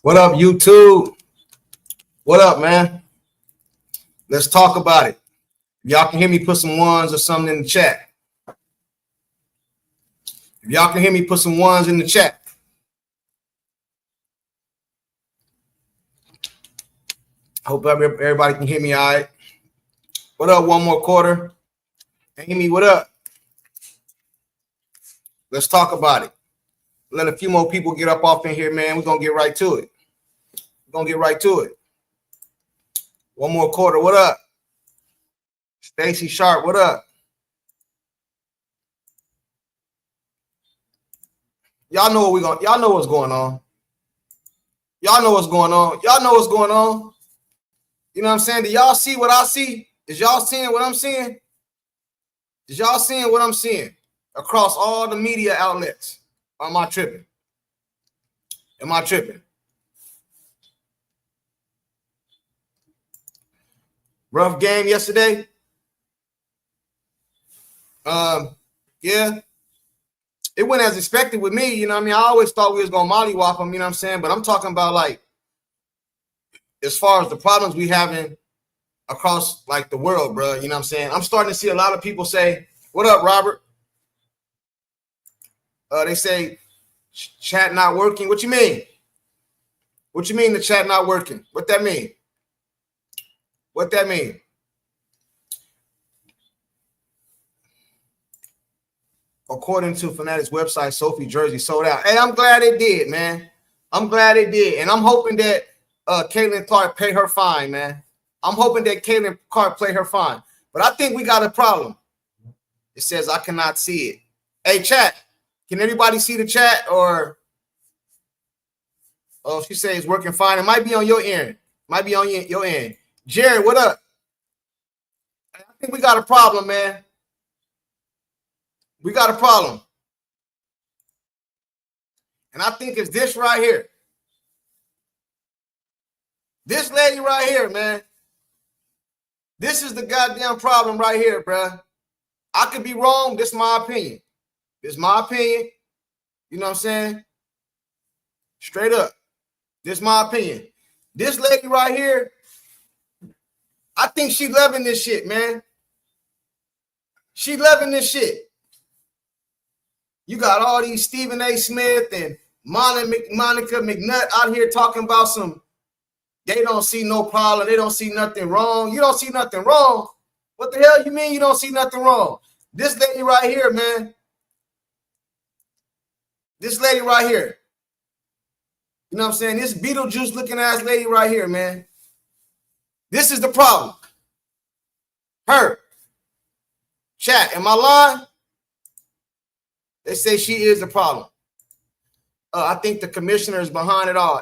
What up, YouTube? What up, man? Let's talk about it. If y'all can hear me, put some ones or something in the chat. If y'all can hear me, put some ones in the chat. Hope everybody can hear me all right. What up, one more quarter? Amy, what up? Let's talk about it. Let a few more people get up off in here, man. We're going to get right to it. One more quarter. What up? Stacy Sharp, what up? Y'all know what's going on. Y'all know what's going on. You know what I'm saying? Do y'all see what I see? Is y'all seeing what I'm seeing? Across all the media outlets? Or am I tripping? Rough game yesterday. Yeah. It went as expected with me, you know what I mean? I always thought we was going to mollywop them, you know what I'm saying? But I'm talking about, like, as far as the problems we having across, like, the world, bro, you know what I'm saying? I'm starting to see a lot of people say, what up, Robert? They say, chat not working. What you mean? What you mean the chat not working? What that mean? According to Fanatics website, Sophie jersey sold out. Hey, I'm glad it did, man. And I'm hoping that Caitlin Clark pay her fine, man. But I think we got a problem. It says I cannot see it. Hey, chat. Can everybody see the chat? Or she says it's working fine. It might be on your end. Jared, what up? I think we got a problem, man. We got a problem. And I think it's this right here. This lady right here, man. This is the goddamn problem right here, bruh. I could be wrong. This is my opinion. You know what I'm saying? Straight up. This is my opinion. This lady right here, I think she loving this shit, man. She loving this shit. You got all these Stephen A. Smith and Monica McNutt out here talking about they don't see no problem. They don't see nothing wrong. You don't see nothing wrong. What the hell you mean you don't see nothing wrong? This lady right here, man. This lady right here. You know what I'm saying? This Beetlejuice looking ass lady right here, man. This is the problem. Her. Chat, am I lying? They say she is the problem. I think the commissioner is behind it all.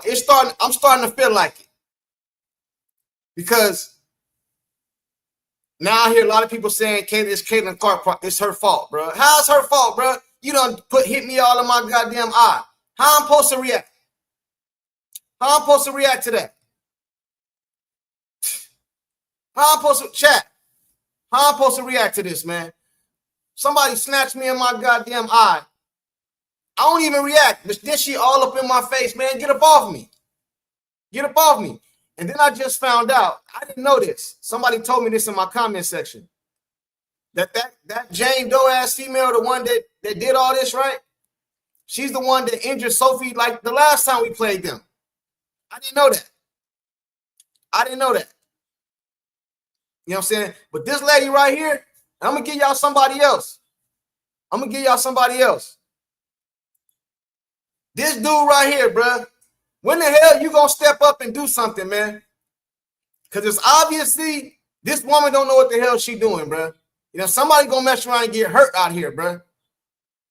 I'm starting to feel like it. Because now I hear a lot of people saying it's Caitlin Clark, it's her fault, bro. How's her fault, bro? You done hit me all in my goddamn eye. How I'm supposed to react? To that? How I'm supposed to react to this, man? Somebody snatched me in my goddamn eye. I don't even react. But then she all up in my face, man. Get up off me. And then I just found out. I didn't know this. Somebody told me this in my comment section. That Jane Doe ass female, the one that did all this, right? She's the one that injured Sophie like the last time we played them. I didn't know that. You know what I'm saying? But this lady right here, I'm going to give y'all somebody else. This dude right here, bruh. When the hell you going to step up and do something, man? Because it's obviously this woman don't know what the hell she doing, bruh. You know, somebody going to mess around and get hurt out here, bruh.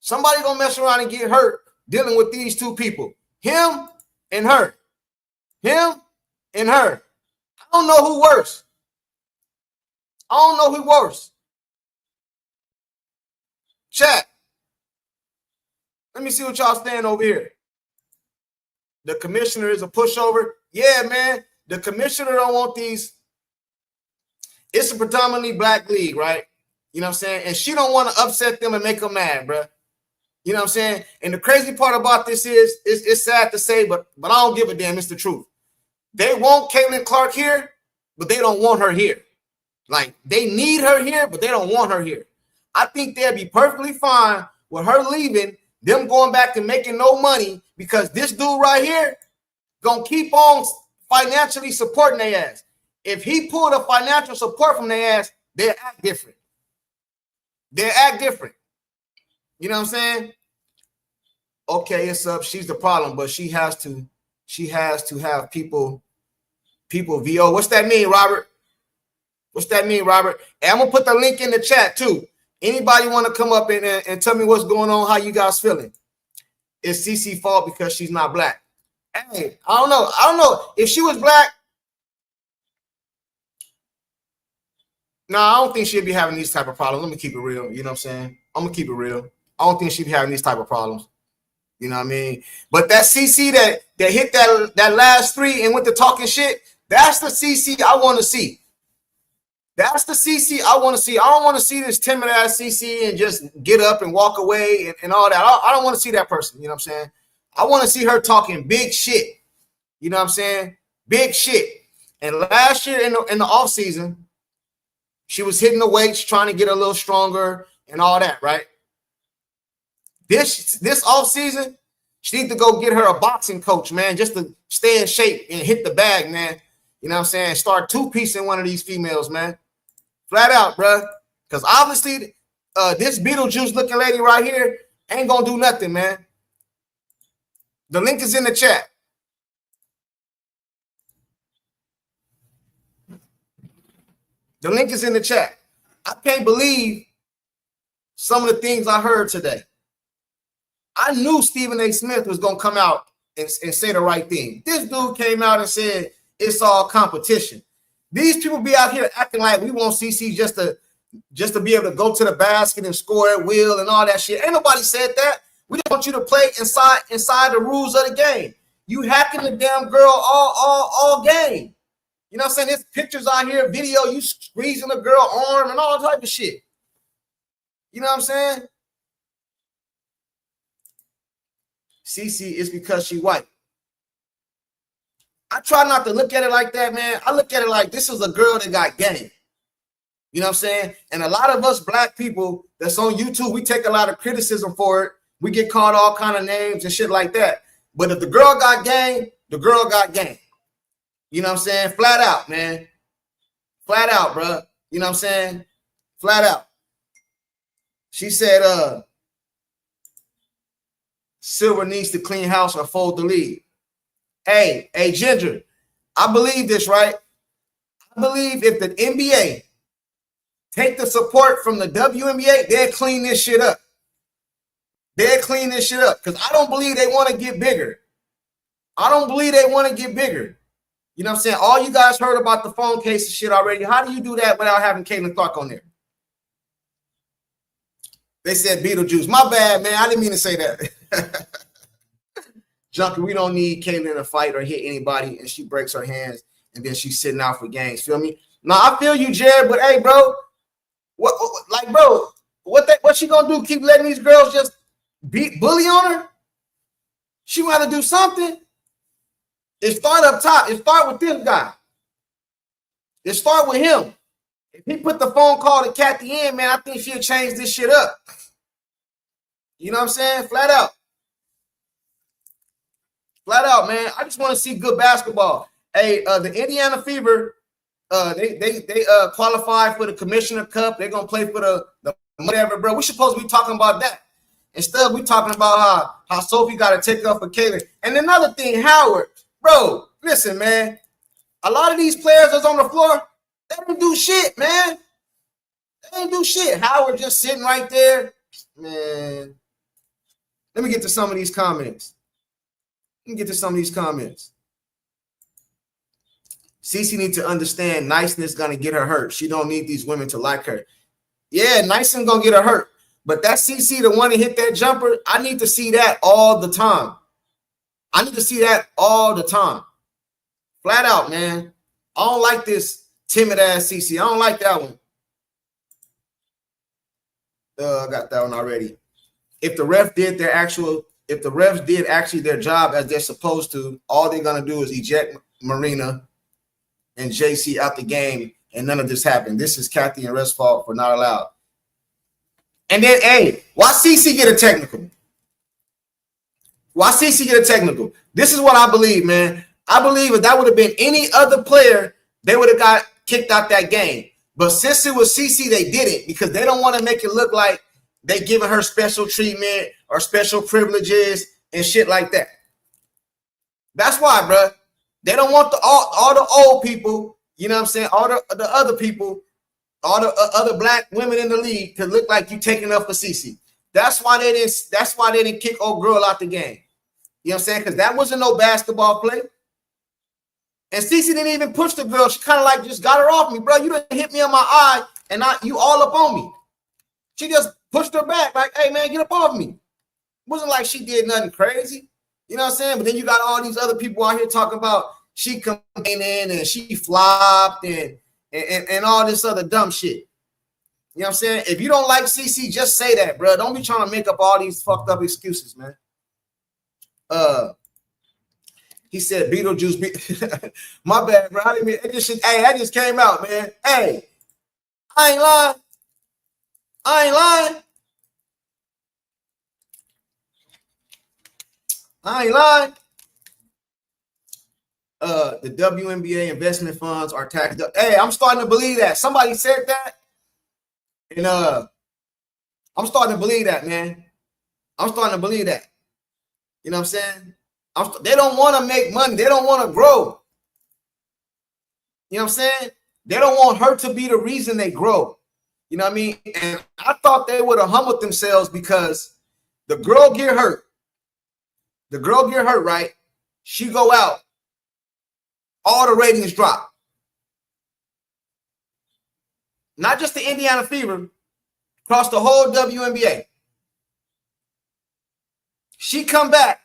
Somebody going to mess around and get hurt dealing with these two people. Him and her. I don't know who worse. Chat. Let me see what y'all saying over here. The commissioner is a pushover. Yeah, man. The commissioner don't want these. It's a predominantly black league, right? You know what I'm saying? And she don't want to upset them and make them mad, bro. You You know what I'm saying? And the crazy part about this is, it's sad to say, but I don't give a damn. It's the truth. They want Caitlin Clark here, but they don't want her here. Like, they need her here, but they don't want her here. I think they'd be perfectly fine with her leaving, them going back to making no money, because this dude right here gonna keep on financially supporting their ass. If he pulled a financial support from their ass, they'll act different. They'll act different. You know what I'm saying? Okay, it's up. She's the problem, but she has to have people VO. What's that mean, Robert? What's that mean, Robert? And I'm gonna put the link in the chat too. Anybody want to come up and tell me what's going on, how you guys feeling? It's CC fault because she's not black. Hey, I don't know. If she was black, no, I don't think she'd be having these type of problems. Let me keep it real. You know what I'm saying? I'm gonna keep it real. I don't think she'd be having these type of problems. You know what I mean? But that CC that hit that last three and went to talking shit, that's the CC I want to see. That's the CC I want to see. I don't want to see this timid ass CC and just get up and walk away and all that. I don't want to see that person. You know what I'm saying? I want to see her talking big shit. You know what I'm saying? Big shit. And last year in the off season, she was hitting the weights, trying to get a little stronger and all that, right? This off season, she needs to go get her a boxing coach, man, just to stay in shape and hit the bag, man. You know what I'm saying? Start two-piecing one of these females, man. Flat out, bro. Because obviously, this Beetlejuice looking lady right here ain't gonna do nothing, man. The link is in the chat. The link is in the chat. I can't believe some of the things I heard today. I knew Stephen A. Smith was going to come out and say the right thing. This dude came out and said it's all competition. These people be out here acting like we want CC just to be able to go to the basket and score at will and all that shit. Ain't nobody said that. We just want you to play inside the rules of the game. You hacking the damn girl all game. You know what I'm saying? There's pictures out here, video, you squeezing a girl arm and all type of shit. You know what I'm saying? CC is because she white. I try not to look at it like that, man. I look at it like this is a girl that got game. You know what I'm saying? And a lot of us black people that's on YouTube, we take a lot of criticism for it. We get called all kind of names and shit like that. But if the girl got game, the girl got game. You know what I'm saying? Flat out, man. Flat out, bro. You know what I'm saying? Flat out. She said, Silver needs to clean house or fold the lead. Hey, Ginger, I believe this, right? I believe if the NBA take the support from the WNBA, they'll clean this shit up. They'll clean this shit up because I don't believe they want to get bigger. I don't believe they want to get bigger. You know what I'm saying? All you guys heard about the phone case and shit already. How do you do that without having Caitlin Clark on there? They said Beetlejuice. My bad, man. I didn't mean to say that. Junkie, we don't need Caitlin to fight or hit anybody, and she breaks her hands, and then she's sitting out for games. Feel me? Now, I feel you, Jared, but hey, bro, what she gonna do? Keep letting these girls just bully on her? She want to do something. It start up top. It start with this guy. It start with him. If he put the phone call to Kathy in, man, I think she'll change this shit up. You know what I'm saying? Flat out. Flat out, man. I just want to see good basketball. Hey, the Indiana Fever, they qualified for the Commissioner Cup. They're gonna play for the whatever, bro. We supposed to be talking about that. Instead, we talking about how Sophie got to take up for Caitlin. And another thing, Howard, bro, listen, man. A lot of these players that's on the floor, they don't do shit, man. They ain't do shit. Howard just sitting right there. Man, let me get to some of these comments. Cece needs to understand niceness gonna get her hurt. She don't need these women to like her. Yeah, niceness gonna get her hurt. But that CC, the one that hit that jumper, I need to see that all the time. Flat out, man. I don't like this timid ass CC. I don't like that one. I got that one already. if the refs did actually their job as they're supposed to, all they're gonna do is eject Marina and JC out the game, and none of this happened. This is Kathy and Ref's fault for not allowed. And then, hey, why CC get a technical? Why CC get a technical? This is what I believe, man. I believe if that would have been any other player, they would have got kicked out that game. But since it was CC, they didn't, because they don't want to make it look like they giving her special treatment or special privileges and shit like that. That's why, bro. They don't want all the old people, you know what I'm saying, all the other people, all the other black women in the league to look like you taking up for CC. That's why they didn't kick old girl out the game. You know what I'm saying? Because that wasn't no basketball play. And CC didn't even push the girl. She kind of like just got her off me, bro. You didn't hit me on my eye, and you all up on me. She just pushed her back, like, hey, man, get up off me. It wasn't like she did nothing crazy. You know what I'm saying? But then you got all these other people out here talking about she complaining and she flopped and all this other dumb shit. You know what I'm saying? If you don't like CC, just say that, bro. Don't be trying to make up all these fucked up excuses, man. He said Beetlejuice. My bad, bro. I didn't mean, that just came out, man. Hey, I ain't lying. I ain't lying. The WNBA investment funds are taxed up. Hey, I'm starting to believe that. Somebody said that. And I'm starting to believe that, man. I'm starting to believe that. You know what I'm saying? They don't want to make money. They don't want to grow. You know what I'm saying? They don't want her to be the reason they grow. You know what I mean? And I thought they would have humbled themselves because the girl get hurt. The girl get hurt, right? She go out. All the ratings drop. Not just the Indiana Fever, across the whole WNBA. She come back.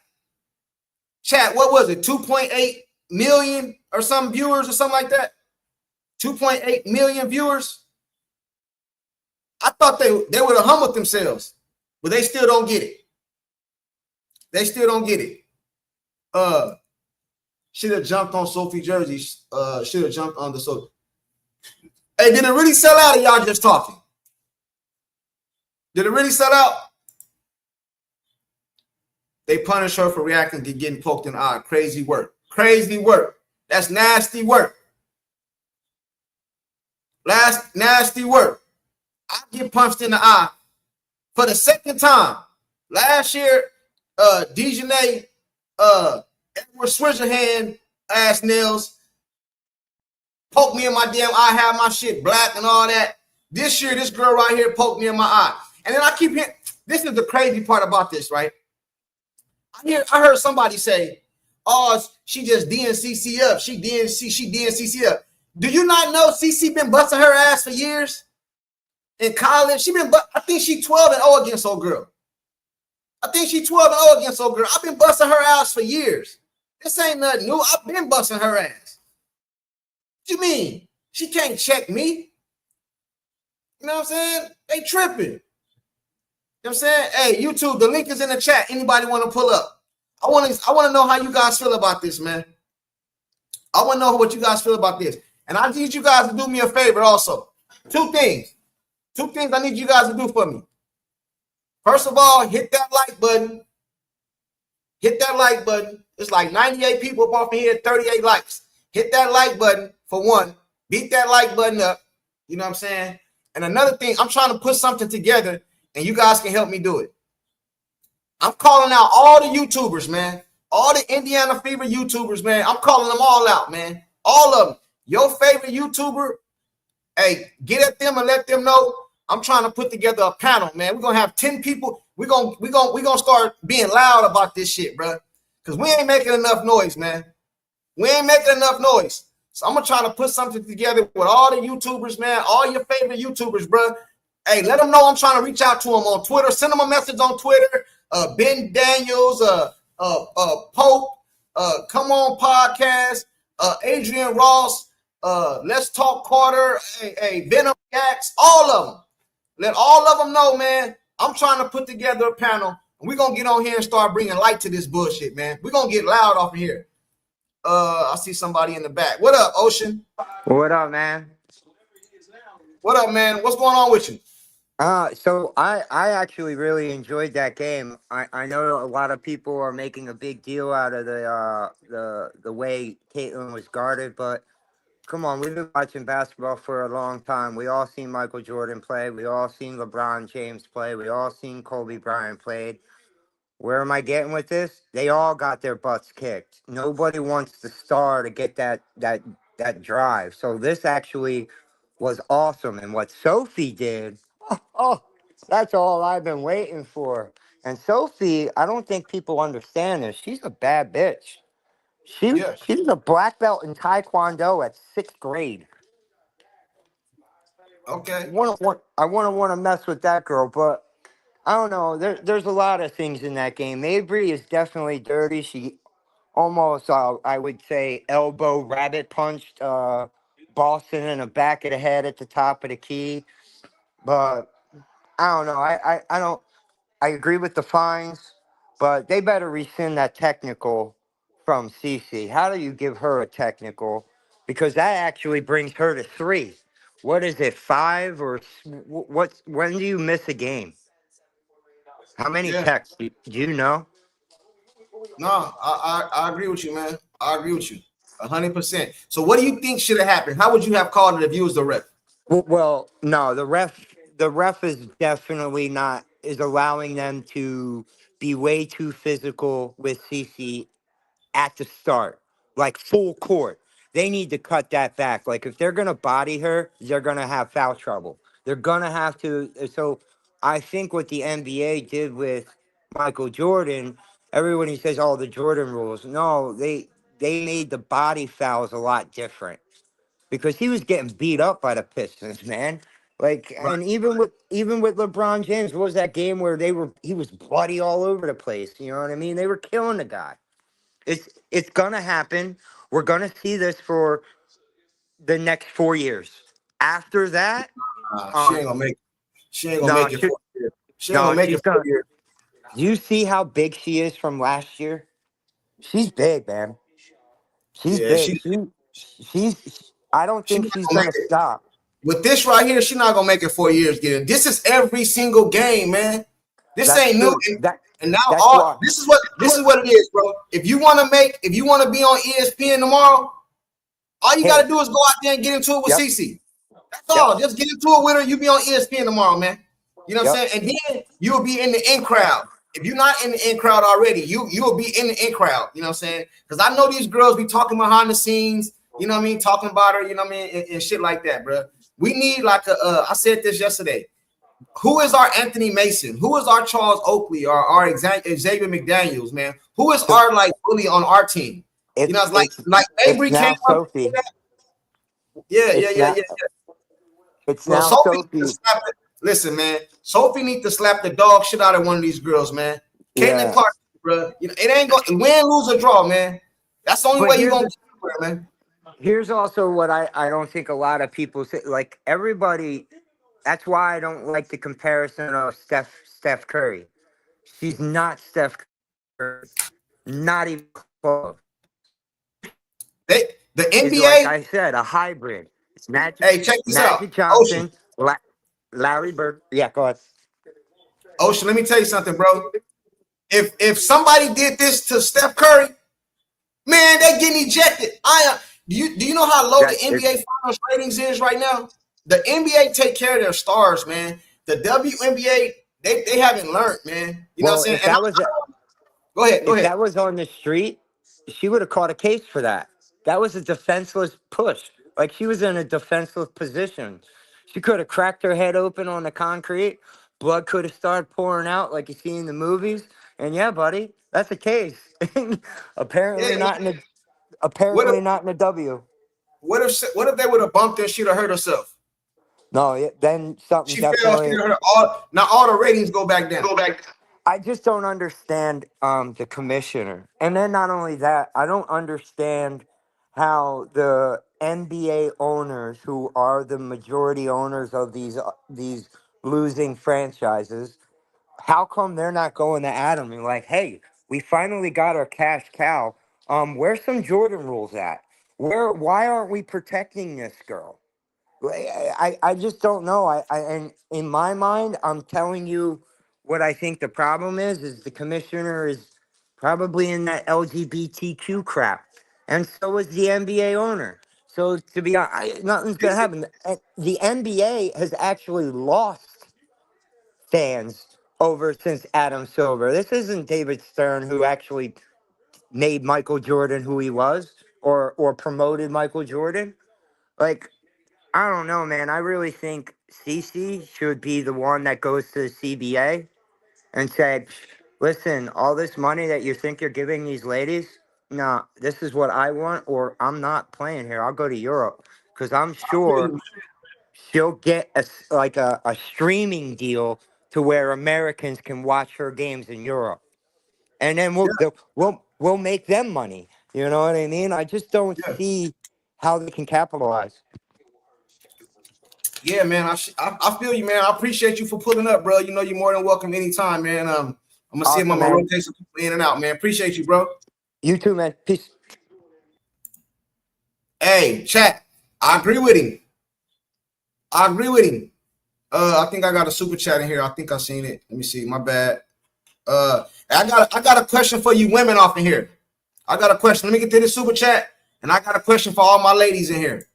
Chat, what was it? 2.8 million or some viewers or something like that? 2.8 million viewers. I thought they would have humbled themselves, but they still don't get it. They still don't get it. Should have jumped on Sophie jersey. Should have jumped on the Sophie. Hey, did it really sell out or y'all just talking? Did it really sell out? They punish her for reacting to getting poked in the eye. Crazy work. Crazy work. That's nasty work. Nasty work. I get punched in the eye for the second time. Last year, Dejanay, Edward Scissorhand ass nails poked me in my damn eye, have my shit black and all that. This year, this girl right here poked me in my eye. And then I keep hearing, this is the crazy part about this, right? I heard somebody say, oh, she just DNCC up. She DNCC up. Do you not know CC been busting her ass for years? In college, I think she 12-0 against old girl. I've been busting her ass for years. This ain't nothing new. I've been busting her ass. What you mean? She can't check me. You know what I'm saying? They tripping. You know what I'm saying? Hey, YouTube, the link is in the chat. Anybody want to pull up? I want to know how you guys feel about this, man. I want to know what you guys feel about this. And I need you guys to do me a favor also. Two things I need you guys to do for me. First of all, hit that like button. Hit that like button. It's like 98 people up off in here, 38 likes. Hit that like button for one. Beat that like button up. You know what I'm saying? And another thing, I'm trying to put something together, and you guys can help me do it. I'm calling out all the YouTubers, man. All the Indiana Fever YouTubers, man. I'm calling them all out, man. All of them. Your favorite YouTuber, hey, get at them and let them know I'm trying to put together a panel, man. We're gonna have 10 people. We're gonna start being loud about this shit, bro. Because we ain't making enough noise, man. We ain't making enough noise. So I'm gonna try to put something together with all the YouTubers, man. All your favorite YouTubers, bro. Hey, let them know I'm trying to reach out to them on Twitter. Send them a message on Twitter. Ben Daniels, Pope, Come On Podcast, Adrian Ross, Let's Talk Carter, Venom Gax, all of them. Let all of them know, man. I'm trying to put together a panel, and we're gonna get on here and start bringing light to this bullshit, man. We're gonna get loud off of here. I see somebody in the back. What up, Ocean? What up, man? What up, man? What's going on with you? So I actually really enjoyed that game. I know a lot of people are making a big deal out of the way Caitlin was guarded, but come on, we've been watching basketball for a long time. We all seen Michael Jordan play. We all seen LeBron James play. We all seen Kobe Bryant play. Where am I getting with this? They all got their butts kicked. Nobody wants the star to get that drive. So this actually was awesome. And what Sophie did, oh, that's all I've been waiting for. And Sophie, I don't think people understand this. She's a bad bitch. Yeah. She's a black belt in Taekwondo at sixth grade. Okay. I want to mess with that girl, but I don't know. There's a lot of things in that game. Avery is definitely dirty. She almost, I would say, elbow rabbit punched Boston in the back of the head at the top of the key. But I don't know. I don't. I agree with the fines, but they better rescind that technical from Cece. How do you give her a technical? Because that actually brings her to three. What is it, five or what's? When do you miss a game? How many Yeah. texts do you know? No, I agree with you, man. I agree with you 100%. So, what do you think should have happened? How would you have called it if you was the ref? Well, no, the ref is definitely not is allowing them to be way too physical with Cece at the start, like full court. They need to cut that back. Like if they're gonna body her, they're gonna have foul trouble. They're gonna have to. So I think what the NBA did with Michael Jordan, everybody says, "Oh, the Jordan rules." No, they made the body fouls a lot different because he was getting beat up by the Pistons, man. Like, Right. and even with LeBron James, what was that game where he was bloody all over the place? You know what I mean? They were killing the guy. It's gonna happen. We're gonna see this for the next 4 years. After that, She ain't um, gonna make. She ain't gonna no, make it 4 years. She ain't no, gonna make she's it 4 gonna. years. Do you see how big she is from last year? She's big, man. She's Yeah, big. She's. I don't she think not she's gonna make gonna it. stop. With this right here, she not gonna make it 4 years. Get it. This is every single game, man. This That's ain't new. true. And now That's all why. this is what it is, bro. If you want to be on ESPN tomorrow, all you Hit gotta it. do is go out there and get into it with Yep. CC. That's Yep. all. Just get into it with her. You be on ESPN tomorrow, man. You know what I'm Yep. saying? And then you'll be in the in crowd. If you're not in the in crowd already, you'll be in the in crowd. You know what I'm saying? Because I know these girls be talking behind the scenes. You know what I mean? Talking about her. You know what I mean? And shit like that, bro. We need like a. I said this yesterday. Who is our Anthony Mason? Who is our Charles Oakley or our Xavier McDaniels, man? Who is So our like bully on our team? You know, it's it's like it's like it's Avery came now up. Sophie. Yeah, yeah, It's yeah, now yeah. it's Well, now Sophie need to Sophie. slap it. Listen, man. Sophie need to slap the dog shit out of one of these girls, man. Caitlin Yeah. Clark, bro. You know, it ain't going to win, lose, or draw, man. That's the only But way you're gonna get somewhere, man. here's also what I don't think a lot of people say. Like everybody, that's why I don't like the comparison of Steph Curry. She's not Steph Curry, not even close. They the Is like NBA. I said, a hybrid. It's Hey, check this out, Magic Ocean. Johnson, Larry Bird. Yeah, go ahead. Ocean, let me tell you something, bro. If somebody did this to Steph Curry, man, they getting ejected. Do you know how low the That NBA it's Finals ratings is right now? The NBA take care of their stars, man. The WNBA they haven't learned, man. You know what well, I'm saying? And go ahead, go if ahead. that was on the street, she would have caught a case for that. That was a defenseless push. Like she was in a defenseless position. She could have cracked her head open on the concrete. Blood could have started pouring out like you see in the movies. And yeah, buddy, that's a case. Yeah. apparently not in the What if apparently not in the W. what if they would have bumped her? She'd have hurt herself. No, then something She fell. She'd definitely. have hurt all. Now all the ratings go back down. I just don't understand the commissioner. And then not only that, I don't understand how the NBA owners, who are the majority owners of these losing franchises, how come they're not going to Adam and like, hey, we finally got our cash cow. Where's some Jordan rules at? Why aren't we protecting this girl? I just don't know. And in my mind, I'm telling you what I think the problem is the commissioner is probably in that LGBTQ crap. And so is the NBA owner. So to be honest, nothing's gonna happen. The NBA has actually lost fans over since Adam Silver. This isn't David Stern who actually made Michael Jordan who he was or promoted Michael Jordan. Like, I don't know, man. I really think Cece should be the one that goes to the CBA and said, listen, all this money that you think you're giving these ladies, no, this is what I want, or I'm not playing here. I'll go to Europe because I'm sure she'll get a streaming deal to where Americans can watch her games in Europe, and then Yeah, we'll make them money. You know what I mean? I just don't yeah, see how they can capitalize. yeah, man. I feel you, man. I appreciate you for pulling up, bro. You know you're more than welcome anytime, man. I'm gonna see him on Awesome, my man. rotation in and out, man. Appreciate you, bro. You too, man. Peace. Hey, chat. I agree with him. I agree with him. I think I got a super chat in here. I think I seen it. Let me see. My bad. I got a question for you women off in here. I got a question. Let me get to this super chat, and I got a question for all my ladies in here.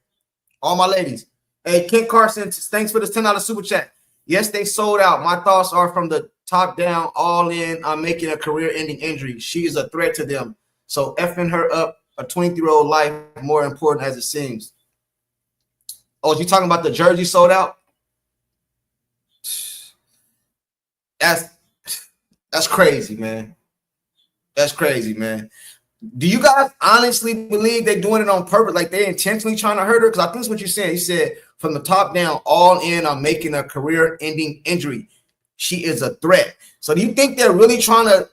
All my ladies. Hey, Kent Carson, thanks for this $10 super chat. Yes, they sold out. My thoughts are from the top down, all in. I'm making a career-ending injury. She is a threat to them. So effing her up, a 23-year-old life, more important as it seems. Oh, you talking about the jersey sold out? That's crazy, man. That's crazy, man. Do you guys honestly believe they're doing it on purpose? Like they're intentionally trying to hurt her? Because I think that's what you're saying. You said from the top down, all in, I'm making a career-ending injury. She is a threat. So do you think they're really trying to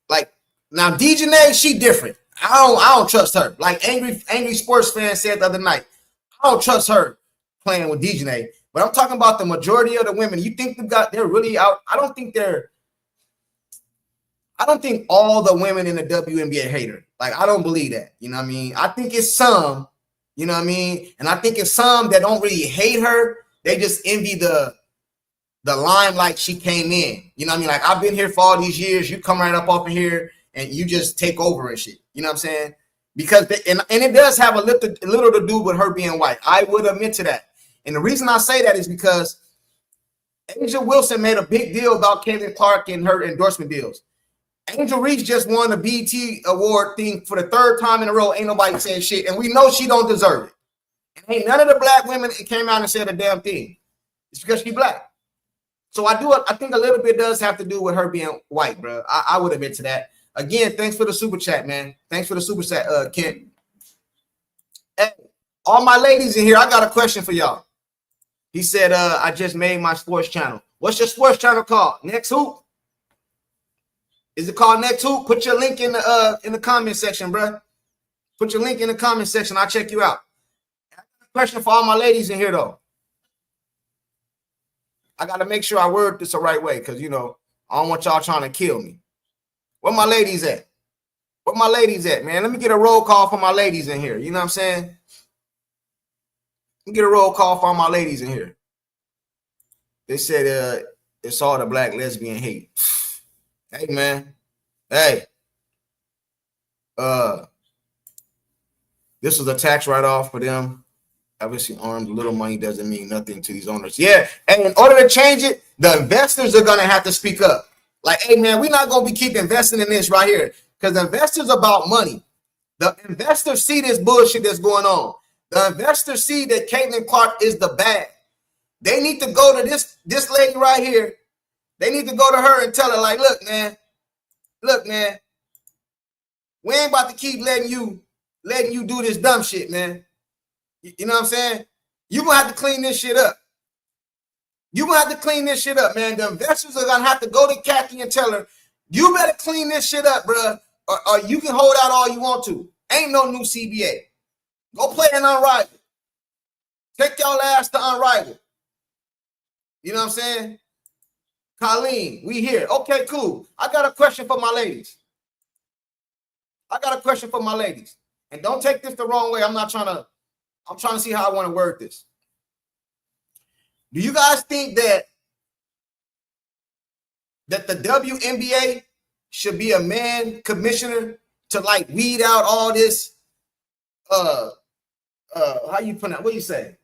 like now DJanae, she different. I don't trust her. Like angry sports fan said the other night. I don't trust her playing with DJanae. But I'm talking about the majority of the women. You think they're really out? I don't think all the women in the WNBA hate her. Like, I don't believe that. You know what I mean? I think it's some, you know what I mean? And I think it's some that don't really hate her. They just envy the limelight she came in. You know what I mean? Like, I've been here for all these years. You come right up off of here and you just take over and shit. You know what I'm saying? Because and it does have a little to do with her being white. I would admit to that. And the reason I say that is because Asia Wilson made a big deal about Caitlin Clark and her endorsement deals. Angel Reese just won the BET award thing for the third time in a row. Ain't nobody saying shit, and we know she don't deserve it. And ain't none of the black women came out and said a damn thing. It's because she black. So I think a little bit does have to do with her being white, bro. I would admit to that. Again, thanks for the super chat, man. Thanks for the super chat, Kent. Hey, all my ladies in here, I got a question for y'all. He said, I just made my sports channel. What's your sports channel called? Next Hoop? Is it called Next Hoop? Put your link in the comment section, bro. Put your link in the comment section. I'll check you out. Question for all my ladies in here, though. I got to make sure I word this the right way because, you know, I don't want y'all trying to kill me. Where my ladies at? Where my ladies at, man? Let me get a roll call for my ladies in here. You know what I'm saying? Let me get a roll call for all my ladies in here. They said it's all the black lesbian hate. Hey, man. Hey. This was a tax write-off for them. Obviously, armed little money doesn't mean nothing to these owners. Yeah, and in order to change it, the investors are going to have to speak up. Like, hey, man, we're not going to keep investing in this right here because the investors are about money. The investors see this bullshit that's going on. The investors see that Caitlin Clark is the bad. They need to go to this lady right here. They need to go to her and tell her, like, look, man, we ain't about to keep letting you do this dumb shit, man. You know what I'm saying? You're going to have to clean this shit up. You're going to have to clean this shit up, man. The investors are going to have to go to Kathy and tell her, you better clean this shit up, bro, or you can hold out all you want to. Ain't no new CBA. Go play an Unrivaled. Take y'all ass to Unrivaled. You know what I'm saying? Colleen, we here. Okay, cool. I got a question for my ladies. And don't take this the wrong way. I'm trying to see how I want to word this. Do you guys think that the WNBA should be a man commissioner to like weed out all this how you pronounce, what do you say?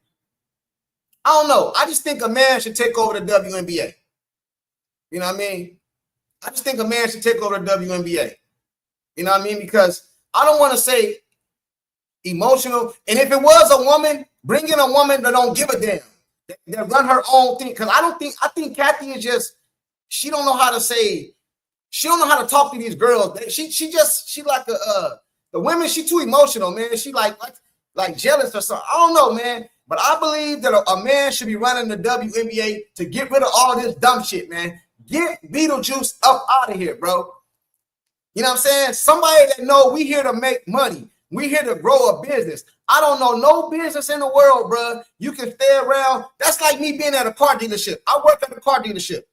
I don't know. I just think a man should take over the WNBA. You know what I mean? I just think a man should take over the WNBA. You know what I mean? Because I don't want to say emotional. And if it was a woman, bring in a woman that don't give a damn. That run her own thing. Because I think Kathy is just, she don't know how to say, she don't know how to talk to these girls. She like the women, she too emotional, man. She like jealous or something. I don't know, man. But I believe that a man should be running the WNBA to get rid of all this dumb shit, man. Get Beetlejuice up out of here, bro. You know what I'm saying? Somebody that know we here to make money. We here to grow a business. I don't know no business in the world, bro. You can stay around. That's like me being at a car dealership. I work at a car dealership.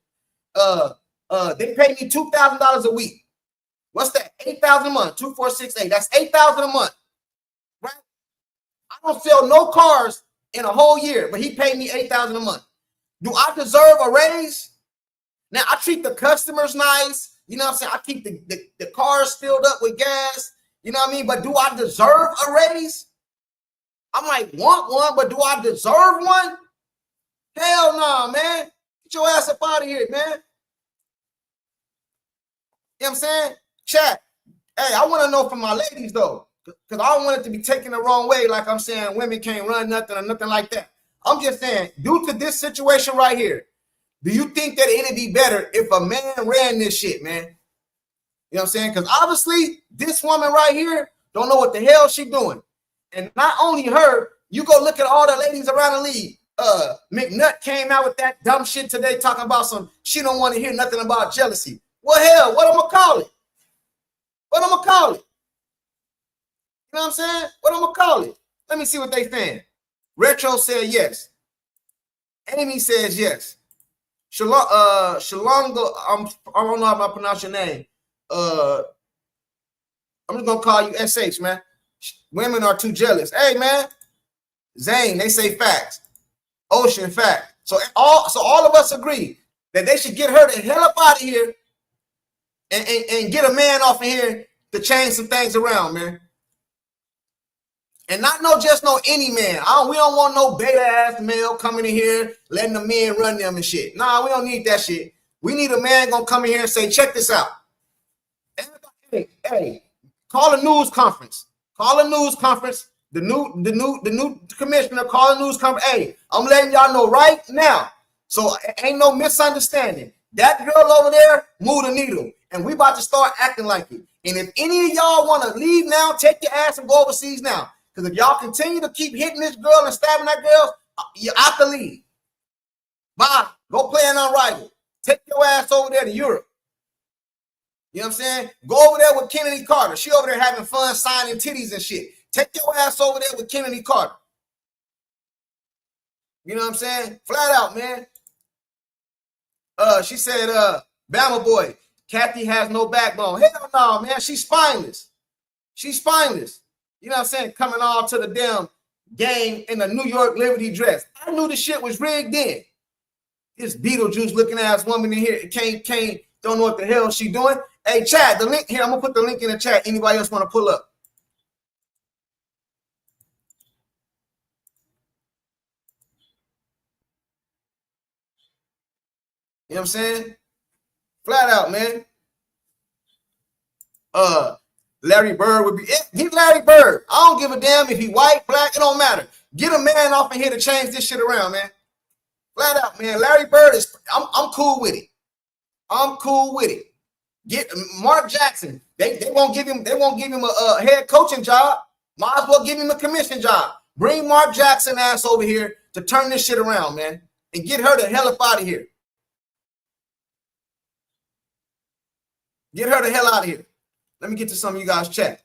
They pay me $2,000 a week. What's that? $8,000 a month. 2, 4, 6, 8. That's $8,000 a month. Right? I don't sell no cars in a whole year, but he paid me $8,000 a month. Do I deserve a raise? Now I treat the customers nice. You know what I'm saying? I keep the cars filled up with gas. You know what I mean? But do I deserve a raise? I might want one, but do I deserve one? Hell no, man. Get your ass up out of here, man. You know what I'm saying? Chat. Hey, I want to know from my ladies, though, because I don't want it to be taken the wrong way, like I'm saying women can't run nothing or nothing like that. I'm just saying, due to this situation right here, do you think that it'd be better if a man ran this shit, man? You know what I'm saying? Because obviously, this woman right here don't know what the hell she doing. And not only her, you go look at all the ladies around the league. McNutt came out with that dumb shit today talking about she don't want to hear nothing about jealousy. Well, hell, what I'm going to call it? What I'm going to call it? You know what I'm saying? What I'm going to call it? Let me see what they saying. Retro said yes. Amy says yes. Shalonga, I don't know how to pronounce your name. I'm just going to call you SH, man. Women are too jealous. Hey, man. Zane, they say facts. Ocean, fact. So all of us agree that they should get her the hell up out of here and get a man off of here to change some things around, man. And not just any man. We don't want no beta ass male coming in here letting the men run them and shit. Nah, we don't need that shit. We need a man gonna come in here and say, check this out. Hey, call a news conference. Call a news conference. The new commissioner call a news conference. Hey, I'm letting y'all know right now. So ain't no misunderstanding. That girl over there moved the needle, and we about to start acting like it. And if any of y'all want to leave now, take your ass and go overseas now. Because if y'all continue to keep hitting this girl and stabbing that girl, you have to leave. Bye. Go play an unrivaled. Take your ass over there to Europe. You know what I'm saying? Go over there with Kennedy Carter. She over there having fun signing titties and shit. Take your ass over there with Kennedy Carter. You know what I'm saying? Flat out, man. She said, Bama boy, Kathy has no backbone. Hell no, man. She's spineless. She's spineless. You know what I'm saying? Coming all to the damn game in a New York Liberty dress. I knew the shit was rigged in. This Beetlejuice looking ass woman in here don't know what the hell she doing. Hey, chat, the link here. I'm gonna put the link in the chat. Anybody else want to pull up? You know what I'm saying? Flat out, man. Larry Bird would be it. Get Larry Bird. I don't give a damn if he white, black, it don't matter. Get a man off in here to change this shit around, man. Flat out, man. Larry Bird is I'm cool with it. I'm cool with it. Get Mark Jackson. They won't give him a head coaching job. Might as well give him a commission job. Bring Mark Jackson ass over here to turn this shit around, man. And get her the hell up out of here. Get her the hell out of here. Let me get to some of you guys' chat.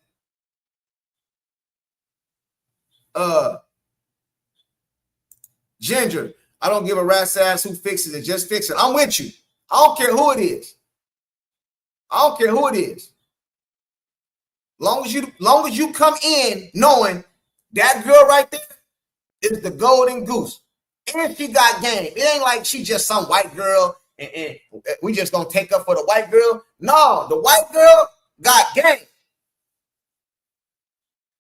Ginger, I don't give a rat's ass who fixes it. Just fix it. I'm with you. I don't care who it is. I don't care who it is. Long as you come in knowing that girl right there is the golden goose. And she got game. It ain't like she just some white girl and we just gonna take up for the white girl. No, the white girl got game.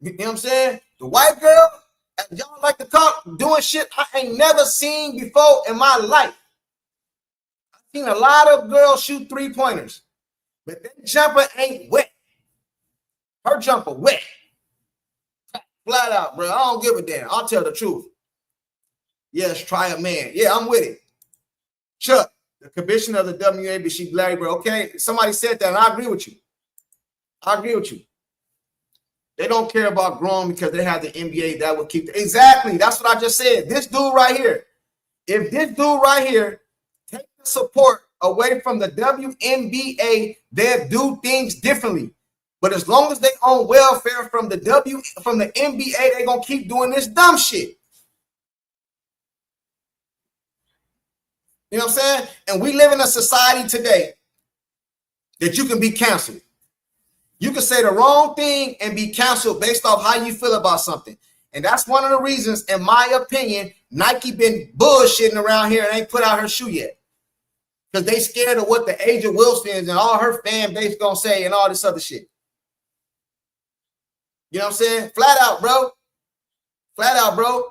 You know what I'm saying? The white girl, y'all like to talk, doing shit I ain't never seen before in my life. I've seen a lot of girls shoot 3-pointers, but that jumper ain't wet. Her jumper wet. Flat out, bro. I don't give a damn. I'll tell the truth. Yes, try a man. Yeah, I'm with it. Chuck, the commissioner of the WNBA, she Larry, bro. Okay, somebody said that, and I agree with you. I agree with you. They don't care about growing because they have the NBA that will keep. Exactly. That's what I just said. This dude right here. If this dude right here take the support away from the WNBA, they'll do things differently. But as long as they own welfare from the NBA, they're gonna keep doing this dumb shit. You know what I'm saying? And we live in a society today that you can be canceled. You can say the wrong thing and be canceled based off how you feel about something. And that's one of the reasons, in my opinion, Nike been bullshitting around here and ain't put out her shoe yet. Because they scared of what the Aja Wilsons and all her fan base gonna say and all this other shit. You know what I'm saying? Flat out, bro. Flat out, bro.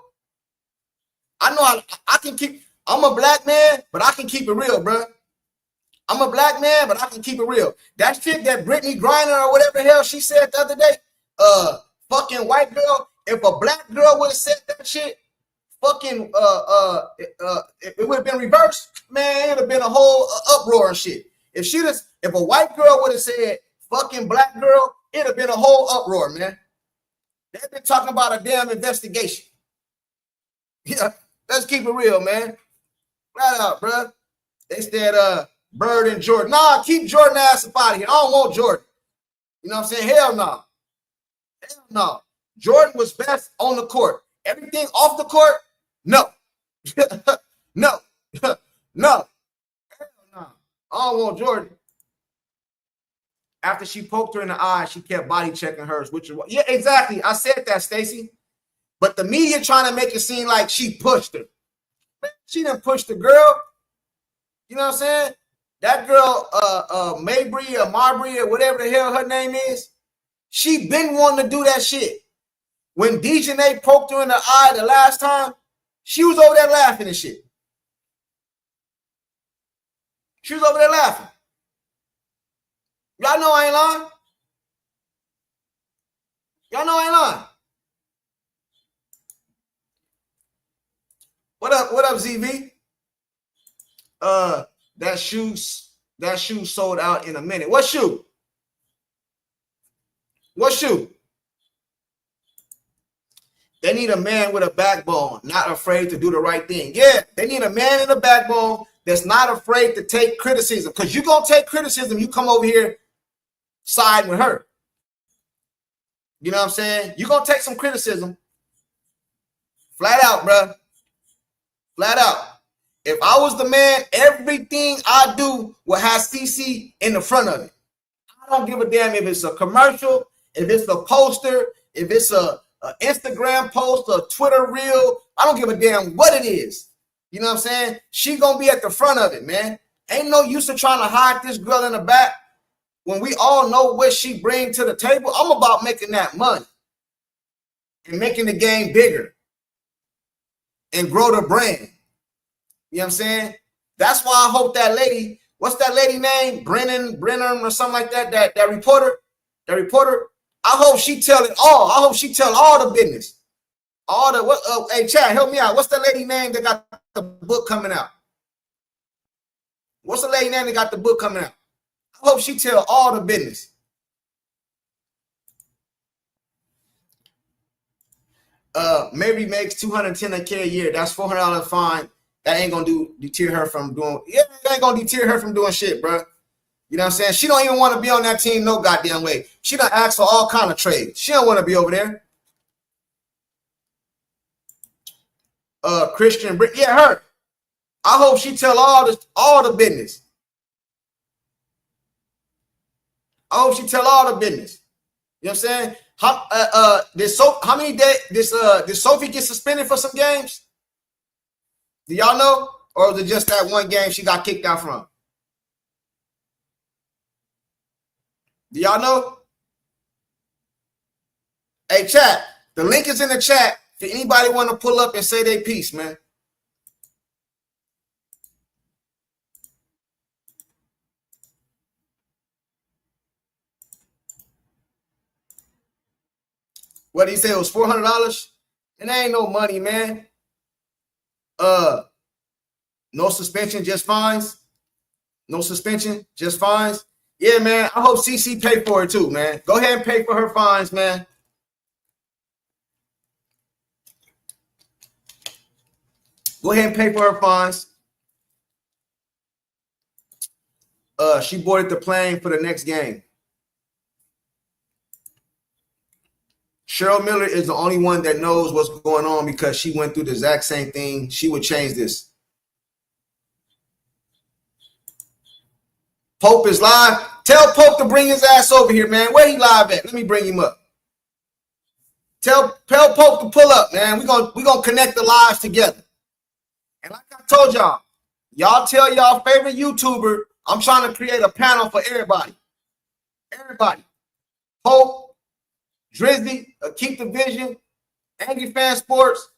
I know I can keep, I'm a black man, but I can keep it real, bro. I'm a black man, but I can keep it real. That shit that Brittany Griner or whatever the hell she said the other day, fucking white girl, if a black girl would have said that shit, fucking it would have been reversed, man. It would have been a whole uproar and shit. If a white girl would have said fucking black girl, it'd have been a whole uproar, man. They've been talking about a damn investigation. Yeah, let's keep it real, man. Flat out, bro. They said Bird and Jordan. Nah, keep Jordan ass up out of here. I don't want Jordan. You know what I'm saying? Hell no. Hell no. Jordan was best on the court. Everything off the court, no. No. No. Hell no. I don't want Jordan. After she poked her in the eye, she kept body checking hers, which is what, yeah, exactly. I said that, Stacy. But the media trying to make it seem like she pushed her. Man, she didn't push the girl. You know what I'm saying? That girl, Mabry or Marbury or whatever the hell her name is, she been wanting to do that shit. When DJNA poked her in the eye the last time, she was over there laughing and shit. She was over there laughing. Y'all know I ain't lying. Y'all know I ain't lying. What up, ZV? That shoe sold out in a minute. What shoe? What shoe? They need a man with a backbone, not afraid to do the right thing. Yeah, they need a man in a backbone that's not afraid to take criticism. Because you're going to take criticism, you come over here side with her. You know what I'm saying? You're going to take some criticism. Flat out, bro. Flat out. If I was the man, everything I do will have CC in the front of it. I don't give a damn if it's a commercial, if it's a poster, if it's a Instagram post, a Twitter reel. I don't give a damn what it is. You know what I'm saying? She gonna be at the front of it, man. Ain't no use of trying to hide this girl in the back when we all know what she bring to the table. I'm about making that money and making the game bigger and grow the brand. You know what I'm saying? That's why I hope that lady, what's that lady name? Brennan or something like that, that reporter. I hope she tell it all. I hope she tell all the business. All the hey Chad, help me out. What's the lady name that got the book coming out? What's the lady name that got the book coming out? I hope she tell all the business. Mary makes $210K a year. That's $400 fine. That ain't gonna deter her from doing. Yeah, that ain't gonna deter her from doing shit, bro. You know what I'm saying? She don't even want to be on that team no goddamn way. She done asked for all kind of trades. She don't want to be over there. Christian, yeah, her. I hope she tell all the business. I hope she tell all the business. You know what I'm saying? How many days did Sophie get suspended for some games? Do y'all know? Or was it just that one game she got kicked out from? Do y'all know? Hey, chat. The link is in the chat for anybody want to pull up and say their piece, man. What did he say? It was $400? And that ain't no money, man. No suspension, just fines. No suspension, just fines. Yeah, man. I hope CC pay for it too, man. Go ahead and pay for her fines, man. Go ahead and pay for her fines. She boarded the plane for the next game. Cheryl Miller is the only one that knows what's going on because she went through the exact same thing. She would change this. Pope is live. Tell Pope to bring his ass over here, man. Where he live at? Let me bring him up. Tell Pope to pull up, man. We're gonna connect the lives together. And like I told y'all tell y'all favorite YouTuber, I'm trying to create a panel for everybody. Everybody. Pope, Drizzy, Keep the Vision, Angry Fan Sports,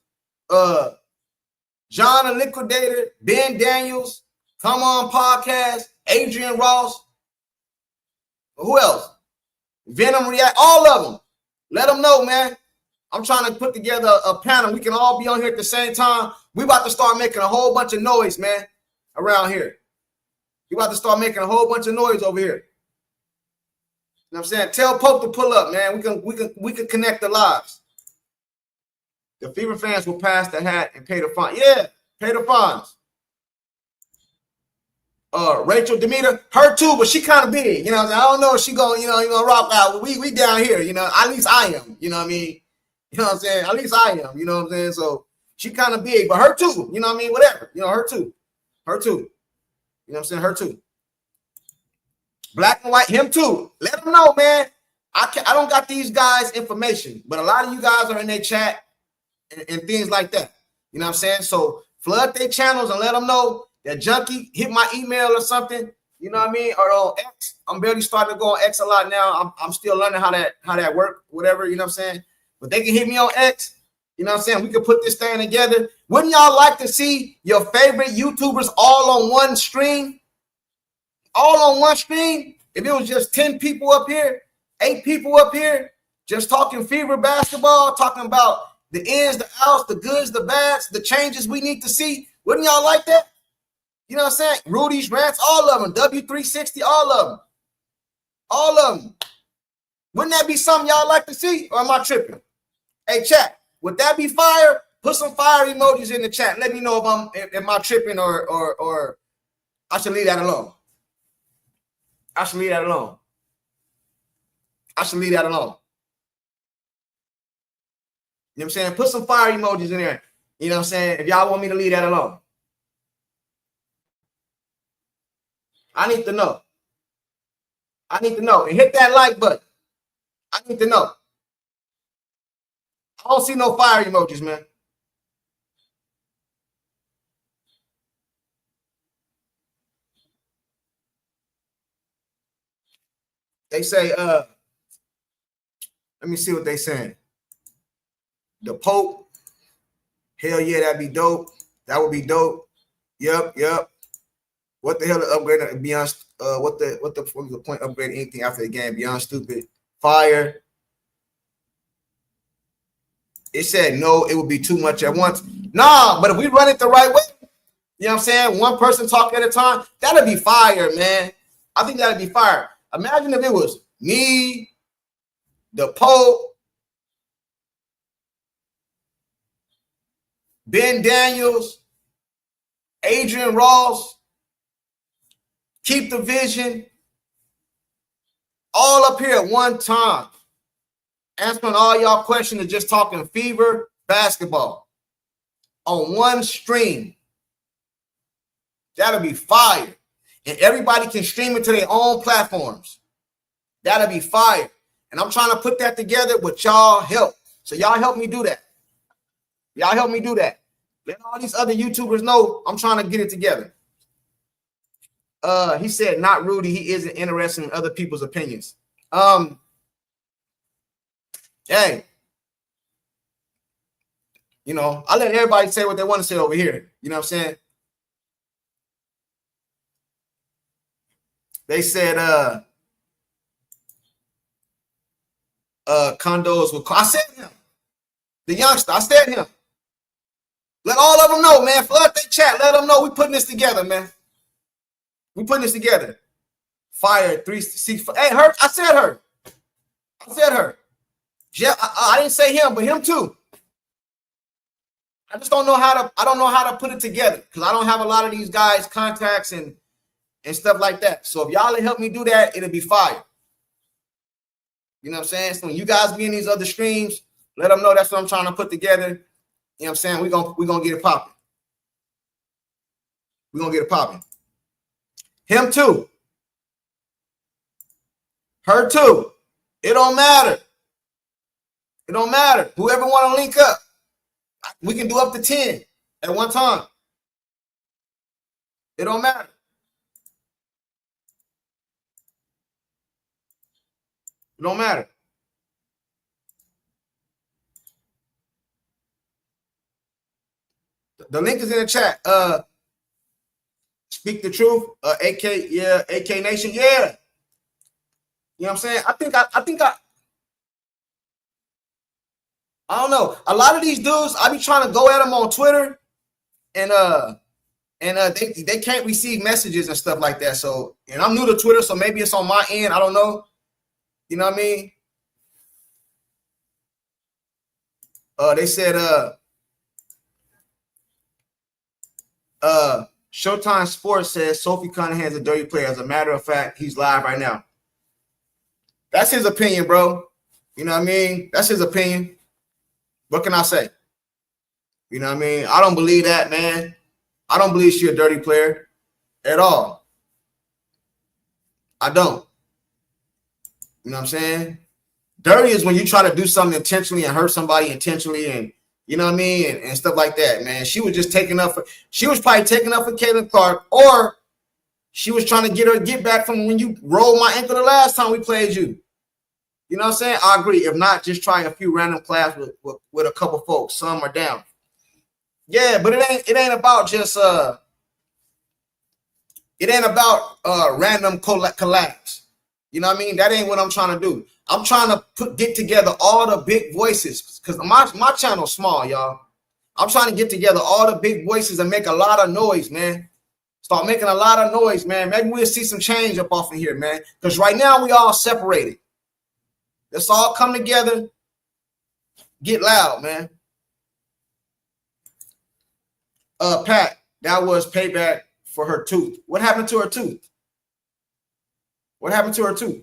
John the Liquidator, Ben Daniels, Come On Podcast, Adrian Ross. Who else? Venom React, all of them. Let them know, man. I'm trying to put together a panel. We can all be on here at the same time. We about to start making a whole bunch of noise, man, around here. We about to start making a whole bunch of noise over here. You know what I'm saying? Tell Pope to pull up, man. We can connect the lives. The Fever fans will pass the hat and pay the fine. Yeah, pay the fines. Rachel Demeter, her too, but she kind of big. You know what I'm saying? I don't know if she gonna, you gonna rock out. We down here, you know. At least I am. You know what I mean? You know what I'm saying? At least I am. You know what I'm saying? So she kind of big, but her too. You know what I mean? Whatever. You know, her too. Her too. You know what I'm saying? Her too. Black and white, him too. Let them know, man. I don't got these guys' information, but a lot of you guys are in their chat and things like that. You know what I'm saying? So flood their channels and let them know that Junkie hit my email or something. You know what I mean? Or on X. I'm barely starting to go on X a lot now. I'm still learning how that work, whatever, you know what I'm saying? But they can hit me on X. You know what I'm saying? We can put this thing together. Wouldn't y'all like to see your favorite YouTubers all on one stream? All on one stream? If it was just 10 people up here, 8 people up here, just talking Fever basketball, talking about the ins, the outs, the goods, the bads, the changes we need to see. Wouldn't y'all like that? You know what I'm saying? Rudy's rants, all of them. W360, all of them. All of them. Wouldn't that be something y'all like to see? Or am I tripping? Hey, chat, would that be fire? Put some fire emojis in the chat. Let me know if I'm tripping or I should leave that alone. I should leave that alone. I should leave that alone. You know what I'm saying? Put some fire emojis in there. You know what I'm saying? If y'all want me to leave that alone. I need to know. I need to know. And hit that like button. I need to know. I don't see no fire emojis, man. They say, let me see what they saying. The Pope. Hell yeah, that'd be dope. That would be dope. Yep. What the hell to upgrade beyond what was the point upgrade anything after the game? Beyond stupid. Fire. It said no, it would be too much at once. Nah, but if we run it the right way, you know what I'm saying? One person talking at a time, that'd be fire, man. I think that'd be fire. Imagine if it was me, the Pope, Ben Daniels, Adrian Ross, Keep the Vision, all up here at one time, answering all y'all questions and just talking Fever basketball on one stream. That'll be fire. And everybody can stream it to their own platforms. That'll be fire. And I'm trying to put that together with y'all help. So y'all help me do that. Y'all help me do that. Let all these other YouTubers know I'm trying to get it together. He said, not Rudy. He isn't interested in other people's opinions. Hey, you know, I let everybody say what they want to say over here. You know what I'm saying? They said, condos with, I said him. The youngster, I said him. Let all of them know, man. Flood their chat. Let them know we putting this together, man. We putting this together. Fire 365. Hey, her. I said her. I said her. Jeff, I didn't say him, but him too. I just don't know how to. I don't know how to put it together because I don't have a lot of these guys' contacts and stuff like that. So if y'all help me do that, it'll be fire. You know what I'm saying? So when you guys be in these other streams, let them know that's what I'm trying to put together. You know what I'm saying? We're gonna get it popping. We're gonna get it popping. Him too. Her too. It don't matter. It don't matter. Whoever want to link up, we can do up to 10 at one time. It don't matter. It don't matter. The link is in the chat. Speak the truth. AK, yeah, AK Nation, yeah. You know what I'm saying? I think I don't know. A lot of these dudes, I be trying to go at them on Twitter, and they can't receive messages and stuff like that. So, and I'm new to Twitter, so maybe it's on my end. I don't know. You know what I mean? They said Showtime Sports says Sophie Cunningham's a dirty player. As a matter of fact, he's live right now. That's his opinion, bro. You know what I mean? That's his opinion. What can I say? You know what I mean? I don't believe that, man. I don't believe she's a dirty player at all. I don't. You know what I'm saying? Dirty is when you try to do something intentionally and hurt somebody intentionally, and you know what I mean, and stuff like that, man. She was just taking up she was probably taking up for Caitlin Clark, or she was trying to get back from when you rolled my ankle the last time we played you. You know what I'm saying? I agree. If not, just try a few random class with a couple folks. Some are down. Yeah, but it ain't about just random collabs. You know what I mean? That ain't what I'm trying to do. I'm trying to get together all the big voices because my channel's small, y'all. I'm trying to get together all the big voices and make a lot of noise, man. Start making a lot of noise, man. Maybe we'll see some change up off of here, man. Because right now we all separated. Let's all come together, get loud, man. Pat, that was payback for her tooth. What happened to her tooth? What happened to her tooth?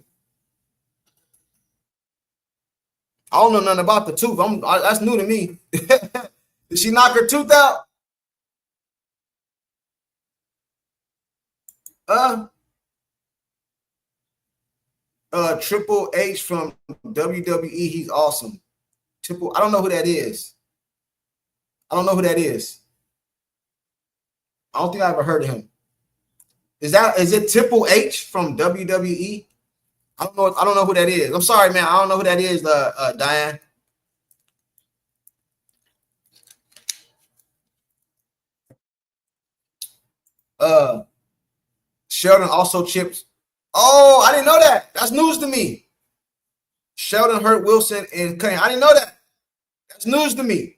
I don't know nothing about the tooth. That's new to me. Did she knock her tooth out? Triple H from WWE. He's awesome. I don't know who that is. I don't think I ever heard of him. Is it Triple H from WWE? I don't know who that is. I'm sorry, man. I don't know who that is, Diane. Sheldon also chips. Oh, I didn't know that. That's news to me. Sheldon hurt Wilson and Cunningham. I didn't know that. That's news to me.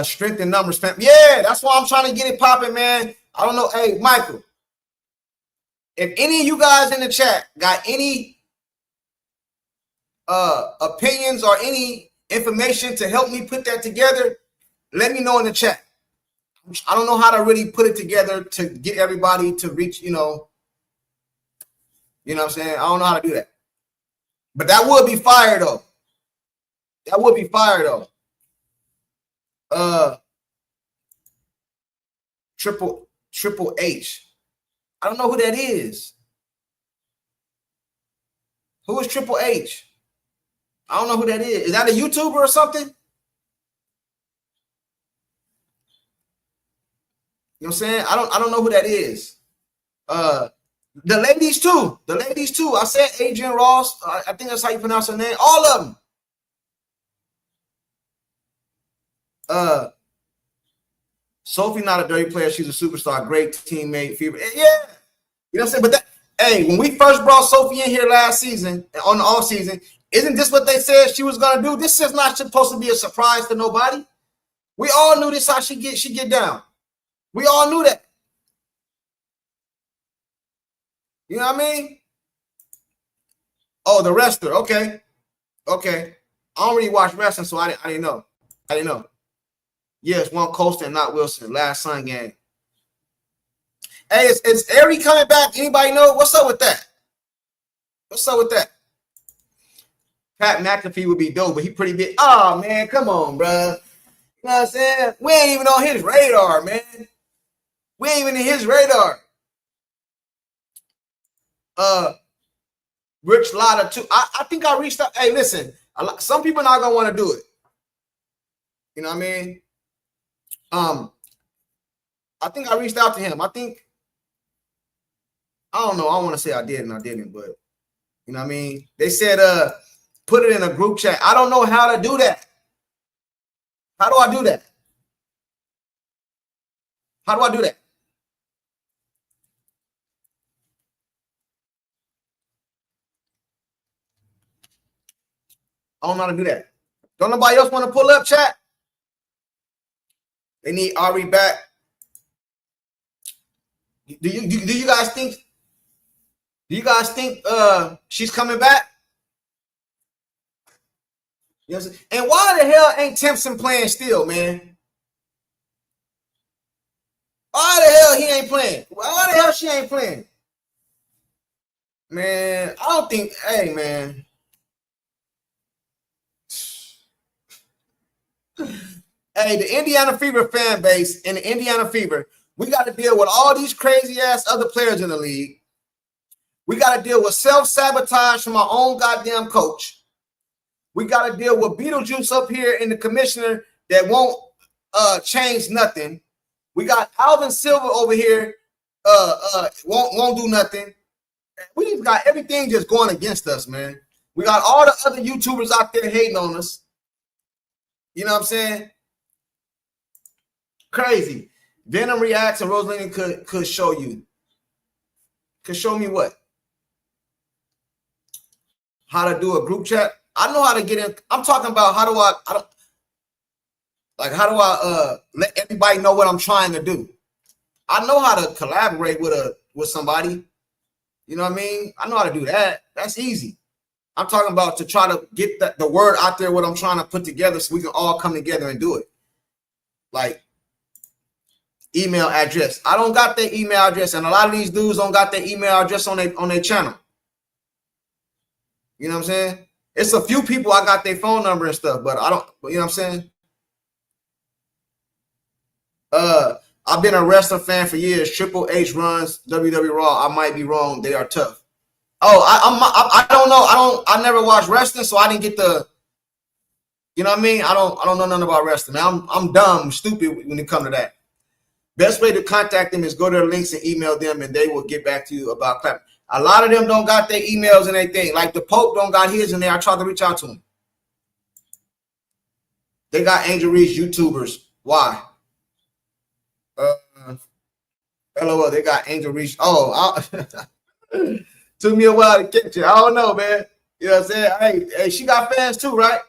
Strength in numbers. Yeah, that's why I'm trying to get it popping, man. I don't know. Hey, Michael, if any of you guys in the chat got any opinions or any information to help me put that together, let me know in the chat. I don't know how to really put it together to get everybody to reach, you know what I'm saying? I don't know how to do that. But that would be fire, though. Triple H. I don't know who that is. Who is Triple H? I don't know who that is. Is that a YouTuber or something? You know what I'm saying? I don't know who that is. The ladies too. The ladies too. I said Adrian Ross. I think that's how you pronounce her name. All of them. Sophie not a dirty player. She's a superstar. Great teammate. Fever. Yeah. You know what I'm saying? But that, hey, when we first brought Sophie in here last season, on the off season, isn't this what they said she was gonna do? This is not supposed to be a surprise to nobody. We all knew this how she get down. We all knew that. You know what I mean? Oh, the wrestler. Okay. I don't really watch wrestling, so I didn't know. Yes, one Colston, not Wilson. Last Sun game. Hey, is Ari coming back? Anybody know? What's up with that? Pat McAfee would be dope, but he pretty big. Oh, man, come on, bro. You know what I'm saying? We ain't even on his radar, man. We ain't even in his radar. Rich Lotta, too. I think I reached out. Hey, listen, some people not going to want to do it. You know what I mean? I think I reached out to him. I don't know. I don't want to say I did and I didn't, but you know what I mean? They said, put it in a group chat. I don't know how to do that. How do I do that? I don't know how to do that. Don't nobody else want to pull up chat? They need Ari back. Do you guys think? Do you guys think she's coming back? You know what I'm saying? And why the hell ain't Timpson playing still, man? Why the hell he ain't playing? Why the hell she ain't playing? Man, I don't think. Hey, man. Hey, the Indiana Fever fan base and the Indiana Fever, we got to deal with all these crazy ass other players in the league. We got to deal with self-sabotage from our own goddamn coach. We got to deal with Beetlejuice up here and the commissioner that won't change nothing. We got Alvin Silver over here won't do nothing. We just got everything just going against us, man. We got all the other YouTubers out there hating on us. You know what I'm saying? Crazy. Venom Reacts and Rosaline could show you. Could show me what? How to do a group chat. I know how to get in. I'm talking about how do I let everybody know what I'm trying to do. I know how to collaborate with somebody. You know what I mean? I know how to do that. That's easy. I'm talking about to try to get the word out there, what I'm trying to put together so we can all come together and do it. Like email address. I don't got their email address, and a lot of these dudes don't got their email address on their channel. You know what I'm saying? It's a few people I got their phone number and stuff, but I don't, you know what I'm saying? I've been a wrestling fan for years. Triple H runs WWE Raw. I might be wrong. They are tough. Oh, I don't know. I never watched wrestling, so I didn't get the. You know what I mean? I don't know nothing about wrestling. I'm dumb, stupid when it comes to that. Best way to contact them is go to their links and email them, and they will get back to you about clapping. A lot of them don't got their emails and everything. Like the Pope don't got his in there. I tried to reach out to him. They got Angel Reese YouTubers. Why? LOL, they got Angel Reese. Oh, took me a while to catch it. I don't know, man. You know what I'm saying? Hey, she got fans too, right?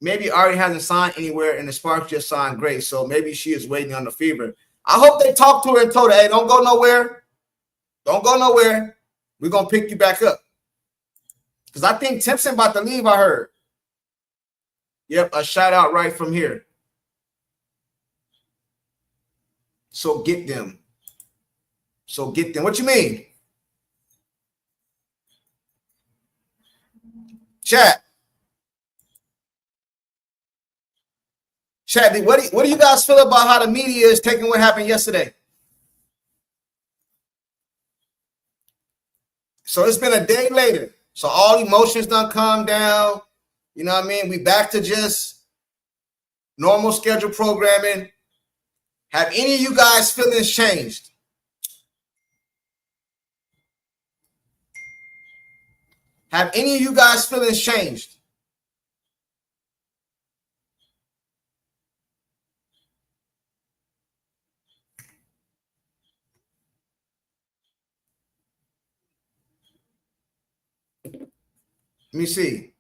Maybe Ari hasn't signed anywhere, and the Sparks just signed Grace, so maybe she is waiting on the Fever. I hope they talked to her and told her, hey, don't go nowhere. We're going to pick you back up. Because I think Timpson about to leave, I heard. Yep, a shout out right from here. So get them. What you mean? Chat. Chad, what do you guys feel about how the media is taking what happened yesterday? So it's been a day later. So all emotions done calm down. You know what I mean? We back to just normal schedule programming. Have any of you guys' feelings changed? Have any of you guys' feelings changed? Let me see.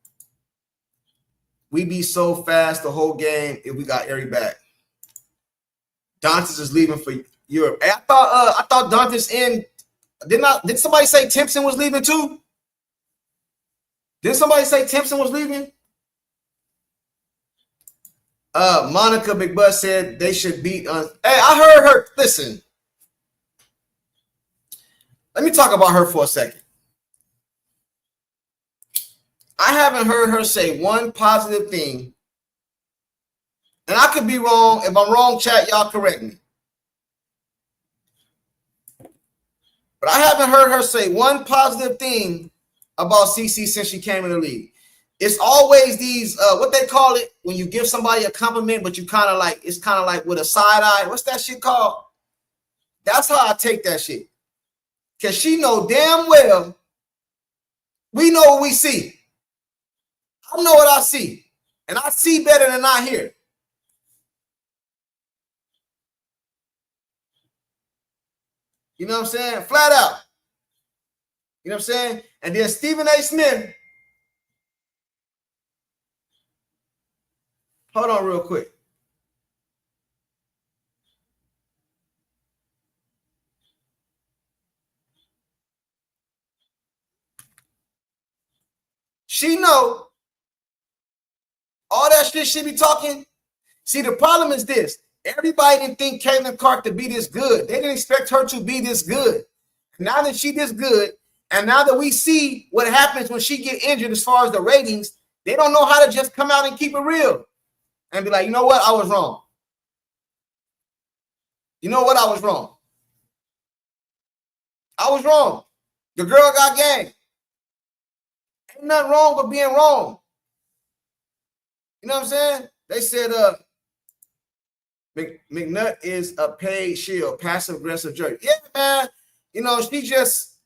We be so fast the whole game if we got Ari back. Dantas is leaving for Europe. Hey, I thought Dantas in. Did somebody say Timpson was leaving too? Did somebody say Timpson was leaving? Monica Big Bud said they should beat. Hey, I heard her. Listen, let me talk about her for a second. I haven't heard her say one positive thing, and I could be wrong. If I'm wrong, chat, y'all correct me. But I haven't heard her say one positive thing about CC since she came in the league. It's always these, what they call it, when you give somebody a compliment, but you kind of like, it's kind of like with a side eye. What's that shit called? That's how I take that shit. Because she know damn well we know what we see. I know what I see. And I see better than I hear. You know what I'm saying? Flat out. You know what I'm saying? And then Stephen A. Smith. Hold on real quick. She know all that shit she be talking. See, the problem is this. Everybody didn't think Caitlin Clark to be this good. They didn't expect her to be this good. Now that she this good, and now that we see what happens when she get injured as far as the ratings, they don't know how to just come out and keep it real and be like, you know what? I was wrong. You know what? I was wrong. I was wrong. The girl got game. Ain't nothing wrong with being wrong. You know what I'm saying? They said McNutt is a paid shield, passive aggressive jerk. Yeah, man. You know, she just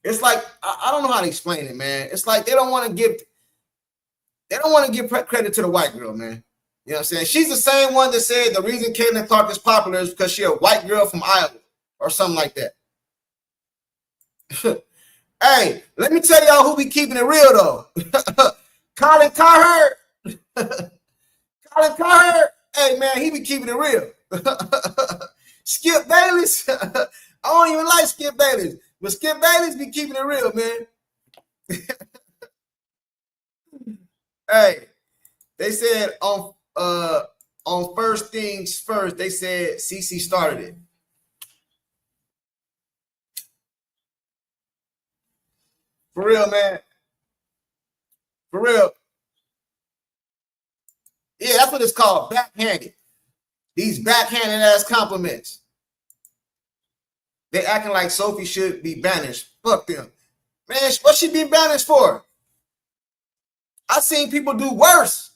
it's like I don't know how to explain it, man. It's like they don't want to give credit to the white girl, man. You know what I'm saying? She's the same one that said the reason Caitlin Clark is popular is because she's a white girl from Iowa or something like that. Hey, let me tell y'all who be keeping it real though. Colin Cowherd. Colin Cowherd. Hey man, he be keeping it real. Skip Bayless. I don't even like Skip Bayless, but Skip Bayless be keeping it real, man. Hey, they said on First Things First, they said CC started it. For real, man. For real. Yeah, that's what it's called, backhanded. These backhanded ass compliments. They acting like Sophie should be banished. Fuck them. Man, what she be banished for? I seen people do worse.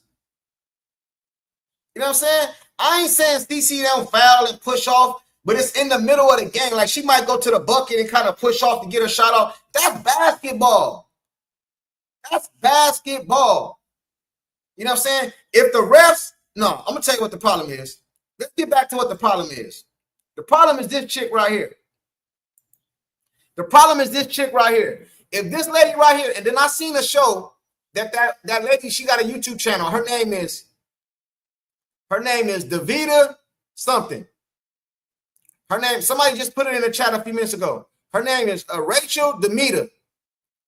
You know what I'm saying? I ain't saying DC don't foul and push off, but it's in the middle of the game. Like she might go to the bucket and kind of push off to get a shot off. That's basketball. That's basketball. You know what I'm saying? If the refs, no, I'm gonna tell you what the problem is. Let's get back to what the problem is. The problem is this chick right here. The problem is this chick right here. If this lady right here, and then I seen a show that lady, she got a YouTube channel. Her name is Davida something. Her name, somebody just put it in the chat a few minutes ago. Her name is Rachel Demita.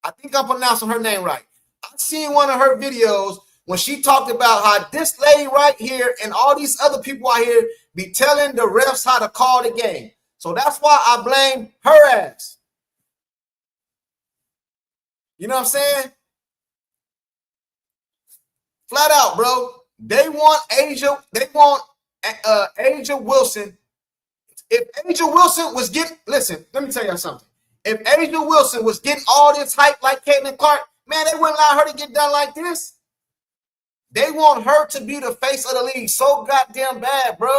I think I'm pronouncing her name right. I seen one of her videos when she talked about how this lady right here and all these other people out here be telling the refs how to call the game. So that's why I blame her ass. You know what I'm saying? Flat out, bro. They want Asia. They want Asia Wilson. If Asia Wilson was getting, listen, let me tell you something. If Asia Wilson was getting all this hype like Caitlin Clark, man, they wouldn't allow her to get done like this. They want her to be the face of the league so goddamn bad, bro.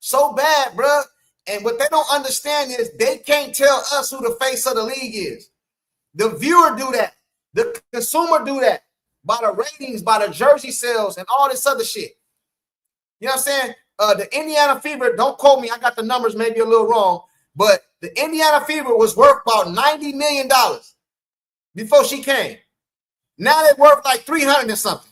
So bad, bro. And what they don't understand is they can't tell us who the face of the league is. The viewer do that. The consumer do that. By the ratings, by the jersey sales, and all this other shit. You know what I'm saying? The Indiana Fever, don't quote me, I got the numbers maybe a little wrong, but the Indiana Fever was worth about $90 million before she came. Now they're worth like 300 and something.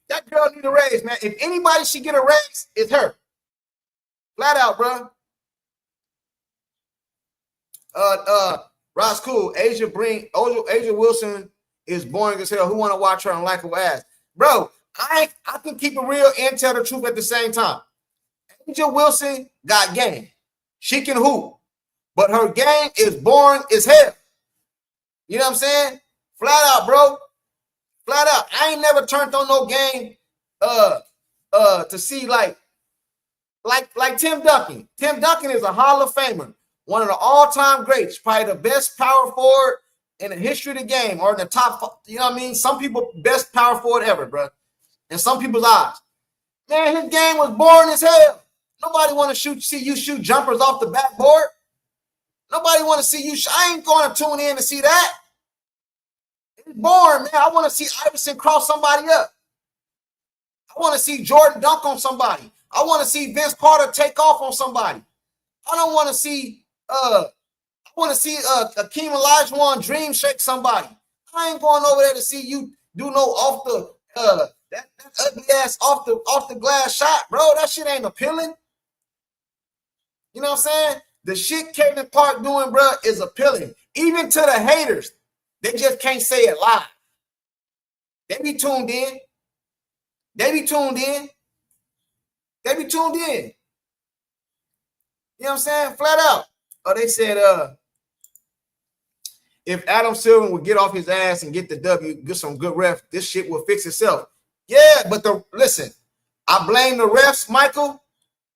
That girl need a raise, man. If anybody should get a raise, it's her. Flat out, bro. Ross Cool, Asia Wilson is boring as hell. Who want to watch her on like her ass? Bro, I can keep it real and tell the truth at the same time. Asia Wilson got game. She can hoop. But her game is boring as hell. You know what I'm saying? Flat out, bro. Flat out. I ain't never turned on no game to see like Tim Duncan. Tim Duncan is a Hall of Famer. One of the all-time greats. Probably the best power forward in the history of the game, or in the top, you know what I mean? Some people, best power forward ever, bro. In some people's eyes. Man, his game was boring as hell. Nobody want to see you shoot jumpers off the backboard. Nobody want to see you. I ain't going to tune in to see that. It's boring, man. I want to see Iverson cross somebody up. I want to see Jordan dunk on somebody. I want to see Vince Carter take off on somebody. I don't want to see Akeem Olajuwon dream shake somebody. I ain't going over there to see you do no off the that ugly ass off the glass shot, bro. That shit ain't appealing. You know what I'm saying? The shit Caitlin Clark doing, bro, is appealing. Even to the haters, they just can't say it live. They be tuned in. They be tuned in. They be tuned in. You know what I'm saying? Flat out. Oh, they said, if Adam Silver would get off his ass and get the W, get some good ref, this shit will fix itself. Yeah, but listen, I blame the refs, Michael,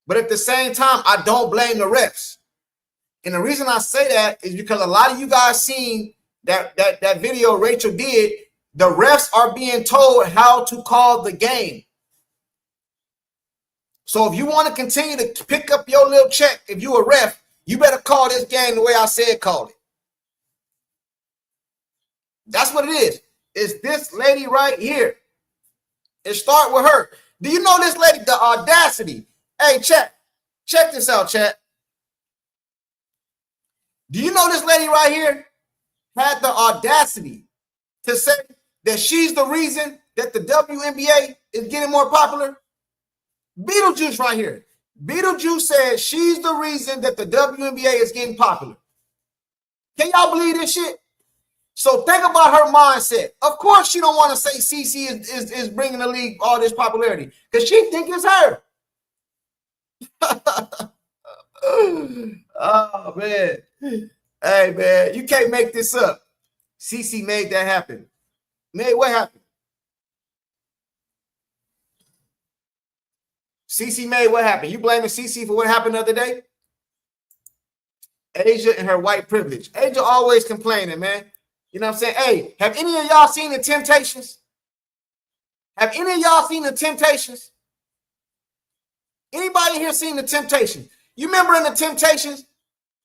but at the same time, I don't blame the refs. And the reason I say that is because a lot of you guys seen that video Rachel did. The refs are being told how to call the game. So if you want to continue to pick up your little check, if you a ref, you better call this game the way I said call it. That's what it is. It's this lady right here. It start with her. Do you know this lady, the audacity? Hey, check this out, chat. Do you know this lady right here had the audacity to say that she's the reason that the WNBA is getting more popular? Beetlejuice right here. Beetlejuice said she's the reason that the WNBA is getting popular. Can y'all believe this shit? So think about her mindset. Of course, she don't want to say CC is bringing the league all this popularity because she think it's her. Oh, man. Hey, man, you can't make this up. CC made that happen. Made what happen? CC made what happened? You blaming CC for what happened the other day? Asia and her white privilege. Asia always complaining, man. You know what I'm saying? Hey, have any of y'all seen the Temptations? Have any of y'all seen the Temptations? Anybody here seen the Temptations? You remember in the Temptations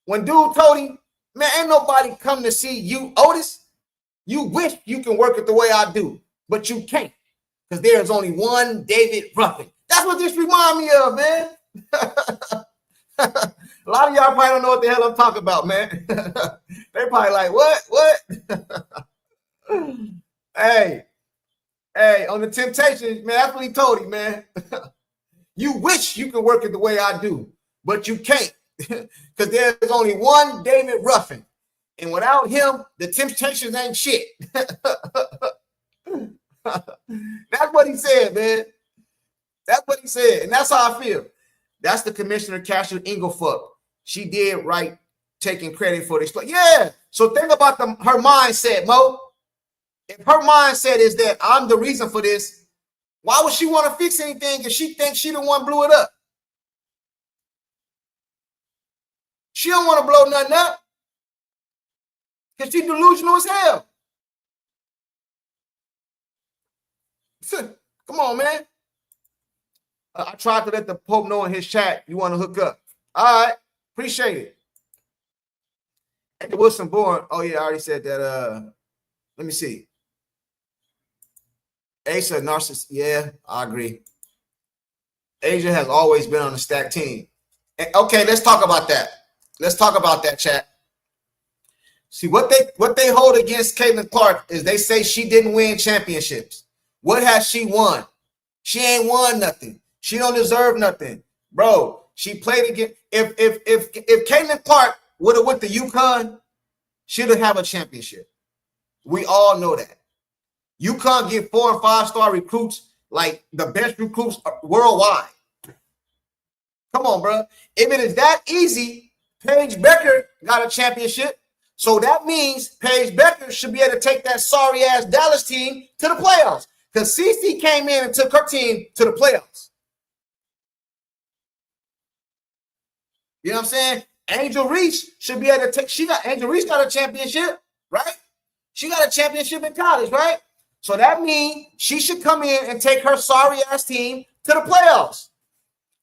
when dude told him, man, ain't nobody come to see you, Otis. You wish you can work it the way I do, but you can't because there's only one David Ruffin. That's what this reminds me of, man. A lot of y'all probably don't know what the hell I'm talking about, man. They probably like, what? Hey, on the Temptations, man, that's what he told him, man. You wish you could work it the way I do, but you can't because there's only one David Ruffin. And without him, the Temptations ain't shit. That's what he said, man. That's what he said. And that's how I feel. That's the Commissioner Casher Inglefuck. She did right taking credit for this. Yeah. So think about her mindset, Mo. If her mindset is that I'm the reason for this, why would she want to fix anything if she thinks she the one blew it up? She don't want to blow nothing up because she's delusional as hell. Come on, man. I tried to let the Pope know in his chat you want to hook up. All right. Appreciate it. Wilson born. Oh, yeah, I already said that. Let me see. Asa, narcissist. Yeah, I agree. Asia has always been on the stack team. Okay, let's talk about that. Let's talk about that, chat. See, what they hold against Caitlin Clark is they say she didn't win championships. What has she won? She ain't won nothing. She don't deserve nothing. Bro, she played again. If Caitlin Clark would have went to UConn, she'd have a championship. We all know that. UConn get 4- and 5-star recruits, like the best recruits worldwide. Come on, bro. If it is that easy, Paige Becker got a championship. So that means Paige Becker should be able to take that sorry-ass Dallas team to the playoffs. Because CC came in and took her team to the playoffs. You know what I'm saying? Angel Reese should be able to take. Angel Reese got a championship, right? She got a championship in college, right? So that means she should come in and take her sorry-ass team to the playoffs.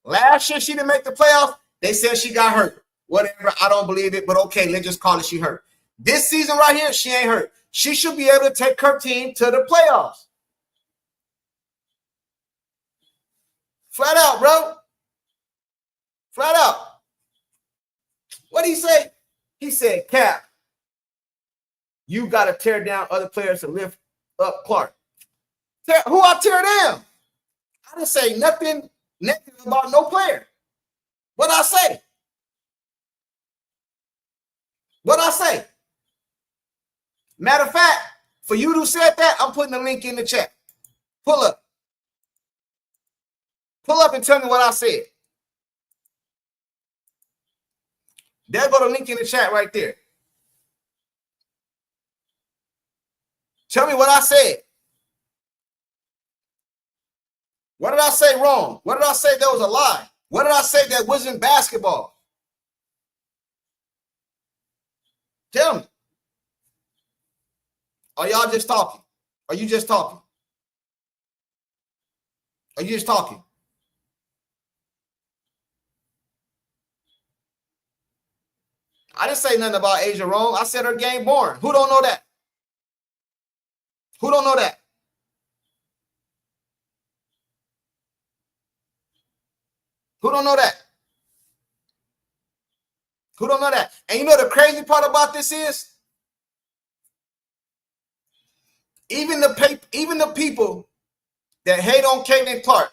Last year, she didn't make the playoffs. They said she got hurt. Whatever, I don't believe it, but okay, let's just call it she hurt. This season right here, she ain't hurt. She should be able to take her team to the playoffs. Flat out, bro. Flat out. What did he say? He said, Cap, you got to tear down other players to lift up Clark. Who I tear down? I didn't say nothing negative about no player. What I say? What I say? Matter of fact, for you who said that, I'm putting the link in the chat. Pull up. Pull up and tell me what I said. There go the link in the chat right there. Tell me what I said. What did I say wrong? What did I say that was a lie? What did I say that wasn't basketball? Tell me. Are y'all just talking? Are you just talking? Are you just talking? I didn't say nothing about Asia wrong. I said her game boring. Who don't know that? Who don't know that? Who don't know that? Who don't know that? And you know the crazy part about this is, even the people that hate on Caitlin Clark,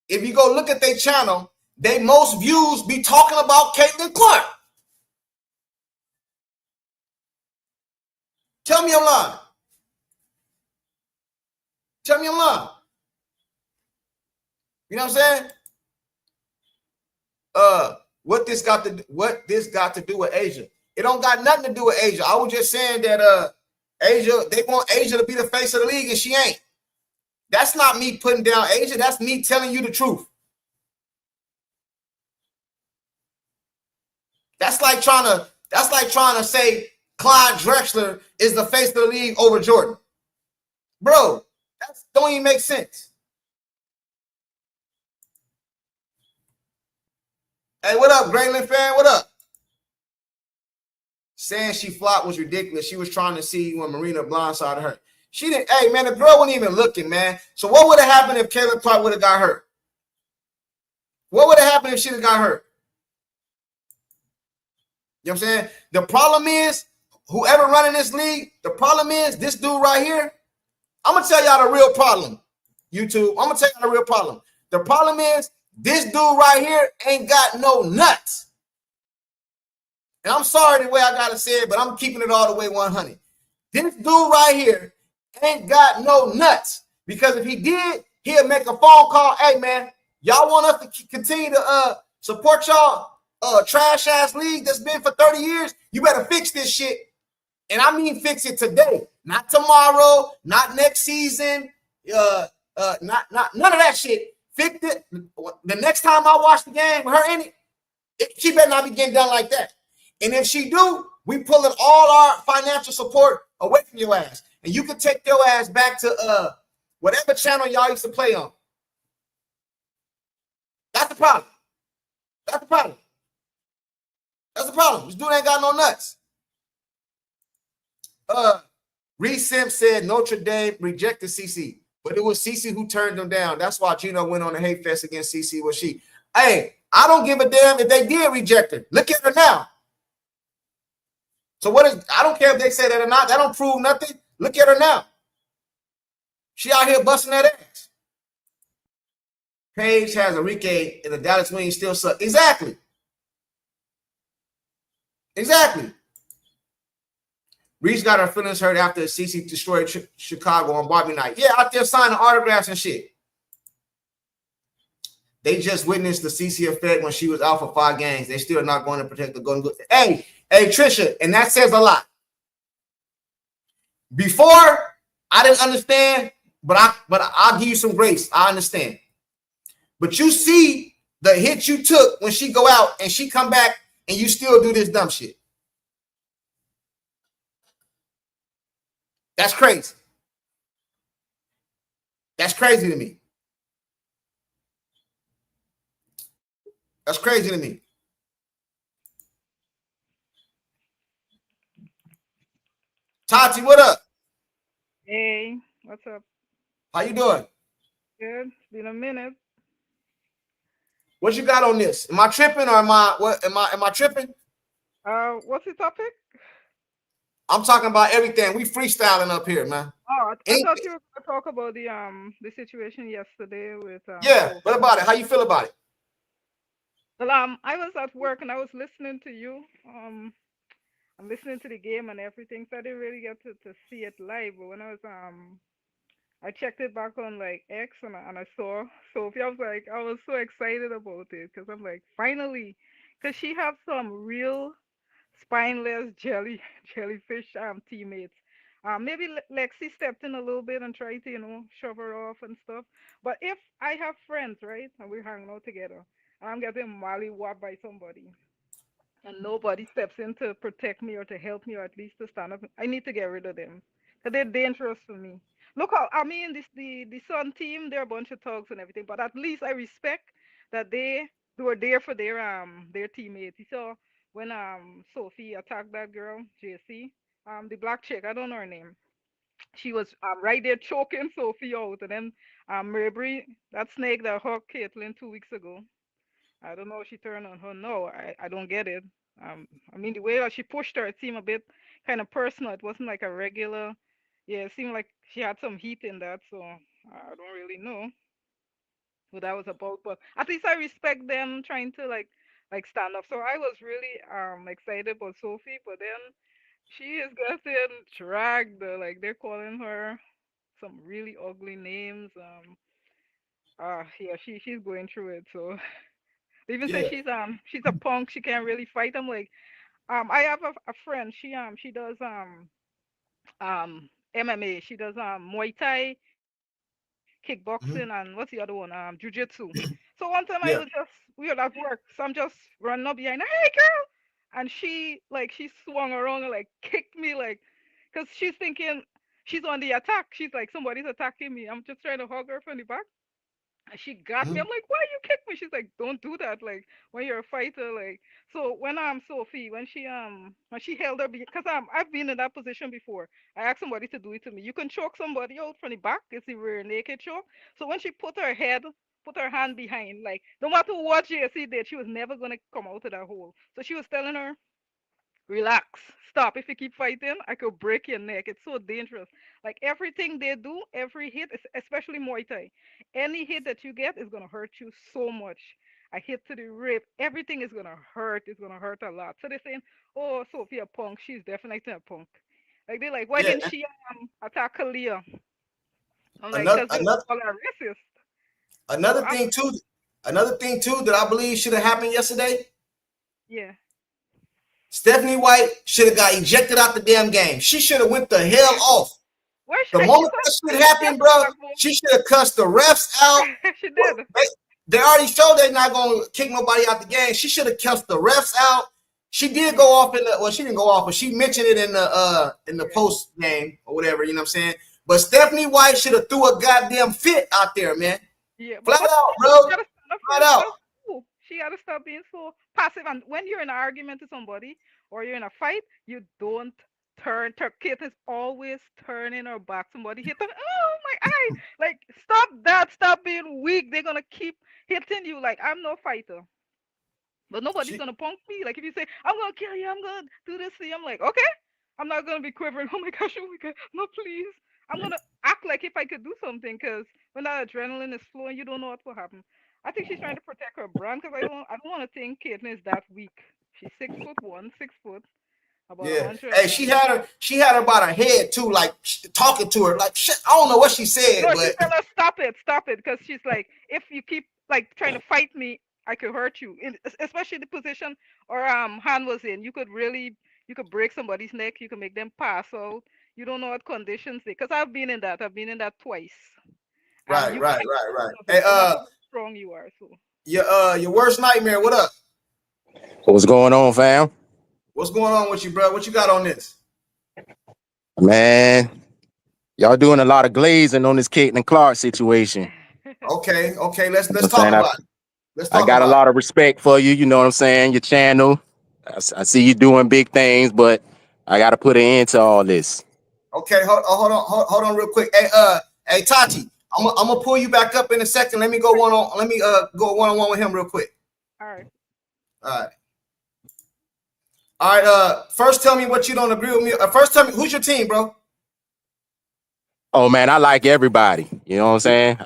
if you go look at their channel, they most views be talking about Caitlin Clark. Tell me I'm lying. Tell me I'm lying. You know what I'm saying? What this got to do with Asia? It don't got nothing to do with Asia. I was just saying that Asia, they want Asia to be the face of the league, and she ain't. That's not me putting down Asia. That's me telling you the truth. That's like trying to say Clyde Drexler is the face of the league over Jordan. Bro, that don't even make sense. Hey, what up, Grayling fan? What up? Saying she flopped was ridiculous. She was trying to see when Marina blindsided her. She didn't. Hey, man, the girl wasn't even looking, man. So what would have happened if Caitlin Clark would have got hurt? What would have happened if she would have got hurt? You know what I'm saying? The problem is, whoever running this league, the problem is this dude right here. I'm going to tell y'all the real problem, YouTube. I'm going to tell y'all the real problem. The problem is this dude right here ain't got no nuts. And I'm sorry the way I got to say it, but I'm keeping it all the way 100. This dude right here ain't got no nuts. Because if he did, he'll make a phone call. Hey, man, y'all want us to continue to support y'all trash-ass league that's been for 30 years? You better fix this shit. And I mean fix it today. Not tomorrow, not next season, not none of that shit. 50. The next time I watch the game with her in it, she better not be getting done like that. And if she do, we pulling all our financial support away from your ass. And you can take your ass back to whatever channel y'all used to play on. That's the problem. That's the problem. That's the problem. This dude ain't got no nuts. Reese Simp said Notre Dame rejected CC, but it was CC who turned them down. That's why Gino went on the hate fest against CC. Was she? Hey, I don't give a damn if they did reject her. Look at her now. So what is? I don't care if they say that or not. That don't prove nothing. Look at her now. She out here busting that ass. Paige has Enrique and the Dallas Wings still suck. Exactly. Exactly. Reese got her feelings hurt after CC destroyed Chicago on Barbie night. Yeah, out there signing autographs and shit. They just witnessed the CC effect when she was out for 5 games. They still not going to protect the Golden Goose. Hey, Trisha, and that says a lot. Before, I didn't understand, but I'll give you some grace. I understand. But you see the hit you took when she go out and she come back and you still do this dumb shit. That's crazy. That's crazy to me. That's crazy to me. Tati, what up? Hey, what's up? How you doing? Good. It's been a minute. What you got on this? Am I tripping or am I tripping? What's the topic? I'm talking about everything. We freestyling up here, man. Oh, I thought you were going to talk about the situation yesterday with Yeah. Sophie. What about it? How you feel about it? Well, I was at work and I was listening to you. I'm listening to the game and everything, so I didn't really get to see it live. But when I checked it back on like X and I saw Sophie. I was so excited about it because I'm like, finally, because she have some real spineless jellyfish teammates. Maybe Lexi stepped in a little bit and tried to shove her off and stuff. But if I have friends, right, and we're hanging out together, and I'm getting mollywopped by somebody, and nobody steps in to protect me or to help me or at least to stand up, I need to get rid of them because they're dangerous for me. Look how I mean this the Sun team, they're a bunch of thugs and everything, but at least I respect that they were there for their teammates. You saw when Sophie attacked that girl, JC, the black chick, I don't know her name. She was right there choking Sophie out, and then Mabry, that snake that hugged Caitlyn 2 weeks ago. I don't know if she turned on her. No, I don't get it. I mean, the way that she pushed her, it seemed a bit kind of personal. It wasn't like a regular. Yeah, it seemed like she had some heat in that. So I don't really know what that was about. But at least I respect them trying to like stand up. So I was really excited about Sophie, but then she is getting dragged. Like they're calling her some really ugly names. Yeah, she's going through it. So they even say Yeah. she's a punk. She can't really fight. I'm like I have a friend. She does MMA. She does Muay Thai, kickboxing, and what's the other one? Jiu-jitsu. So one time Yeah. we were at work, so I'm just running up behind her, hey girl, and she swung around and like kicked me like, cause she's thinking she's on the attack. She's like somebody's attacking me. I'm just trying to hug her from the back. And she got me. I'm like, why you kick me? She's like, don't do that. Like when you're a fighter, like so when Sophie, when she held her because I've been in that position before. I asked somebody to do it to me. You can choke somebody out from the back, it's a rear naked choke. So when she put her hand behind, like no matter what JC did, she was never gonna come out of that hole. So she was telling her, relax. Stop. If you keep fighting, I could break your neck. It's so dangerous. Like everything they do, every hit, especially Muay Thai, any hit that you get is gonna hurt you so much. A hit to the rib, everything is gonna hurt. It's gonna hurt a lot. So they're saying, "Oh, Sophia Punk, she's definitely a punk." Like they're like, "Why Yeah. didn't she attack Kalia?" I'm like, Another "Cause they another call her racist." So another thing too. Another thing too that I believe should have happened yesterday. yeah, Stephanie White should have got ejected out the damn game. She should have went the hell off. Where The she moment that shit happened, bro, she should have cussed the refs out. She did. They already showed they're not gonna kick nobody out the game. She should have cussed the refs out. She did go off in the well, she didn't go off, but she mentioned it in the post game or whatever, you know what I'm saying? But Stephanie White should have threw a goddamn fit out there, man. Yeah, Flat out, bro. Flat out. She gotta stop being so passive. And when you're in an argument with somebody or you're in a fight, you don't turn. Kate is always turning her back. Somebody hit her. Oh my eye! Like stop that. Stop being weak. They're gonna keep hitting you. Like I'm no fighter. But nobody's gonna punk me. Like if you say, I'm gonna kill you, I'm gonna do this to you, I'm like, okay. I'm not gonna be quivering. Oh my gosh, no, please. I'm gonna act like if I could do something, because when that adrenaline is flowing, you don't know what will happen. I think she's trying to protect her brand, because I don't want to think Caitlyn is that weak. She's 6'1", 6 foot, about Yeah. 100. Hey, she had her by her head too, like talking to her. Like shit, I don't know what she said, No, but she's telling her stop it, because she's like, if you keep like trying to fight me, I could hurt you. Especially the position or Han was in, you could break somebody's neck, you could make them pass out. You don't know what conditions they. Because I've been in that. I've been in that twice. And right. you can't Hey, no matter how strong you are. So your worst nightmare, what up? What's going on, fam? What's going on with you, bro? What you got on this? Man, y'all doing a lot of glazing on this Caitlin Clark situation. Okay, let's talk about it. I got a lot of respect for you, you know what I'm saying? Your channel. I see you doing big things, but I gotta put an end to all this. Okay, hold on real quick. Hey Tati, I'm gonna pull you back up in a second. Let me go one-on-one with him real quick. all right. All right. First tell me what you don't agree with me. First tell me who's your team, bro. Oh man, I like everybody. You know what I'm saying?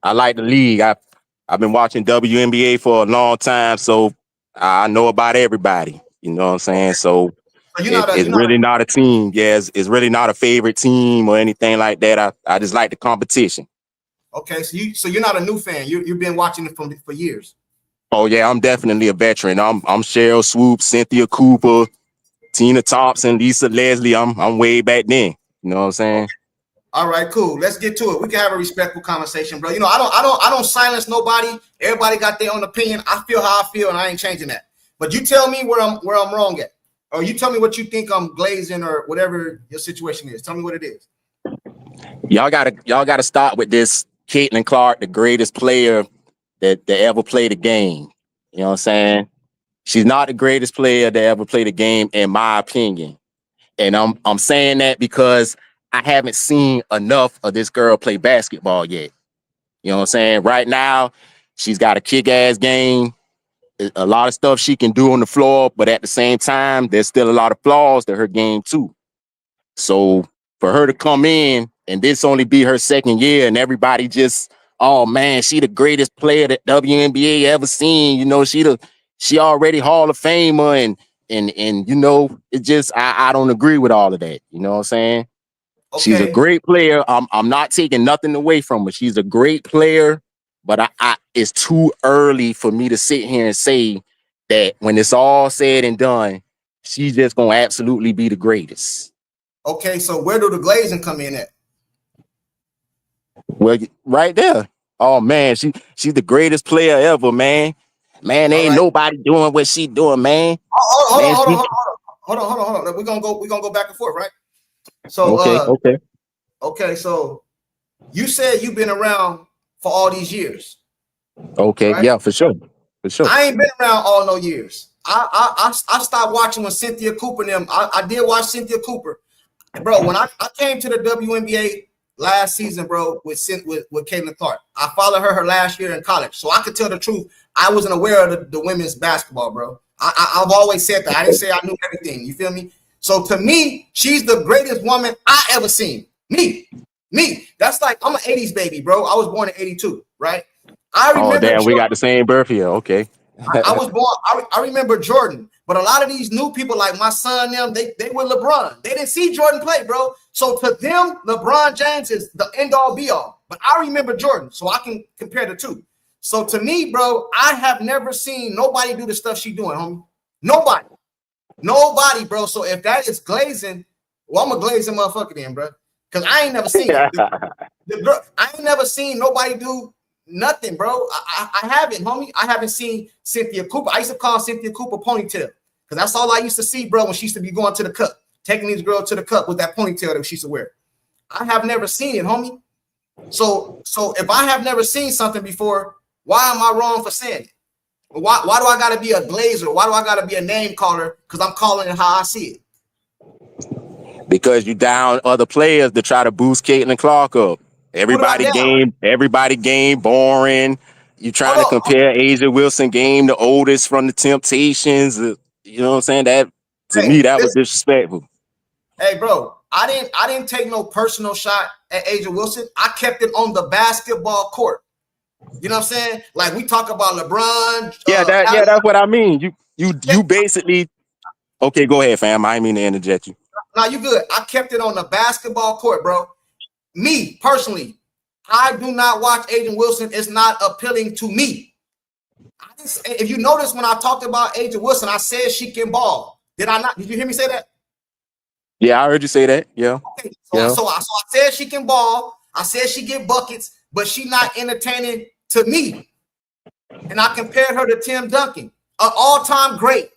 I like the league. I've been watching WNBA for a long time, so I know about everybody. You know what I'm saying? So it's really not a team. Yeah, it's really not a favorite team or anything like that. I just like the competition. Okay, so you're not a new fan. You've been watching it for years. Oh yeah, I'm definitely a veteran. I'm Cheryl Swoop, Cynthia Cooper, Tina Thompson, Lisa Leslie. I'm way back then. You know what I'm saying? Okay. All right, cool. Let's get to it. We can have a respectful conversation, bro. You know, I don't silence nobody. Everybody got their own opinion. I feel how I feel, and I ain't changing that. But you tell me where I'm wrong at, or you tell me what you think I'm glazing, or whatever your situation is. Tell me what it is. Y'all gotta start with this. Caitlin Clark, the greatest player that ever played a game. You know what I'm saying? She's not the greatest player that ever played a game, in my opinion. And I'm saying that because I haven't seen enough of this girl play basketball yet. You know what I'm saying? Right now, she's got a kick-ass game, a lot of stuff she can do on the floor, but at the same time, there's still a lot of flaws to her game too. So for her to come in and this only be her second year and everybody just, oh man, she the greatest player that WNBA ever seen. You know, she already Hall of Famer and you know, it just I don't agree with all of that. You know what I'm saying? Okay. She's a great player. I'm not taking nothing away from her. She's a great player, but it's too early for me to sit here and say that when it's all said and done, she's just gonna absolutely be the greatest. Okay, so where do the glazing come in at? Well, right there. Oh man, she's the greatest player ever, man. Man, ain't nobody doing what she doing, man. Hold on. We're gonna go back and forth, right? So okay. So you said you've been around for all these years. Okay, right? Yeah, for sure. I ain't been around all no years. I stopped watching when Cynthia Cooper and them. I did watch Cynthia Cooper, bro. When I came to the WNBA last season, bro, with Caitlin Clark. I followed her last year in college, so I could tell the truth. I wasn't aware of the women's basketball, bro. I've always said that. I didn't say I knew everything. You feel me? So to me, she's the greatest woman I ever seen. Me. That's like, I'm an 80s baby, bro. I was born in 82, right? I remember. Oh, damn, we got the same birth year. Okay. I was born, I remember Jordan, but a lot of these new people like my son, them, they were LeBron. They didn't see Jordan play, bro. So to them, LeBron James is the end all be all. But I remember Jordan, so I can compare the two. So to me, bro, I have never seen nobody do the stuff she doing, homie. Nobody. Nobody, bro. So if that is glazing, well, I'm a glazing motherfucker then, bro. Because I ain't never seen it. The girl, I ain't never seen nobody do nothing, bro. I haven't, homie. I haven't seen Cynthia Cooper. I used to call Cynthia Cooper ponytail because that's all I used to see, bro, when she used to be going to the cup, taking these girls to the cup with that ponytail that she used to wear. I have never seen it, homie. So if I have never seen something before, why am I wrong for saying it? Why do I gotta be a glazer? Why do I gotta be a name caller? Because I'm calling it how I see it. Because you down other players to try to boost Caitlin Clark up. Who did I down? Everybody game boring. You trying to Hold on. compare Asia Wilson game, the oldest from the Temptations. You know what I'm saying? That to Hey, me, that was listen. disrespectful. Hey, bro, I didn't take no personal shot at Asia Wilson. I kept it on the basketball court. You know what I'm saying? Like we talk about LeBron. That's what I mean. You basically okay. Go ahead, fam. I didn't mean to interject you. Now you good. I kept it on the basketball court, bro. Me personally, I do not watch Asia Wilson. It's not appealing to me. If you notice when I talked about Asia Wilson, I said she can ball. Did I not? Did you hear me say that? Yeah, I heard you say that. Yeah. Okay. Yeah. So I said she can ball. I said she get buckets, but she not entertaining to me. And I compared her to Tim Duncan, an all-time great.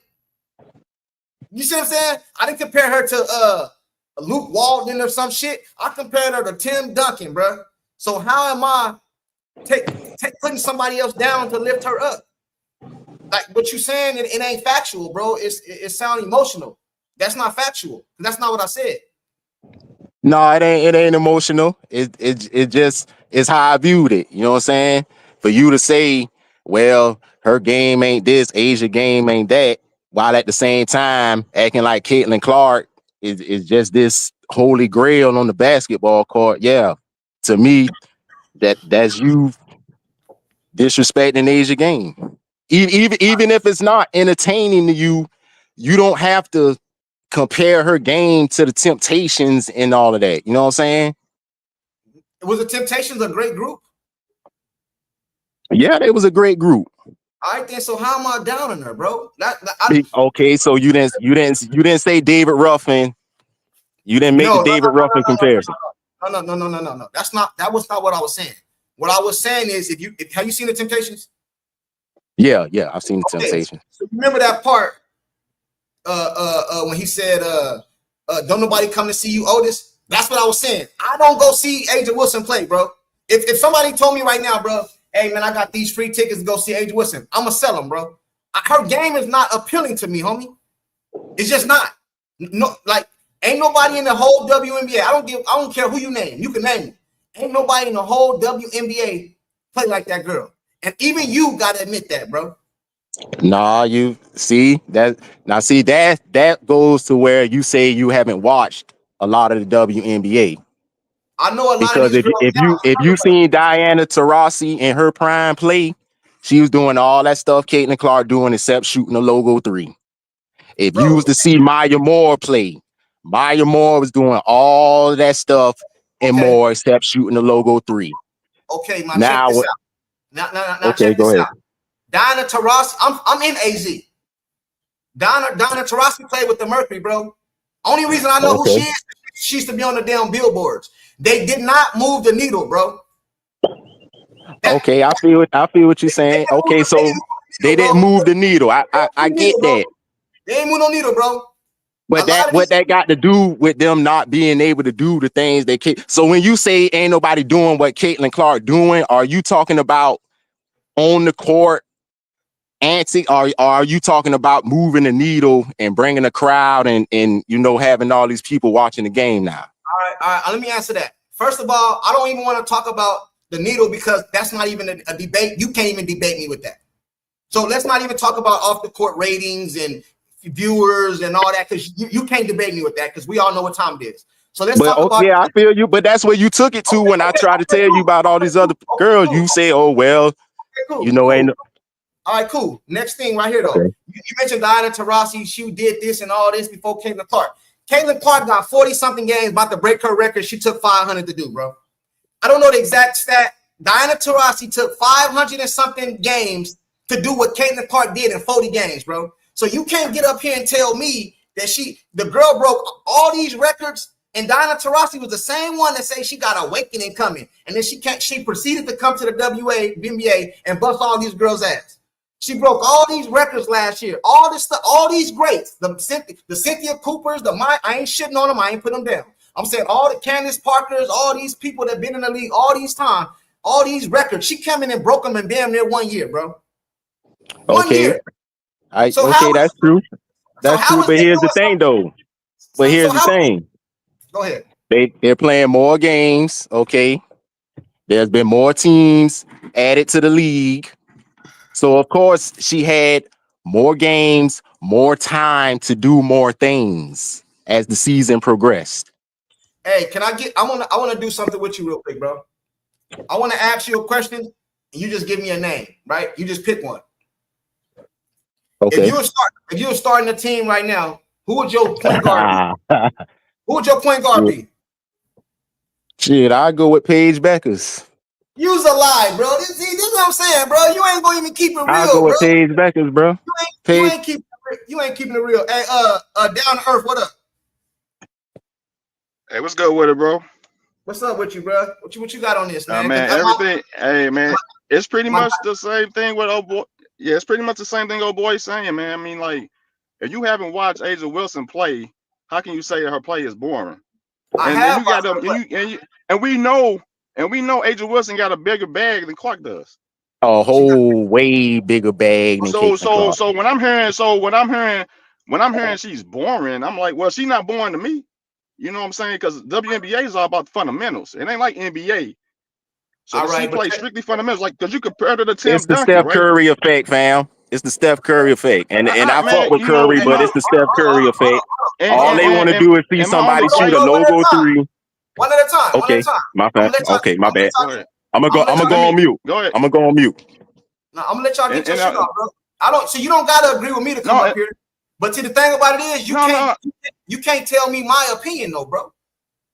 You see what I'm saying? I didn't compare her to Luke Walton or some shit. I compared her to Tim Duncan, bro. So how am I putting somebody else down to lift her up? Like what you saying, it ain't factual, bro. It sound emotional. That's not factual. That's not what I said. No, it ain't emotional. It just is how I viewed it. You know what I'm saying? For you to say, well, her game ain't this, Asia game ain't that, while at the same time acting like Caitlin Clark is just this holy grail on the basketball court. Yeah. To me, that's you disrespecting Asia game. Even if it's not entertaining to you, you don't have to compare her game to the Temptations and all of that. You know what I'm saying? Was the Temptations a great group? Yeah, it was a great group. All right, then. So how am I down on her, bro? Okay, so you didn't say David Ruffin. You didn't make the No, David Ruffin comparison. no. That was not what I was saying. What I was saying is, have you seen the Temptations? Yeah, I've seen the Okay, Temptations. so remember that part when he said, "Don't nobody come to see you, Otis." That's what I was saying. I don't go see Asia Wilson play, bro. If somebody told me right now, bro, hey man, I got these free tickets to go see Asia Wilson, I'm gonna sell them, bro. Her game is not appealing to me, homie. It's just not. No, like ain't nobody in the whole WNBA. I don't care who you name. You can name me. Ain't nobody in the whole WNBA play like that girl. And even you gotta admit that, bro. Nah, you see that now. See that goes to where you say you haven't watched a lot of the WNBA. I know a lot of Because these girls if you seen Diana Taurasi in her prime play, she was doing all that stuff Caitlin Clark doing except shooting a logo three. If you was bro. to see Maya Moore play, Maya Moore was doing all of that stuff and Okay, more except shooting the logo three. okay, now check Now, this out. Now okay, check go this ahead. out. Diana Taurasi, I'm in AZ. Diana Taurasi played with the Mercury, bro. Only reason I know who she Okay. is, she used to be on the damn billboards. They did not move the needle, bro. Okay, I feel what you're saying. Okay, so they didn't move the needle. I get that. They ain't move no needle, bro. A But lot of what these, that got to do with them not being able to do the things they can. So when you say ain't nobody doing what Caitlin Clark doing, are you talking about on the court antics? Are you talking about moving the needle and bringing a crowd and having all these people watching the game now? all right, let me answer that. First of all, I don't even want to talk about the needle because that's not even a debate. You can't even debate me with that. So let's not even talk about off the court ratings and viewers and all that because you can't debate me with that because we all know what time it is. So let's But talk about. yeah, I feel you. But that's where you took it to when I tried to tell you about all these other girls. You say, "Oh well, ain't no." All right, cool. Next thing right here, though. Okay. You mentioned Diana Taurasi. She did this and all this before Caitlin Clark. Caitlin Clark got 40-something games, about to break her record. She took 500 to do, bro. I don't know the exact stat. Diana Taurasi took 500 and something games to do what Caitlin Clark did in 40 games, bro. So you can't get up here and tell me that the girl broke all these records, and Diana Taurasi was the same one that say she got awakening coming, and then she proceeded to come to the WNBA and bust all these girls' ass. She broke all these records last year. All this stuff, all these greats, the Cynthia Coopers, I ain't shitting on them. I ain't put them down. I'm saying all the Candace Parkers, all these people that been in the league all these time, all these records. She came in and broke them in damn near 1 year, bro. 1 year. That's true. That's true. But here's the thing, though. Go ahead. They're playing more games. Okay. There's been more teams added to the league. So, of course, she had more games, more time to do more things as the season progressed. Hey, I want to do something with you real quick, bro. I want to ask you a question, and you just give me a name, right? You just pick one. Okay. If you were starting a team right now, who would your point guard be? Who would your point guard be? Shit, I'll go with Paige Beckers. You's a lie, bro. This is what I'm saying, bro. You ain't gonna even keep it real, bro. I'll go with Paige Beckers, bro. You ain't keeping it real. Hey, down to earth, what up? Hey, what's good with it, bro? What's up with you, bro? What you got on this, man? Man, everything. Hey, man, it's pretty much the same thing with old boy. Yeah, it's pretty much the same thing old boy's saying, man. I mean, like, if you haven't watched A'ja Wilson play, how can you say that her play is boring? And we know A'ja Wilson got a bigger bag than Clark does. A whole way bigger bag than Clark. So when I'm hearing she's boring, I'm like, well, she's not boring to me. You know what I'm saying? Because WNBA is all about the fundamentals. It ain't like NBA. So she plays strictly fundamentals, like because you compare her to Tim It's the Duncan, Steph right? Curry effect, fam. It's the Steph Curry effect. And I fuck with Curry, but it's the Steph Curry effect. All they want to do is see somebody shoot a logo three. One at a time. Okay, my bad. Okay, my bad. I'm gonna go on mute. Go ahead. I'm gonna go on mute. No, I'm gonna let y'all get your shit off, bro. You don't gotta agree with me to come up here. But see, the thing about it is, you can't tell me my opinion, though, bro.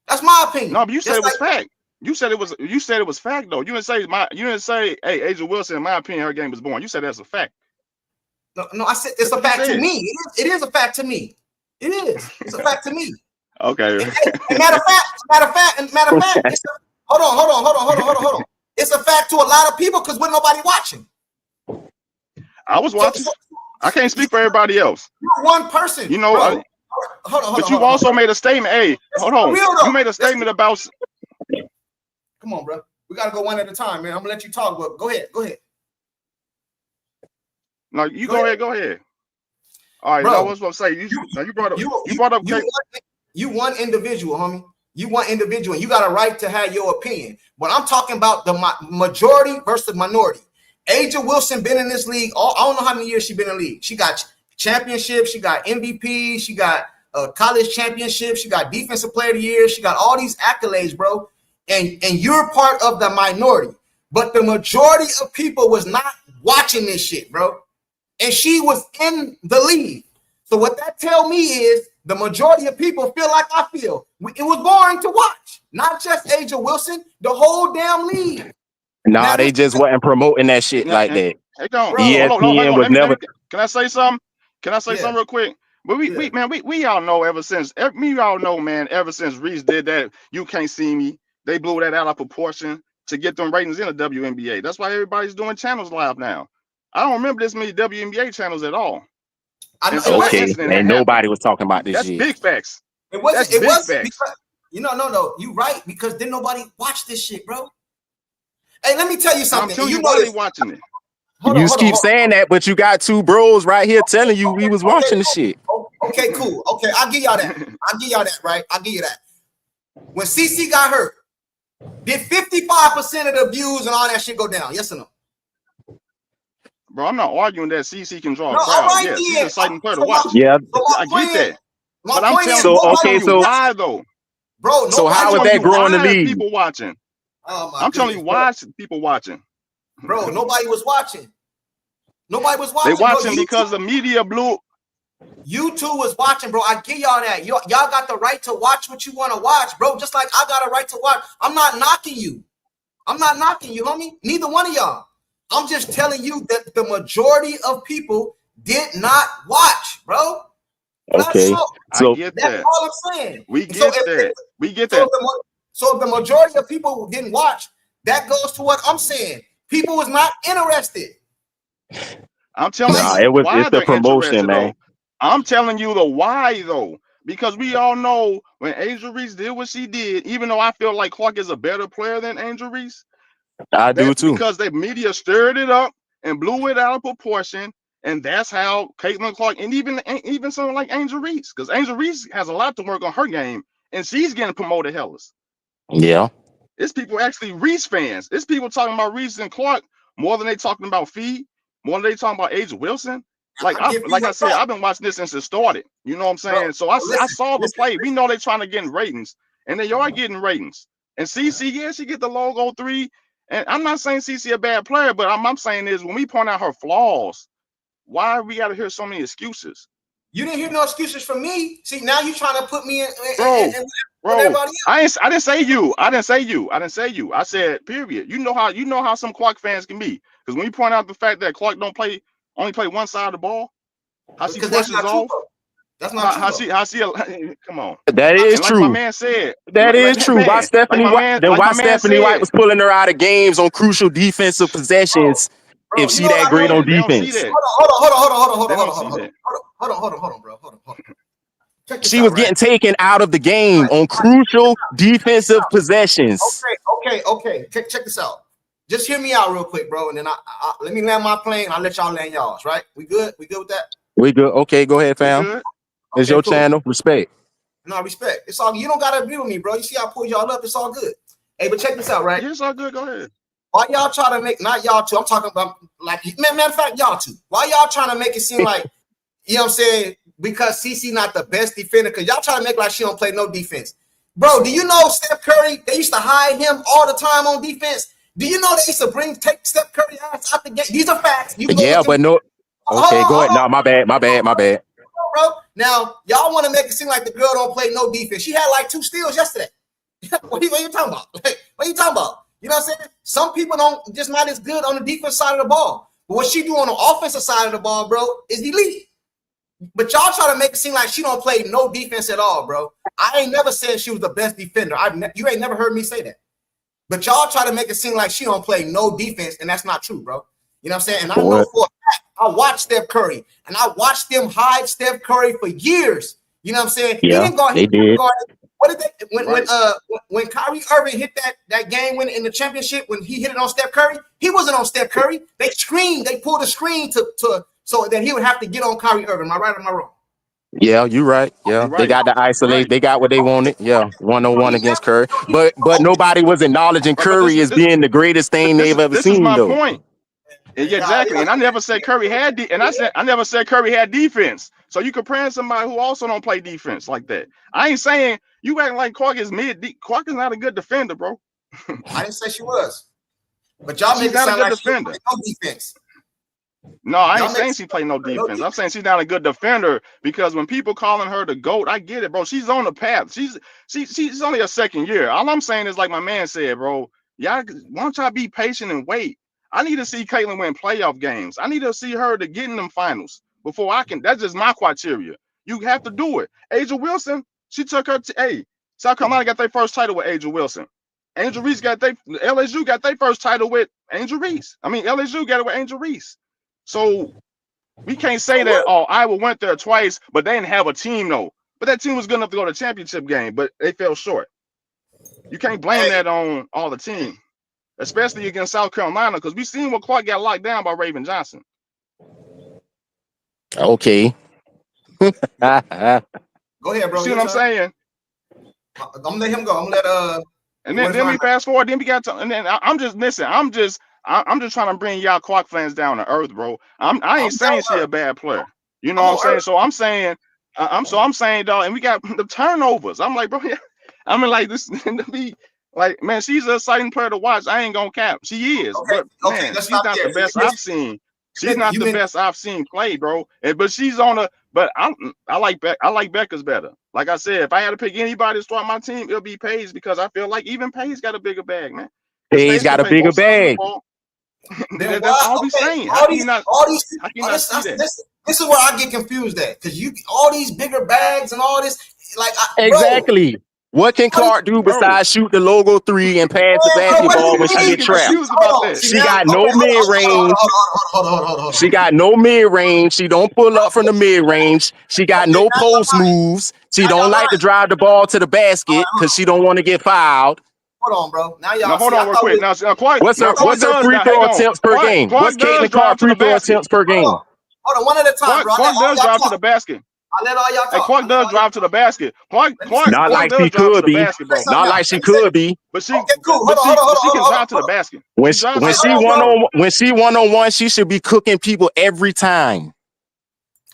That's my opinion. No, but you said it was fact. You said it was fact, though. You didn't say, hey, A'ja Wilson, in my opinion, her game was boring. You said that's a fact. No, I said it's a fact to me. It is a fact to me. It is. It's a fact to me. Okay. Matter of fact, hold on. It's a fact to a lot of people because we're nobody watching. I was watching. I can't speak for everybody else. You're one person. You know, but you also made a statement. Hey, hold on. You made a statement about. Come on, bro. We gotta go one at a time, man. I'm gonna let you talk, but go ahead. No, you go ahead. Go ahead. All right, bro, I was going to say you brought up. You one individual, homie. You one individual. You got a right to have your opinion. But I'm talking about the majority versus minority. A'ja Wilson been in this league. I don't know how many years she been in the league. She got championships. She got MVP. She got college championships. She got defensive player of the year. She got all these accolades, bro. And you're part of the minority. But the majority of people was not watching this shit, bro. And she was in the league. So what that tell me is the majority of people feel like I feel. It was boring to watch. Not just A'ja Wilson, the whole damn league. Nah, they just wasn't promoting that shit like that. Hey, don't. ESPN was never. Can I say something? Something real quick? But we all know ever since Reese did that, you can't see me. They blew that out of proportion to get them ratings in the WNBA. That's why everybody's doing channels live now. I don't remember this many WNBA channels at all. And nobody was talking about this shit. That's big facts. It wasn't because, no, you right, because then nobody watched this shit, bro. Hey, let me tell you something. You know they watching it. You keep saying that, but you got two bros right here telling you we was watching the shit. Okay, cool. Okay, I'll give y'all that. Right? I'll give you that. When CC got hurt, did 55% of the views and all that shit go down? Yes or no? Bro, I'm not arguing that CC can draw a crowd. Right, yeah, she's an exciting player to watch. Yeah, I get that. But I'm telling you why though, bro. So how is that growing the league? People watching. I'm telling you why people watching. Bro, nobody was watching. Nobody was watching. They watching because the media blew. You two was watching, bro. I give y'all that. Y'all got the right to watch what you want to watch, bro. Just like I got a right to watch. I'm not knocking you, homie. Neither one of y'all. I'm just telling you that the majority of people did not watch, bro. Okay. I get that's that. all I'm saying. We get that. We get that. So if the majority of people didn't watch, that goes to what I'm saying. People was not interested. I'm telling you why they're interested, though. I'm telling you the why, though. Because we all know when Angel Reese did what she did, even though I feel like Clark is a better player than Angel Reese. I do too. Because the media stirred it up and blew it out of proportion. And that's how Caitlin Clark and even someone like Angel Reese, because Angel Reese has a lot to work on her game, and she's getting promoted hellas. Yeah. It's people actually Reese fans. It's people talking about Reese and Clark more than they talking about Fee, more than they talking about A'ja Wilson. Like I said, I've been watching this since it started. You know what I'm saying? Bro, so I saw the play. We know they're trying to get ratings, and they are getting ratings. And CC, yeah, she get the logo 3. And I'm not saying CC a bad player, but I'm saying is when we point out her flaws, why we got to hear so many excuses? You didn't hear no excuses from me. See, now you trying to put me in bro. I didn't say you. I didn't say you. I said period. You know how some Clark fans can be. Because when you point out the fact that Clark only play one side of the ball, how she pushes off. That's not true. How she come on. That is like true. My man said. That is true. Why Stephanie White was pulling her out of games on crucial defensive possessions if she that great on defense? Hold on, bro. She was getting taken out of the game on crucial defensive possessions. Okay. Check this out. Just hear me out real quick, bro, and then I let me land my plane. I'll let y'all land y'all's. Right? We good? We good with that? We good. Okay, go ahead, fam. It's your channel. Respect. No, respect. It's all. You don't gotta agree with me, bro. You see, I pulled y'all up. It's all good. Hey, but check this out, right? It's all good. Go ahead. Why y'all try to make, not y'all two, I'm talking about, like, matter of fact, y'all two. Why y'all trying to make it seem like, you know what I'm saying, because CC not the best defender, because y'all trying to make like she don't play no defense. Bro, do you know Steph Curry, they used to hide him all the time on defense? Do you know they used to take Steph Curry ass out the game? These are facts. Yeah, but no. Okay, go ahead. No, my bad. Bro, now, y'all want to make it seem like the girl don't play no defense. She had like 2 steals yesterday. What are you talking about? What are you talking about? You know what I'm saying? Some people don't just not as good on the defense side of the ball. But what she do on the offensive side of the ball, bro, is elite. But y'all try to make it seem like she don't play no defense at all, bro. I ain't never said she was the best defender. You ain't never heard me say that. But y'all try to make it seem like she don't play no defense, and that's not true, bro. You know what I'm saying? And I know for a fact, I watched Steph Curry, and I watched them hide Steph Curry for years. You know what I'm saying? Yeah, they did. What did they when Kyrie Irving hit that game win in the championship, when he hit it on Steph Curry, he wasn't on Steph Curry. They screened, they pulled a screen to so that he would have to get on Kyrie Irving. Am I right or am I wrong? Yeah, you're right. Yeah, they got to isolate. They got what they wanted. Yeah, 1-on-1 against Curry. But nobody was acknowledging Curry as being the greatest thing they've ever seen. This is my though. point. Yeah, exactly. And I never said Curry had I never said Curry had defense. So you comparing somebody who also don't play defense like that. I ain't saying you acting like Clark is Clark is not a good defender, bro. I didn't say she was. But y'all make it sound like she no defense. No, I ain't saying she played no defense. I'm saying she's not a good defender, because when people calling her the GOAT, I get it, bro. She's on the path. She's only a second year. All I'm saying is, like my man said, bro, y'all, why don't y'all be patient and wait? I need to see Caitlin win playoff games. I need to see her to get in them finals before I can. That's just my criteria. You have to do it. A'ja Wilson, she took her to South Carolina got their first title with A'ja Wilson. Angel Reese LSU got their first title with Angel Reese. I mean, LSU got it with Angel Reese. So we can't say that, Iowa went there twice, but they didn't have a team, though. But that team was good enough to go to the championship game, but they fell short. You can't blame that on all the team, especially against South Carolina, because we seen what Clark got locked down by Raven Johnson. Okay. Go ahead, bro. See what I'm saying? I'm gonna let him go. I'm gonna let And then we fast forward. Then we got to, and then I'm just trying to bring y'all Clark fans down to earth, bro. I ain't saying she a bad player. You know what I'm saying? So I'm saying, dog, and we got the turnovers. I'm like, bro, I mean, like this to be like, man, she's an exciting player to watch. I ain't gonna cap. She is, but man, she's not the best I've seen. She's not the best I've seen play, bro. But she's on a. But I like Becca's better. Like I said, if I had to pick anybody to start my team, it'll be Paige, because I feel like even Paige got a bigger bag, man. Paige got a bigger bag. That's all we saying. How can you not see that? this is where I get confused at, because you all these bigger bags and all this, like exactly. Bro, what can Clark do besides shoot the logo 3 and pass the basketball when she get trapped? She got no mid range. She got no mid range. She don't pull up from the mid range. She got no post moves. She don't like to drive the ball to the basket because she don't want to get fouled. Hold on, bro. Now y'all. Now hold on real quick. Now Clark, what's her free throw attempts per game? What's Caitlin Clark free throw attempts per game? Hold on, one at a time, bro. Clark does drive to the basket. I let all y'all talk. Hey, Clark does drive to the basket. Clark not like she could be. Not like she could be. But she can drive to the basket. When she one-on-one, she should be cooking people every time.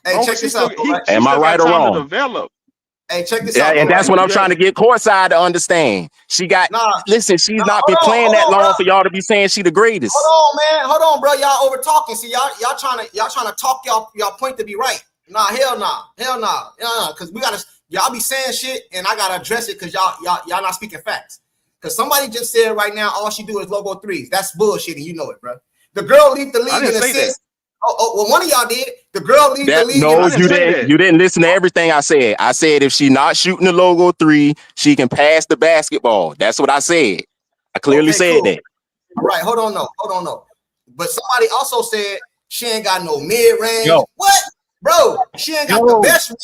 Hey, check this out. Am I right or wrong? Hey, check this out. And that's what I'm trying to get courtside to understand. She got listen, she's not been playing that long for y'all to be saying she the greatest. Hold on, man. Hold on, bro. Y'all over talking. See, y'all trying to talk y'all point to be right. Nah, hell nah. Because y'all be saying shit and I gotta address it because y'all not speaking facts. Because somebody just said right now all she do is logo 3s. That's bullshit and you know it, bro. The girl leave the league in assists. Well, one of y'all did. The girl leave the league. No, you didn't. You didn't listen to everything I said. I said if she not shooting the logo 3, she can pass the basketball. That's what I said. I clearly said that. All right, hold on, no. But somebody also said she ain't got no mid range. What, bro? She ain't got the best mid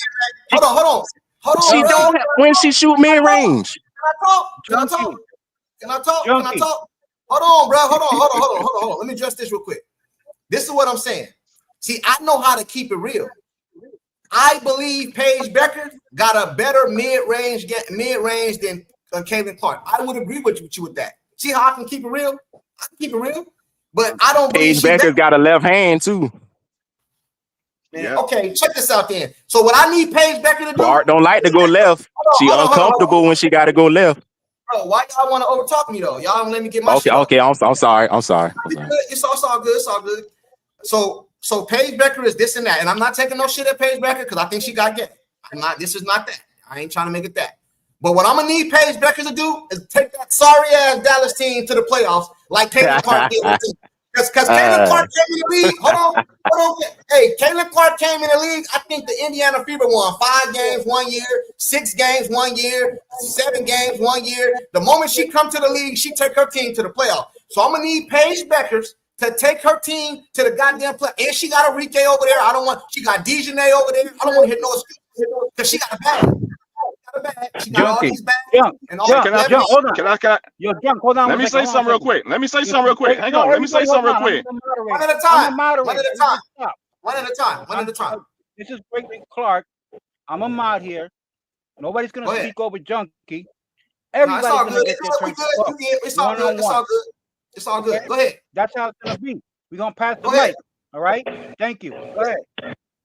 range. Hold on. She don't have, when she shoot mid range. Can I talk? Hold on, bro. Hold on. Let me address this real quick. This is what I'm saying. See, I know how to keep it real. I believe Paige Becker got a better mid-range than Caitlin Clark. I would agree with you with that. See how I can keep it real? I can keep it real, but I don't believe Paige Becker's got a left hand too. Man, okay, check this out then. So what I need Paige Becker to do? Clark don't like to go left. She uncomfortable when she got to go left. Bro, why y'all want to overtalk me though? Y'all don't let me get my shit Okay, I'm sorry. It's all good. So Paige Becker is this and that, and I'm not taking no shit at Paige Becker because I think she got game. This is not that. I ain't trying to make it that. But what I'm gonna need Paige Becker to do is take that sorry ass Dallas team to the playoffs, like Caitlin Clark did. Because Caitlin Clark came in the league. Hold on. Hey, Caitlin Clark came in the league. I think the Indiana Fever won 5 games 1 year, 6 games 1 year, 7 games 1 year. The moment she come to the league, she take her team to the playoff. So I'm gonna need Paige Beckers to take her team to the goddamn play. And she got Enrique over there. She got Dejanay over there. I don't want to hit no excuses because she got a bag. She got all these bags. Hold on. Let me say something real quick. Hang on. Let me say something real quick. One at a time. This is Caitlin Clark. I'm a mod here. Nobody's gonna speak over Junkie. Everybody's gonna get their turn. It's all good. Go ahead. That's how it's gonna be. We're gonna pass the mic. All right. Thank you. Go ahead.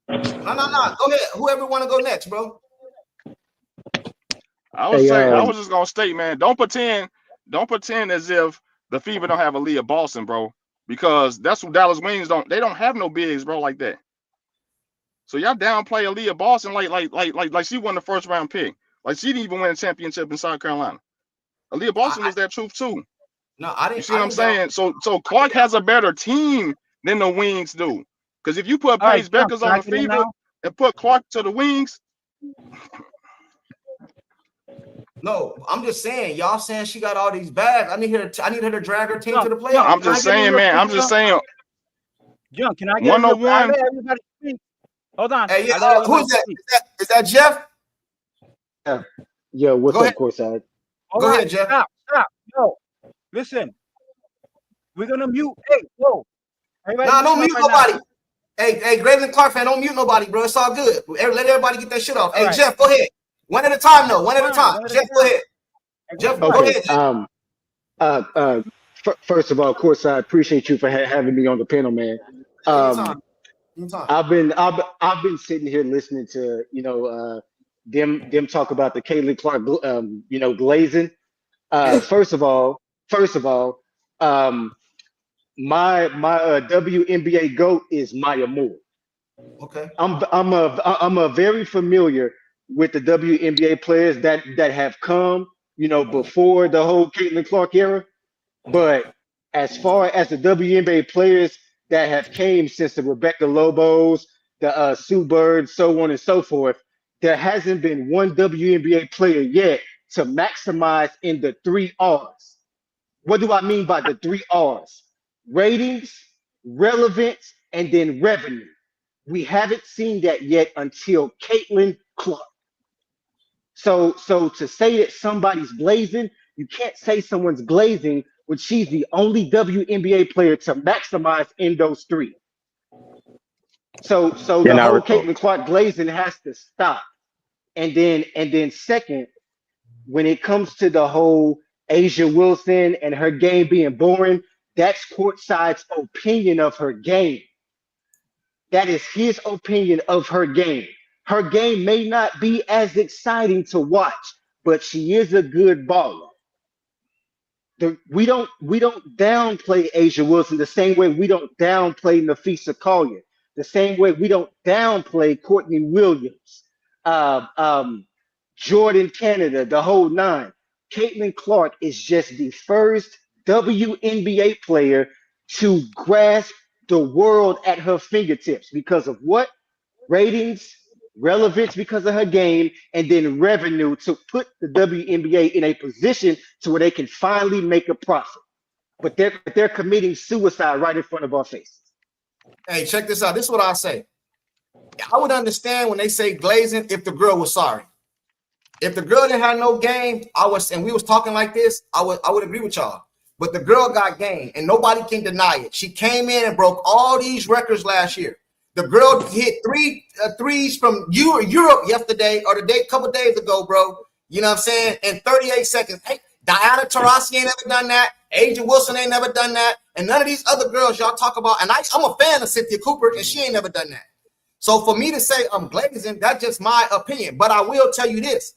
No. Go ahead. Whoever want to go next, bro. I was just gonna state, man, don't pretend as if the Fever don't have a Leah Boston, bro, because that's what Dallas Wings don't. They don't have no bigs, bro, like that. So y'all downplay Aaliyah Boston like she won the first round pick, like she didn't even win a championship in South Carolina. Aaliyah Boston was that truth too. No, I didn't. You see what I'm saying? So Clark has a better team than the Wings do, because if you put Paige Beckers on the Fever and put Clark to the Wings. No, I'm just saying, y'all saying she got all these bags. I need her to drag her team to the playoffs. I'm just saying, man. I'm just saying. John, can I get 101? Everybody speak. Hold on. Hey, who's that? Is that Jeff? Yeah. What's up, courtside? Go ahead, Jeff. Stop. Yo, listen. We're gonna mute. Hey, whoa. Don't mute nobody. Hey, Graydon Clark fan, don't mute nobody, bro. It's all good. Let everybody get that shit off. Hey, Jeff, go ahead. One at a time, though. One at a time. Jeff, go ahead. Go ahead. First of all, course, I appreciate you for having me on the panel, man. Anytime. I've been sitting here listening to them talk about the Caitlin Clark glazing. First of all, my WNBA GOAT is Maya Moore. Okay. I'm a very familiar with the WNBA players that have come, before the whole Caitlin Clark era. But as far as the WNBA players that have came since the Rebecca Lobos, the Sue Bird, so on and so forth. There hasn't been one WNBA player yet to maximize in the 3 R's. What do I mean by the 3 R's? Ratings, relevance, and then revenue. We haven't seen that yet until Caitlin Clark. So to say that somebody's blazing, you can't say someone's blazing when she's the only WNBA player to maximize in those three. So Yeah, the now whole Caitlin Clark blazing has to stop. And then second, when it comes to the whole Asia Wilson and her game being boring, that's courtside's opinion of her game. That is his opinion of her game. Her game may not be as exciting to watch, but she is a good baller. We don't downplay Asia Wilson the same way we don't downplay Nafisa Collier, the same way we don't downplay Courtney Williams, uh, um, Jordan Canada, the whole nine. Caitlin Clark is just the first WNBA player to grasp the world at her fingertips because of what? Ratings, relevance because of her game, and then revenue to put the WNBA in a position to where they can finally make a profit. But they're committing suicide right in front of our faces. Hey, check this out. This is what I say. I would understand when they say glazing if the girl was sorry. If the girl didn't have no game, and we was talking like this, I would agree with y'all. But the girl got game, and nobody can deny it. She came in and broke all these records last year. The girl hit three threes from Europe yesterday or couple days ago, bro. You know what I'm saying? In 38 seconds. Hey, Diana Taurasi ain't never done that. Asia Wilson ain't never done that. And none of these other girls y'all talk about. And I'm a fan of Cynthia Cooper, and she ain't never done that. So for me to say I'm glazing, that's just my opinion. But I will tell you this.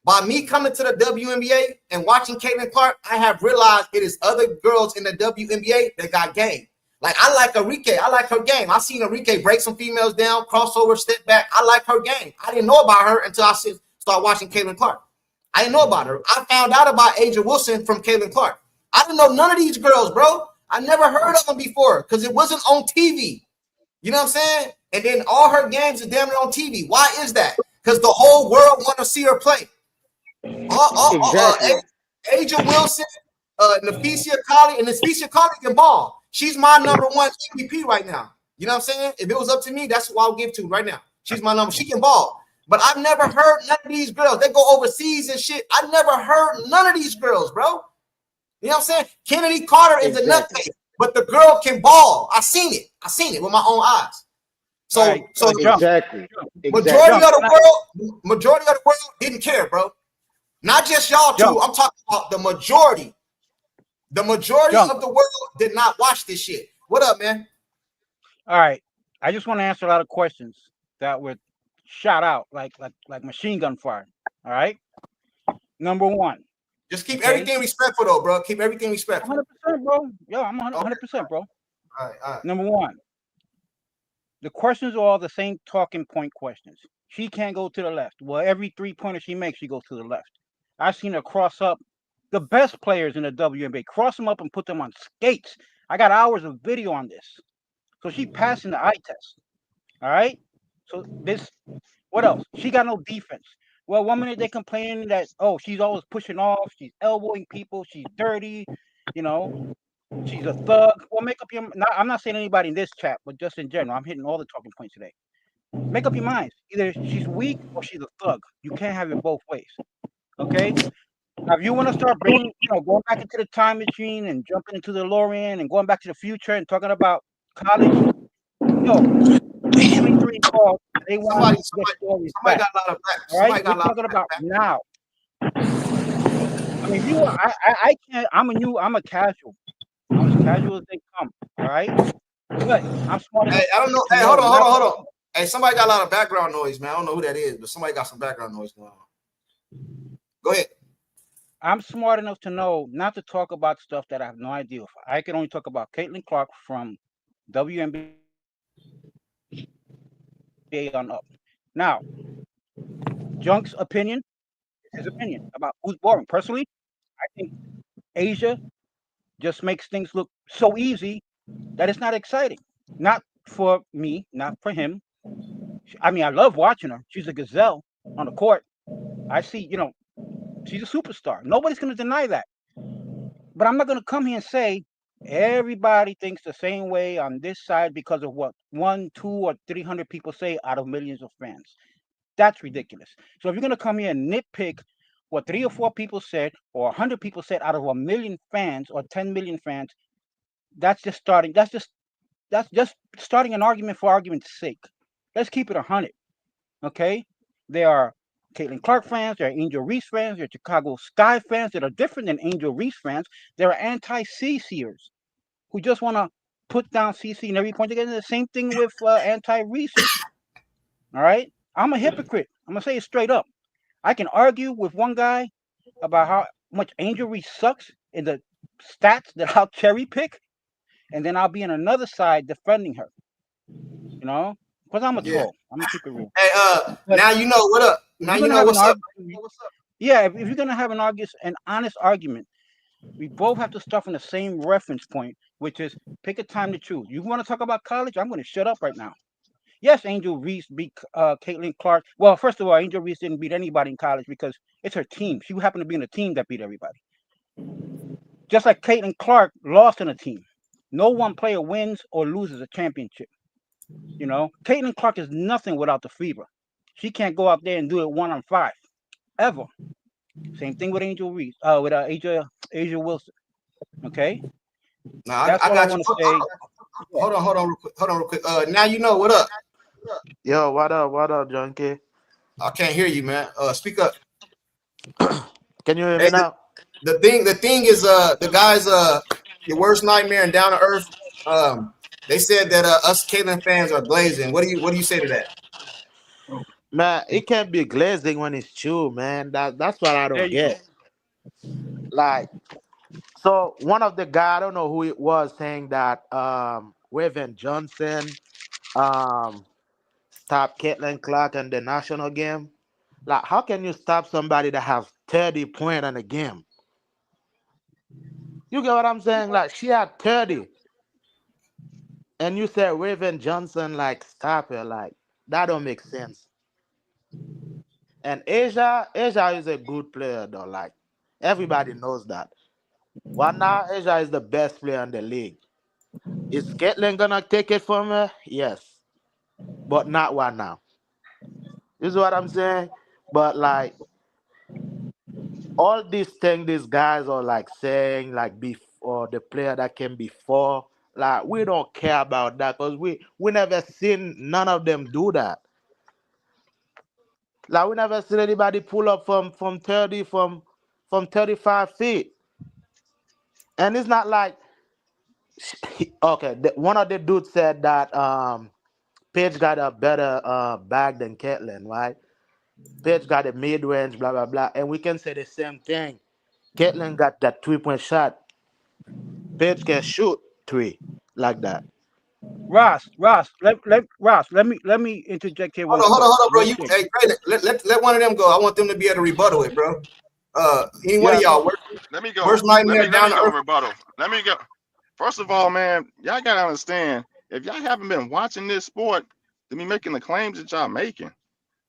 By me coming to the WNBA and watching Caitlin Clark, I have realized it is other girls in the WNBA that got game. Like, I like Arike. I like her game. I seen Arike break some females down, crossover, step back. I like her game. I didn't know about her until I started watching Caitlin Clark. I didn't know about her. I found out about Asia Wilson from Caitlin Clark. I didn't know none of these girls, bro. I never heard of them before because it wasn't on TV. You know what I'm saying? And then all her games are damn near on TV. Why is that? Because the whole world want to see her play. Exactly. Asia Wilson, Nafisa Collier, and Nafisa Collier can ball. She's my number one MVP right now. You know what I'm saying? If it was up to me, that's who I'll give to right now. She's my number. She can ball. But I've never heard none of these girls. They go overseas and shit. I never heard none of these girls, bro. You know what I'm saying? Kennedy Carter is a nutcase, but the girl can ball. I seen it. I seen it with my own eyes. So exactly. Majority of the world didn't care, bro. Not just y'all two. I'm talking about the majority. The majority of the world did not watch this shit. What up, man? All right. I just want to answer a lot of questions that would shot out like machine gun fire. All right. Number one. Just keep everything respectful, though, bro. Keep everything respectful. 100%, bro. Yeah, I'm 100%, bro. All right. Number one. The questions are all the same talking point questions. She can't go to the left. Well, every 3-pointer she makes, she goes to the left. I've seen her cross up the best players in the WNBA, cross them up and put them on skates. I got hours of video on this. So she passing the eye test. All right. So what else? She got no defense. Well, one minute they complaining that, oh, she's always pushing off, she's elbowing people, she's dirty, she's a thug. Well, make up your mind. I'm not saying anybody in this chat, but just in general, I'm hitting all the talking points today. Make up your minds. Either she's weak or she's a thug. You can't have it both ways. Okay? Now, if you want to start bringing, going back into the time machine and jumping into the DeLorean and going back to the future and talking about college, 23 calls, they want to get stories back. Got a lot of back. All right? We're talking about now. I mean, I can't. I'm a casual. I'm as casual as they come. All right, but I'm smart. Hey, I don't know. Hey, hold on. Hey, somebody got a lot of background noise, man. I don't know who that is, but somebody got some background noise going on. Go ahead. I'm smart enough to know not to talk about stuff that I have no idea of. I can only talk about Caitlin Clark from WNBA on up. Now, Junk's opinion is his opinion about who's boring. Personally, I think Asia just makes things look so easy that it's not exciting. Not for me, not for him, I mean, I love watching her. She's a gazelle on the court. I see, she's a superstar. Nobody's going to deny that. But I'm not going to come here and say everybody thinks the same way on this side because of what 1, 2, or 300 people say out of millions of fans. That's ridiculous. So if you're going to come here and nitpick what 3 or 4 people said or 100 people said out of 1 million fans or 10 million fans, that's just starting. That's just starting an argument for argument's sake. Let's keep it 100. Okay? There are Caitlin Clark fans, there are Angel Reese fans, there are Chicago Sky fans that are different than Angel Reese fans. There are anti-CCers who just want to put down CC and every point. Again, the same thing with anti-Reesers. All right? I'm a hypocrite. I'm going to say it straight up. I can argue with one guy about how much Angel Reese sucks in the stats that I'll cherry pick, and then I'll be on another side defending her. Because I'm a troll. I'm gonna keep it real. Hey, now you know what up. Now you know what's up. Yeah, if you're gonna have an honest argument, we both have to start from the same reference point, which is pick a time to choose. You want to talk about college? I'm gonna shut up right now. Yes, Angel Reese beat Caitlin Clark. Well, first of all, Angel Reese didn't beat anybody in college because it's her team. She happened to be in a team that beat everybody. Just like Caitlin Clark lost in a team. No one player wins or loses a championship. Caitlin Clark is nothing without the fever. She can't go out there and do it 1-on-5 ever. Same thing with Angel Reese, with Asia Wilson. Okay. Now that's I all got I want to say. Hold on, real quick. Now you know what up. Yo, what up, Junkie? I can't hear you, man. Speak up. Can you hear me now? The thing is, the guys, your worst nightmare and down to earth. They said that us Caitlin fans are glazing. What do you say to that? Man, it can't be glazing when it's true, man. That's what I don't get. Like, so one of the guy, I don't know who it was, saying that Raven Johnson stopped Caitlin Clark in the national game. Like, how can you stop somebody that have 30 points in a game? You get what I'm saying? Like, she had 30. And you said Raven Johnson, like, stop her. Like, that don't make sense. And Asia is a good player, though. Like, everybody knows that. Right now, Asia is the best player in the league. Is Caitlin gonna take it from her? Yes. But not right now. This is what I'm saying. But, like, all these things these guys are, like, saying, like, before the player that came before, like, we don't care about that because we never seen none of them do that. Like, we never seen anybody pull up from 30 from 35 feet. And it's not like okay. One of the dudes said that Paige got a better bag than Caitlin, right? Paige got a mid range, blah blah blah, and we can say the same thing. Caitlin got that 3-point shot. Paige can shoot 3 like that. Ross, let me interject here. Hold on, bro. Hey, let one of them go. I want them to be able to rebuttal it, bro. Any one of y'all. Let me go. Worst nightmare let me go rebuttal. Let me go. First of all, man, y'all gotta understand, if y'all haven't been watching this sport to be making the claims that y'all making,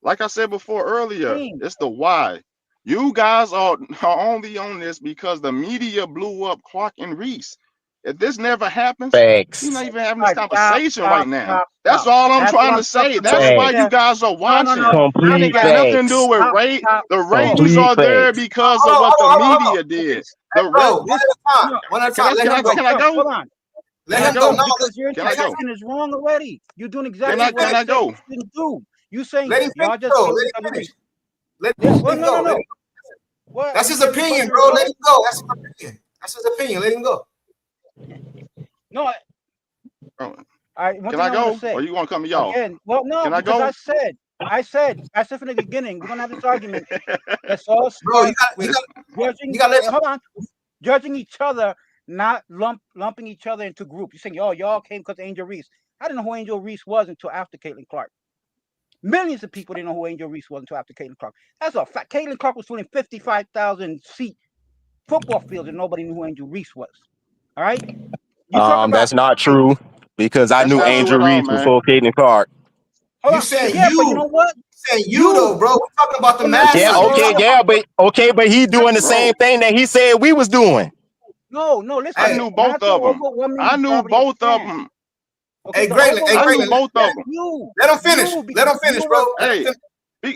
like I said before earlier, it's the why. You guys are only on this because the media blew up Clark and Reese. If this never happens, Facts. you're not even having this conversation right now. That's all I'm trying to say. That's why you guys are watching. Complete It ain't got nothing to do with rate. The ratings are there because of what the media did. Bro, one at a time. Can I go? Hold on. Let him go. Because your interjection is wrong already. You're doing exactly what I go? You didn't do. You saying let him y'all just finish. Let him go. That's his opinion, bro. Let him go. That's his opinion. Let him go. No. Can I go? Or you want to come to y'all? Again, well, no, can I because go? I said from the beginning, we're gonna have this argument. That's all. Bro, judging each other, not lumping each other into groups. You're saying, y'all came because of Angel Reese. I didn't know who Angel Reese was until after Caitlin Clark. Millions of people didn't know who Angel Reese was until after Caitlin Clark. That's a fact. Caitlin Clark was filling 55,000 seat football fields and nobody knew who Angel Reese was. All right? That's not true because I knew Angel Reese before Caitlin Clark. Hold You on. saying Yeah, you? but you know what? Saying you though, bro? We're talking about the When I masses. say Yeah, you, but he doing the Bro, same thing that he said we was doing. no, I listen. Hey, knew When I both say of them. overwhelming I knew majority of both of fans, them. okay, the Hey, I knew overwhelming Grayling, both of them. let him finish. you, Let because him finish, you bro. were, Hey, yeah,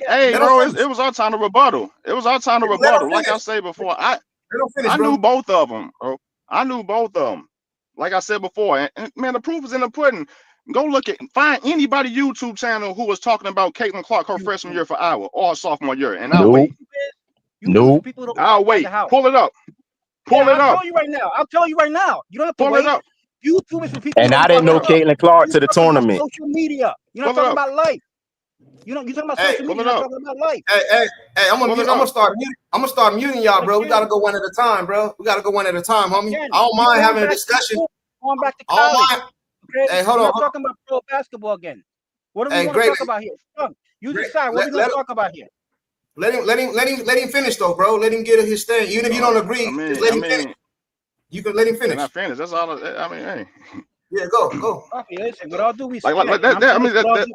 hey, Let him bro, finish. it was our time to rebuttal. It was our time to Let him rebuttal. Like I finish. said before, Let him finish, I knew bro. both of them, bro. I knew both of them. Like I said before, and man, the proof is in the pudding. Go look at find anybody YouTube channel who was talking about Caitlin Clark her freshman year for Iowa or sophomore year, and I'll Nope. wait. YouTube for Nope. people who don't I'll outside the wait. house. Pull it up. Yeah, Pull it I'll up. tell you right now. I'll tell you right now. You don't have to Pull it wait. up. YouTube is for people who And don't I didn't talk Pull it know up. about. Caitlin Clark You to the talking about tournament. social media. You're not Pull it talking up. about life. You're talking about Hey, social Pull media. it You're not up. talking about life. hey, I'm Pull it gonna up. start muting. I'm gonna start muting y'all, bro. We Again, gotta go one at a time, bro. We gotta go one at a time, homie. again, I don't you mind going having a back to discussion. school, going back to I don't college. mind. Okay, Hey, hold we're on. not talking about pro basketball again. What do we Hey, want to Grayling, talk about here? You Gray, decide what we're going to talk about here. let him finish though, bro. Let him get his thing. Even if you don't agree, just let him finish. You can let him Can finish. I finish? That's all. I mean, hey. Yeah, go. Okay, listen. With all due respect, Like and I'm that. I saying mean, this with all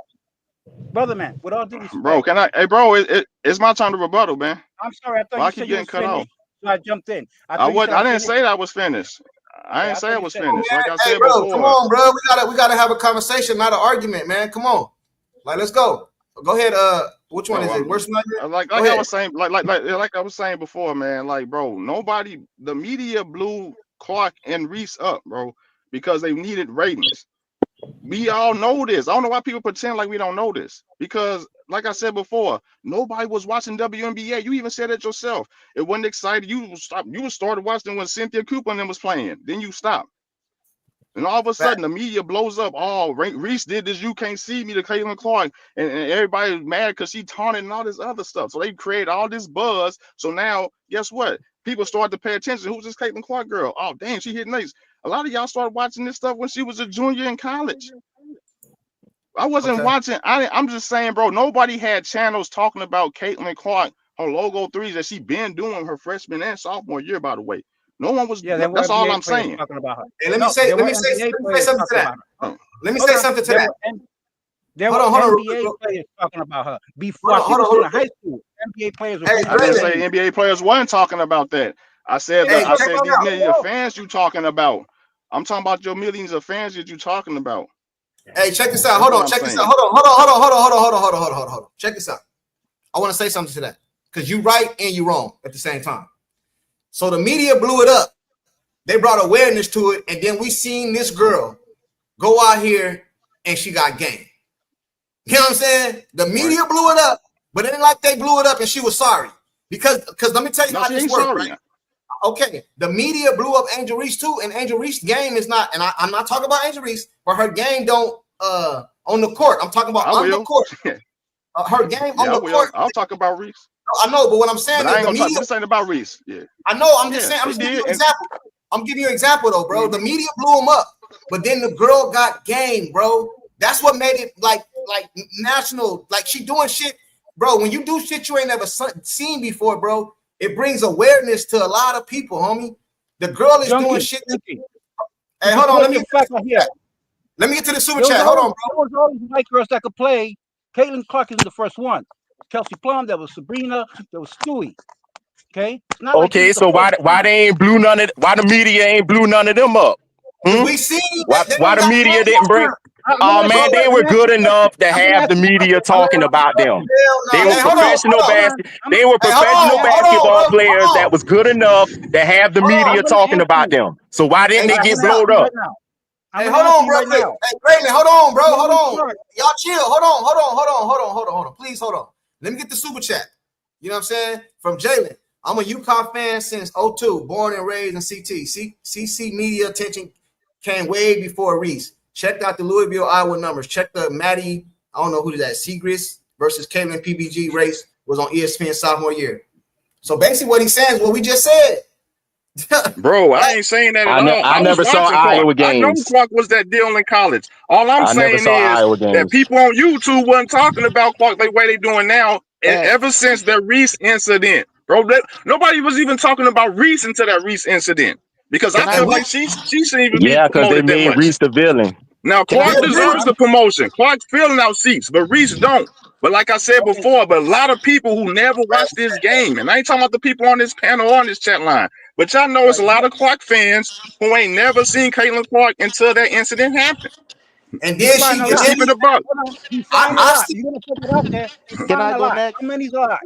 brother man, with all due bro. respect. Can I? Hey, bro, it's my time to rebuttal, man. I'm sorry. I thought Why you I keep said you getting was cut off? finished, so I jumped in. I I thought you said I'm didn't finished. say that I was finished. I Yeah, didn't I say thought I you was said. finished. Like I Hey, said bro, before. come on, bro. We gotta have a conversation, not an argument, man. Come on. Like, let's go. Go ahead. Which one is it? Worst nightmare? Like Go ahead. I was saying, like I was saying before, man. Like, bro, the media blew Clark and Reese up, bro, because they needed ratings. We all know this. I don't know why people pretend like we don't know this. Because, like I said before, nobody was watching WNBA. You even said it yourself. It wasn't exciting. You started watching when Cynthia Cooper and them was playing. Then you stopped. And all of a sudden, the media blows up. Oh, Reese did this. You can't see me to Caitlin Clark. And everybody's mad because she taunted and all this other stuff. So they create all this buzz. So now, guess what? People start to pay attention. Who's this Caitlin Clark girl? Oh, dang, she hit nice. A lot of y'all started watching this stuff when she was a junior in college. I wasn't watching. I'm just saying, bro, nobody had channels talking about Caitlin Clark, her logo threes that she been doing her freshman and sophomore year, by the way. No one was. Yeah, there were That's all NBA I'm players saying. talking about her. Hey, let No, me say there were something NBA to players that. talking about her. Let me Hold say on. something to There that. There were Hold on, NBA players talking about her before she was still in high school. NBA players were Hey, putting I out didn't their Grayling. say names. NBA players weren't talking about that. I said Hey, check this these out. millions of fans you talking about. I'm talking about your millions of fans that you talking about. Hey, check this out. That's Hold what on. I'm Check this saying. out. Hold on. Check this out. I want to say something to that because you right and you wrong at the same time. So the media blew it up. They brought awareness to it, and then we seen this girl go out here and she got game. You know what I'm saying? The media blew it up, but it ain't like they blew it up and she was sorry. Because let me tell you how this works, right? Okay, the media blew up Angel Reese too, and Angel Reese's game is not, and I'm not talking about Angel Reese, but her game don't on the court. I'm talking about on the court. Her game on the court. I'll talk about Reese. I know, but what I'm saying But is I ain't the gonna media. talk. This ain't about Reese. Yeah. I know. I'm just saying. I'm just giving you an example. I'm giving you an example though, bro. The media blew him up, but then the girl got game, bro. That's what made it like national. Like she doing shit, bro. When you do shit you ain't never seen before, bro, it brings awareness to a lot of people, homie. The girl is doing shit. Hey, hold on. Let me get to the super chat. Hold on, bro. There was always white girls that could play. Caitlin Clark isn't the first one. Kelsey Plum, there was Sabrina, there was Stewie. Okay, it's not like Okay, so why they ain't blew none of? Why the media ain't blew none of them up? We see why the media didn't bring? Oh man, they were good enough to have the media talking about them. They were professional They were professional basketball players that was good enough to have the media talking about them. So why didn't they get blowed up? Hey, hold on, bro. Quick. Hey, Grayling, hold on, bro. Hold on. Y'all chill. Hold on. Please hold on. Let me get the super chat. You know what I'm saying? From Jalen. I'm a UConn fan since 02, born and raised in CT. CC media attention came way before Reese. Checked out the Louisville, Iowa numbers. Check the Maddie, I don't know who that, Segrist versus Caitlin PBG race was on ESPN sophomore year. So basically what he's saying is what we just said. Bro, I ain't saying that at all. I I was never saw watching Clark. Iowa I know games. Clark was that deal in college. All I'm I never saying saw is Iowa that games. people on YouTube wasn't talking about Clark the way they doing now. And ever since the Reese incident, bro, nobody was even talking about Reese until that Reese incident. Because I feel like she shouldn't even be Yeah, because they promoted that made much. Reese the villain. Now Can I Clark go deserves the next? promotion. Clark's filling out seats, but Reese don't. But like I said Okay. before, but a lot of people who never watched this game, and I ain't talking about the people on this panel or on this chat line, but y'all know it's a lot of Clark fans who ain't never seen Caitlin Clark until that incident happened. And He's then flying she, a and lot. Let's then keep it a buck. Hold on. He's flying a I lot. see. You're gonna put it out there. He's Can flying I a go lot. next? How many's a lot?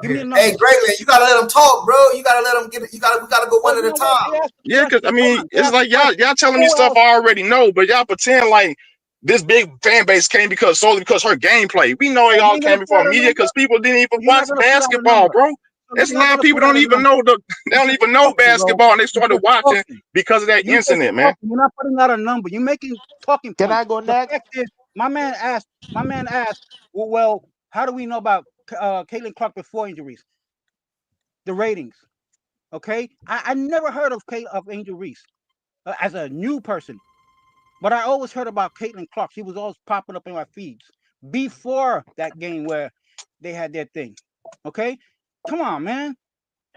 Give me a Hey, number. Grayland, you gotta let them talk, bro. You gotta let them get it. We gotta go Well, one at you a know what? time. They asked the Yeah, because I question. Hold mean, on. They it's asked the like y'all question. telling me Who stuff else? I already know, but y'all pretend like this big fan base came solely because her gameplay. We know You y'all ain't gonna came put before out a media number. because people didn't even You're not watch gonna put out a basketball, number. bro. So There's you're a not lot of gonna people put out don't a even number. know they don't You're just even know talking, bro. basketball, and they You're started just watching talking. because of that You're just incident, man. talking. You're not putting out a number. You're making talking Can I points. go The next? fact is, my man asked. Well, how do we know about Caitlin Clark before injuries? The ratings. Okay, I never heard of Angel Reese as a new person, but I always heard about Caitlin Clark. She was always popping up in my feeds before that game where they had their thing. Okay, come on, man.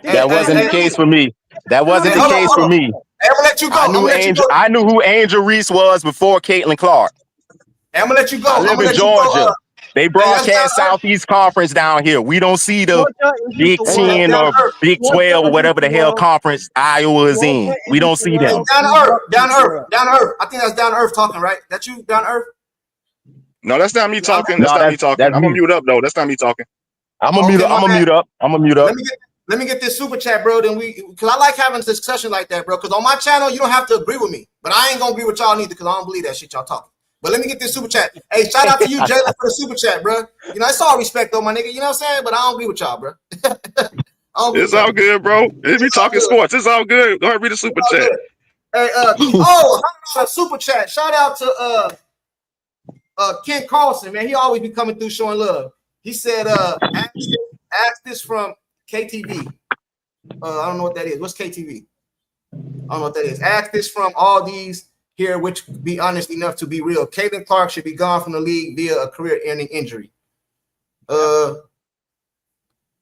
This Hey, That is hey, wasn't the hey, case unrealistic. for me. That This is wasn't hey, the hold on, case hold for on. me. Hey, I'm gonna let you go. I'm gonna let you go. I knew who Angel Reese was before Caitlin Clark. Hey, I'm gonna let you I go. I'm live gonna in let you go. Georgia. They Hey, that's down broadcast to earth. Southeast Conference down here. We don't see the Georgia isn't Big the Hey, that's world. 10 down to or earth. Big Georgia 12 or isn't whatever the the hell world. conference Iowa is Georgia in. We isn't don't the see Hey, them. world. down to New earth. York Down isn't to the earth. world. Down to earth. I think that's down to earth talking, right? That you down to earth? No, that's not me Yeah, talking. That's No, not me talking. that's I'm gonna me. mute up though. That's not me talking. I'm gonna mute okay, up. my I'm gonna bad. mute up. I'm gonna mute up. Let me get this super chat, bro. Then because I like having a discussion like that, bro. Because on my channel, you don't have to agree with me, but I ain't gonna agree with y'all neither because I don't believe that shit y'all talking. But let me get this super chat. Hey, shout out to you, Jalen, for the super chat, bro. You know, it's all respect though, my nigga. You know what I'm saying? But I don't agree with y'all, bro. I don't agree It's with y'all. all good, bro. It's me It's all talking good. sports. It's all good. Go ahead, read the It's super all chat. good. Hey, $100 super chat. Shout out to Ken Carlson, man. He always be coming through showing love. He said, ask this from KTV. I don't know what that is. What's KTV? I don't know what that is. Ask this from all these here, which be honest enough to be real. Caitlin Clark should be gone from the league via a career-ending injury.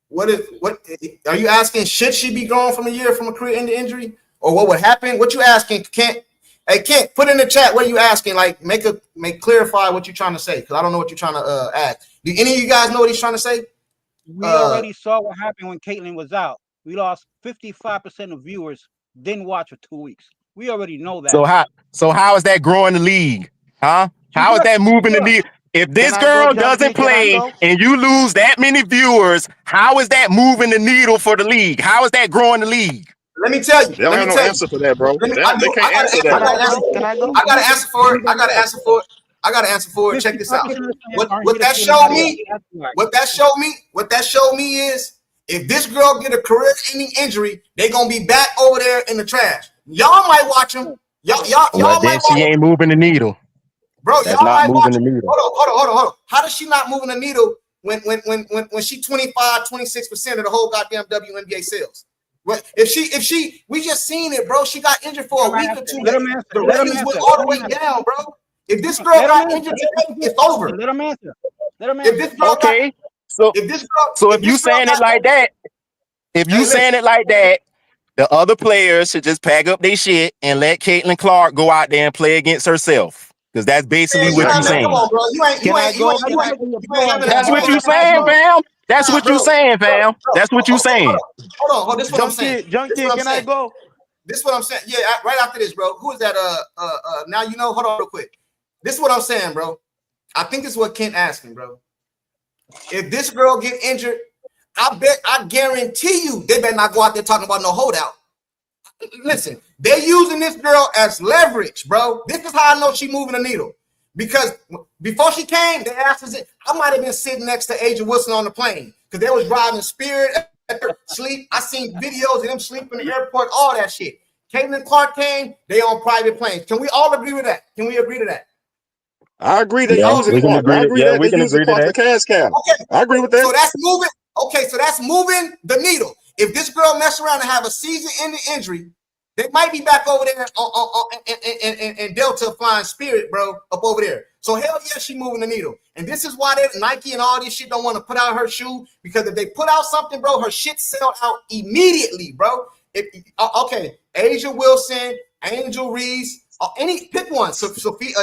What are you asking? Should she be gone from a year from a career-ending injury, or what would happen? What you asking? Kent, put in the chat what you asking. Like clarify what you're trying to say because I don't know what you're trying to ask. Do any of you guys know what he's trying to say? We already saw what happened when Caitlin was out. We lost 55% of viewers didn't watch for 2 weeks. We already know that. So how is that growing the league? Huh? She's How is good. that moving the She's good. league? If Can this I go, girl doesn't Junkie? Can I play go? and you lose that many viewers, how is that moving the needle for the league? How is that growing the league? Let me tell you. They don't Let have me no tell you. answer for that, bro. Let me. They I can't got answer to. I Can that. got I to answer. go? Can I go? I got to answer for it. I got to answer for it. I got to answer for it. Check this out. 55% of the fans What aren't what here to that see showed anybody else. me? That's right. What that showed me is if this girl get a career-ending injury, they gonna be back over there in the trash. Y'all might watch them. Well, Y'all then might she watch ain't them. moving the needle. Bro, That's y'all not might moving watch the them. needle. Hold on. How does she not moving the needle when she 25-26% of the whole goddamn WNBA sales? What if we just seen it, bro? She got injured for a week or two. Let him answer. The Let him ratings went answer. all the Let him way answer. down, bro. If this girl Let him got answer. injured today, it's over. Let him answer. Let him If answer. this girl got Okay. So if this girl so if if you this girl saying it got like that, if you hey saying listen, it like that, the other players should just pack up their shit and let Caitlin Clark go out there and play against herself. Because that's basically man, you what not you Exactly. man, come saying. on, bro. Can I go? How Can you I? gonna be a You ain't pro having and a not That's you what ain't watch you having the a saying, bro. games? fam. That's Nah, what you bro. saying, fam. That's what you saying. Hold on. This is what I'm saying. This is what I'm Junkie, can I saying. go? This is what I'm saying. Yeah, right after this, bro. Who is that? Now you know. Hold on, real quick. This is what I'm saying, bro. I think this is what Kent asking, bro. If this girl get injured, I guarantee you, they better not go out there talking about no holdout. Listen, they're using this girl as leverage, bro. This is how I know she moving the needle. Because before she came, they asked us, I might have been sitting next to Aja Wilson on the plane because they was driving Spirit, sleep. I seen videos of them sleeping in the airport, all that shit. Caitlin Clark came, they on private planes. Can we all agree with that? Can we agree to that? I agree they Yeah, using we can Clark. I agree. agree Yeah, that they we can using agree to Clark the that. cash cow. Okay, I agree with that. so that's moving. Okay, so that's moving the needle. If this girl mess around and have a season-ending injury, they might be back over there in Delta flying Spirit, bro, up over there. So hell yeah, she moving the needle. And this is why Nike and all this shit don't want to put out her shoe because if they put out something, bro, her shit sell out immediately, bro. Okay, Aja Wilson, Angel Reese, Any pick one. Sophia,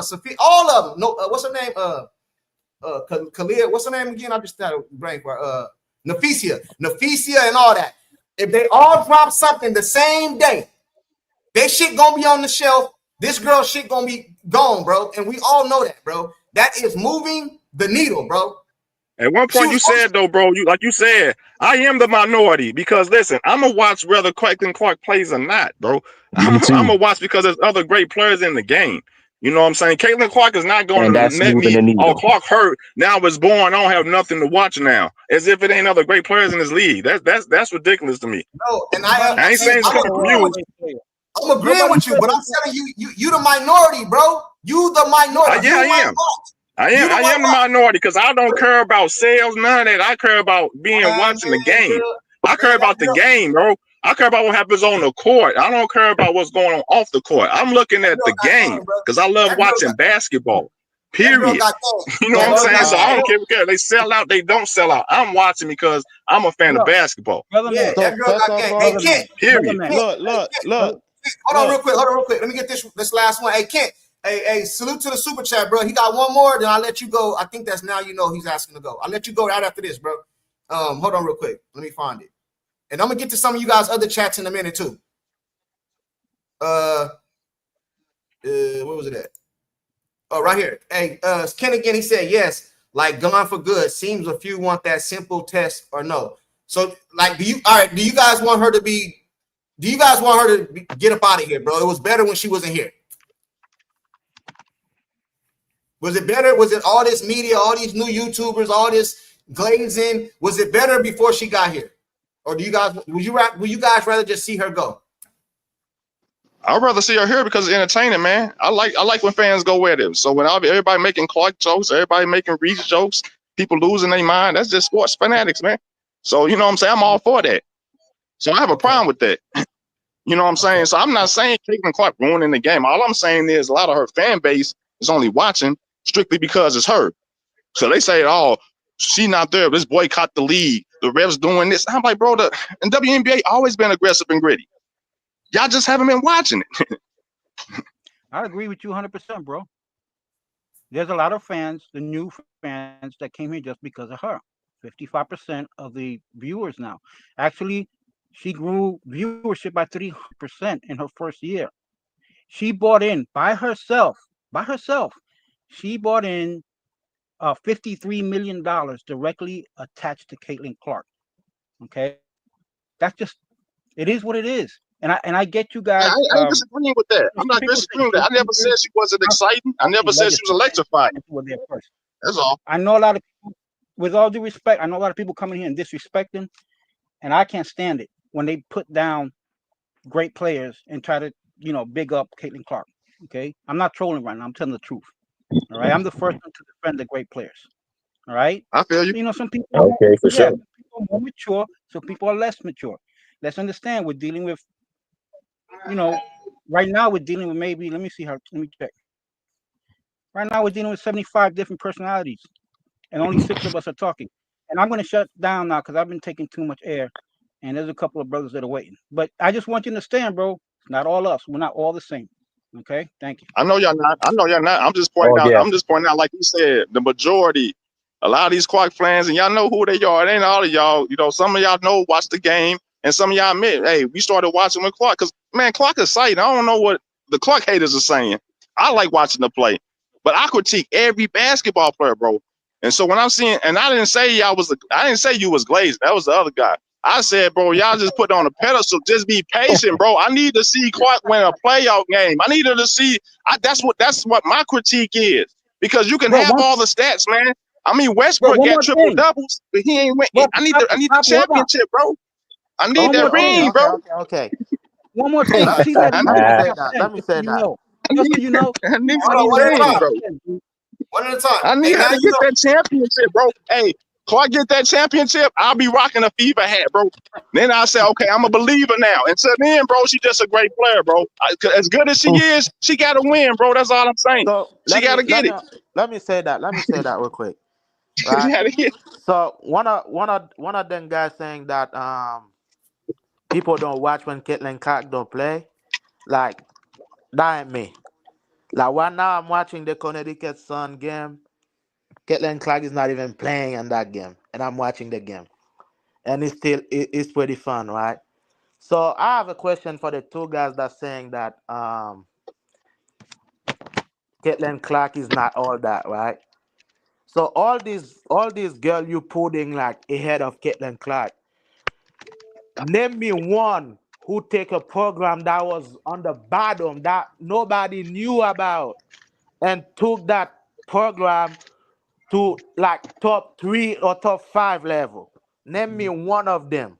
Sophia, all of them. No, what's her name? Khalil. What's her name again? I just started brain for Nafisia, and all that. If they all drop something the same day, their shit gonna be on the shelf. This girl shit gonna be gone, bro. And we all know that, bro. That is moving the needle, bro. At one point you said though, bro, you said, I am the minority because listen, I'm gonna watch whether Caitlin Clark plays or not, bro. I'm gonna watch because there's other great players in the game. You know what I'm saying? Caitlin Clark is not going to let me. Oh, Clark hurt. Now it's born. I don't have nothing to watch now. As if it ain't other great players in this league. That's ridiculous to me. No, and I ain't saying it's coming from you. I'm agreeing with you, but I'm telling you the minority, bro. You the minority. I am the minority because I don't care about sales, none of that. I care about watching the game. I care about the game, bro. I care about what happens on the court. I don't care about what's going on off the court. I'm looking at the game because I love watching basketball. Period. You know what I'm saying? So I don't care. They sell out, they don't sell out. I'm watching because I'm a fan of basketball. Yeah, that girl got game. Hey, Kent. Period. Look. Hold on real quick. Let me get this last one. Hey, Kent. Hey, salute to the super chat, bro. He got one more, then I'll let you go. I think that's now he's asking to go. I'll let you go right after this, bro. Hold on real quick. Let me find it. And I'm gonna get to some of you guys' other chats in a minute too. Where was it at? Oh, right here. Hey, Ken again, he said yes, like gone for good. Seems a few want that simple test or no. So, like, do you guys want her to get up out of here, bro? It was better when she wasn't here. Was it better? Was it all this media, all these new YouTubers, all this glazing? Was it better before she got here? Or would you guys rather just see her go? I'd rather see her here because it's entertaining, man. I like when fans go with it. So when everybody making Clark jokes, everybody making Reese jokes, people losing their mind, that's just sports fanatics, man. So you know what I'm saying? I'm all for that. So I have a problem with that. You know what I'm saying? So I'm not saying Caitlin Clark ruining the game. All I'm saying is a lot of her fan base is only watching strictly because it's her. So they say, oh, she not there. Let's boycott the league. The refs doing this. I'm like, bro, and WNBA always been aggressive and gritty. Y'all just haven't been watching it. I agree with you 100%, bro. There's a lot of fans, the new fans that came here just because of her. 55% of the viewers now. Actually, she grew viewership by 300% in her first year. She bought in by herself. She bought in $53 million directly attached to Caitlin Clark. Okay, that's just, it is what it is. And I get you guys. I ain't disagreeing with that. I'm not disagreeing with that. I never said she wasn't exciting. I never said she was electrifying. That's all. I know a lot of people, with all due respect, I know a lot of people coming here and disrespecting, and I can't stand it when they put down great players and try to, big up Caitlin Clark. Okay, I'm not trolling right now. I'm telling the truth. All right, I'm the first one to defend the great players. All right, I feel you. Some people, okay, for sure. Some people are more mature, some people are less mature. Let's understand we're dealing with, right now we're dealing with maybe, let me check. Right now we're dealing with 75 different personalities, and only 6 of us are talking. And I'm going to shut down now because I've been taking too much air, and there's a couple of brothers that are waiting. But I just want you to understand, bro, it's not all us. We're not all the same. Okay, thank you. I know y'all not. I'm just pointing out. I'm just pointing out, like you said, the majority, a lot of these Clark fans, and y'all know who they are. It ain't all of y'all. Some of y'all know, watch the game, and some of y'all admit, hey, we started watching with Clark because, man, Clark is exciting. I don't know what the Clark haters are saying. I like watching the play, but I critique every basketball player, bro. And so when I'm seeing, and I didn't say you was glazed. That was the other guy. I said, bro, y'all just put on a pedestal. Just be patient, bro. I need to see Clark win a playoff game. I needed to see. That's what my critique is, because you can have all the stats, man. I mean, Westbrook got triple doubles, but he ain't win. I need the championship, bro. I need that ring, bro. Okay. One more thing. Let me say that. Just so you know, I need that ring, bro. One at a time. I need her to get that championship, bro. Hey, Clark get that championship, I'll be rocking a Fever hat, bro. Then I'll say, okay, I'm a believer now. Until then, bro, she's just a great player, bro. As good as she is, she got to win, bro. That's all I'm saying. So she got to get it. Let me say that real quick. Right? So one of them guys saying that people don't watch when Caitlin Clark don't play. Like, That ain't me. Like right now, I'm watching the Connecticut Sun game. Caitlin Clark is not even playing in that game, and I'm watching the game, and it's pretty fun, right? So I have a question for the two guys that's saying that Caitlin Clark is not all that, right? So all these girl you putting like ahead of Caitlin Clark. Name me one who take a program that was on the bottom that nobody knew about and took that program to like top 3 or top 5 level. Name me one of them.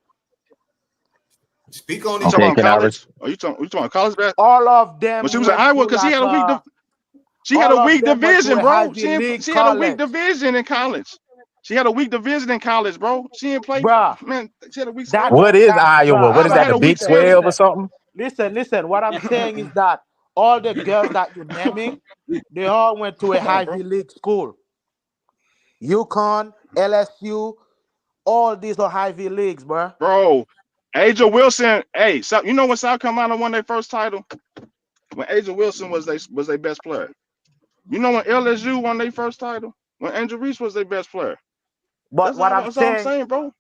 Speak on You it. talking Okay, about can I? college? Or you talking college basketball? All of When she them was in went Iowa, to because like she had a all of weak them went to division, a bro. Ivy League She had a weak college. division in college. She had a weak division in college, bro. She didn't play, Bruh, man. She had a weak that schedule. What is that Iowa? bruh, What is Iowa that? had The a bruh, weak Big listen, schedule. 12 or listen. something? Listen, what I'm saying is that all the girls that you're naming, they all went to a Come on, bro. Ivy League school. UConn, LSU, all these are Ivy Leagues, bruh. Bro, Aja Wilson. Hey, so, you know when South Carolina won their first title? When Aja Wilson was their best player. You know when LSU won their first title? When Angel Reese was their best player. But what I'm That's all I'm saying, saying, bro.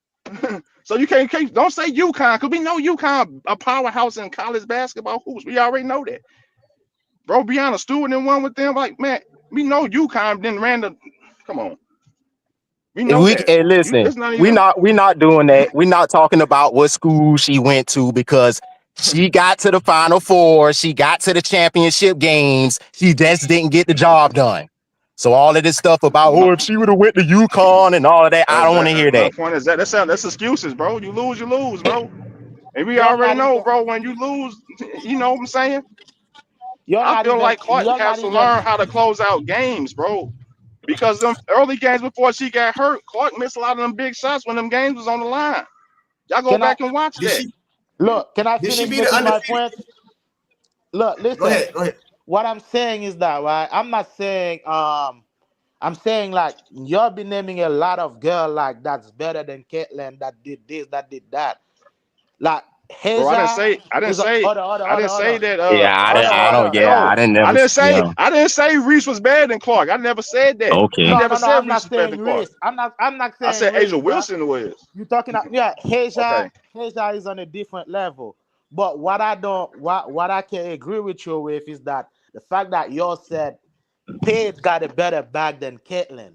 So you can't don't say UConn, because we know UConn a powerhouse in college basketball hoops. We already know that. Bro, Breonna Stewart and one with them. Like, man, we know UConn then ran the come on. We And know that. listen, It's not we even not we not doing that. We're not talking about what school she went to because she got to the Final Four, she got to the championship games, she just didn't get the job done. So all of this stuff about my, if she would have went to UConn and all of that, I don't want to hear my that. point is that's excuses, bro. You lose, bro. And we you're already not know, even bro, when you lose, you know what I'm saying? you're I not feel even like Clark you're not has to even learn how to close out games, bro. Because them early games before she got hurt, Clark missed a lot of them big shots when them games was on the line. Y'all go can I back and watch Did that. she look, can I did she finish be the making my undefeated? points? Look, Go listen. ahead. Go ahead. What I'm saying is that right. I'm saying like you'll be naming a lot of girl like that's better than Caitlyn that did this, that did that. Like Bro, I didn't Haja say I didn't is a say I didn't say that Yeah, I didn't never, I didn't say Reese was better than Clark. I never said that. I okay. never No. said I'm Reese not was better than saying Clark. race. I'm not I saying said race, Asia bro. Wilson was. You talking about yeah, Okay. Haja is on a different level. But what I can agree with you with is that the fact that you said Paige got a better bag than Caitlyn.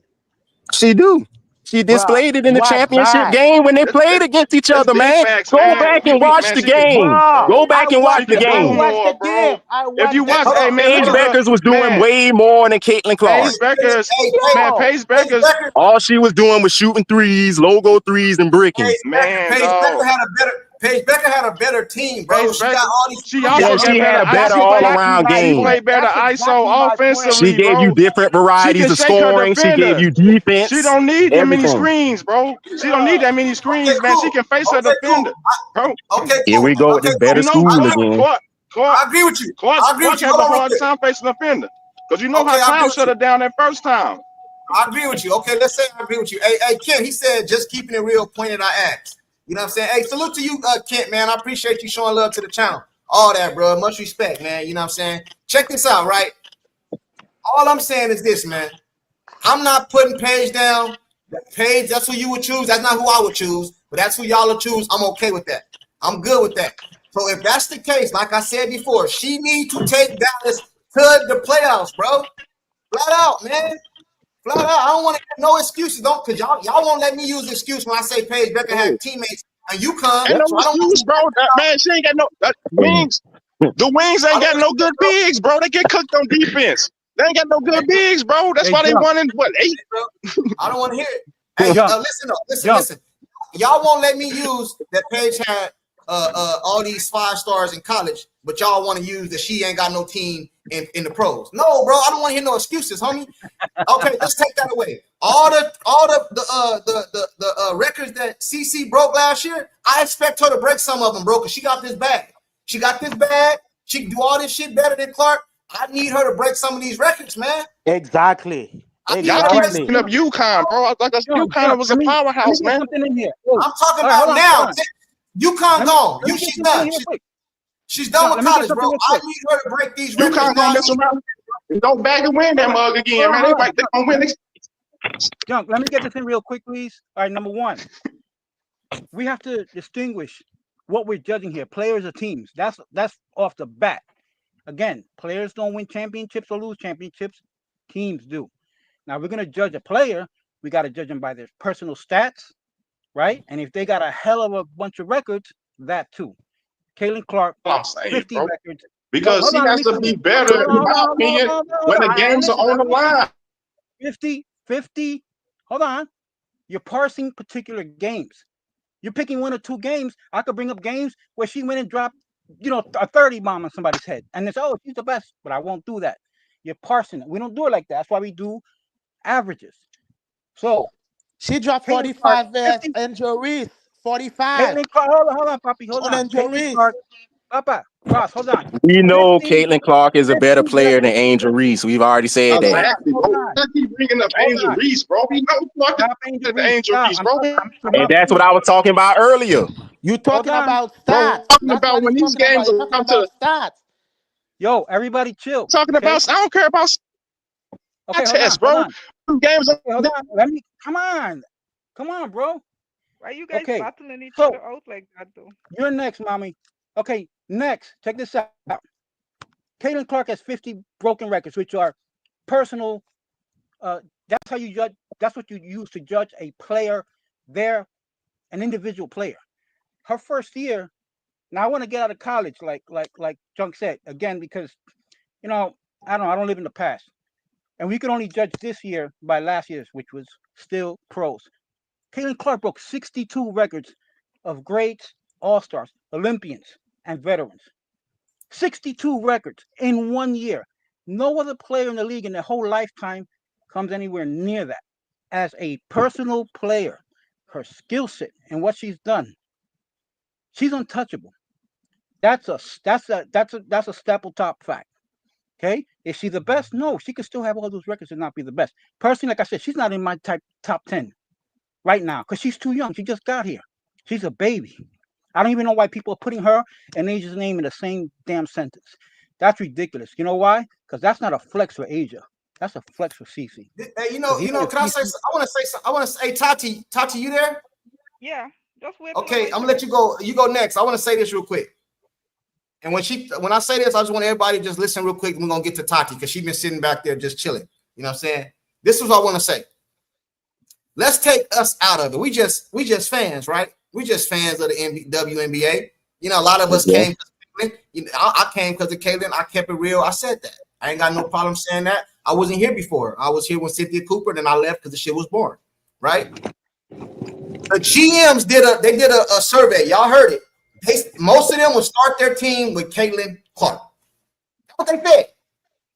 She do. She Bruh, displayed it in the what championship bag? game when they That's played that's against each that's other, big man. facts, Go man. back and watch Man, the she can hoop, game. Bruh, Go bro. back and watch She the can I game. hoop watched the more, bro. game. I If you watched the watch, Hold hey on. game, man, look Hold Paige at on. the Beckers was doing man. way more than Caitlin Clark. Paige Beckers, man. Yo, Paige Becker, All she was doing was shooting threes, logo threes, and bricking. Man, Paige Becker dog. had a better Paige Becker had a better team, bro. Paige She got Beckers. all these She recruits also Yeah, on her. she got had better. a better that's all-around She game. played better That's exactly ISO my point. She offensively, gave you bro. different She can varieties of shake her scoring. She gave defender. you She defense, don't need that many everything. screens, bro. She don't need Yeah. that many Okay, screens, man. She cool. can face her Okay, defender, cool. bro. Okay, Here we cool. go with Okay, this cool. better You know school again. I agree with you. I agree with Clark you. have Hold a on real hard quick. time facing the defender. Because you know how Okay, I agree Cloud with shut you. her down that first time. I agree with you. Okay, let's say I agree with you. Hey, Kent, he said just keeping it real pointed I asked. You know what I'm saying? Hey, salute to you, Kent, man. I appreciate you showing love to the channel. All that, bro. Much respect, man. You know what I'm saying? Check this out, right? All I'm saying is this, man. I'm not putting Paige down. Paige, that's who you would choose. That's not who I would choose, but that's who y'all will choose. I'm okay with that. I'm good with that. So if that's the case, like I said before, she needs to take Dallas to the playoffs, bro. Flat out, man. Flat out. I don't want to hear no excuses, don't, because y'all won't let me use the excuse when I say Paige Becker had Bro, teammates and UConn. ain't Yeah. no So I don't want excuse, you. bro. That, man, she ain't got no wings. The wings I ain't don't got want no to hear, good bigs, bro. They get cooked on defense. They ain't got no bro. good bigs, bro. That's Hey, why they jump, won in what 8? Bro. I don't want to hear it. Hey, jump, listen up. jump. Listen. Y'all won't let me use that Paige had all these 5 stars in college, but y'all want to use that she ain't got no team in the pros. No, bro, I don't want to hear no excuses, homie. Okay, let's take that away. All the records that CC broke last year, I expect her to break some of them, bro, because she got this bag. She got this bag. She can do all this shit better than Clark. I need her to break some of these records, man. Exactly. I need her Y'all to keep break some Exactly. bringing up UConn, bro. Like UConn Jump. was a Let me powerhouse, get man. something in here. Wait. I'm talking All right, about hold now. on. UConn gone. Let me get She's something in done. here quick. She's done Junk, with let me get college, bro. something real I quick. need her to break these records UConn now. gonna mess around and go back and win that mug again, man. They Hold on, might they gonna win. Junk, let me get this in real quick, please. All right, number one, we have to distinguish what we're judging here: players or teams. That's off the bat. Again, players don't win championships or lose championships. Teams do. Now we're gonna judge a player. We got to judge them by their personal stats, right? And if they got a hell of a bunch of records, that too. Caitlin Clark, I'm saying, 50 bro. records. No, Because hold she on, let has me to finish. be better, Hold on, in hold my on, hold on, opinion, hold on, hold when on. the games are Listen, on the let me finish. line. 50. Hold on. You're parsing particular games. You're picking one or two games. I could bring up games where she went and dropped, a 30 bomb on somebody's head. And it's, oh, she's the best, but I won't do that. You're parsing it. We don't do it like that. That's why we do averages. So, She dropped Caitlin Clark, 45 50. injuries. 45 Caitlin Clark, hold on, Poppy, hold on on. Caitlin injuries. Clark, Papa, Ross, hold on. We know 50, Caitlin Clark is a 50 better player than records. Angel Reese. We've already said that. Exactly, Hold bro. on, I keep bringing up hold Angel on. Reese, bro. We know fucking Stop, Angel the Reese. Angel Stop. Reese, bro. I'm And about that's what to. I was talking about earlier. You Hold talking on. about Bro, we're stats. talking That's about what when he's these talking about. games He's are talking come to about stats. Yo, everybody chill. talking Okay. about. I don't care about Okay, hold on, contests, hold bro. on. Games are Okay, hold on. Let me come on. Come on, bro. Why you guys Okay. battling each So other out like that though? you're next, mommy. Okay, next. Check this out. Caitlin Clark has 50 broken records, which are personal. That's how you judge. That's what you use to judge a player. They're an individual player. Her first year. Now I want to get out of college, like Junk said again, because you know I don't. I don't live in the past. And we can only judge this year by last year's, which was still pros. Caitlin Clark broke 62 records of greats, all stars, Olympians, and veterans. 62 records in 1 year. No other player in the league in their whole lifetime comes anywhere near that. As a personal player, her skill set and what she's done, she's untouchable. That's a staple top fact. Okay, is she the best? No, she could still have all those records and not be the best. Personally, like I said, she's not in my type top 10 right now because she's too young. She just got here. She's a baby. I don't even know why people are putting her and Asia's name in the same damn sentence. That's ridiculous. You know why? Because that's not a flex for Asia. That's a flex for Cece. Hey, Because even if can I say? Cece, I want to say something. I want to say, Tati, you there? Yeah, just wait till Okay, my I'm gonna let turn. you go. You go next. I want to say this real quick. And when I say this, I just want everybody to just listen real quick. We're gonna get to Tati because she's been sitting back there just chilling. You know what I'm saying? This is what I want to say. Let's take us out of it. We just fans, right? We just fans of the WNBA. You know, a lot of us Yeah. came. You know, I came because of Caitlin. I kept it real. I said that. I ain't got no problem saying that. I wasn't here before. I was here when Cynthia Cooper, then I left because the shit was boring, right? The GMs did a survey. Y'all heard it. Most of them would start their team with Caitlin Clark. That's what they said.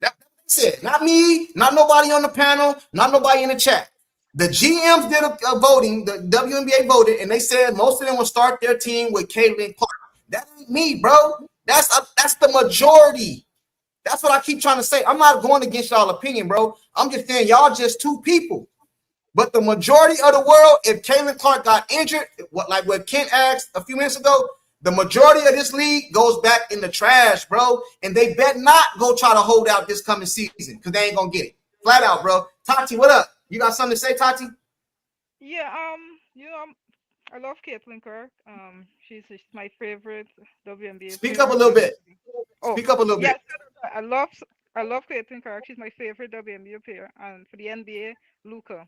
That's what they said. Not me, not nobody on the panel, not nobody in the chat. The GMs did a voting, the WNBA voted, and they said most of them will start their team with Caitlin Clark. That ain't me, bro. That's the majority. That's what I keep trying to say. I'm not going against y'all opinion, bro. I'm just saying y'all just two people. But the majority of the world, if Caitlin Clark got injured, like what Kent asked a few minutes ago, the majority of this league goes back in the trash, bro. And they bet not go try to hold out this coming season because they ain't gonna get it. Flat out, bro. Tati, what up? You got something to say, Tati? Yeah, I love Caitlin Kirk. She's my favorite WNBA Speak up a player. little bit. Oh, Speak up a little yes, bit. I love Caitlin Kirk. She's my favorite WNBA player, and for the NBA, Luca.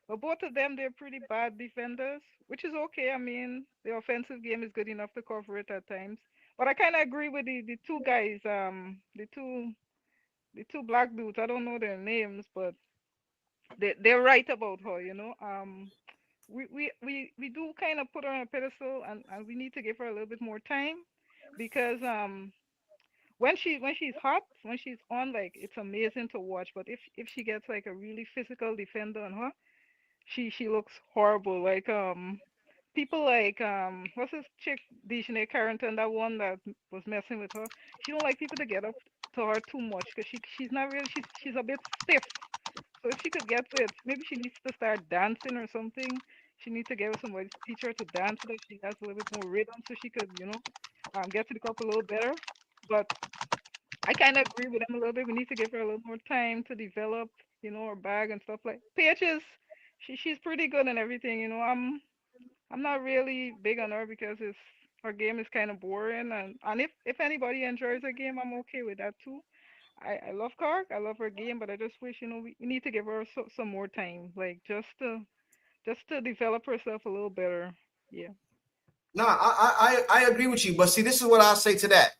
But both of them, they're pretty bad defenders, which is okay. I mean, the offensive game is good enough to cover it at times. But I kind of agree with the two guys, the two black dudes. I don't know their names, but they're right about her. We do kind of put her on a pedestal, and we need to give her a little bit more time because when she's hot, when she's on, like it's amazing to watch. But if she gets like a really physical defender on her, she looks horrible. Like people like what's this chick Dejanay Carrington, that one that was messing with her. She don't like people to get up to her too much because she's not really she's a bit stiff. So if she could get with, maybe she needs to start dancing or something. She needs to get with somebody to teach her to dance so that she has a little bit more rhythm so she could. get to the cup a little better. But I kind of agree with them a little bit. We need to give her a little more time to develop, her bag and stuff like. Paige is, she's pretty good and everything. I'm not really big on her because her game is kind of boring. And if anybody enjoys her game, I'm okay with that too. I love Clark. I love her game, but I just wish we need to give her some more time, like just to develop herself a little better. Yeah. No, I agree with you, but see, this is what I say to that.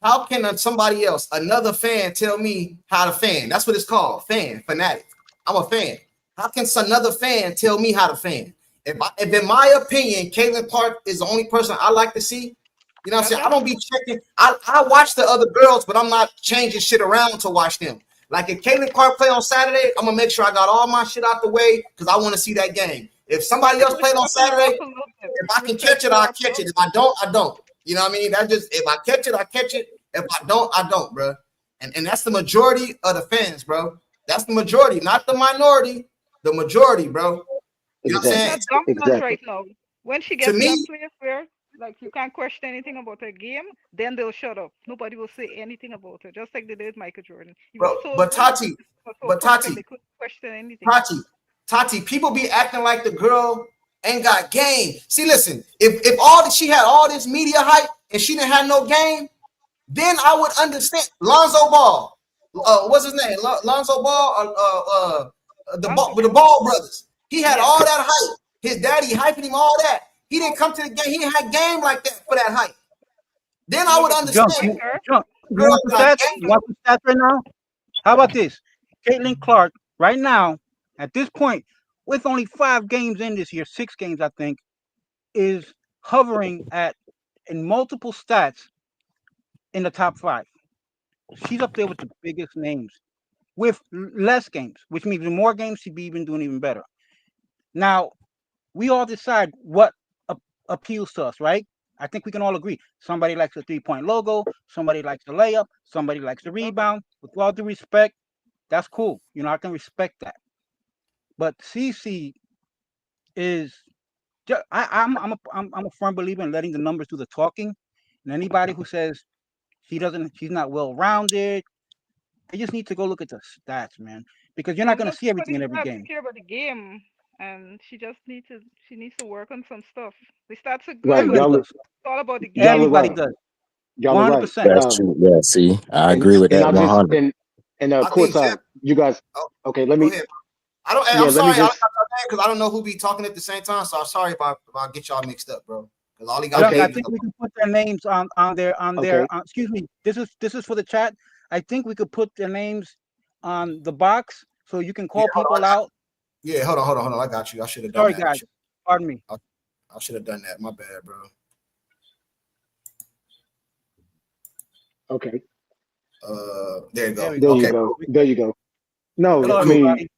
How can somebody else, another fan, tell me how to fan? That's what it's called, fanatic. I'm a fan. How can another fan tell me how to fan? If in my opinion, Caitlin Clark is the only person I like to see, you know what I'm saying? I That's don't be checking. I watch the other girls, but I'm not changing shit around to watch them. Like if Caitlin Clark play on Saturday, I'm gonna make sure I got all my shit out the way because I want to see that game. If somebody else true. played She on have to warm up Saturday, a little bit. if I can Respect catch it, her I as catch well. it. If I don't, I don't. You know what I mean? That just if I catch it, I catch it. If I don't, I don't, bro. And that's the majority of the fans, bro. That's the majority, not the minority. The majority, bro. You know what I'm She's saying? Exactly. not dominant Exactly. right now. When she To gets to that me, place where like you can't question anything about her game, then they'll shut up. Nobody will say anything about her. Just like they did with Michael Jordan. He was bro. so But good, Tati, but so but perfect Tati, they couldn't question anything. Tati, Tati, people be acting like the girl ain't got game. See, listen, if all that she had all this media hype and she didn't have no game, then I would understand. Lonzo Ball, what's his name? Lonzo Ball, the Lonzo with the Ball. Ball brothers. He had Yeah. all that hype. His daddy hyping him all that. He didn't come to the game. He didn't have game like that for that hype. Then I Yeah, would but Jump, like understand. her, jump. You Girl want the got stats? You game. want the stats right now? How about this? Caitlin Clark, right now, at this point, with only 5 games in this year, 6 games, I think, is hovering at in multiple stats in the top 5. She's up there with the biggest names with less games, which means with more games, she'd be doing even better. Now, we all decide what appeals to us, right? I think we can all agree. Somebody likes a 3-point logo, somebody likes the layup, somebody likes the love it. rebound. With all due respect, that's cool. I can respect that. But CC is I'm a firm believer in letting the numbers do the talking. And anybody who says she's not well rounded, they just need to go look at the stats, man. Because you're No, not we gonna don't see care about everything the in every stats. We game. care about the game, and she needs to work on some stuff. The stats are good, Right. but Everybody Y'all does. it's all about the y'all are game. Everybody right. does. Y'all are right. 100%. That's true. Yeah, see, I And agree with and that I'll just 100. and I of course think Jeff. you guys Oh, okay, let go me ahead. I don't. yeah, I'm let me sorry. I don't just got your name because I don't know who be talking at the same time. So I'm sorry if I get y'all mixed up, bro. Because all he got Junk, I okay, names. think we can put their names on their okay. excuse me. This is for the chat. I think we could put their names on the box so you can Yeah, call hold on. people out. Yeah, hold on. I got you. I should have done Sorry, that. guys. Pardon me. I should have done that. My bad, bro. Okay. There you There go. we There go. you Okay. go. There you go. No, Yeah, Hello, I cool. mean, everybody.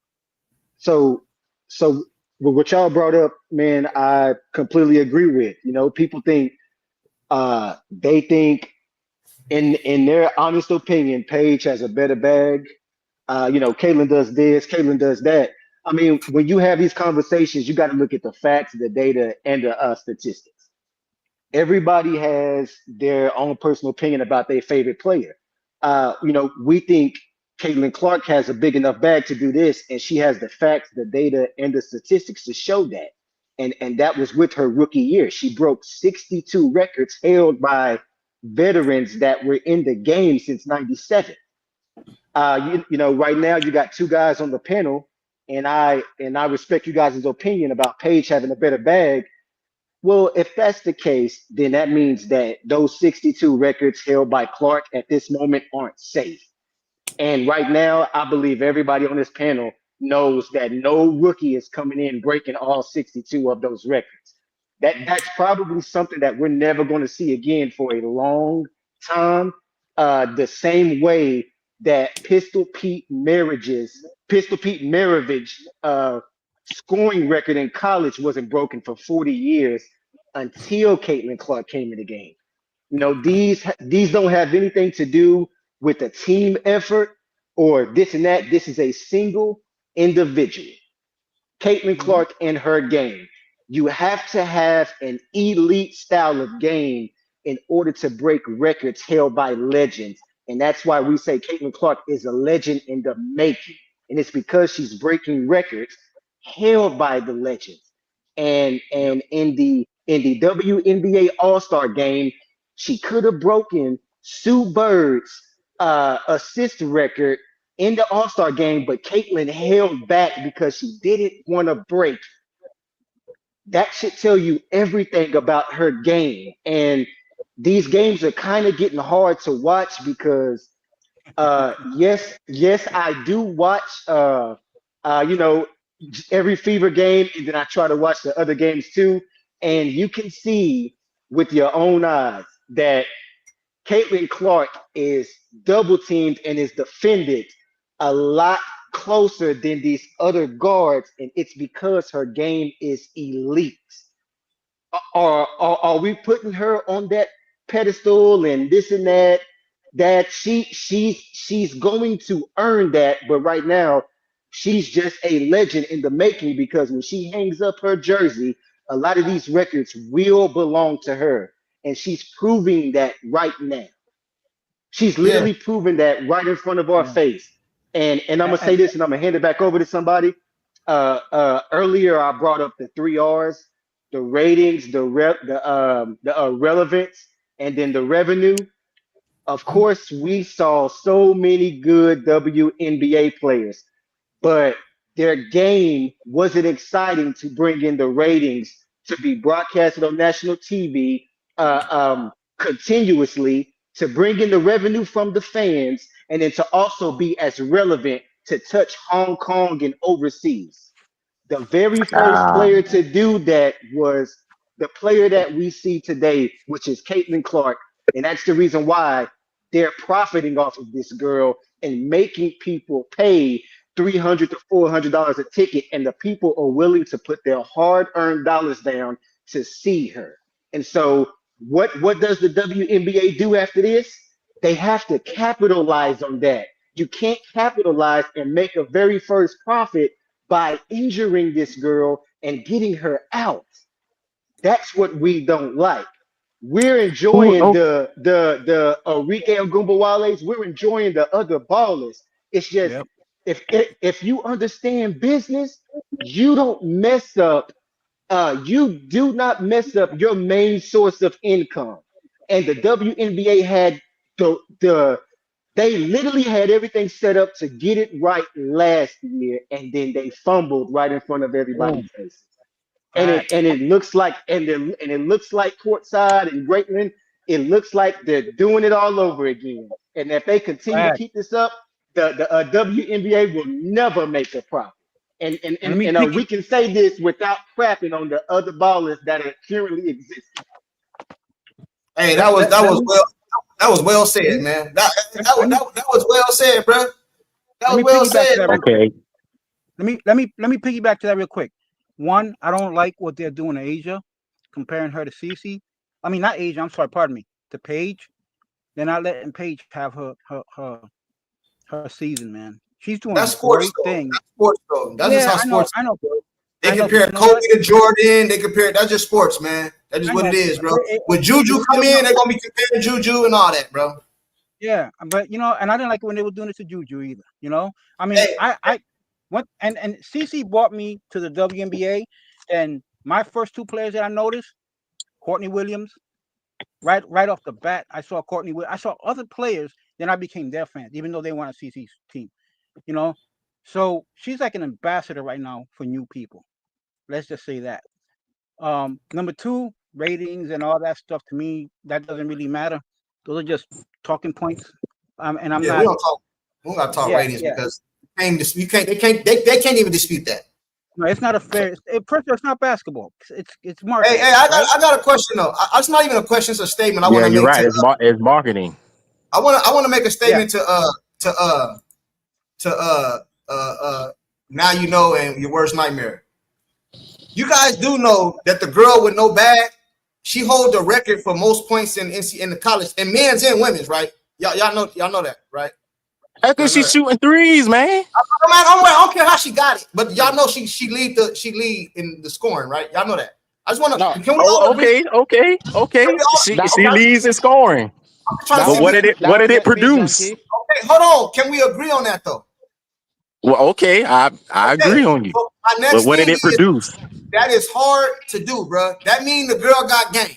so so what y'all brought up, man, I completely agree with. People think they think in their honest opinion, Paige has a better bag. Caitlin does this, Caitlin does that. I mean, when you have these conversations, you got to look at the facts, the data, and the statistics. Everybody has their own personal opinion about their favorite player. We think Caitlin Clark has a big enough bag to do this, and she has the facts, the data, and the statistics to show that. And that was with her rookie year. She broke 62 records held by veterans that were in the game since '97. Right now you got two guys on the panel, and I respect you guys' opinion about Paige having a better bag. Well, if that's the case, then that means that those 62 records held by Clark at this moment aren't safe. And right now, I believe everybody on this panel knows that no rookie is coming in breaking all 62 of those records. That's probably something that we're never going to see again for a long time. The same way that Pistol Pete Maravich scoring record in college wasn't broken for 40 years until Caitlin Clark came in the game. These don't have anything to do with a team effort or this and that. This is a single individual. Caitlin Hmm. Clark and her game. You have to have an elite style of game in order to break records held by legends. And that's why we say Caitlin Clark is a legend in the making. And it's because she's breaking records held by the legends. And in the WNBA All-Star game, she could have broken Sue Bird's assist record in the All-Star game, but Caitlin held back because she didn't want to break. That should tell you everything about her game. And these games are kind of getting hard to watch because yes, I do watch you know, every Fever game, and then I try to watch the other games too. And you can see with your own eyes that Caitlin Clark is double teamed and is defended a lot closer than these other guards, and it's because her game is elite. Are we putting her on that pedestal and this and that? That she's going to earn that, but right now she's just a legend in the making because when she hangs up her jersey, a lot of these records will belong to her, and she's proving that right now. She's Yeah. literally proving that right in front of our Yeah. face. And I'm gonna say And this, and I'm gonna hand it back over to somebody. Earlier, I brought up the three R's: the ratings, the relevance, and then the revenue. Of course, we saw so many good WNBA players, but their game wasn't exciting to bring in the ratings to be broadcasted on national TV continuously, to bring in the revenue from the fans, and then to also be as relevant to touch Hong Kong and overseas. The very first Ah, player to do that was the player that we see today, which is Caitlin Clark. And that's the reason why they're profiting off of this girl and making people pay $300 to $400 a ticket. And the people are willing to put their hard earned dollars down to see her. And so, what does the WNBA do after this? They have to capitalize on that. You can't capitalize and make a very first profit by injuring this girl and getting her out. That's what we don't like. We're who? enjoying Oh, the Enrique Ogumbawales. We're enjoying the other ballers. It's just yep. if you understand business, you don't mess up. You do not mess up your main source of income. And the WNBA had the they literally had everything set up to get it right last year, and then they fumbled right in front of everybody's Boom. faces. And it Facts. and it looks like and it looks like courtside and Greatland. It looks like they're doing it all over again. And if they continue to Facts. keep this up, the WNBA will never make a profit. And and And and, let me and pick we it. can say this without crapping on the other ballers that are currently existing. Hey, Let, let, let me that was well let said, me man. That let, that, let was- me that, that was well said, bro. That let was me well piggyback to said, that man. real quick. okay. Let me piggyback to that real quick. One, I don't like what they're doing to Asia, comparing her to Cece. I mean, not Asia. I'm sorry. Pardon me. To Paige. They're not letting Paige have her season, man. She's doing That's sports great though. things. That's sports though. That's just Yeah, how I know. sports. I know. They I know. But compare you know Kobe what? to Jordan. They compare that's just sports, man. That's just I what know. it is, bro. But When Juju you come don't know. in, they're gonna be comparing Juju and all that, bro. Yeah, but and I didn't like it when they were doing it to Juju either. I mean, Hey, I went and CC brought me to the WNBA, and my first two players that I noticed, Courtney Williams. Right off the bat, I saw Courtney. I saw other players, then I became their fan, even though they weren't a CC's team. You know, so she's like an ambassador right now for new people. Let's just say that. Number two, ratings and all that stuff. To me, that doesn't really matter. Those are just talking points. And I'm yeah, not. we don't gotta talk Yeah, ratings yeah. because you can't they can't even dispute that. No, it's not a fair. First, it's not basketball. It's Hey, marketing, hey, right? I got a question though. It's not even a question, it's a statement I want Yeah, to you're make right. to It's marketing. I want to make a Yeah. statement to to now you know and your worst nightmare. You guys do know that the girl with no bag, she holds the record for most points in the college, in men's and women's, right? Y'all know that, right? That's Y'all because know she's that. shooting threes, man. Oh, man, I don't care how she got it, but y'all know she lead in the scoring, right? Y'all know that. I just want to. No, Can we all agree? Okay. She Can that we all, leads in scoring. I'm trying to that see But if we one can. that what one did it get me, produce? Junkie. Okay, hold on. Can we agree on that though? Well, okay, I Okay. agree on you. So my But next what did thing it is produce? that is hard to do, bro. That means the girl got game.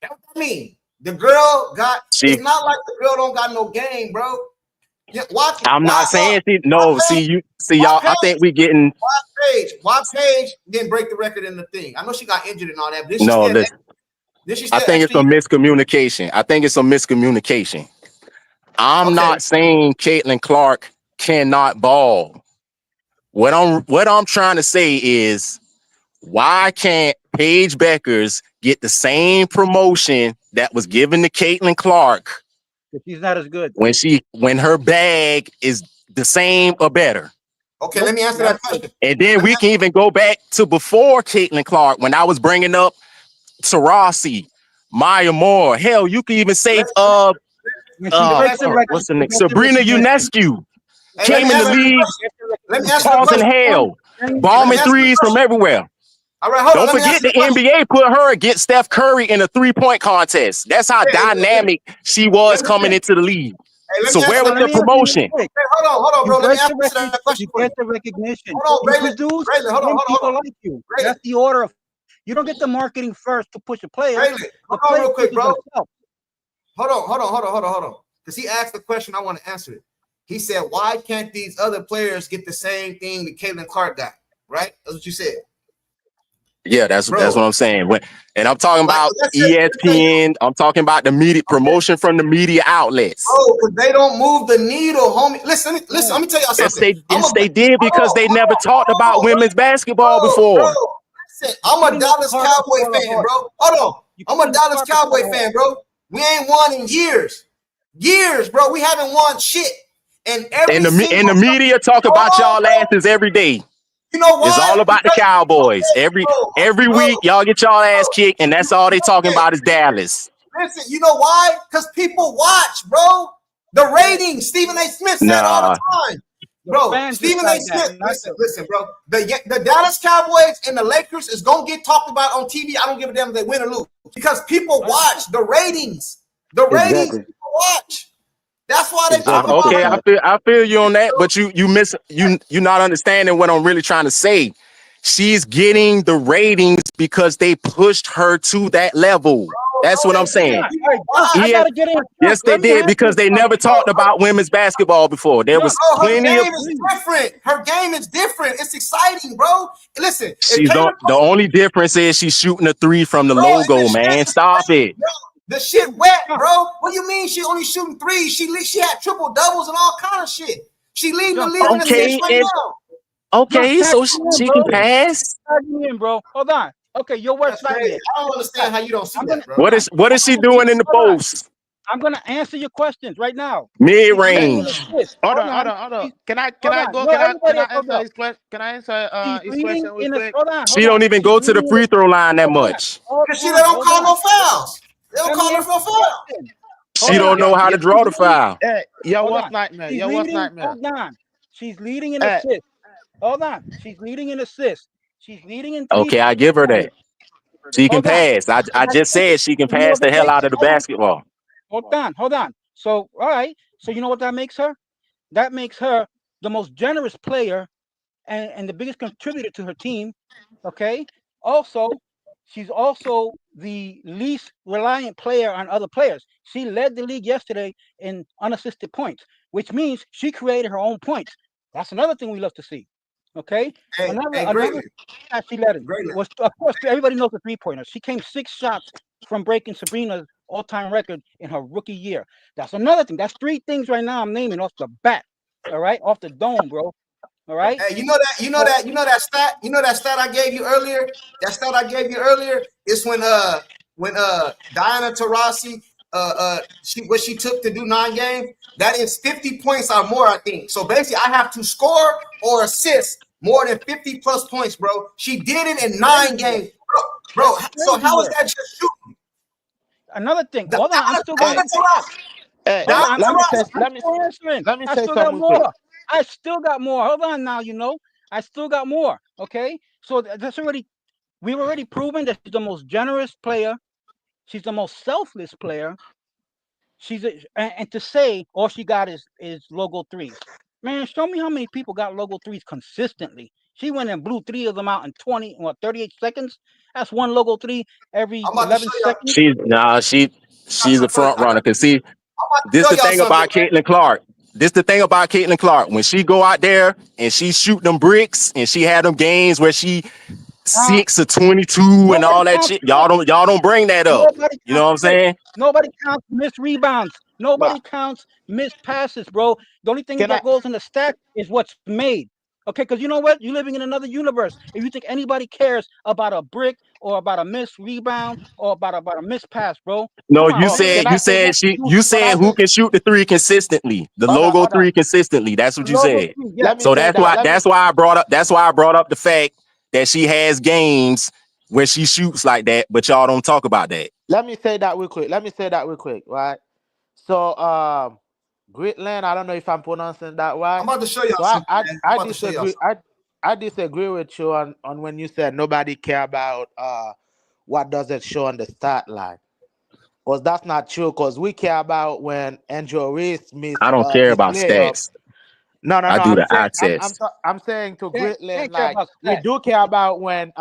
That's what I mean. The girl got. It's See, not like the girl don't got no game, bro. Yeah, watch. I'm not saying she no, Why y'all, I think Paige? we getting Why Paige didn't break the record in the thing? I know she got injured and all that, but then she no, still. listen. Then she I still think it's extra a year. miscommunication. I'm Okay. not saying Caitlin Clark cannot ball. What I'm trying to say is why can't Paige Beckers get the same promotion that was given to Caitlin Clark She's not as good. when her bag is the same or better? Okay, Nope, let me answer not that as good. question. And then we can even go back to before Caitlin Clark when I was bringing up Tarasi, Maya Moore. Hell, you can even say When she breaks the record, what's the she name? gets the Sabrina recognition. Unescu Hey, let came me in the answer the league question. Let me answer the causing question. hell, Let me bombing answer the threes from question. everywhere. All right, hold on. Don't Let me forget answer the the question. NBA put her against Steph Curry in a 3-point contest. That's how dynamic she was Let me coming say. into the league. Hey, let So me where answer So was that let the me question. ask you this promotion? quick. Hey, hold on, You bro. Let me break the answer record, that you question for get you. the recognition. Hold on, You Braylon. produce, Braylon, hold then on. people like you. Braylon, That's the order of. You don't get the marketing first to push a player. Braylon, The hold on player real quick, pushes bro. himself. Hold on. Because he asked the question, I want to answer it. He said, why can't these other players get the same thing that Caitlin Clark got? Right? That's what you said. Yeah, that's Bro, what I'm saying. And I'm talking like, about let's say, ESPN. I'm talking about the media promotion from the media outlets. bro, because they don't move the needle, homie. Listen, let me tell y'all Yes, something. they did because they never talked about women's basketball Bro. before. Listen, I'm a Putting the Dallas cart Cowboy before the fan, horse. bro. Hold on. You I'm a putting the Dallas cart before Cowboy the horse. fan, bro. We ain't won in years. Years, bro. We haven't won shit. And every single And the media talk about y'all asses every day. You know It's why? all about the Because Cowboys. Every bro, week, y'all get y'all ass kicked, and that's all they talking about is Dallas. Listen, you know why? Because people watch, bro. The ratings. Stephen A. Smith said all the Nah. time. The Bro, fans Stephen A. decide that. Smith, listen, bro. The Dallas Cowboys and the Lakers is gonna get talked about on TV. I don't give a damn if they win or lose. Because people watch the ratings. The ratings Exactly. people watch. That's why they talk Exactly. about Okay, her. I feel you on that, but you're not understanding what I'm really trying to say. She's getting the ratings because they pushed her to that level. That's No, what they I'm saying. didn't. You All right, know why? I Yes, gotta get in. yes, they Let me did ask you because they never something. talked about women's basketball before. There was Bro, her plenty of. game is different. Her game is different. It's exciting, bro. Listen, if She's Taylor the only difference is she's shooting a 3 from the bro, and logo, man. Stop it. the shit wet, bro. What do you mean she only shooting threes? She had triple doubles and all kind of shit. She leading the John, league in assists Okay, right and now. John, okay, tag so me in, she bro. can pass. Tag me in, bro. Hold on. Okay, your worst That's crazy. nightmare. I don't understand how you don't see I'm gonna that, bro. hold on. What is she doing in the Hold on. post? I'm gonna answer your questions right now. Mid She's leading in range. assists. Hold Hold on, hold on. on, hold on. She's, Can hold I on. go? No, Can everybody I else, hold answer up. his question? Can I answer She's his leading question real in a. quick? Hold on. She Hold on. don't even She's go to the leading in free a. throw line that Hold on. much. Hold Cause they on. don't Hold call on. no fouls. They don't Let me call her answer for a the foul. question. She Hold Hey, don't on. know how to draw the She's leading. foul. hey, your Hold worst on. nightmare. She's Your worst leading. nightmare. Hold on. She's leading in Hey, assists. Hold on. She's leading in assists. She's leading in Okay, I give her that. She can Hold on. pass. I just said she can You know pass what the that hell makes out of the her? basketball. Hold on. Hold on. So, all right. So, you know what that makes her? That makes her the most generous player and the biggest contributor to her team. Okay. Also, she's also the least reliant player on other players. She led the league yesterday in unassisted points, which means she created her own points. That's another thing we love to see. Okay. Hey, Another greatly, that she led it greatly. was, of course, everybody knows the 3-pointer. She came 6 shots from breaking Sabrina's all-time record in her rookie year. That's another thing. That's 3 things right now I'm naming off the bat. All right, off the dome, bro. All right. Hey, you know that stat I gave you earlier. That stat I gave you earlier is when Diana Taurasi what she took to do 9 games. That is 50 points or more, I think. So basically, I have to score or assist more than 50 plus points, bro. She did it in 9 games, bro. So Crazy how is work. that just shooting? Another thing. Hold on. I'm Diana, still hey, going. Taurasi, hey. Hold Diana on. Let me say. Taurasi. I'm Let me still answering. let me I say still got something real quick. more. I still got more. Hold on now. I still got more. Okay. So that's already We've already proven that she's the most generous player. She's the most selfless player. And to say all she got is logo threes. Man, show me how many people got logo threes consistently. She went and blew 3 of them out in 38 seconds. That's one logo three every I'm about to 11 show y'all. seconds. She's a front runner. Cause see, I'm about to this show the y'all thing something. about Caitlin Clark. This the thing about Caitlin Clark. When she go out there and she shoot them bricks and she had them games where she Uh, 6 or 22 and Nobody all that counts shit. that. Y'all don't bring that up. Nobody You know counts what I'm that. saying? Nobody counts missed rebounds. But Nobody counts missed passes, bro. The only thing can I that goes in the stat is what's made. Okay, because you know what? You're living in another universe. If you think anybody cares about a brick or about a missed rebound or about a missed pass, bro, No, come on, you no? man. Can said I you say said something? she You you What I said who say? can shoot the three consistently, the logo Hold on. three consistently. That's what you logo said. three, yes. Let me So say that. that's why I brought up the fact that she has games where she shoots like that, but y'all don't talk about that. Let me say that real quick. Right. So Greatland, I don't know if I'm pronouncing that right. I'm about to show y'all So something, man. I'm about to show y'all something. I disagree with you on when you said nobody care about what does it show on the stat line. Because that's not true, because we care about when Angel Reese I don't care miss about layup. stats. No, I do I'm the saying eye test. I'm saying to They Greatland, ain't care like about we stats. do care about when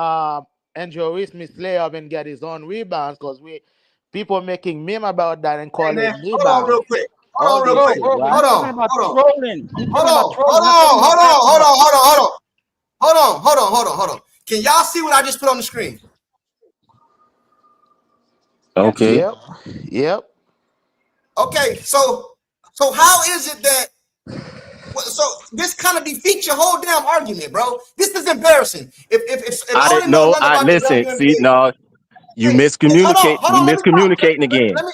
Angel Reese miss layup and get his own rebounds, because we people making meme about that and Hey, call it man, hold on real rebounds, quick. all Hold on real this Bro, quick. shit, bro, when right? Hold you're on, talking about hold on. trolling, you're Hold talking about on, trolling. hold We're not on, talking about hold on, hold basketball. on, hold on, hold on. Hold on. Can y'all see what I just put on the screen? Yes. Okay. Yep. Okay, so how is it that so this kind of defeats your whole damn argument, bro? This is embarrassing. If I I didn't didn't know know. nothing I about the listen. See, WNBA, no, you hey, miscommunicate. hold You on, let me talk. miscommunicating again. Let me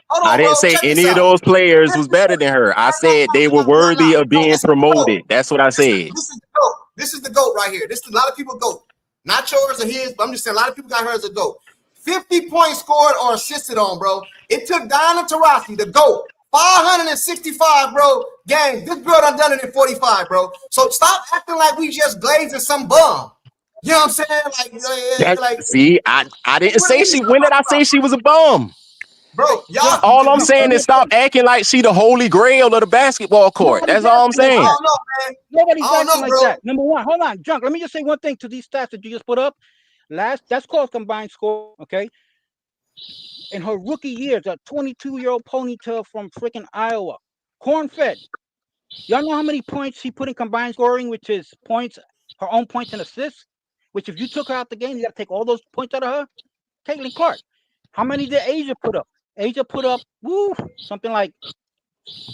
hold I on, didn't bro. say Check this any of out. those players Check was this better out. than her. I said they were No. worthy of being This is the GOAT. promoted. That's what I said. This is the GOAT. This is the GOAT right here. This is a lot of people GOAT. Not yours or his, but I'm just saying a lot of people got her as a GOAT. 50 points scored or assisted on, bro. It took Diana Taurasi, the GOAT, 565, bro, games. This girl done it in 45, bro. So stop acting like we just glazing some bum. You know what I'm saying? See, I didn't say she. When did I say she was a bum? Bro, y'all. Junk, All I'm junk. Let saying me is stop explain. acting like she the holy grail of the basketball court. Nobody's That's all I'm acting like I saying. that. don't know, man. Nobody's I don't acting know, like bro. that. Number one, hold on, junk. Let me just say one thing to these stats that you just put up. That's called combined score. Okay. In her rookie years, a 22-year-old ponytail from freaking Iowa, corn fed. Y'all know how many points she put in combined scoring, which is points, her own points and assists. Which, if you took her out the game, you got to take all those points out of her. Caitlin Clark. How many did Asia put up? Asia put up, something like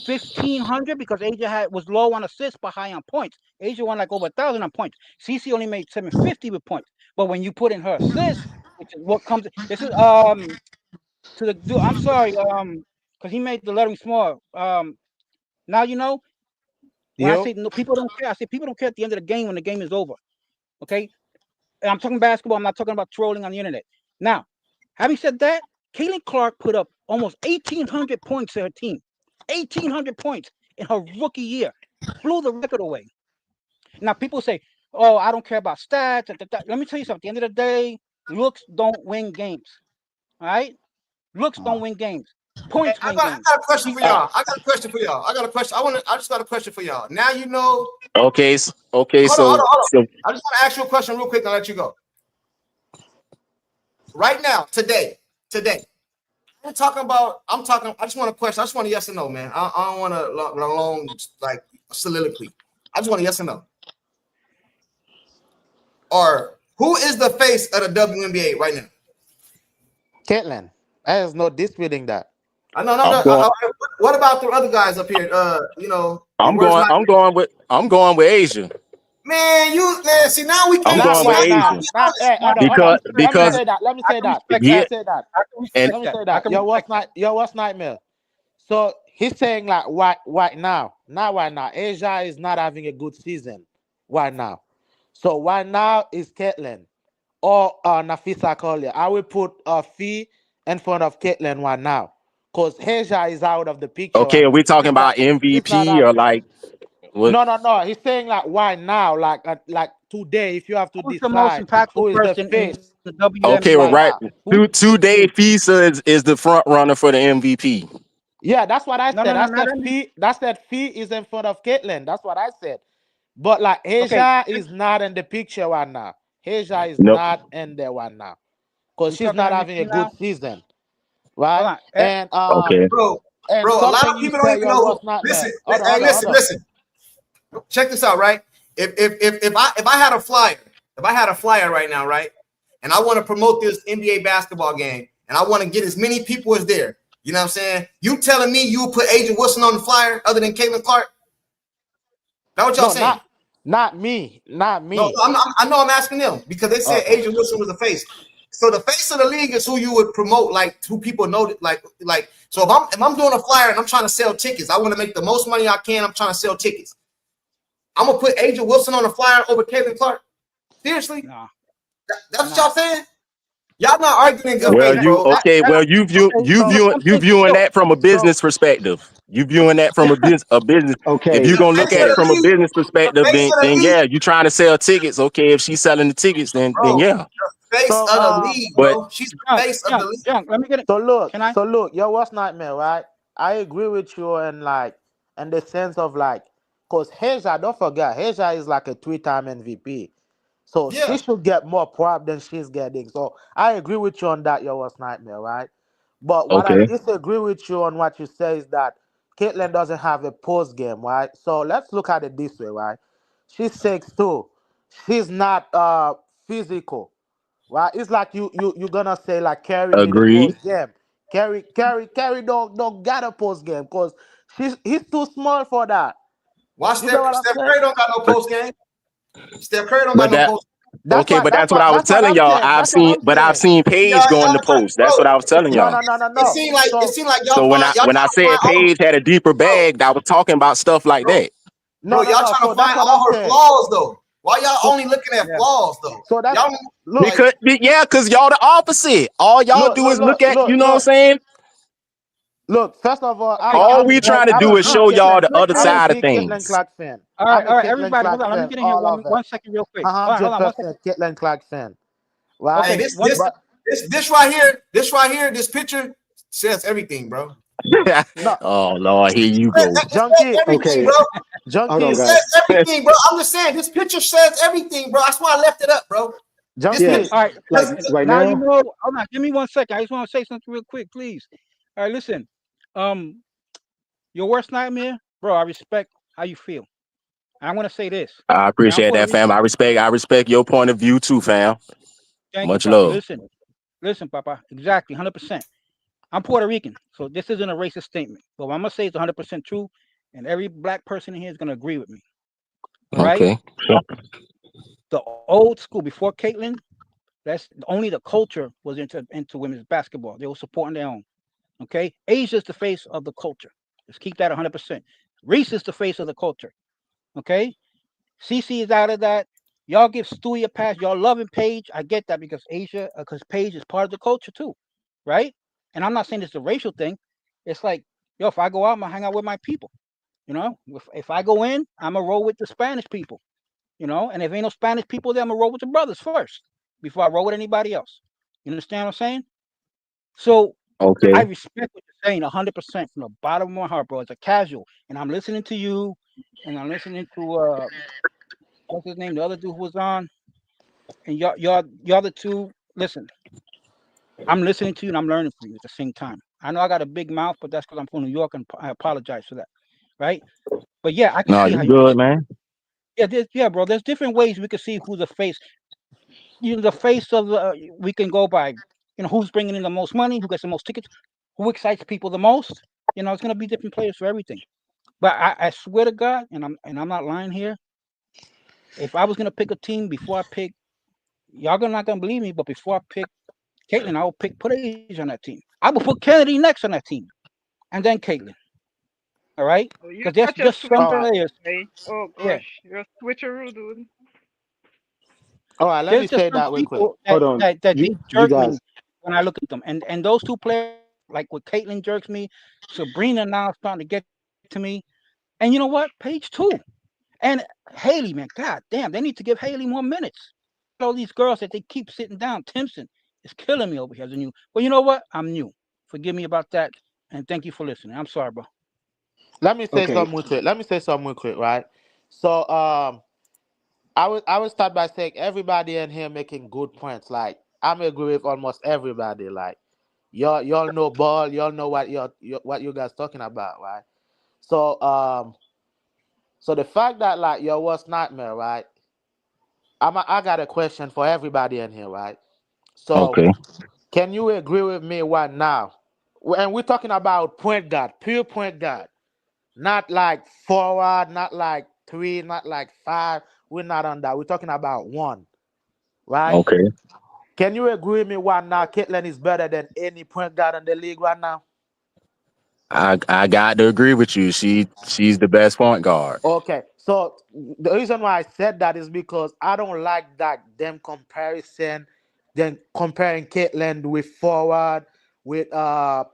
1,500 because Asia was low on assists but high on points. Asia won like over 1,000 on points. CC only made 750 with points. But when you put in her assists, which is what comes, this is to the dude. I'm sorry, because he made the lettering small. Now you know when I Yep. say no, people don't care. I say people don't care at the end of the game when the game is over. Okay, and I'm talking basketball. I'm not talking about trolling on the internet. Now, having said that, Caitlin Clark put up almost 1,800 points to her team. 1,800 points in her rookie year. Blew the record away. Now, people say, oh, I don't care about stats. Let me tell you something. At the end of the day, looks don't win games. All right? Looks don't win games. Hey, Points I win got, I games. got a question for Uh, y'all. I got a question for y'all. I just got a question for y'all. Now you know. Okay, okay. Hold on. So I just want to ask you a question real quick and I'll let you go. Right now, today. I'm talking about. I just want a question. I just want a yes or no, man. I don't want a long like soliloquy. I just want a yes or no. Or who is the face of the WNBA right now? Caitlin, there's no disputing that. I know. I'm going. What about the other guys up here? Where's my I'm going with Asia man? See now we I'm can't Not going see. with Now right you now. Asia know, Not Hold on, hold on. because let me because say that. Let me I say can that. respect Let me yeah that. say that. I can and respect Let me that. say I that. can respect that. Your worst nightmare. So he's saying like right now. Not right now. Asia is not having a good season right now. So right now is Caitlin or Nafisa Collier. I will put a fee in front of Caitlin right now. Because Asia is out of the picture okay, right are now. we talking about He's not MVP or having like what? no. He's saying like why now? Like today, if you have to Who's the most decide who impactful is the person in face the Okay, well, WNBA? right right. now, Who's Two Dave Fisa is the front runner for the MVP. yeah, that's what I no, said. no, I no, not said in. Fee. That said Fee is in front of Caitlyn. That's what I said. But like Okay, Asia is not in the picture right now. Asia is Nope. not in there right now because we she's talking not having a MVP good now. season, Hold right? on. Okay. And Bro. A lot something of you people don't said even your know who. worst nightmare. Listen, Hold on, hey, hold on, hold listen, on. listen. Check this out, right? If I had a flyer, if I had a flyer right now, right, and I want to promote this NBA basketball game, and I want to get as many people as there, you know what I'm saying? You telling me you would put Agent Wilson on the flyer other than Caitlin Clark? That what y'all No, saying? not me, not No, me. I know I'm asking them because they said Okay. Agent Wilson was the face. So the face of the league is who you would promote, like who people know, like. So if I'm doing a flyer and I'm trying to sell tickets, I want to make the most money I can. I'm trying to sell tickets. I'm gonna put Agent Wilson on the flyer over Caitlin Clark. Seriously, No, that's what no. y'all saying? Y'all not arguing in good Look, Well, faith, that, you bro. that, okay? that, Well, okay. So look, I'm you saying, viewing yo, that from a So business perspective. You viewing that from a business. If Okay, you're The gonna look face at of it okay. the from a league, business the perspective, face of the then league, yeah, you trying to sell tickets. Okay, if she's selling the tickets, then bro. yeah. The face so of the league, But bro. She's the Young, face of young, the league. young. Let me get it. so look, Can I? so look, your worst nightmare, right? I agree with you and like in the sense of like, cause Haja, don't forget, Haja is like a 3-time MVP. So she Yeah, should get more prop than she's getting. So I agree with you on that, your worst nightmare, right? But what I okay, disagree with you on what you say is that Caitlyn doesn't have a post game, right? So let's look at it this way, right? She's 6'2". She's not physical, right? It's like you're gonna say like Carrie need a agreed. post game. Carrie don't got a post game because he's too small for that. why You get Steph what I'm Steph saying? Curry don't got no But post game? Steph Curry don't got but no that post. That's okay, what but that's that's what what I was that's what telling I'm y'all. saying. That's what I'm I've saying. seen Y'all, Paige going to trying, post. That's what bro. I was telling No, y'all. no, no, no, It no. seemed like So y'all So find y'all when I trying to said find all Paige had a deeper bro, bag, I was talking about stuff like bro, that. no, bro. no, Y'all no. trying to So that's find what I'm all her saying. flaws though. Why y'all So only looking at Yeah. flaws though? so that's Y'all look, like, Because y'all the opposite. All y'all look, do look, is look, look at, look, you know what I'm look, saying? look. First of all, Okay. All we trying to I'm a do is big Hold on. show y'all Caitlyn. the other I'm a side of big Caitlyn things. Clark fan. All I'm a right, Caitlyn everybody, hold Clark on. Let me fan, get in here all of it. 1 second, real quick. All right, hold hundred on 1 second. percent Caitlyn Clark fan, right? hey, Okay, one. But this right here, this picture says everything, bro. Yeah. no, Oh Lord, here you go. It says junkie, everything, Okay. bro. Hold It on, junkie, says guys. everything, bro. I'm just saying, this picture says everything, bro. That's why I left it up, bro. This Yeah, junkie. picture, All right. like because right Now you now. know. Hold on. Give me 1 second. I just want to say something real quick, please. All right, listen. Um, your worst nightmare, bro. I respect how you feel. I want to say this. I Okay, I'm appreciate Puerto that, fam. Rican. I respect your point of view too, fam. Thank you, Much Papa. love. Listen, Papa. Exactly, 100%. I'm Puerto Rican, so this isn't a racist statement. But what I'm gonna say is 100% true, and every black person in here is gonna agree with me. All right. Okay. Sure. The old school before Caitlyn, that's only the culture was into women's basketball. They were supporting their own. Okay, Asia's the face of the culture. Let's keep that 100%. Reese is the face of the culture. Okay, CC is out of that. Y'all give Stewie a pass. Y'all loving Paige. I get that because Paige is part of the culture too, right? And I'm not saying it's a racial thing. It's like, yo, if I go out, I'm gonna hang out with my people. If I go in, I'm gonna roll with the Spanish people. And if ain't no Spanish people there, I'm gonna roll with the brothers first before I roll with anybody else. You understand what I'm saying? So I Okay. respect what you're saying 100% from the bottom of my heart, bro. It's a casual, and I'm listening to you, and I'm listening to what's his name, the other dude who was on, and y'all the two. Listen, I'm listening to you and I'm learning from you at the same time. I know I got a big mouth, but that's because I'm from New York, and I apologize for that, right? But yeah, I can No, see you how you can. good, man. Yeah, bro. There's different ways we can see who the face. The face of the. We can go by, who's bringing in the most money, who gets the most tickets, who excites people the most. It's gonna be different players for everything. But I swear to God, and I'm not lying here. If I was gonna pick a team before I pick, y'all not gonna believe me, but before I pick Caitlyn, I will put Age on that team. I will put Kennedy next on that team, and then Caitlyn. All right, Oh, because you're there's such a just some All right, switcheroo, players. boy. Oh Yeah, gosh, you're a switcheroo, dude. all right. Let me there's just say some that real quick. people that Hold on. that that they You jerk me guys. when I look at them, and those two players, like what Caitlyn jerks me, Sabrina now is starting to get to me, and you know what, Paige too. And Haley, man, god damn, they need to give Haley more minutes. All these girls that they keep sitting down. Timpson is killing me over here as a new. Well, you know what? I'm new. Forgive me about that, and thank you for listening. I'm sorry, bro. Let me say Okay. something real quick. Let me say something real quick, right? So I would start by saying everybody in here making good points. Like I'm agree with almost everybody. Like y'all know ball, y'all know what what you guys talking about, right? So so the fact that like your worst nightmare, right? I got a question for everybody in here, right? So Okay. can you agree with me right now? And we're talking about point guard, pure point guard, not like forward, not like three, not like five. We're not on that. We're talking about one, right? Okay. Can you agree with me right now? Caitlin is better than any point guard in the league right now. I got to agree with you. She's the best point guard. Okay, so the reason why I said that is because I don't like that them comparison, then comparing Caitlyn with forward, with power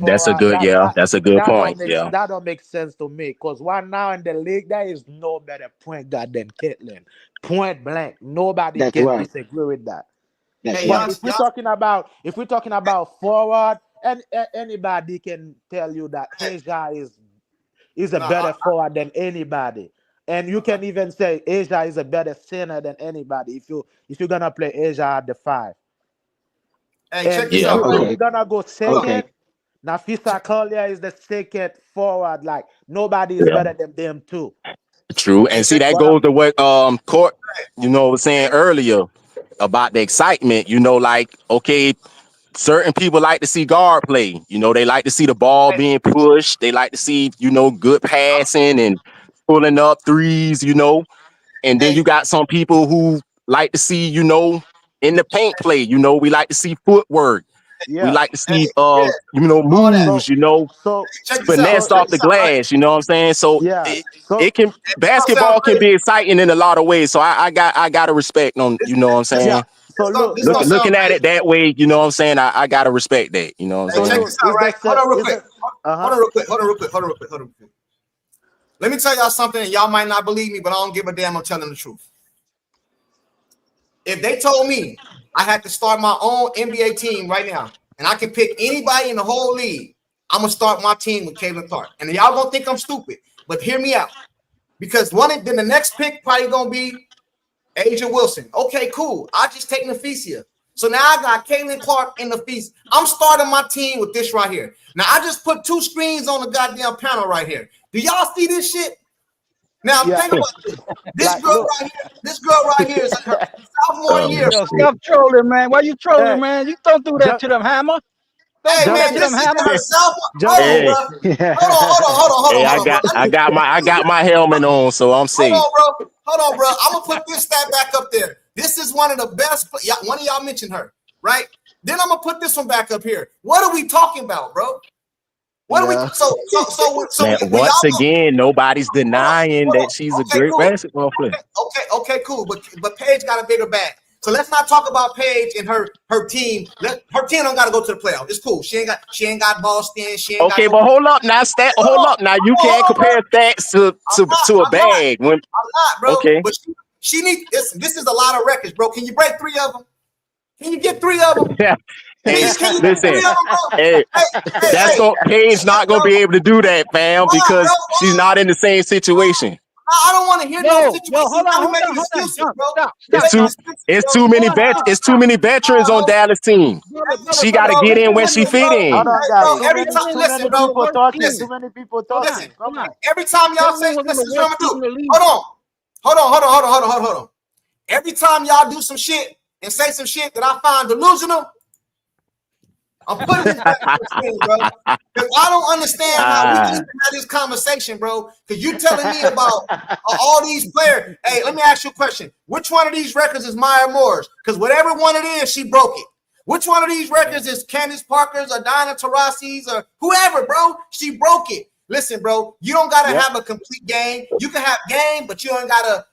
That's a forward. good, yeah. That's a good point. Yeah. That don't make sense to me. Cause right now in the league there is no better point guard than Caitlyn. Point blank, nobody That's can right. disagree with that. That's Hey, But right. if we're talking about forward, and anybody can tell you that Asia is a no, better forward than anybody. And you can even say Asia is a better center than anybody if you're gonna play Asia at the five. hey, And check this Yeah. out, if right? Okay. we're gonna go Okay. second, Nafisa Collier is the second forward. Like nobody is Yeah. better than them too. True. Hey, And see check that What I'm goes to what Court, was saying earlier about the excitement. Like, okay, certain people like to see guard play. They like to see the ball being pushed. They like to see, good passing and pulling up threes. And then you hey, got some people who like to see, in the paint play, we like to see footwork. We yeah. like to hey, see yeah, all that. moves, So so Check this out. finesse so Check off the this out, right? glass, you know what I'm saying? So yeah. it So can It's gonna sound basketball can crazy. be exciting in a lot of ways. So I gotta respect on, This, you know what I'm this, yeah. saying? So look, this gonna sound Looking at crazy. it that way, you know what I'm saying? I gotta respect that, you know what I'm Hey, so check saying? look, this out, right? is it Hold on real quick. Hold on real quick. Hold on real quick. Hold on real quick. Let me tell y'all something. Y'all might not believe me, but I don't give a damn. I'm telling the truth. If they told me I had to start my own NBA team right now, and I can pick anybody in the whole league, I'm gonna start my team with Caitlin Clark. And y'all gonna think I'm stupid, but hear me out. Because then the next pick probably gonna be Asia Wilson. Okay, cool. I just take Nafisia. So now I got Caitlin Clark and Nafisia. I'm starting my team with this right here. Now I just put two screens on the goddamn panel right here. Do y'all see this shit? Now yeah. think about this. Like look. This girl right here is in her sophomore Oh year. Yo, shit. stop trolling, man. Why you trolling, Hey, man? You don't do that just to them, Hammer. Don't Hey do that man, just to this them, is Hammer. her sophomore. just Hold on, Hey, bro. hey, Hold on, bro. I got my helmet on, so I'm Hold safe. on, bro. Hold on, bro. I'm gonna put this stat back up there. This is one of the best. One of y'all mentioned her, right? Then I'm gonna put this one back up here. What are we talking about, bro? What are we? Yeah. So Man, when y'all once go, again, nobody's hold on, denying hold that on. she's a Okay, great cool. basketball player. Okay, cool. But Paige got a bigger bag. So let's not talk about Paige and her team. Her team don't got to go to the playoffs. It's cool. She ain't got Boston. She ain't got Okay, no. but hold up now, hold up now. You can't Hold on, bro. compare stats to a I'm not. bag. When I'm not, bro. okay, But she needs this. This is a lot of records, bro. Can you break three of them? Can you get three of them? yeah. Hey, Can you get listen, three of them, bro? hey, Hey, Paige not gonna bro. be able to do that, fam, Why, bro? because she's Why? not in the same situation. I don't want to hear no Yo, situation. hold Y'all on, be hold making on, hold on. excuses, John, bro. stop, You're stop, It's making too John. excuses, it's bro. too many John, John, it's too stop. many veterans on Bro, Dallas team. Brother, She gotta brother, get wait in a where minute. she listen, fit bro. hold in. on, Hey, guys. bro. Too Every many time, too listen, many Caitlyn is bro. the people worst talking. Listen, team. Too many people Hold on, talking. listen. Come hold on. on. Every time y'all say, Caitlyn was listen, the this is what worst I'm team gonna in do. the league. Hold on. Every time y'all do some shit and say some shit that I find delusional, I'm putting this back on the screen, bro. Because I don't understand how we can Ah, even have this conversation, bro. Because you telling me about all these players. Hey, let me ask you a question. Which one of these records is Maya Moore's? Because whatever one it is, she broke it. Which one of these records is Candace Parker's or Dinah Taurasi's or whoever, bro? She broke it. Listen, bro, you don't gotta Yep. have a complete game. You can have game, but you don't got a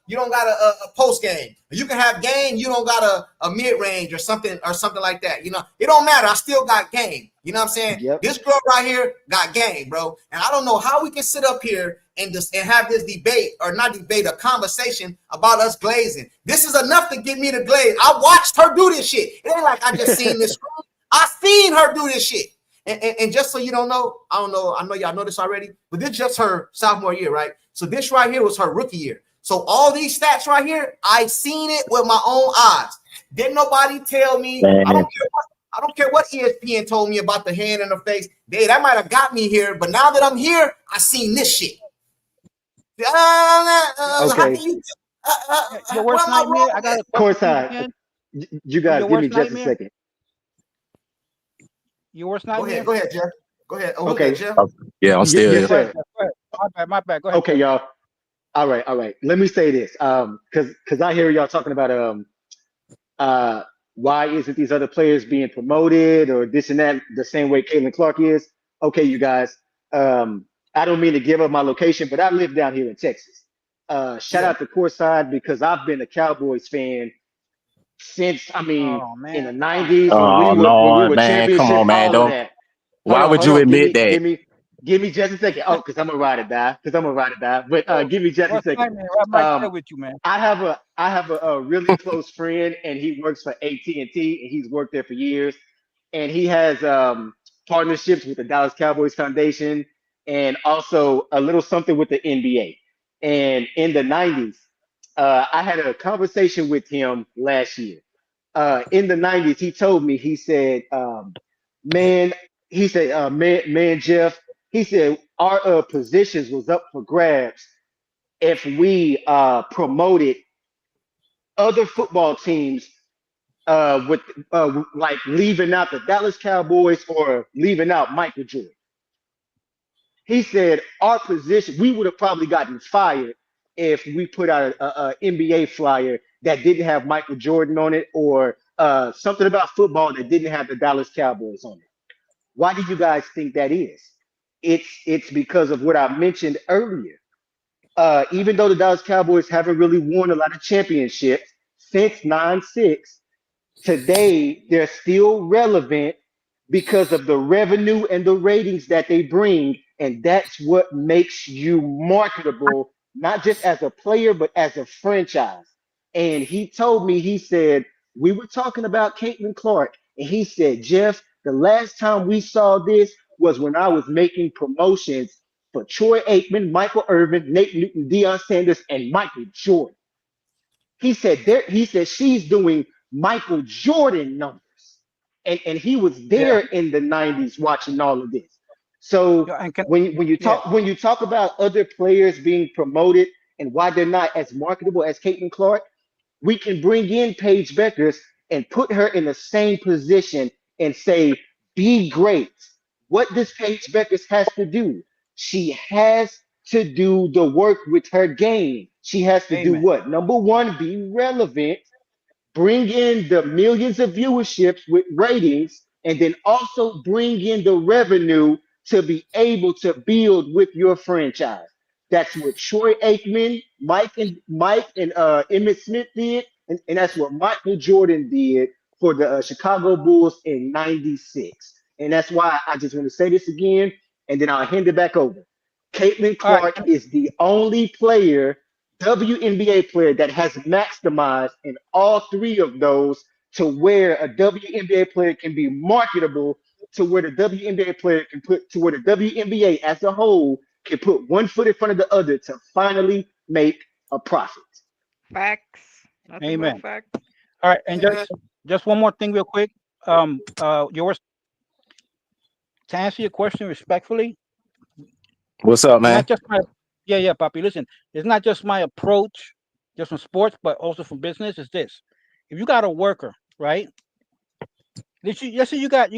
post game. You can have game, you don't got a mid range or something like that. You know, it don't matter. I still got game. You know what I'm saying? Yep. This girl right here got game, bro. And I don't know how we can sit up here and have this debate, or not debate, a conversation about us glazing. This is enough to get me to glaze. I watched her do this shit. It ain't like I just seen this. I seen her do this shit. And just so you don't know, I know y'all know this already, but this just her sophomore year, right? So this right here was her rookie year. So all these stats right here, I seen it with my own eyes. Didn't nobody tell me. I don't care what ESPN told me about the hand in the face. That might have got me here, but now that I'm here, I seen this shit. Okay. How can you? Your worst nightmare. I got a question for you Courtside. again. You guys, Your give me worst just a nightmare. second. Your worst Go nightmare. ahead, Jeff. Go ahead. Oh, who's Okay. that, Jeff? Yeah, I'm still Yes, here. sir. My bad. Go ahead. Okay, Jeff. y'all. All right. Let me say this. Because I hear y'all talking about uh why isn't these other players being promoted or this and that the same way Caitlin Clark is? Okay, you guys. I don't mean to give up my location, but I live down here in Texas. Shout Yeah. out to Courtside because I've been a Cowboys fan since Oh in man. the '90s Oh when we Lord, were man, come championship, on, man. all of Don't. that. Why would Hold you on. admit that? Give me just a second. Oh, because I'm gonna ride it die. But give me just a Worst second. nightmare. I'm right there Um, with you, man. I have a really close friend, and he works for AT&T, and he's worked there for years. And he has partnerships with the Dallas Cowboys Foundation, and also a little something with the NBA. And in the '90s, I had a conversation with him last year. In the '90s, he told me, he said, "Man, man, Jeff, he said our positions was up for grabs if we promoted other football teams with like leaving out the Dallas Cowboys or leaving out Michael Jordan." He said our position, we would have probably gotten fired if we put out a NBA flyer that didn't have Michael Jordan on it, or something about football that didn't have the Dallas Cowboys on it. Why do you guys think that is? It's because of what I mentioned earlier. Even though the Dallas Cowboys haven't really won a lot of championships since '96, today they're still relevant because of the revenue and the ratings that they bring, and that's what makes you marketable, not just as a player but as a franchise. And he told me, he said, we were talking about Caitlin Clark, and he said, Jeff, the last time we saw this was when I was making promotions for Troy Aikman, Michael Irvin, Nate Newton, Deion Sanders, and Michael Jordan. He said she's doing Michael Jordan numbers. And he was Yeah. there in the '90s watching all of this. So And can, yeah. when you talk about other players being promoted and why they're not as marketable as Caitlin Clark, we can bring in Paige Beckers and put her in the same position and say, be great. What does Paige Beckers has to do? She has to do the work with her game. She has to do Amen. what? Number one, be relevant, bring in the millions of viewerships with ratings, and then also bring in the revenue to be able to build with your franchise. That's what Troy Aikman, Mike and Emmett Smith did, and that's what Michael Jordan did for the Chicago Bulls in '96. And that's why I just want to say this again, and then I'll hand it back over. Caitlin All right. Clark is the only player, WNBA player, that has maximized in all three of those, to where a WNBA player can be marketable, to where the WNBA player can put, to where the WNBA as a whole can put one foot in front of the other to finally make a profit. Facts. Nothing but Amen. facts. All right. And Man, just one more thing, real quick. Yours, to answer your question respectfully, What's up, it's man? not just my, yeah, Poppy. Listen, it's not just my approach, just from sports, but also from business. Is this: if you got a worker, right? Let's say you got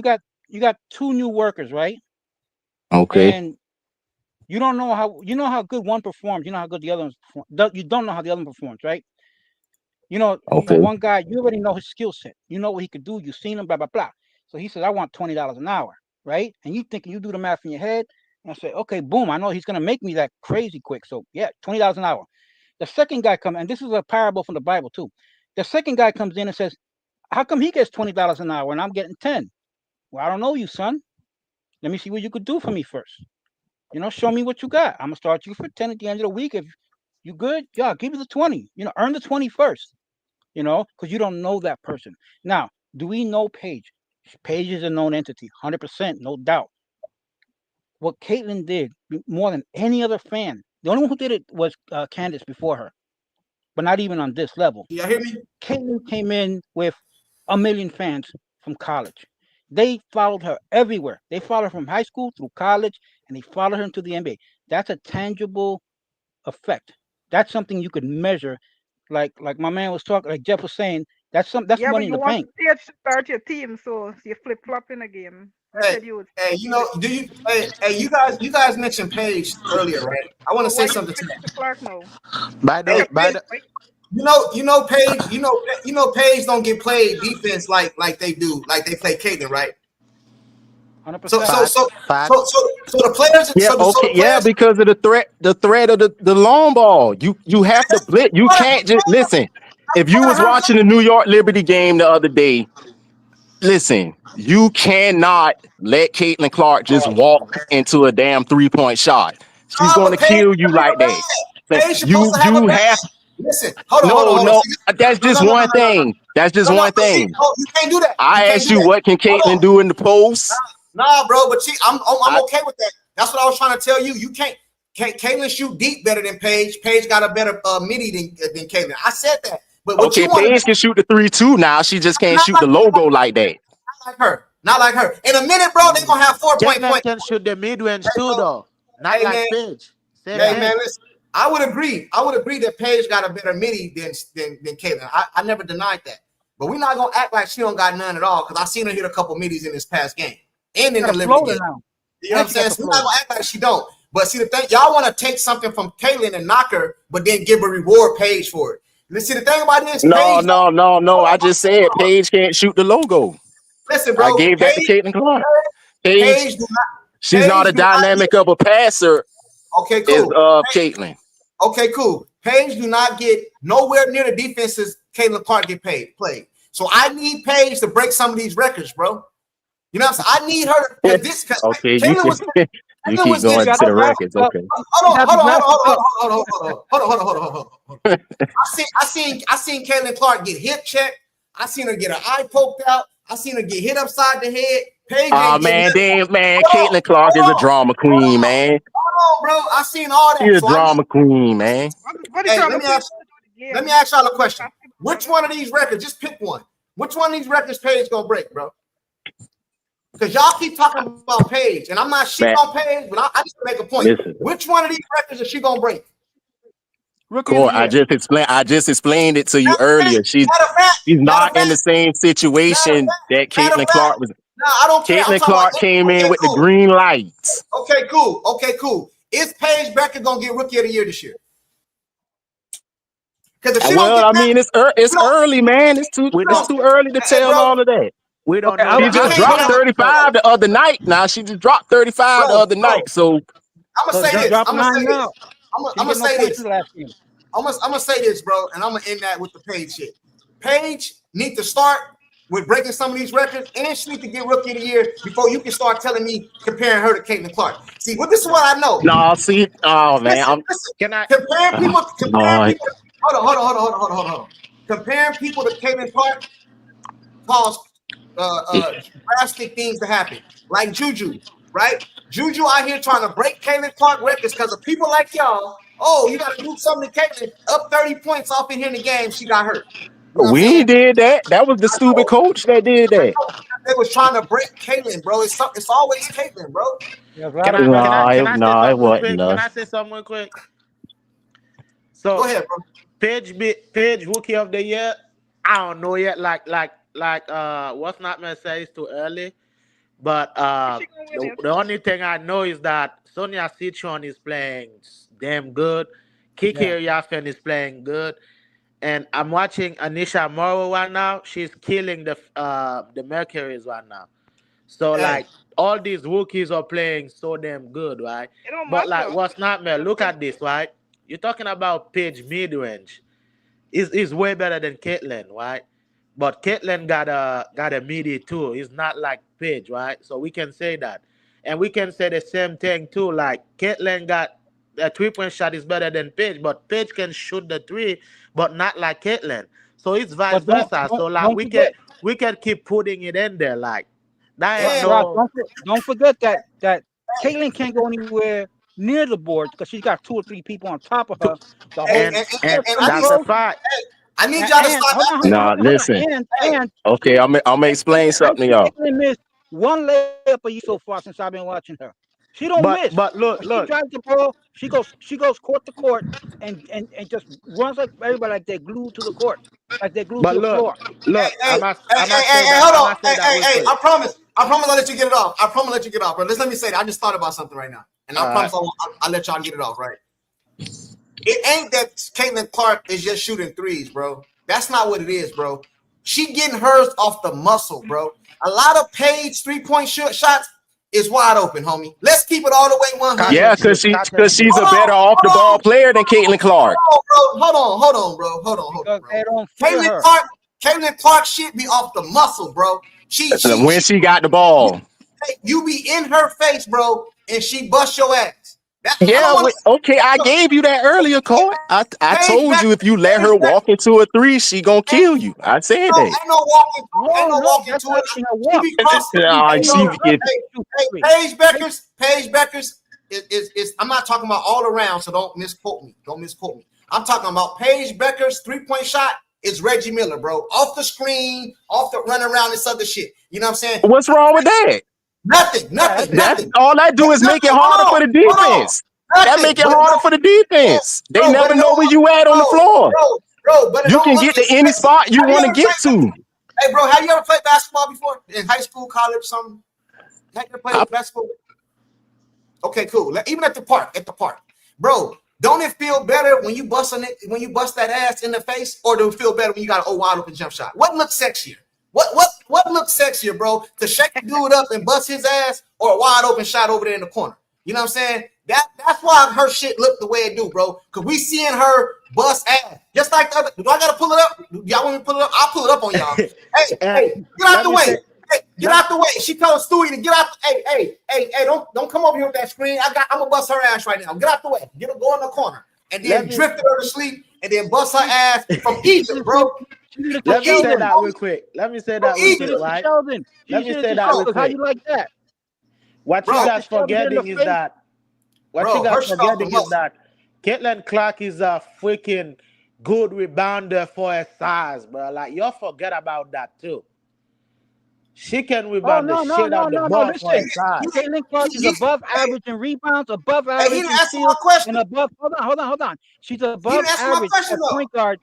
two new workers, right? Okay. And you know how good one performs. You know how good the other one performs. You don't know how the other one performs, right? Okay. One guy, you already know his skill set. You know what he could do. You've seen him, blah blah blah. So he says, "I want $20 an hour," right? And you thinking, you do the math in your head, and say, "Okay, boom, I know he's gonna make me that crazy quick." So yeah, $20 an hour. The second guy comes, and this is a parable from the Bible too. The second guy comes in and says, "How come he gets $20 an hour and I'm getting 10? Well, I don't know you, son. Let me see what you could do for me first. Show me what you got. I'm gonna start you for 10 at the end of the week. If you good, yeah, give me the 20. Earn the 20 first. Because you don't know that person. Now, do we know Paige? Paige is a known entity, 100%, no doubt. What Caitlyn did more than any other fan, the only one who did it was Candace before her, but not even on this level. Y'all hear me? Caitlyn came in with a million fans from college. They followed her everywhere. They followed her from high school through college, and they followed her into the NBA. That's a tangible effect. That's something you could measure. Like my man was talking, like Jeff was saying, that's Yeah, but money in you the want bank. to start your team, so you flip flop in a game. You Hey, said you would hey, flip. you guys mentioned Paige earlier, right? I want So to say why you something to switch that. to Clark now? By Take Hey, the a by Paige, the break. Paige, Paige don't get played defense like they do, like they play Caitlyn, right? So, 100%. so, fact so, so, facts. so, so the players, Yeah, so okay, the yeah, players. because of the threat of the long ball. You have to blitz. You can't just listen. If you was watching the New York Liberty game the other day, listen, you cannot let Caitlin Clark just walk into a damn 3-point shot. She's Nah, going to but Paige kill you should have like a that. bag. Paige supposed You to have a you bag. have Listen, no, hold on. no. See, That's no, just no, no, no, one no, no, thing. That's just no, no. one But see, thing. no, you can't do that. You I can't asked do you that. what can Hold Caitlin on. do in the post. Nah, bro. But see, I'm I, okay with that. That's what I was trying to tell you. You can't. Caitlyn shoot deep better than Paige. Paige got a better midi than Caitlyn. I said that. But what you okay, want to Paige do? can shoot the 3 too. Now she just can't Not shoot like, the logo like that. not like her. Not like her. In a minute, bro, they gonna have 4 point Caitlyn points. can shoot the mid range Hey, too, bro. though. Not Hey, like man. Paige. Same Hey, thing. man. Listen. I would agree. that Paige got a better midi than Caitlyn. I never denied that. But we're not gonna act like she don't got none at all because I seen her hit a couple midis in this past game and She in got the a Liberty floater game. now. You know what And I'm she saying? got the So we're not floater. gonna act like she don't. But see, the thing, y'all want to take something from Caitlyn and knock her, but then give a reward Paige for it. Let's see, the thing about this, No, Paige. no, no, no. I just said Paige can't shoot the logo. Listen, I bro. gave that to Caitlin Clark. Paige, Paige do not. she's not Paige a do not dynamic get. of a passer Okay, as cool. Caitlin. Okay, cool. Paige do not get nowhere near the defenses Caitlin Clark played. So I need Paige to break some of these records, bro. You know what I'm saying? I need her because Okay, you Caitlin can was you Caitlin keep was She getting going got to the the smoked. glasses records. up. Okay. She got the glasses up. Hold on. I seen Caitlin Clark get hip checked. I seen her get her eye poked out. I seen her get hit upside the head. Paige Oh ain't getting man, nothing. damn man, Hold on, Caitlin Clark is a drama queen, hold man. on, bro. I seen all She's that. a So I need. drama queen, man. What the Hey, conversation to do the let me game? ask y'all a question. Basketball, Which one of these records? Just pick one. Which one of these records Paige gonna break, bro? Because y'all keep talking about Paige, and I'm not shitting Man, on Paige, but I just make a point. listen. Which one of these records is she gonna break? Rookie of the Court, year. I just explained it to you earlier. She's Matter of not in fact, the same situation that matter of Caitlin fact. Clark was. No, I don't care. I'm Caitlin talking Clark about. came in Okay, with the cool. green lights. Okay, cool. Is Paige Becker gonna get Rookie of the Year this year? Because if she don't Well, get I that, mean, it's we don't. early, man. It's too We it's don't. No, too early to hey, tell bro. all of that. We don't Okay, know I, Bro, She that. we just I, So can't hold dropped do on. that. 35 the other night. Now she just dropped 35 the Bro, other night. So I'm gonna So say she this. dropped 9 now. I'm She didn't gonna get no say points this. in the last game. I'm gonna say this, bro, and I'm gonna end that with the Paige shit. Paige need to start with breaking some of these records, and she need to get Rookie of the Year before you can start telling me comparing her to Caitlin Clark. See, well, this is what I know. no, see, oh man, Listen. can I? Comparing no, people. Hold on. Comparing people to Caitlin Clark cause drastic things to happen, like Juju, right? Juju out here trying to break Caitlin Clark records because of people like y'all. Oh, you got to do something to Caitlin. Up 30 points off in here in the game, she got hurt. You know what I'm we saying? ain't did that. That was the I stupid know, coach that did I that. know. They was trying to break Caitlin, bro. It's always Caitlin, bro. There's a lot of Can I? pressure. Can I say No, it something real wasn't. quick? Can No. I say something real quick? Go So ahead, bro. Page Rookie of the Year. I don't know yet. What's not gonna say is too early. But Is she gonna win it? the only thing I know is that Sonia Citron is playing damn good. Kiki Yeah. Yafen is playing good. And I'm watching Anisha Morrow right now. She's killing the Mercury's right now. So Hey, like all these rookies are playing so damn good, right? It don't But like matter. what's not man, The look thing, at this, right? You're talking about Page mid range. Is way better than Caitlyn, right? But Caitlyn got a midi too. It's not like Page, right? So we can say that. And we can say the same thing too. Like Caitlyn got a 3-point shot is better than Paige, but Paige can shoot the three, but not like Caitlyn. So it's vice But don't versa. don't So like don't forget, we can keep putting it in there. Like that ain't And Rob. no. Don't forget that Caitlyn can't go anywhere near the board because she's got 2 or 3 people on top of her the and, whole And and, time, and, and and I need that's a bro. fact. I need y'all to And stop acting. Nah, listen. Hey, Okay, I'm gonna explain I've something to seen y'all. Caitlyn miss one layup a year so far since I've been watching her. She don't miss. But look, When she look. drives the ball, she goes court to court and just runs like everybody, like they're glued to the court, like they're glued to But the floor. hey, look. hey, I must say that. hold I on. must say that real Hey, quick. I promise I'll let you get it off. I promise I'll let you get it off, bro. Let me say that. I just thought about something right now. And I All right. promise I'll let y'all get it off, right? It ain't that Caitlin Clark is just shooting threes, bro. That's not what it is, bro. She getting hers off the muscle, bro. A lot of Paige 3-point shots is wide open, homie. Let's keep it all the way 100. Yeah, Catch and shoot. Catch and cause shoot. she's a Hold better on, off the ball player than Caitlin Clark. hold on, Because bro. they don't fear her. Caitlin Clark shit be off the muscle, bro. She When she got the ball. you be in her face, bro, and she bust your ass. I Yeah, don't want okay, I gave you that earlier, Court. I Paige told back, you if you let her Paige back. walk into a three, she gonna kill you. I said that. Ain't no No, walking that's to not it. letting her She walk. be crossing. She She knows Hey, how to shoot hey, free. Paige Beckers is I'm not talking about all around, so don't misquote me. I'm talking about Paige Beckers' 3-point shot is Reggie Miller, bro. Off the screen, off the run around this other shit. You know what I'm saying? What's wrong with that? Nothing. That's all that do is make it harder for the defense. That make it But harder for the defense. They bro, but never it know don't where look, you at on the floor. but it You don't can look get to as any sexy. spot you Have you want to ever get played? to. Hey, bro, have you ever played basketball before in high school, college, something? Have you ever I, played basketball? Okay, cool. Even at the park, bro. Don't it feel better when you bust that ass in the face, or do it feel better when you got a wide open jump shot? What looks sexier? What looks sexier, bro? To shake the dude up and bust his ass, or a wide open shot over there in the corner? You know what I'm saying? That's why her shit look the way it do, bro. Cause we seeing her bust ass, just like the other. Do I gotta pull it up? Do y'all want me to pull it up? I'll pull it up on y'all. Hey, get out Let the me way. say. Hey, get out the way. She told Stewie to get out. Hey, don't come over here with that screen. I'm gonna bust her ass right now. Get out the way. Go in the corner. And Let then me. drifted her to sleep and then bust her ass from Egypt, bro. She did it to Let me say Sheldon. that real quick. Let me say From that real She did quick, Egypt, it to right? Sheldon. Let She me did it say to that real Sheldon. How quick. you like that? What you bro. After guys Sheldon did it in the forgetting is face. that what you Bro, guys her shit off the forgetting is muscle. that Caitlin Clark is a freaking good rebounder for her size, bro. Like y'all forget about that too. She can Oh rebound the no, no, shit no, out the no, no. ball for her Listen, size. Caitlin Clark is above average in rebounds, above Hey, he average didn't in answer my steals, and question. above. Hold on. She's He above didn't answer my average question for though. point guard.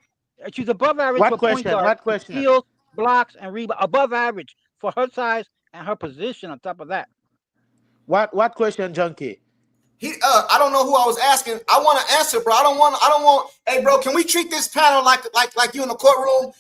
She's above average What for point question? guard What in question? steals, blocks, and rebound. Above average for her size and her position. On top of that, What question, Junkie? I don't know who I was asking. I want to answer, bro. I don't want. Hey, bro, can we treat this panel like you in the courtroom?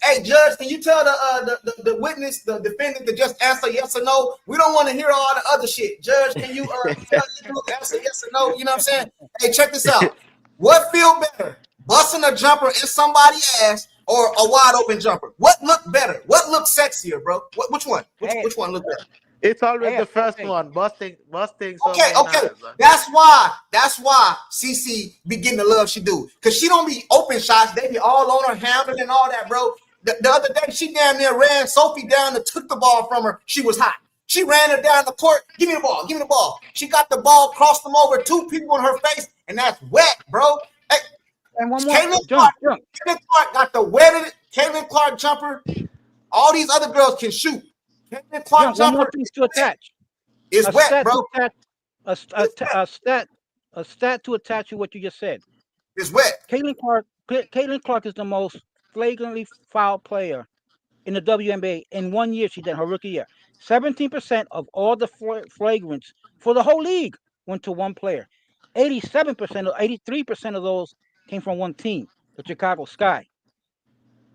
Hey, judge, can you tell the witness, the defendant, to just answer yes or no? We don't want to hear all the other shit. Judge, can you tell you answer yes or no? You know what I'm saying? Hey, check this out. What feel better, busting a jumper in somebody's ass or a wide open jumper? What look better? What looks sexier, bro? Which one? hey, Which one look better? It's always the first hey, one, busting someone Okay. eyes. That's why CC be getting the love she do. Cause she don't be open shots. They be all on her handle and all that, bro. The other day, she damn near ran Sophie down and took the ball from her. She was hot. She ran her down the court. Give me the ball. She got the ball, crossed them over, 2 people in her face, and that's wet, bro. Hey, and one more, Caitlin jump. Clark got the wetted Caitlin Clark jumper. All these other girls can shoot. Caitlin Clark One more jumper thing to attach. is A wet, stat bro. to attach. A stat to attach to what you just said. It's wet. Caitlin Clark is the most flagrantly foul player in the WNBA. In 1 year, she did her rookie year. 17% of all the flagrants for the whole league went to one player. 87% or 83% of those came from one team, the Chicago Sky.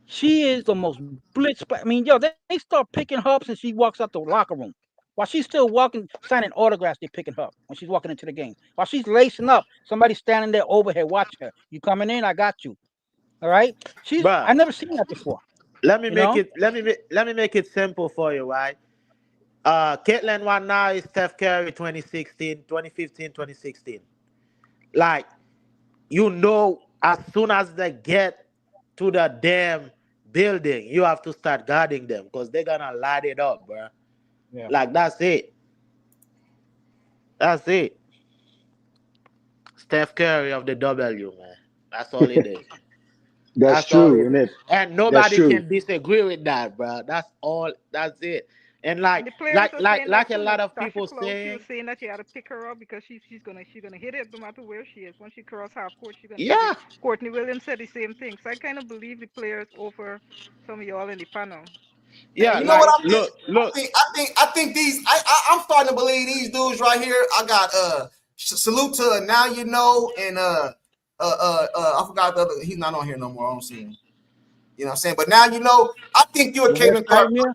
She is the most blitz. I mean, yo, they start picking her up since she walks out the locker room. While she's still walking, signing autographs, they picking her up when she's walking into the game. While she's lacing up, somebody's standing there overhead watching her. You coming in? I got you. All right. I Bruh, never seen that before. let me You make know. it let me make it simple for you, right? Caitlyn one now is Steph Curry 2016, 2015, 2016. Like, as soon as they get to the damn building, you have to start guarding them because they're gonna light it up, bro. Yeah. Like, that's it. That's it. Steph Curry of the W, man. That's all it is. That's That's all true, it and is. it And that's nobody true. can disagree with that, bro. That's all. That's it. And like, And the players like, are like, saying that like a too. lot Like of Tasha people Cloud, she was saying, saying that you had to pick her up because she's gonna hit it no matter where she is. Once she cross half court, she's gonna hit it. yeah, Courtney Williams said the same thing. So I kind of believe the players over some of y'all in the panel. Hey, yeah. you know what Like, I think? look, look. I think these. I'm starting to believe these dudes right here. I got salute to Now You Know and I forgot the other. He's not on here no more. I don't see him. You know what I'm saying? But Now You Know. I think you're a The West Caitlin Clark. Nightmare.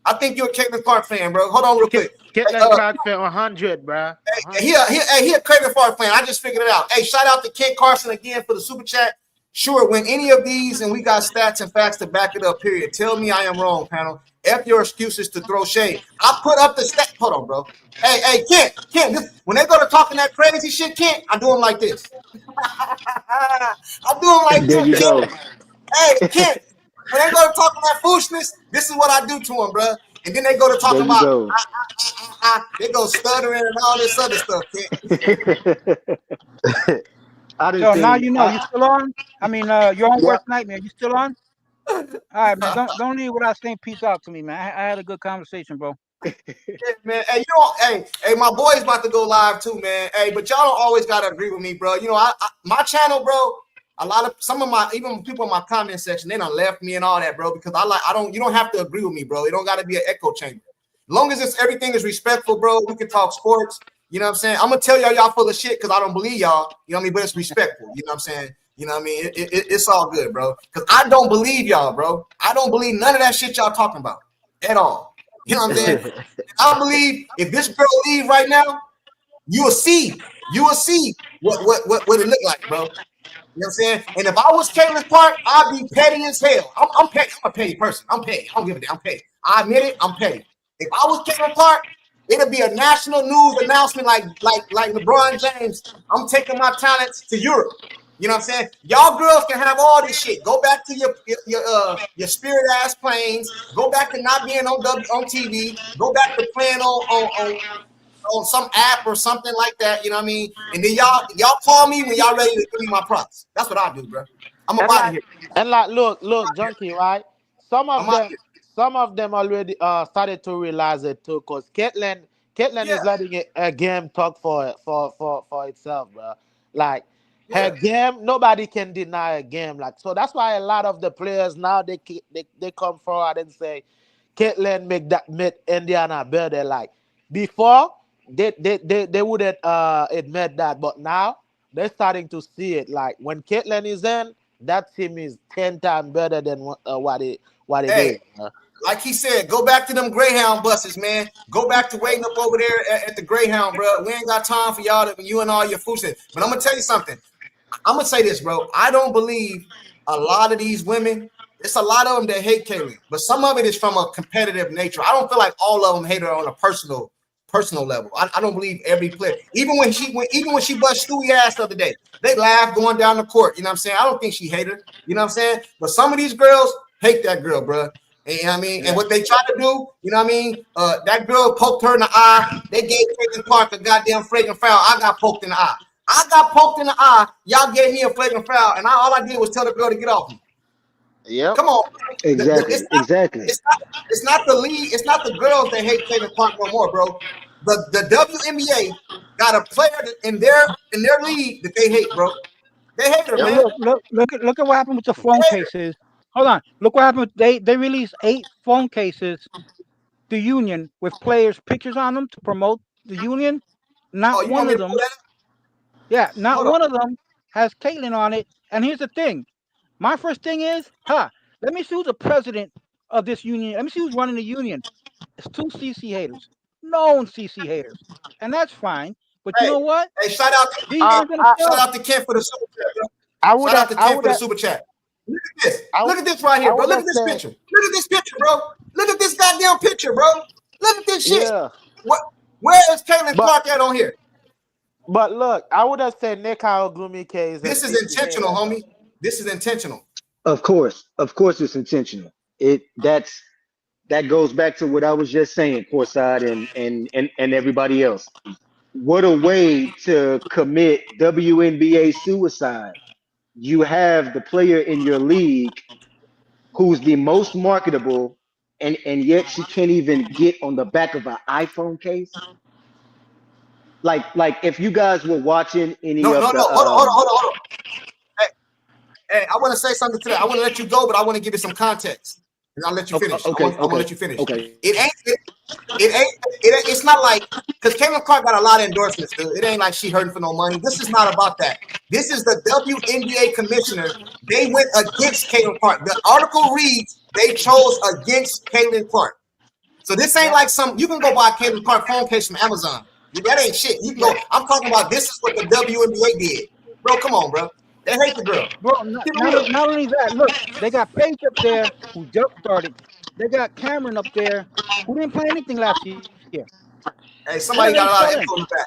I think you're a Caitlin Clark fan, bro. Hold on real quick. Hey, Caitlin Clark for 100, bro. he a Craven Clark fan. I just figured it out. Hey, shout out to Kent Carson again for the super chat. Sure, when any of these, and we got stats and facts to back it up, period. Tell me I am wrong, panel. F your excuses to throw shade. I put up the stat. Hold on, bro. Hey, Kent, when they go to talking that crazy shit, Kent, I do them like this. I do them like There this, you Kent. go. Hey, Kent, when they go to talking that foolishness, this is what I do to them, bro. And then they go to There talking you about, go. they go stuttering and all this other stuff, Kent. I didn't So now think you know. You still on? I mean, your own Yep. worst nightmare. You still on? All right, man. Don't leave without saying peace out to me, man. I had a good conversation, bro. Yeah, man. Hey, hey, my boy's about to go live too, man. Hey, but y'all don't always gotta agree with me, bro. You know, my channel, bro. A lot of some of my even people in my comment section, they done left me and all that, bro. Because you don't have to agree with me, bro. It don't gotta be an echo chamber. As long as everything is respectful, bro. We can talk sports. You know what I'm saying? I'm gonna tell y'all full of shit because I don't believe y'all. You know what I mean? But it's respectful. You know what I'm saying? You know what I mean? It's all good, bro. Because I don't believe y'all, bro. I don't believe none of that shit y'all talking about at all. You know what I'm saying? I believe if this girl leave right now, you will see what it look like, bro. You know what I'm saying? And if I was Caitlin Clark, I'd be petty as hell. I'm petty. I'm a petty person. I'm petty. I don't give a damn. I'm petty. I admit it. I'm petty. If I was Caitlin Clark, it'll be a national news announcement like LeBron James. I'm taking my talents to Europe. You know what I'm saying? Y'all girls can have all this shit. Go back to your spirit ass planes. Go back to not being on TV. Go back to playing on some app or something like that. You know what I mean? And then y'all call me when y'all ready to give me my props. That's what I do, bro. I'm And up out of like, here. look, Junkie, right? Some I'm of out them, here. some of them already started to realize it too, cause Caitlyn Yeah, is letting a game talk for itself, bro. Like, her yeah. game, nobody can deny a game. Like, so that's why a lot of the players now they come forward and say, Caitlyn made Indiana better. Like, before they wouldn't admit that, but now they're starting to see it. Like, when Caitlyn is in, that team is 10 times better than what it Hey, is. like he said, go back to them Greyhound buses, man. Go back to waiting up over there at the Greyhound, bro. We ain't got time for y'all you and all your foolishness. But I'm gonna tell you something. I'm gonna say this, bro. I don't believe a lot of these women. It's a lot of them that hate Kaylee, but some of it is from a competitive nature. I don't feel like all of them hate her on a personal level. I don't believe every player, even when she bust Stewie ass the other day, they laughed going down the court. You know what I'm saying? I don't think she hated her. You know what I'm saying? But some of these girls hate that girl, bro. And, you know what I mean? And Yeah. what they try to do, you know what I mean? That girl poked her in the eye. They gave Caitlin Clark a goddamn flagrant foul. I got poked in the eye. I got poked in the eye. Y'all gave me a flagrant foul, and all I did was tell the girl to get off me. Yep. Come on, exactly, exactly. it's not the league. It's not the girls that hate Caitlin Clark no more, bro. The WNBA got a player in their league that they hate, bro. They hate her, Yep. And man. look at what happened with the phone They hate her. cases. Hold on. Look what happened. They released 8 phone cases. The union with players' pictures on them to promote the union. Oh, Not you want one me of to pull them. that up? Yeah, not Hold on. one of them has Caitlyn on it. And here's the thing. My first thing is, let me see who's the president of this union. Let me see who's running the union. It's two CC haters, known CC haters, and that's fine. But you Hey, know what? hey, shout out, These Uh, ones gonna I shout show. out to Ken for the super chat, bro. I Shout out wouldn't to I Ken for the wouldn't super chat. Look at this. I, Look at this right I here, bro. Look at wouldn't this say picture. Look at this picture, bro. Look at this goddamn picture, bro. Look at this shit. Yeah, What? Where is Caitlin but Clark at on here? look, I would have said Nikhil Glumike is a This is sneaky intentional, hater though. homie. This is intentional. Of course, it's intentional. That goes back to what I was just saying, Courtside and everybody else. What a way to commit WNBA suicide. You have the player in your league who's the most marketable, and yet she can't even get on the back of an iPhone case. Like if you guys were watching any No, no, of no. the Hold on. Hey, I want to say something to that. I want to let you go, but I want to give you some context, and I'll let you finish. okay, I want to okay, let you finish. okay. It's not like because Caitlin Clark got a lot of endorsements, dude. It ain't like she hurting for no money. This is not about that. This is the WNBA commissioner. They went against Caitlin Clark. The article reads they chose against Caitlin Clark. So this ain't like some. You can go buy a Caitlin Clark phone case from Amazon. That ain't shit. You can go. I'm talking about this is what the WNBA did, bro. Come on, bro. They hate the girl. Bro, Keep it real. not only that, look, they got Paige up there who jump started. They got Cameron up there who didn't play anything last year. Hey, What are somebody they got a lot of selling? echo in the back.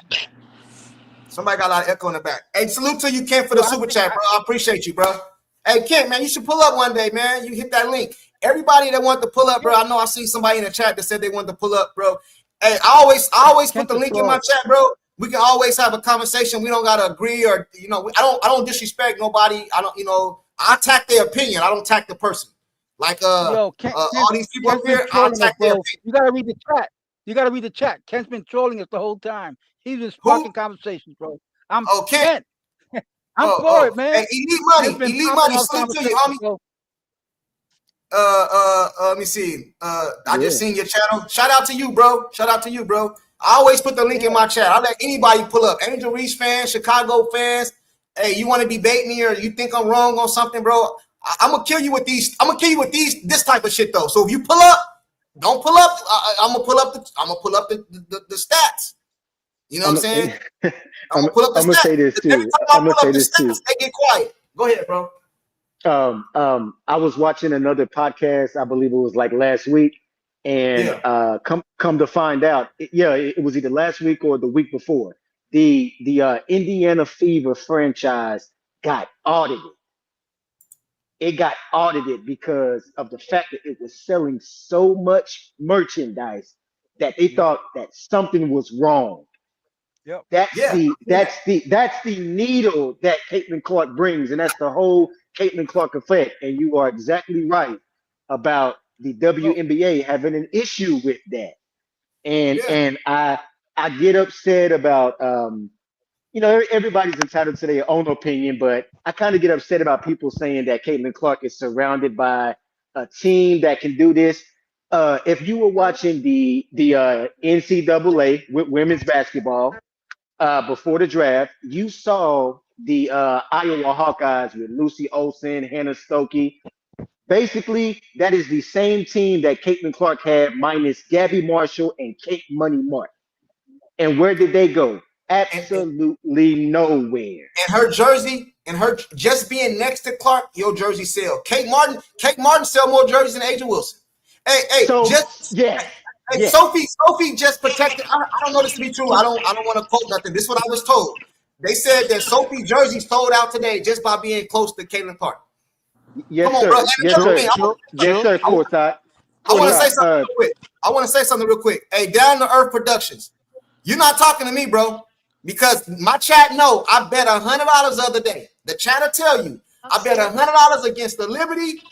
Somebody got a lot of echo in the back. Hey, salute to you, Kent, for the So I super think chat, bro. I appreciate you, bro. Hey, Kent, man, you should pull up one day, man. You hit that link. Everybody that wanted to pull up, bro. I know I see somebody in the chat that said they wanted to pull up, bro. Hey, I always put Kent the is link in my slow. chat, bro. We can always have a conversation. We don't gotta agree or I don't disrespect nobody. I don't, I attack their opinion. I don't attack the person. Like Yo, all these people up Kent's been here, I trolling us, attack their bro. opinion. You gotta read the chat. You gotta read the chat. Kent's been trolling us the whole time. He's been Who? sparking conversations, bro. I'm Oh, Kent. Kent. I'm for it, man. Hey, Elite Kent's been Money, popping off salute to you, conversations, homie. bro. Let me see. I just Yeah. seen your channel. Shout out to you, bro. I always put the link in my chat. I'll let anybody pull up. Angel Reese fans, Chicago fans. Hey, you want to debate me or you think I'm wrong on something, bro? I'm gonna kill you with these. This type of shit though. So if you pull up, don't pull up. I'm gonna pull up the stats. You know what I'm saying? I'm I'm gonna pull up the I'm gonna say stats. this Every too. time I I'm gonna pull up say the this too. stats, they get quiet. Go ahead, bro. I was watching another podcast. I believe it was like last week, and Yeah. come to find out, it was either last week or the week before. The Indiana Fever franchise got audited. It got audited because of the fact that it was selling so much merchandise that they thought that something was wrong. Yep. That's Yeah. the that's the that's the needle that Caitlin Clark brings, and that's the whole Caitlin Clark effect. And you are exactly right about the Bro, WNBA having an issue with that. And Yeah. and I get upset about everybody's entitled to their own opinion, but I kind of get upset about people saying that Caitlin Clark is surrounded by a team that can do this. If you were watching the NCAA with women's basketball before the draft, you saw the Iowa Hawkeyes with Lucy Olson, Hannah Stokey. Basically, that is the same team that Caitlin Clark had, minus Gabby Marshall and Kate Money Martin. And where did they go? And Absolutely nowhere. her jersey and her just being next to Clark, your jersey sell. Kate Martin sell more jerseys than Angel Wilson. Hey, So just yes, hey, yes. Sophie just protected. I don't know this to be true. I don't want to quote nothing. This is what I was told. They said that Sophie jersey sold out today just by being close to Caitlin Clark. Come Yes, on, bro. sir. And Yes, another True, thing, sir. true, Yes, true. sir. Courtside. I want to say Courtside. something real quick. Hey, Down to Earth Productions. You're not talking to me, bro, because my chat know I bet $100 the other day. The chat will tell you I bet $100 against the Liberty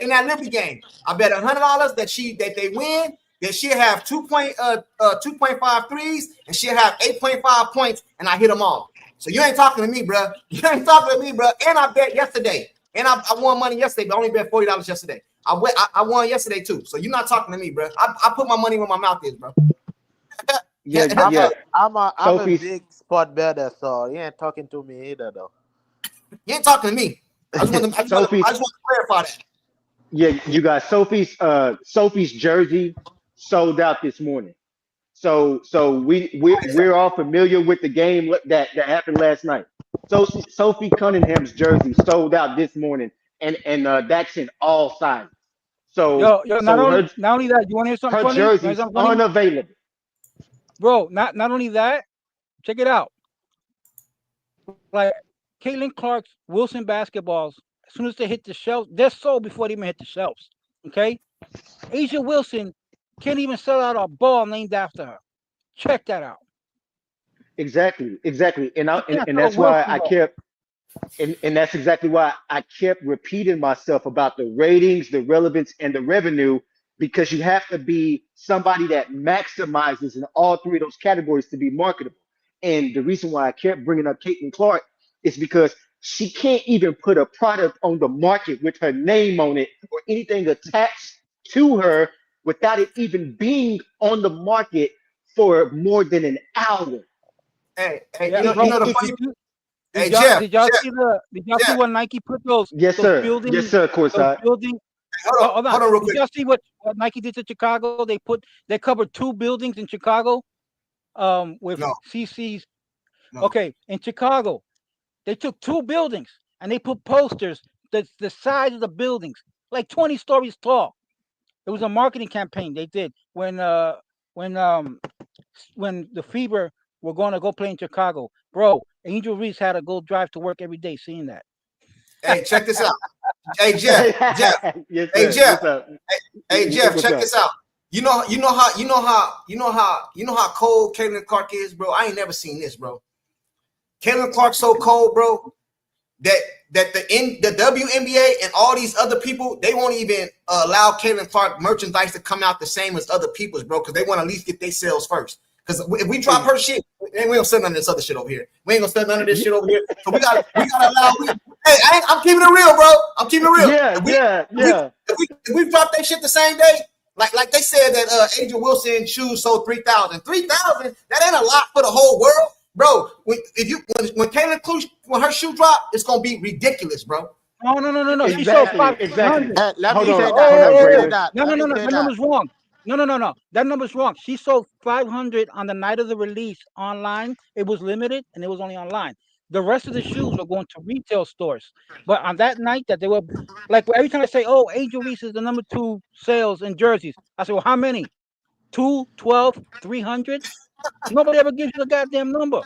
in that Liberty game. I bet $100 that they win. That she'll have 2.5 threes and she'll have 8.5 points, and I hit them all. So you ain't talking to me, bro. You ain't talking to me, bro. And I bet yesterday, and I won money yesterday, but I only bet $40 yesterday. I won yesterday too. So you're not talking to me, bro. I put my money where my mouth is, bro. Yeah, I'm yeah. a I'm a Sophie's. big sport bettor, so he ain't talking to me either though. You ain't talking to me. Sophie's. I just want to clarify that. Yeah, you guys. Sophie's jersey sold out this morning. So we're all familiar with the game that happened last night. So Sophie Cunningham's jersey sold out this morning, and that's in all sizes. So Yo, not so only that, you want to hear something her funny? You want to hear jerseys something funny? unavailable. Bro, not only that, check it out. Like Caitlin Clark's Wilson basketballs, as soon as they hit the shelves, they're sold before they even hit the shelves. Okay? Asia Wilson can't even sell out a ball named after her. Check that out. Exactly. And She can't and sell a that's why Wilson I ball. kept and that's exactly why I kept repeating myself about the ratings, the relevance, and the revenue, because you have to be somebody that maximizes in all three of those categories to be marketable. And the reason why I kept bringing up Caitlin Clark is because she can't even put a product on the market with her name on it or anything attached to her without it even being on the market for more than an hour. Hey, Yeah, you bro. know the Did funny. you Hey, Jeff, did y'all see Jeff. what Nike put those Yes, sir. Yes, buildings sir, those courtside. buildings hold on. Hold on, real Did quick. y'all see what Nike did to Chicago? They covered 2 buildings in Chicago with No, CC's. no. Okay, in Chicago, they took 2 buildings and they put posters the size of the buildings, like 20 stories tall. It was a marketing campaign they did when when the Fever were going to go play in Chicago. Bro, Angel Reese had to go drive to work every day seeing that. Hey, check this out. Hey, Jeff. Yes, Hey, sir. Jeff. What's up? Hey, Jeff. What's Check up? this out. You know how cold Caitlin Clark is, bro. I ain't never seen this, bro. Caitlin Clark so cold, bro, that the WNBA and all these other people, they won't even allow Caitlin Clark merchandise to come out the same as other people's, bro, because they want to at least get their sales first. Because if we drop her shit, we don't sell none of this other shit over here. We ain't gonna sell none of this shit over here. So we gotta allow. Hey, I'm keeping it real, bro. I'm keeping it real. If we drop that shit the same day, like they said that Angel Wilson shoes sold 3,000. 3,000, that ain't a lot for the whole world, bro. When Caitlin Clue, when her shoe drop, it's gonna be ridiculous, bro. No. She sold Exactly. 500. Let Hold me on, say that. hold Let on, me say Braylon. that. No. Let me say That that. number's wrong. No. That number's wrong. She sold 500 on the night of the release online. It was limited and it was only online. The rest of the shoes were going to retail stores. But on that night that they were like every time I say, oh, Angel Reese is the number 2 sales in jerseys. I say, well, how many? 2, 12, 300? Nobody ever gives you the goddamn number.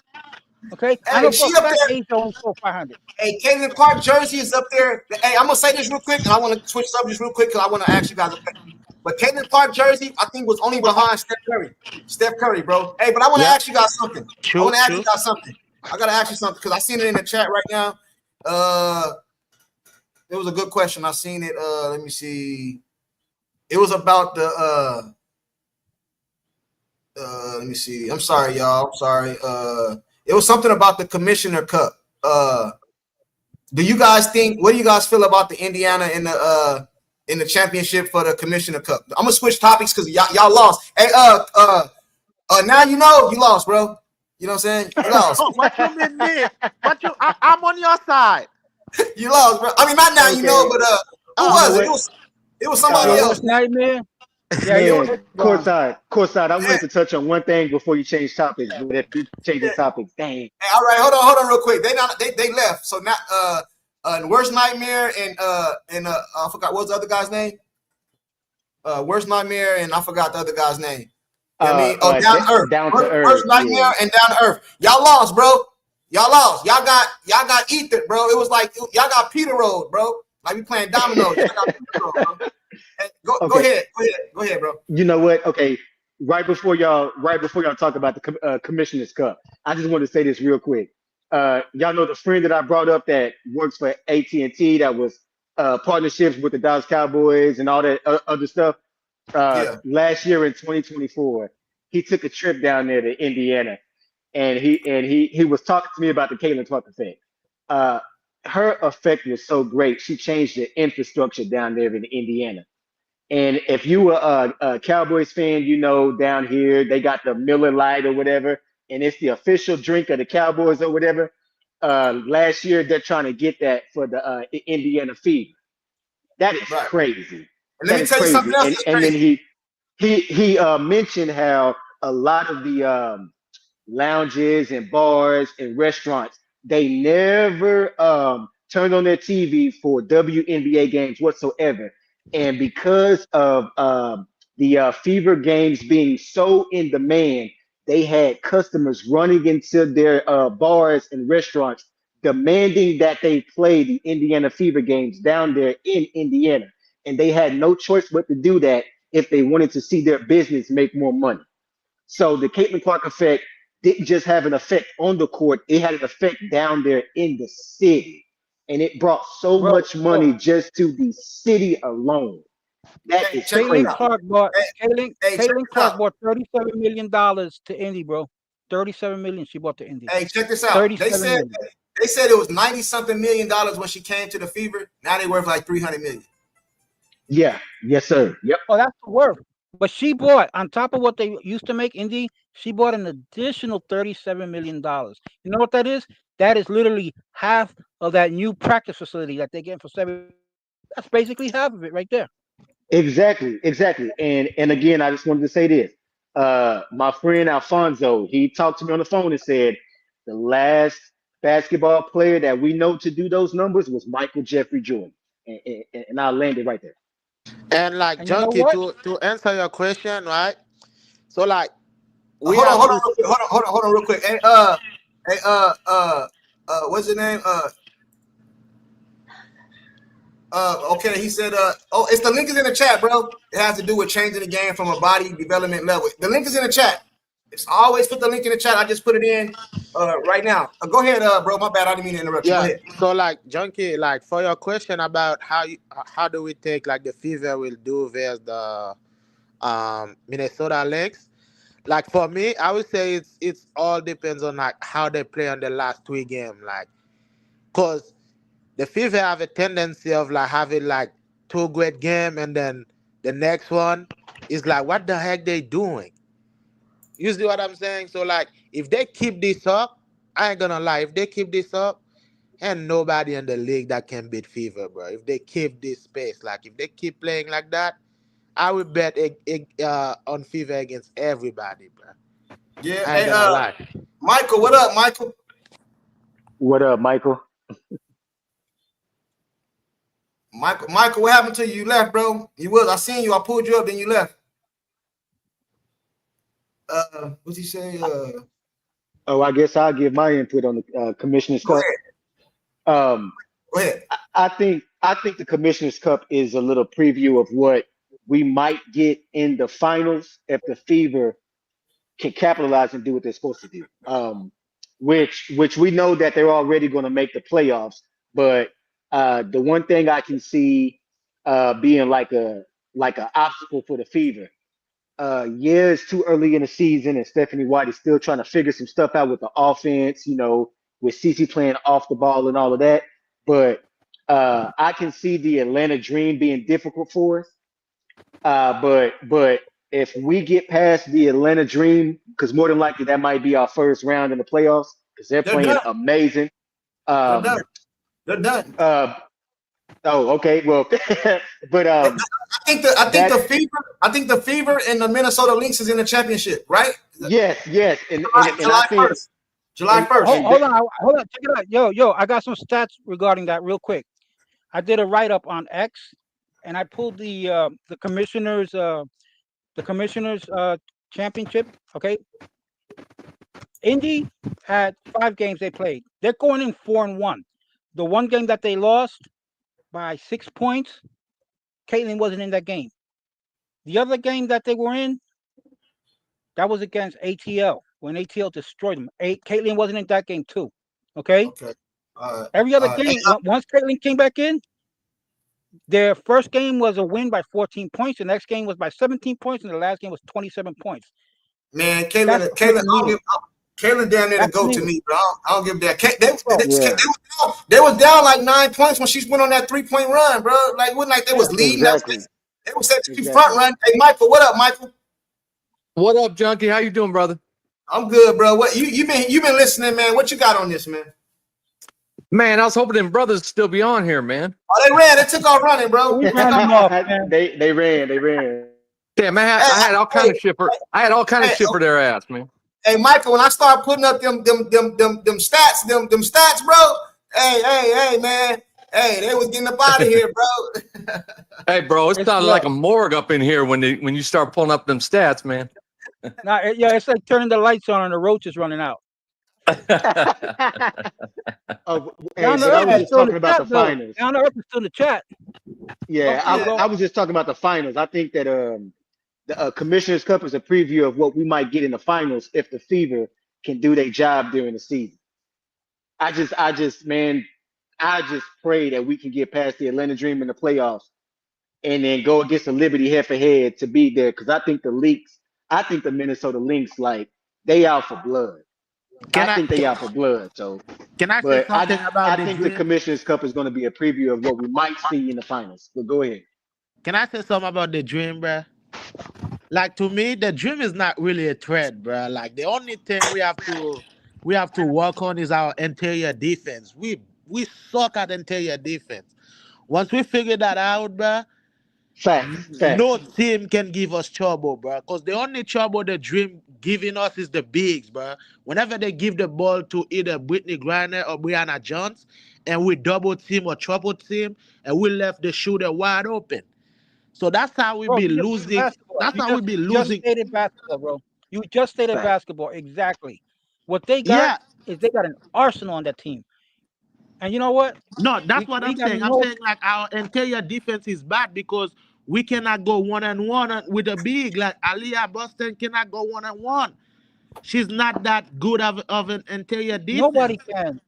Okay? I Hey, know for she a up fact there. Angel only sold 500. Hey, Caitlin Clark jersey is up there. Hey, I'm gonna say this real quick, and I want to switch subjects real quick because I want to ask you guys a question. But Caitlin Clark jersey, I think, was only behind Steph Curry. Steph Curry, bro. Hey, but I want to Yep. ask you guys something. True. True. I gotta ask you something because I seen it in the chat right now. It was a good question. I seen it. Let me see. It was about the let me see. I'm sorry, y'all. I'm sorry. It was something about the Commissioner Cup. Do you guys think? What do you guys feel about the Indiana in the championship for the Commissioner Cup? I'm gonna switch topics because y'all lost. Hey, now you know you lost, bro. You know what I'm saying? You lost. What you mean me? I'm on your side. You lost, bro. I mean, not now you know, Okay. but who You know was it? what? It was somebody Your Uh, else. worst nightmare? Yeah, your man, worst gone. courtside. I Hey, wanted to touch on one thing before you change topics. But if you change the topics, dang. hey, all right, hold on, real quick. They left. So now, worst nightmare and I forgot what was the other guy's name. Worst nightmare and I forgot the other guy's name. You know what I mean? Oh, down to earth. Down to Worst earth. nightmare Yeah. and down to earth. Y'all lost, bro. Y'all lost. Y'all got Ethan, bro. It was like y'all got Peter Road, bro. Like we playing dominoes. Y'all got Peter Road, bro. Hey, go Okay. go ahead, bro. You know what? Okay. Right before y'all talk about the Commissioner's Cup, I just want to say this real quick. Y'all know the friend that I brought up that works for AT&T that was partnerships with the Dallas Cowboys and all that other stuff. Yeah, Last year in 2024, he took a trip down there to Indiana, and he was talking to me about the Caitlin Clark effect. Uh, her effect was so great. She changed the infrastructure down there in Indiana. And if you were a Cowboys fan, you know down here they got the Miller Lite or whatever, and it's the official drink of the Cowboys or whatever. Last year they're trying to get that for the Indiana Fever. That is right. crazy. And let That me is tell you something crazy. else And that's then crazy. he mentioned how a lot of the lounges and bars and restaurants they never turned on their TV for WNBA games whatsoever. And because of the Fever games being so in demand, they had customers running into their bars and restaurants demanding that they play the Indiana Fever games down there in Indiana. And they had no choice but to do that if they wanted to see their business make more money. So the Caitlin Clark effect didn't just have an effect on the court, it had an effect down there in the city. And it brought so Bro, much money just to the city alone. That Okay, is check this Caitlin out. crazy. Clark bought Hey, check Caitlin this Clark out. bought $37 million to Indy, bro. 37 million she bought to Indy. Hey, check this out. 37 million. They said it was 90 something million dollars when she came to the Fever. Now they worth like 300 million. Yeah. Yes, sir. Yep. Oh, that's the worth. But she bought on top of what they used to make Indy. She bought an additional $37 million. You know what that is? That is literally half of that new practice facility that they get for 7. That's basically half of it right there. Exactly. Exactly. And again, I just wanted to say this. My friend Alfonso, he talked to me on the phone and said the last basketball player that we know to do those numbers was Michael Jeffrey Jordan. And I landed right there. And like And you know Junkie, what? to answer your question, right? So like we Hold on, have hold on, to real quick. Hold on, real quick. Hey, what's his name? Okay, he said, oh, it's the link is in the chat, bro. It has to do with changing the game from a body development level. The link is in the chat. It's always put the link in the chat. I just put it in right now. Go ahead, bro. My bad. I didn't mean to interrupt you. Go yeah. ahead. So like Junkie, like for your question about how do we take like the Fever will do versus the Minnesota Lynx. Like for me, I would say it's all depends on like how they play on the last 3 games. Like, cause the Fever have a tendency of like having like 2 great games and then the next one is like, what the heck they doing? You see what I'm saying? So like, if they keep this up, I ain't gonna lie. If they keep this up, and nobody in the league that can beat Fever, bro. If they keep this pace, like if they keep playing like that, I would bet on Fever against everybody, bro. Yeah. I ain't Hey, gonna lie. Michael, what up, Michael? What up, Michael? Michael, what happened to you? You left, bro. I seen you. I pulled you up, then you left. What's he say? Oh, I guess I'll give my input on the Commissioner's Go Cup. ahead. Um, Go ahead. I think the Commissioner's Cup is a little preview of what we might get in the finals if the Fever can capitalize and do what they're supposed to do. Which we know that they're already going to make the playoffs, but the one thing I can see being like a obstacle for the Fever. Yeah, it's too early in the season, and Stephanie White is still trying to figure some stuff out with the offense. With Cece playing off the ball and all of that. But I can see the Atlanta Dream being difficult for us. But if we get past the Atlanta Dream, because more than likely that might be our first round in the playoffs, because they're They're playing done. amazing. They're done. They're done. Oh, okay. Well, but I think that the Fever and the Minnesota Lynx is in the championship, right? yes, and I July think 1st. July and 1st. and Hold on, check it out. Yo, I got some stats regarding that real quick. I did a write up on X, and I pulled the commissioners championship. Okay, Indy had 5 games they played. They're going in 4-1. The one game that they lost by 6 points, Caitlin wasn't in that game. The other game that they were in, that was against ATL when ATL destroyed them. Caitlin wasn't in that game too. Okay. Okay. Every other game, once Caitlin came back in, their first game was a win by 14 points. The next game was by 17 points, and the last game was 27 points. Man, That's Caitlin damn near to go to needed. me, bro. I don't give that. Yeah. They was down like 9 points when she went on that 3-point run, bro. Like, wasn't like they was leading. Exactly. They was saying she Exactly. front run. Hey, Michael, what up, Michael? What up, Junkie? How you doing, brother? I'm good, bro. What you been listening, man? What you got on this, man? Man, I was hoping them brothers still be on here, man. Oh, they ran. They took off running, bro. We ran them off, man. They ran. Damn, I had all kind of shit for shit for their ass, man. Hey, Michael, when I start putting up them stats, them stats, bro. Hey, man. Hey, they was getting up out of here, bro. Hey, bro, it It's sounded rough. like a morgue up in here when you start pulling up them stats, man. Now, yeah, it's like turning the lights on and the roaches running out. Oh, hey, Down to but I earth was is Hey, just still in the talking about chat, the though. finals. Down to earth is still in the chat. Yeah, Go, go. I was just talking about the finals. I think that the Commissioner's Cup is a preview of what we might get in the finals if the Fever can do their job during the season. Man, I just pray that we can get past the Atlanta Dream in the playoffs and then go against the Liberty head for head to be there because I think the Minnesota Lynx, like, they out for blood. I Can I think they out for blood. So, can I say but something I about the think the dream? Commissioner's Cup is going to be a preview of what we might see in the finals. But go ahead. Can I say something about the dream, bruh? Like to me, the dream is not really a threat, bruh. Like the only thing we have to work on is our interior defense. We suck at interior defense. Once we figure that out, bruh, no Facts. team can give us trouble, bruh. Because the only trouble the dream giving us is the bigs, bruh. Whenever they give the ball to either Brittany Griner or Brianna Jones, and we double team or triple team, and we left the shooter wide open. So that's how we Bro, be you just said losing. basketball. That's how we be You just losing. stated basketball, bro. You just stated Facts. basketball. Exactly. What they got Yeah, is they got an arsenal on that team. And you know what? no, that's what We I'm got saying. I'm no saying like our interior defense is bad because we cannot go one on one with a big like Aliyah Boston cannot go one on one. She's not that good of an interior nobody defense. can.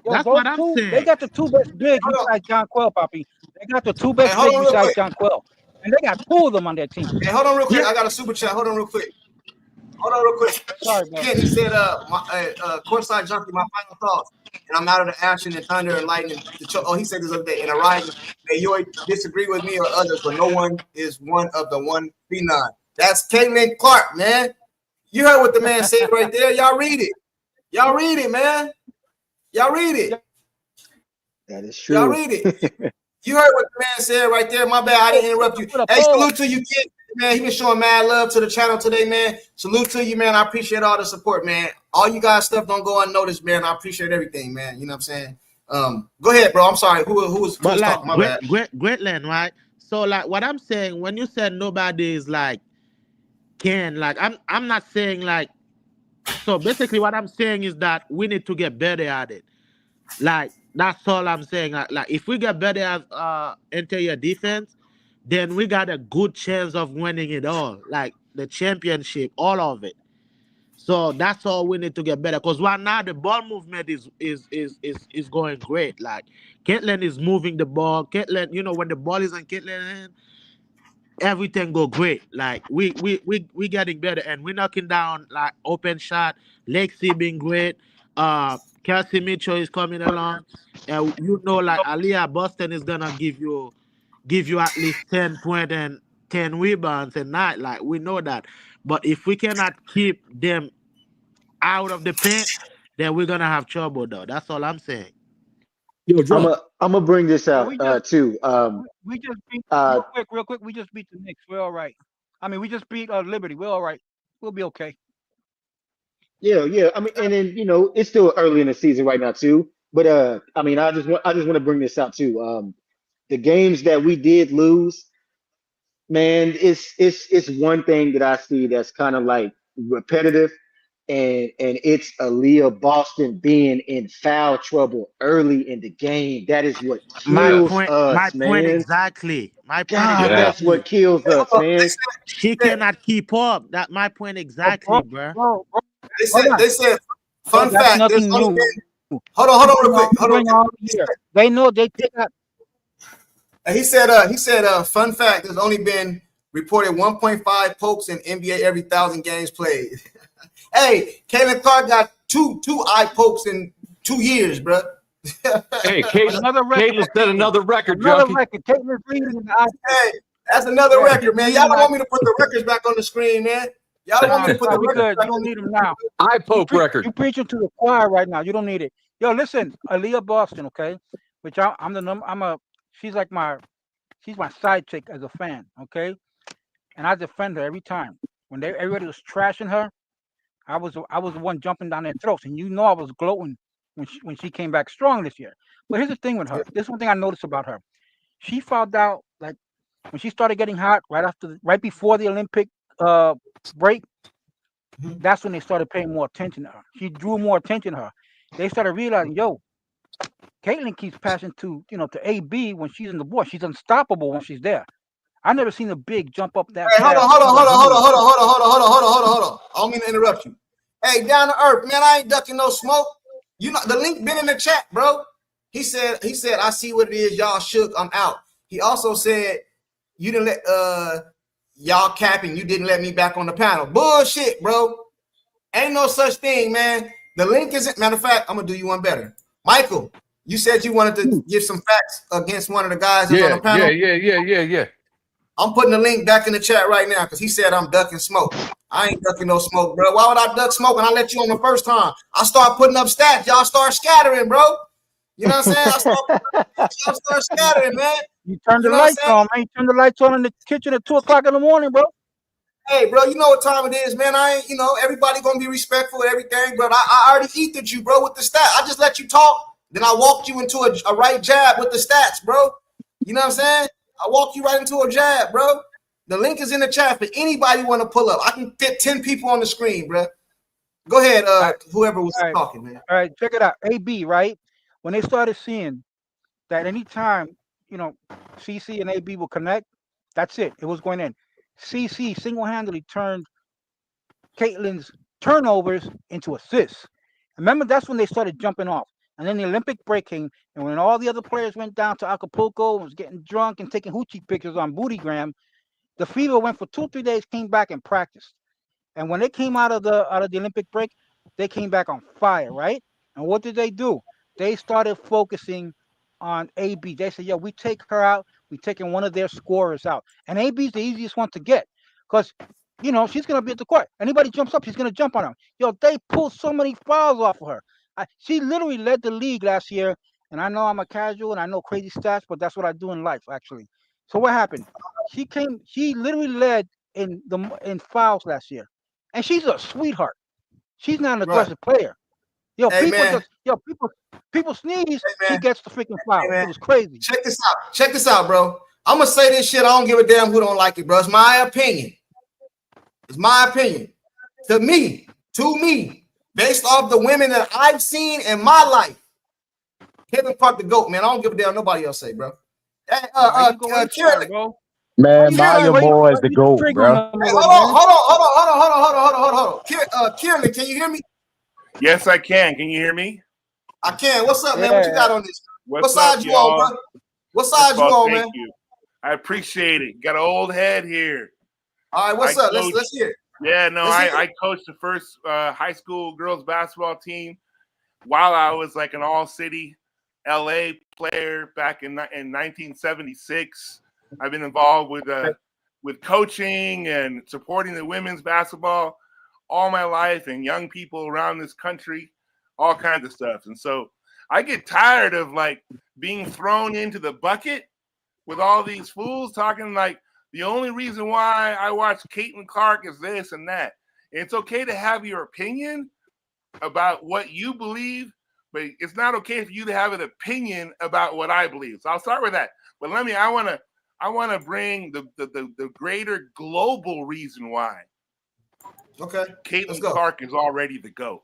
Yo, That's those what I'm two, they saying. got the two best bigs hold on. besides John Quell, Poppy. They got the two Hey, best hold bigs on real besides quick. John Quell. And they got two of them on their team. Hey, hold on real quick. Yeah, I got a super chat. Hold on real quick. Hold on real quick. Sorry, bro. Ken, he said, courtside junkie, my final thoughts. And I'm out of the action and thunder and lightning. He said this other day. In a writing, may you disagree with me or others, but no one is one of the one phenom. That's Caitlin Clark, man. You heard what the man said right there. Y'all read it. Y'all read it, man. Y'all read it. That is Y'all true. read it. You heard what the man said right there. My bad, I didn't interrupt you. Put a Hey, poll. salute to you, kid. Man, he been showing mad love to the channel today, man. Salute to you, man. I appreciate all the support, man. All you guys stuff don't go unnoticed, man. I appreciate everything, man. You know what I'm saying? Go ahead, bro. I'm sorry. Who was but like talking? My bad. Greatland, right? So like what I'm saying when you said nobody is like can like I'm not saying like so basically what I'm saying is that we need to get better at it. Like that's all I'm saying. Like if we get better at interior defense, then we got a good chance of winning it all. Like the championship, all of it. So that's all we need to get better. Because right now the ball movement is going great. Like Caitlin is moving the ball. Caitlin, when the ball is in Caitlin hand, everything go great. Like we getting better and we're knocking down like open shot. Lexi being great. Kelsey Mitchell is coming along. And like Aliyah Boston is gonna give you at least 10 points and 10 rebounds a night. Like we know that. But if we cannot keep them out of the paint, then we're gonna have trouble though. That's all I'm saying. Yo, I'm drunk. a I'm gonna bring this Well, out too. we just beat Uh, real quick. We just beat the Knicks. We're all right. I mean, we just beat Liberty. We're all right. We'll be okay. yeah. I mean, and then it's still early in the season right now too. But I mean, I just want to bring this out too. The games that we did lose, man, it's one thing that I see that's kind of like repetitive, and it's Aaliyah Boston being in foul trouble early in the game. That is what My Yeah. kills point, my us, point man. exactly. My point God, Yeah. that's what exactly. kills Hey, hold us, on. man. She They said, cannot keep up. That my point Oh, exactly, bruh. bro, they hold said, on. they said, Bro, fun that's fact, there's nothing only new. been, hold on real quick. We Hold on. bring all He year. They know they got. he said, fun fact, there's only been reported 1.5 pokes in NBA every 1,000 games played. Hey, Caitlin Clark got two eye pokes in 2 years, bro. Hey, Caitlin, Another record Caitlin for set Caitlin. another record, Another junkie. record. Caitlin's leading in the iPhone. Hey, that's another Yeah, she's record, man. leading Y'all in don't the want me to put the records back on the screen, man. Y'all don't want me to put Nah, the we records good. back You on don't the need them screen. now. Eye poke record. You preaching to the choir right now. You don't need it. Yo, listen, Aaliyah Boston, okay? Which I'm the number. She's like she's my side chick as a fan, okay? And I defend her every time. When everybody was trashing her, I was the one jumping down their throats, and I was gloating when she came back strong this year. But here's the thing with her. This one thing I noticed about her. She found out like when she started getting hot right before the Olympic break. Mhm. That's when they started paying more attention to her. She drew more attention to her. They started realizing, yo, Caitlyn keeps passing to AB when she's in the board. She's unstoppable when she's there. I never seen a big jump up that Hey, hold on, fast. hold on, hold on, hold on, hold on, hold on, hold on, hold on, hold on, hold on, hold on. I don't mean to interrupt you. Hey, down to earth, man. I ain't ducking no smoke. You know the link been in the chat, bro. He said, I see what it is. Y'all shook. I'm out. He also said you didn't let y'all capping. You didn't let me back on the panel. Bullshit, bro. Ain't no such thing, man. The link isn't. Matter of fact, I'm gonna do you one better. Michael, you said you wanted to give some facts against one of the guys that's on the panel. Yeah. I'm putting the link back in the chat right now because he said I'm ducking smoke. I ain't ducking no smoke, bro. Why would I duck smoke when I let you on the first time? I start putting up stats. Y'all start scattering, bro. You know what I'm saying? Y'all start scattering, man. You turn the You know what I'm lights saying? on, man. You turn the lights on in the kitchen at 2:00 in the morning, bro. Hey, bro, you know what time it is, man. I ain't, everybody gonna be respectful and everything, but I already ethered you, bro, with the stat. I just let you talk, then I walked you into a right jab with the stats, bro. You know what I'm saying? I walked you right into a jab, bro. The link is in the chat for anybody want to pull up. I can fit 10 people on the screen, bro. Go ahead, whoever was talking, man. All right, check it out. AB, right? When they started seeing that anytime, CC and AB will connect, that's it. It was going in. CC single-handedly turned Caitlyn's turnovers into assists. Remember, that's when they started jumping off. And then the Olympic break came, and when all the other players went down to Acapulco and was getting drunk and taking hoochie pictures on Bootygram, the fever went for 2 or 3 days, came back and practiced. And when they came out of the Olympic break, they came back on fire, right? And what did they do? They started focusing on AB. They said, "Yo, we take her out. We taking one of their scorers out." And AB's the easiest one to get because she's gonna be at the court. Anybody jumps up, she's gonna jump on them. Yo, they pulled so many fouls off of her. She literally led the league last year. And I know I'm a casual and I know crazy stats, but that's what I do in life, actually. So what happened? She literally led in fouls last year. And she's a sweetheart. She's not an Right. aggressive player. Hey, man. People sneeze, Hey, she man. gets the freaking foul. Hey, man. It was crazy. Check this out. Check this out, bro. I'm going to say this shit. I don't give a damn who don't like it, bro. It's my opinion. It's my opinion. To me, based off the women that I've seen in my life, Kevin Clark the GOAT, man. I don't give a damn nobody else say, bro. Hey, Why you going there, Kieran, bro? Man, Mario Why you Boy is the GOAT, triggering bro. them a hey, little, man? hold on. Kieran, can you hear me? Yes, I can. Can you hear me? I can. What's up, man? What you Yeah. got on this? What What's side up, you on, y'all? bro? What First side of you all, on, thank man? you. I appreciate it. Got an old head here. All right, what's up? Let's hear it. Yeah, no, I coached the first high school girls basketball team while I was like an all-city LA player back in 1976. I've been involved with coaching and supporting the women's basketball all my life and young people around this country, all kinds of stuff. And so I get tired of like being thrown into the bucket with all these fools talking like the only reason why I watch Caitlin Clark is this and that. And it's okay to have your opinion about what you believe, but it's not okay for you to have an opinion about what I believe. So I'll start with that. But I want to bring the greater global reason why. Okay. Caitlin Clark is already the GOAT.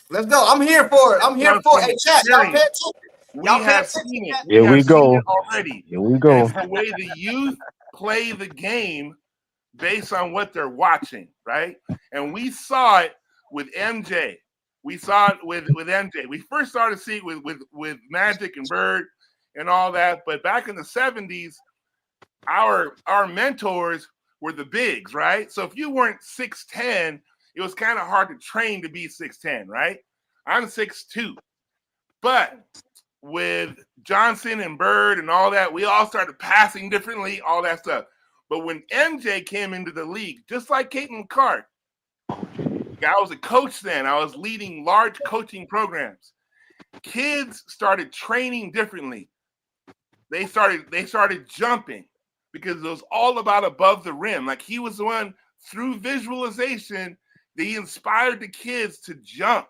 Let's go. I'm here for it. I'm here for it. Hey, chat, y'all pay attention. We have seen it. Here we go. Seen it already. Here we go. And it's the way the youth play the game based on what they're watching, right? And we saw it with MJ. We saw it with MJ. We first started seeing it with Magic and Bird and all that. But back in the 70s, our mentors were the bigs, right? So if you weren't 6'10", it was kind of hard to train to be 6'10", right? I'm 6'2". But with Johnson and Bird and all that, we all started passing differently, all that stuff. But when MJ came into the league, just like Caitlin Clark, I was a coach then. I was leading large coaching programs. Kids started training differently. They started jumping because it was all about above the rim. Like he was the one through visualization that he inspired the kids to jump.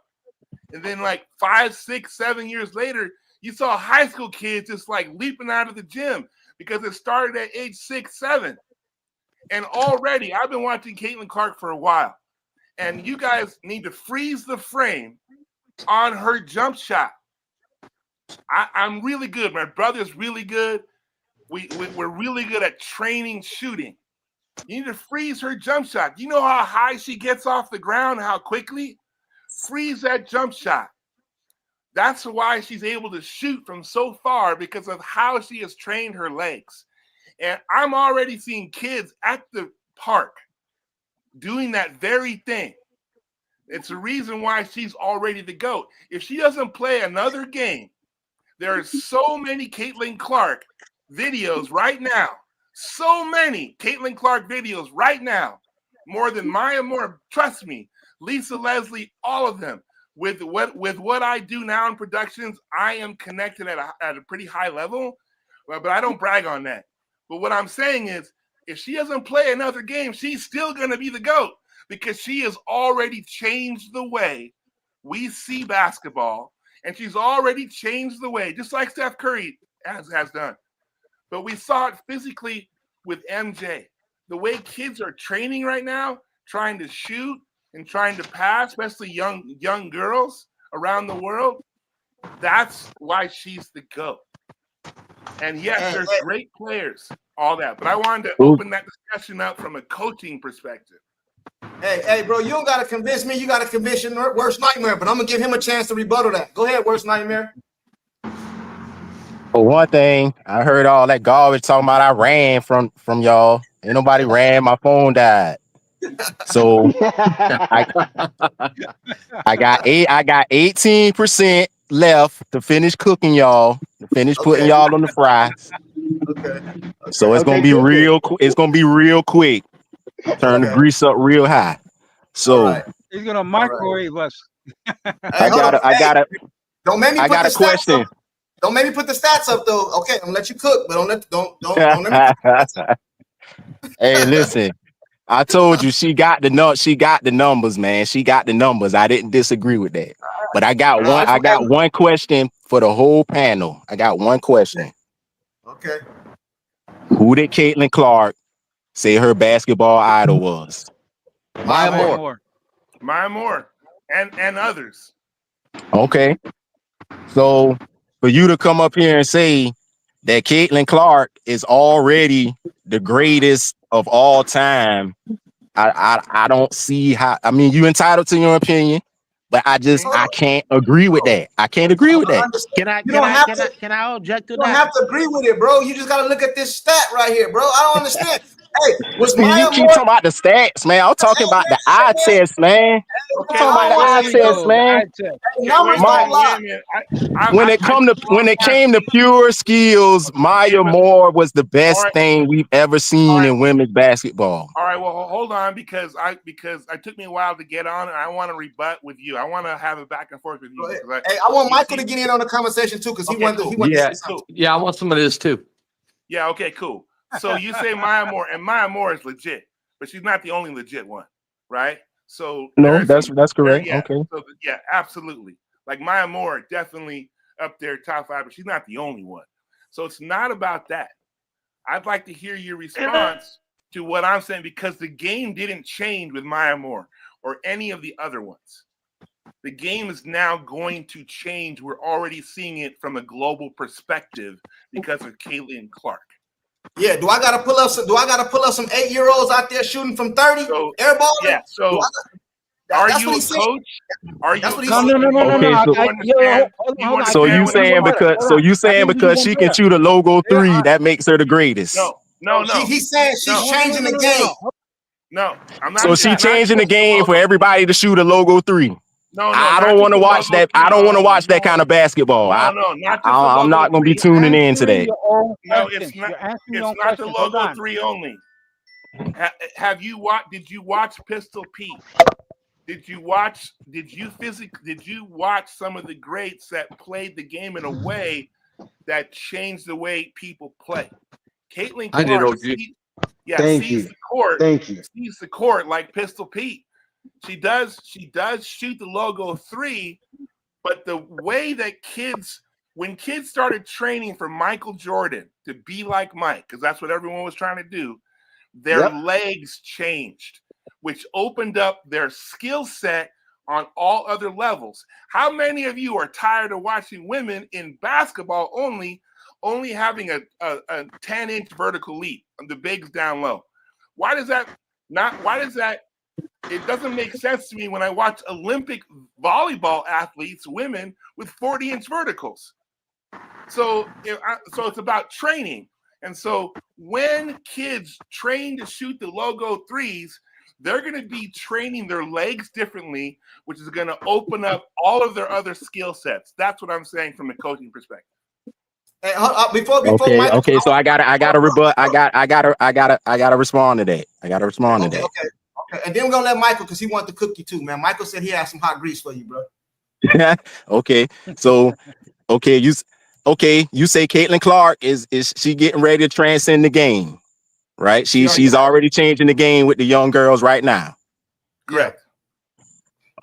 And then like 5, 6, 7 years later, You saw high school kids just like leaping out of the gym because it started at age 6, 7. And already I've been watching Caitlin Clark for a while. And you guys need to freeze the frame on her jump shot. I'm really good. My brother's really good. We're really good at training shooting. You need to freeze her jump shot. You know how high she gets off the ground, how quickly? Freeze that jump shot. That's why she's able to shoot from so far, because of how she has trained her legs. And I'm already seeing kids at the park doing that very thing. It's the reason why she's already the GOAT. If she doesn't play another game, there are so many Caitlin Clark videos right now. So many Caitlin Clark videos right now. More than Maya Moore. Trust me. Lisa Leslie, all of them. With what I do now in productions, I am connected at a pretty high level, but I don't brag on that. But what I'm saying is, if she doesn't play another game, she's still going to be the GOAT, because she has already changed the way we see basketball, and she's already changed the way, just like Steph Curry has done. But we saw it physically with MJ. The way kids are training right now, trying to shoot and trying to pass, especially young girls around the world, that's why she's the GOAT. And yes, there's great players, all that. But I wanted to open that discussion up from a coaching perspective. Hey, bro, you don't got to convince me. You got to convince your worst nightmare. But I'm going to give him a chance to rebuttal that. Go ahead, worst nightmare. For one thing, I heard all that garbage talking about I ran from y'all. Ain't nobody ran. My phone died. So I got 18% left to finish cooking y'all, to finish putting y'all on the fries. Okay. So it's gonna be real. It's gonna be real quick. Turn the grease up real high. So he's gonna microwave us. I got it. Don't make me I put got the a question. Up. Don't make me put the stats up though. Okay, I'm gonna let you cook, but don't let me. Hey, listen. I told you she got the numbers, man. She got the numbers. I didn't disagree with that. But I got one question for the whole panel. I got one question. Okay. Who did Caitlin Clark say her basketball idol was? Maya Moore. Maya Moore and others. Okay. So for you to come up here and say that Caitlin Clark is already the greatest of all time, I don't see how. I mean, you entitled to your opinion, but I can't agree with that. I can't agree with that. Can I object to you don't that? have to agree with it, bro. You just gotta look at this stat right here, bro. I don't understand. Hey, was You Maya keep Moore? talking about the stats, man. I'm talking about the eye test, man. Okay, I'm talking about the eye test, man. Numbers don't lie. When it came to pure skills, Maya Moore was the best thing we've ever seen in women's basketball. All right, well, hold on, because it took me a while to get on, and I want to rebut with you. I want to have a back and forth with you. Hey, I want Michael to get in on the conversation too, because he went. Yeah, I want some of this too. Yeah. Okay. Cool. So you say Maya Moore, and Maya Moore is legit, but she's not the only legit one, right? So no, that's correct. Okay. So, yeah, absolutely. Like Maya Moore, definitely up there, top 5, but she's not the only one. So it's not about that. I'd like to hear your response to what I'm saying, because the game didn't change with Maya Moore or any of the other ones. The game is now going to change. We're already seeing it from a global perspective because of Caitlin Clark. Yeah, do I gotta pull up some 8-year-olds out there shooting from 30 air ball? Yeah, so are you a coach? Are you a coach? No. So you saying because she can shoot a logo 3, that makes her the greatest? No. He's saying she's changing the game. No, I'm not. So she's changing the game for everybody to shoot a logo 3. No, I don't want to watch that. I don't want to watch that kind of basketball. I'm not going to be tuning in today. No, it's not. It's not the logo 3 only. Did you watch Pistol Pete? Did you watch some of the greats that played the game in a way that changed the way people play? Caitlin Clark sees the court like Pistol Pete. She does shoot the logo 3, but the way that kids when kids started training for Michael Jordan to be like Mike, because that's what everyone was trying to do, their legs changed, which opened up their skill set on all other levels. How many of you are tired of watching women in basketball only having a 10-inch vertical leap on the bigs down low? Why does that? It doesn't make sense to me when I watch Olympic volleyball athletes, women with 40-inch verticals. So it's about training. And so when kids train to shoot the logo threes, they're going to be training their legs differently, which is going to open up all of their other skill sets. That's what I'm saying from a coaching perspective. Hey, before Okay, Michael, okay. So I gotta rebut. I gotta respond to that. I gotta respond to that. Okay. And then we're gonna let Michael, because he wanted to cook you too, man. Michael said he had some hot grease for you, bro. Okay. So you say Caitlin Clark is she getting ready to transcend the game, right? She's already changing the game with the young girls right now. Correct.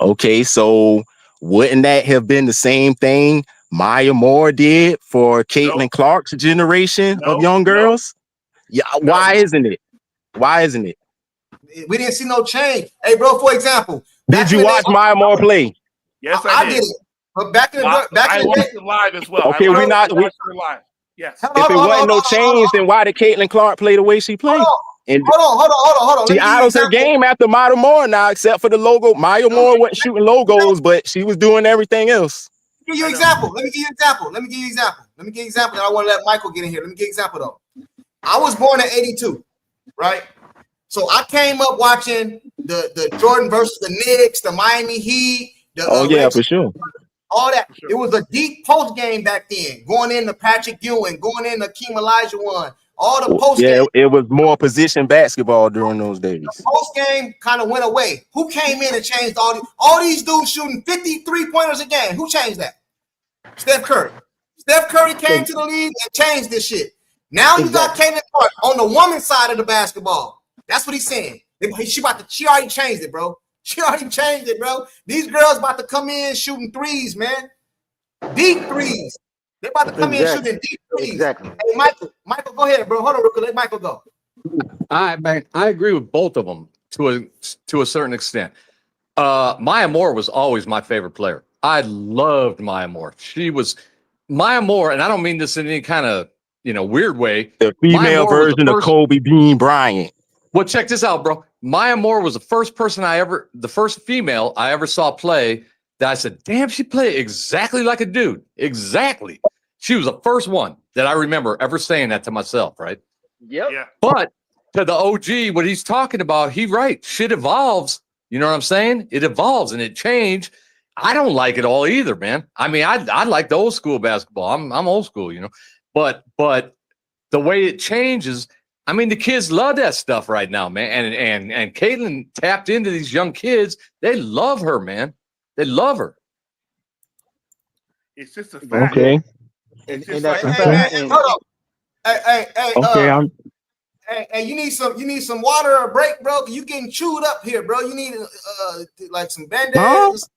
Okay, so wouldn't that have been the same thing Maya Moore did for Caitlin Clark's generation of young girls? Yeah, why isn't it? Why isn't it? We didn't see no change. Hey, bro, for example, did you watch Maya Moore play? Yes, I did. But back in the I watched it live as well. Okay, we live. Yes. If it wasn't no change, then why did Caitlin Clark play the way she played? Hold on. She idles her game after Maya Moore now, except for the logo. Maya Moore wasn't shooting logos, but she was doing everything else. Let me give you an example. Let me give you an example that I want to let Michael get in here. Let me give you an example though. I was born in 82, right? So I came up watching the Jordan versus the Knicks, the Miami Heat. For sure. All that. It was a deep post game back then. Going into Patrick Ewing, going into Keem Olajuwon. All the post game. It was more position basketball during those days. The post game kind of went away. Who came in and changed all these dudes shooting 53 pointers a game? Who changed that? Steph Curry. Steph Curry came to the league and changed this shit. Now you got Caitlin Clark on the woman's side of the basketball. That's what he's saying. She already changed it, bro. She already changed it, bro. These girls about to come in shooting threes, man. Deep threes. They're about to come in shooting deep threes. Exactly. Hey, Michael, go ahead, bro. Hold on real quick. Let Michael go. I agree with both of them to a certain extent. Maya Moore was always my favorite player. I loved Maya Moore. She was Maya Moore, and I don't mean this in any kind of weird way. The female version of Kobe Bean Bryant. Well, check this out, bro. Maya Moore was the first female I ever saw play that I said, damn, she played exactly like a dude. Exactly. She was the first one that I remember ever saying that to myself, right? Yep. Yeah. But to the OG, what he's talking about, he right. Shit evolves. You know what I'm saying? It evolves and it changed. I don't like it all either, man. I mean, I like the old school basketball. I'm old school, but the way it changes, I mean, the kids love that stuff right now, man. And Caitlin tapped into these young kids. They love her, man. They love her. It's just a fact. Okay. And that's a fact. Hold on. Hey, you need some water or a break, bro. You getting chewed up here, bro. You need like some Band-Aids.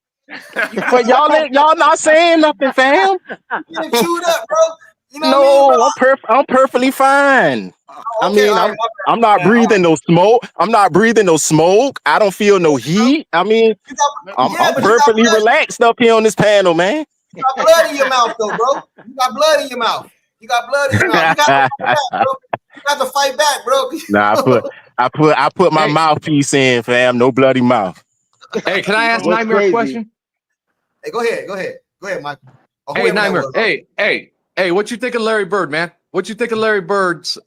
But y'all not saying nothing, fam. You getting chewed up, bro. You know no, what I mean, I'm perfectly fine. I mean, I'm not breathing no smoke. I'm not breathing no smoke. I don't feel no heat. I mean, I'm perfectly relaxed up here on this panel, man. You got blood in your mouth, though, bro. You got blood in your mouth. You got to fight back, bro. Nah, I put my mouthpiece in, fam. No bloody mouth. Hey, can I ask Nightmare a question? Hey, go ahead, Michael. Hey, Nightmare. Hey, what you think of Larry Bird, man? What you think of Larry Bird's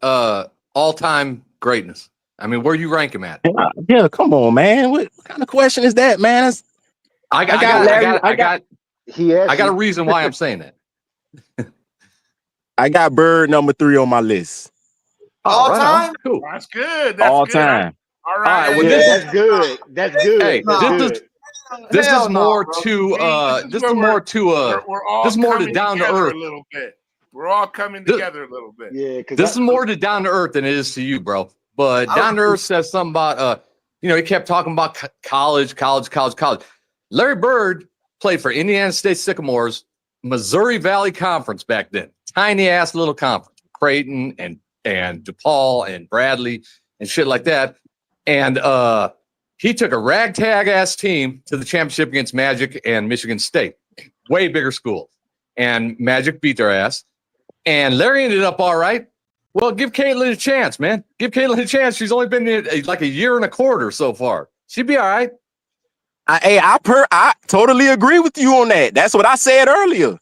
all-time greatness? I mean, where you rank him at? Yeah, come on, man. What kind of question is that, man? I got a reason why I'm saying that. I got Bird number 3 on my list. All time? Cool. That's good. All time. All right. Well, that's good. That's good. Hey, this is more to down to earth a little bit. We're all coming together a little bit. Yeah, this is more to down to earth than it is to you, bro. But down to earth says something about he kept talking about college. Larry Bird played for Indiana State Sycamores Missouri Valley Conference back then. Tiny ass little conference. Creighton and DePaul and Bradley and shit like that. And he took a ragtag ass team to the championship against Magic and Michigan State. Way bigger school. And Magic beat their ass. And Larry ended up all right. Well, give Caitlin a chance, man. Give Caitlin a chance. She's only been in like a year and a quarter so far. She'd be all right. I totally agree with you on that. That's what I said earlier.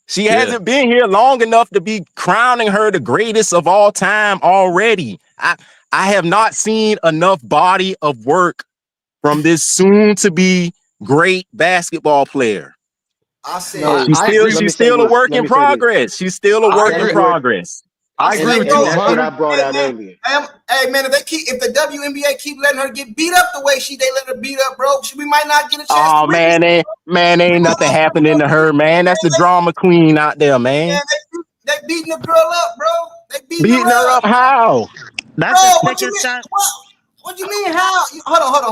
She hasn't been here long enough to be crowning her the greatest of all time already. I have not seen enough body of work from this soon-to-be great basketball player. I said No, she's still a work in progress. She's still a work in progress. I agree with you. That's what I brought out earlier. Hey man, if the WNBA keep letting her get beat up the way they let her beat up, bro, we might not get a chance. Oh man, ain't nothing happening to her, man. That's the drama queen out there, man. Man, they beating the girl up, bro. They beating her up. How? That's bro, the what you second mean? time. What you mean? How? Hold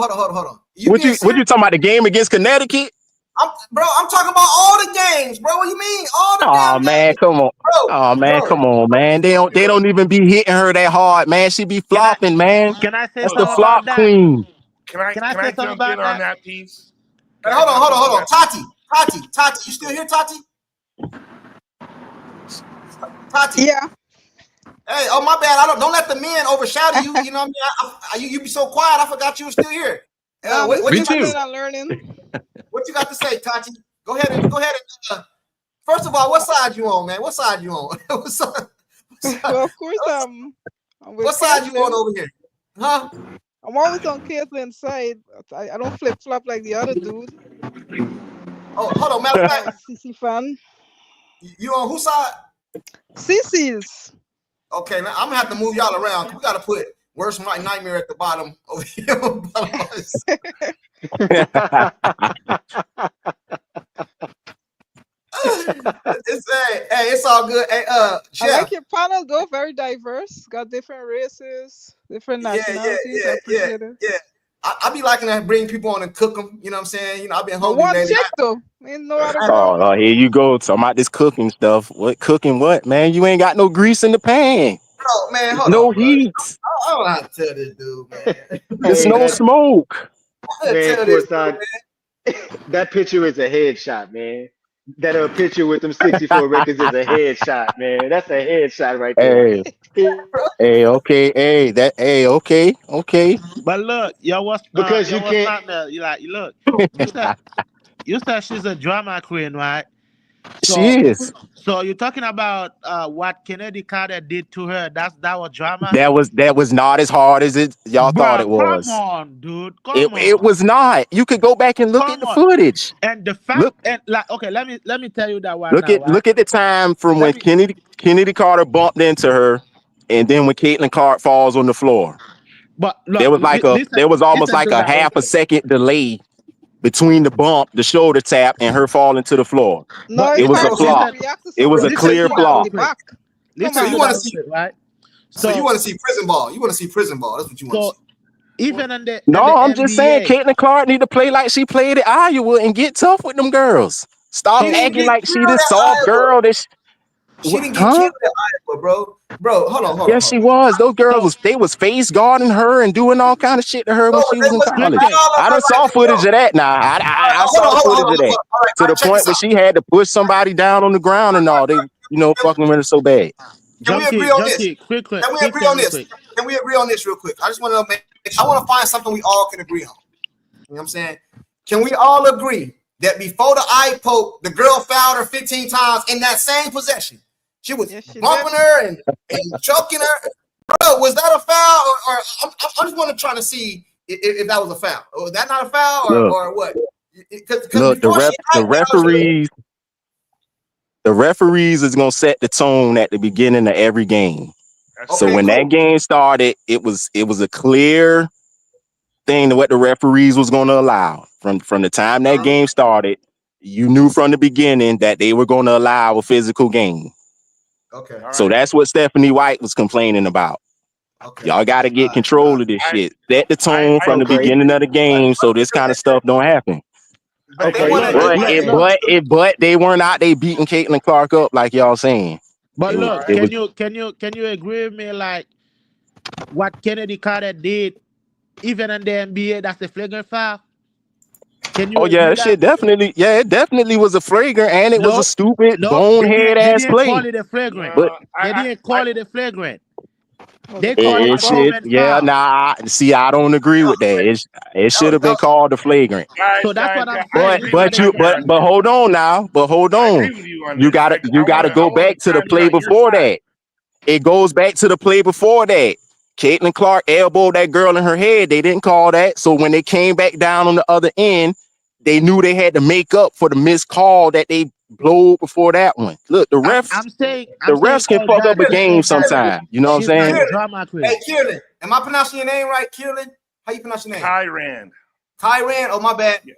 on. What you talking about? The game against Connecticut? I'm talking about all the games, bro. What you mean? All the damn man, games. come on. Bro, oh man, come on, man. They don't even be hitting her that hard, man. She be flopping, man. Can I say That's something the flop about that? queen. Can I say something jump about in on that piece? Hey, hold on. Tati, you still here, Tati? Tati. Yeah. Hey, oh my bad. Don't let the men overshadow you. You know what I mean? You be so quiet. I forgot you were still here. What Me you too. I'm learning. What you got to say, Tati? Go ahead and first of all, what side you on, man? What side you on? Well, of course, what side you on over here? Huh? I'm always on Caitlin's side. I don't flip flop like the other dude. Oh, hold on, matter of fact, CC fan. You on whose side? CC's. Okay, now I'm gonna have to move y'all around. We gotta put Worst Nightmare at the bottom over here. It's all good. Hey, Jeff. I like your panel though, very diverse. Got different races, different nationalities. I appreciate it. Yeah. I be liking to bring people on and cook them. You know what I'm saying? I've been hungry. One chick though. Ain't no other Oh, here you go. Talking about this cooking stuff. What cooking? What, man? You ain't got no grease in the pan. Oh man, hold no on, heat. I don't know how to tell this dude, man. There's no smoke. Man, that picture is a headshot, man. That picture with them 64 records is a headshot, man. That's a headshot right there. Okay. But look, because you can't. Not you like, look, you said she's a drama queen, right? So, she is. So you're talking about what Kennedy Carter did to her? That was drama. That was not as hard as y'all thought it was. Come on, dude. It was not. You could go back and look at the footage. And the fact, okay, let me tell you that one. Look at the time from when Kennedy Carter bumped into her, and then when Caitlin Clark falls on the floor. But look, there was almost like a half a second delay between the bump, the shoulder tap, and her falling to the floor. No, it was a flop. It was a clear flop. So you want to see, right? So you want to see prison ball. You want to see prison ball. That's what you want to see. Even in the I'm just saying, Caitlin Clark need to play like she played at Iowa and get tough with them girls. Stop acting like she this soft girl. She didn't get killed at Iowa, bro. Bro, hold on. Yes, she was. Those girls was face guarding her and doing all kind of shit to her when she was in college. I done saw footage of that now. I saw footage of that. To the point where she had to push somebody down on the ground and all. They, fucking with her so bad. Can we agree on this? Can we agree on this? Can we agree on this real quick? I just want to I want to find something we all can agree on. You know what I'm saying? Can we all agree that before the eye poke, the girl fouled her 15 times in that same possession? She was bumping her and choking her. Bro, was that a foul? Or I just want to try to see if that was a foul. Was that not a foul or what? Look, the referees is gonna set the tone at the beginning of every game. So when that game started, it was a clear thing to what the referees was gonna allow. From the time that game started, you knew from the beginning that they were gonna allow a physical game. Okay. So that's what Stephanie White was complaining about. Okay. Y'all got to get control of this shit. Set the tone from the beginning of the game so this kind of stuff don't happen. Okay, They wanna, But they weren't out there beating Caitlin Clark up like y'all saying. But It was look, it was can you agree with me? Like what Kennedy Carter did, even in the NBA, that's a flagrant foul. Can you oh yeah, agree that? it definitely was a flagrant and it was a No, stupid no, bonehead they ass didn't call play. it a flagrant. But They didn't call it a flagrant. was They it called call a it it a foul? should, movement yeah, foul. see, I don't agree with that. It should have been called a flagrant. So that's what I'm I saying. But agree It's not with a you on this. hold on now. But hold I on. agree with you on You this. gotta I go want back to to the chime in play on your before side. that. It goes back to the play before that. Caitlin Clark elbowed that girl in her head. They didn't call that. So when they came back down on the other end, they knew they had to make up for the missed call that they blew before that one. Look, the I'm the saying refs can all fuck that up a to game say that sometime. You know what I'm she's not saying? a Kieran. drama Hey, queen. Kieran. Am I pronouncing your name right, Kieran? How you pronounce your name? Tyran. Tyran. Oh, my bad. Yeah.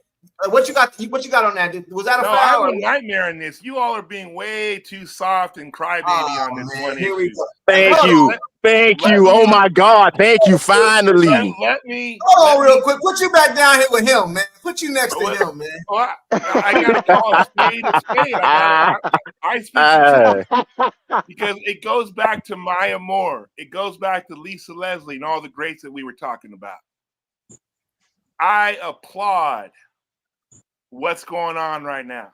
What you got? What you got on that? Was that a No, I foul? have a nightmare in this. You all are being way too soft and crybaby on this one Here we issue. go. Thank Hold you. on. Thank Let you. Oh me my God. Thank you. Finally. let me Hold on, real quick. Put you back down here with him, man. Put you next to Well, him, man. well, I gotta call a spade a spade. I speak the truth because it goes back to Maya Moore. It goes back to Lisa Leslie and all the greats that we were talking about. I applaud what's going on right now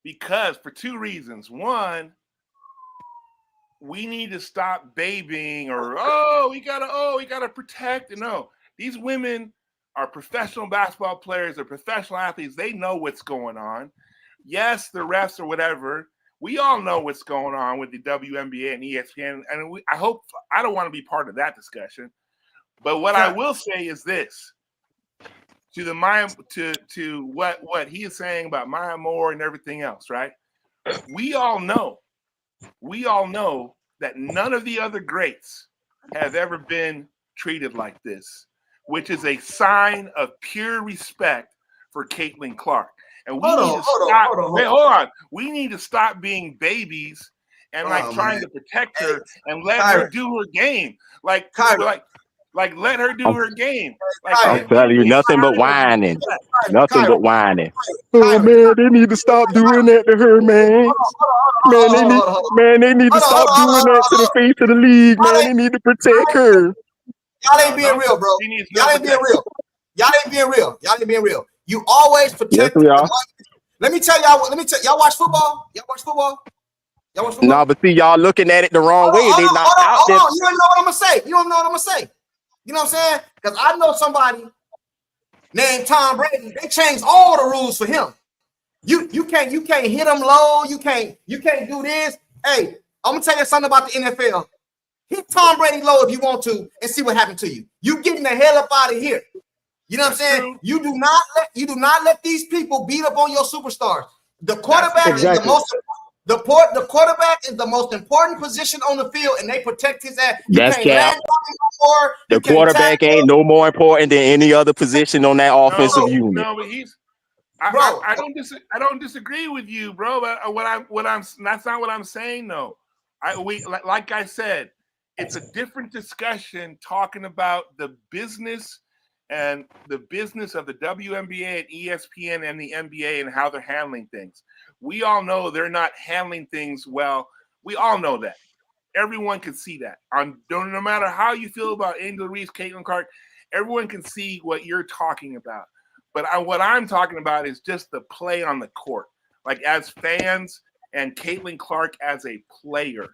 because for two reasons. One, we need to stop babying or we gotta protect. No, these women are professional basketball players, they're professional athletes, they know what's going on. Yes, the refs or whatever, we all know what's going on with the WNBA and ESPN, and I don't want to be part of that discussion. But what I will say is this: to the Maya, to what he is saying about Maya Moore and everything else, right? We all know that none of the other greats have ever been treated like this, which is a sign of pure respect for Caitlin Clark. And we need to stop. Wait, hold on. We need to stop being babies and trying to protect her and let her do her game. Like let her do her game. I'm telling you, nothing but whining. Nothing but whining. Oh Kyron. man, they need to stop doing that to her, man. Man, they need to stop doing that to the face of the league, man. They need to protect her. Y'all ain't being real, bro. Y'all ain't being real. Y'all ain't being real. Y'all ain't being real. You always protect Yes, we the are. money. Let me tell y'all. Y'all watch football? Y'all watch football? Y'all watch football? No, but see, y'all looking at it the wrong way. They not out there. You don't know what I'm gonna say. You don't know what I'm gonna say. You know what I'm saying? Because I know somebody named Tom Brady. They changed all the rules for him. You can't hit him low. You can't do this. Hey, I'm gonna tell you something about the NFL. Hit Tom Brady low if you want to and see what happened to you. You getting the hell up out of here. You know what I'm saying? True. You do not let these people beat up on your superstars. The quarterback is the most the quarterback is the most important position on the field, and they protect his ass. You That's can't land more. The quarterback ain't no more important than any other position on that offensive unit. No, but I don't disagree with you, bro. But that's not what I'm saying. No, like I said, it's a different discussion talking about the business and the business of the WNBA and ESPN and the NBA and how they're handling things. We all know they're not handling things well. We all know that. Everyone can see that. No matter how you feel about Angel Reese, Caitlin Clark, everyone can see what you're talking about. But what I'm talking about is just the play on the court. Like as fans and Caitlin Clark as a player,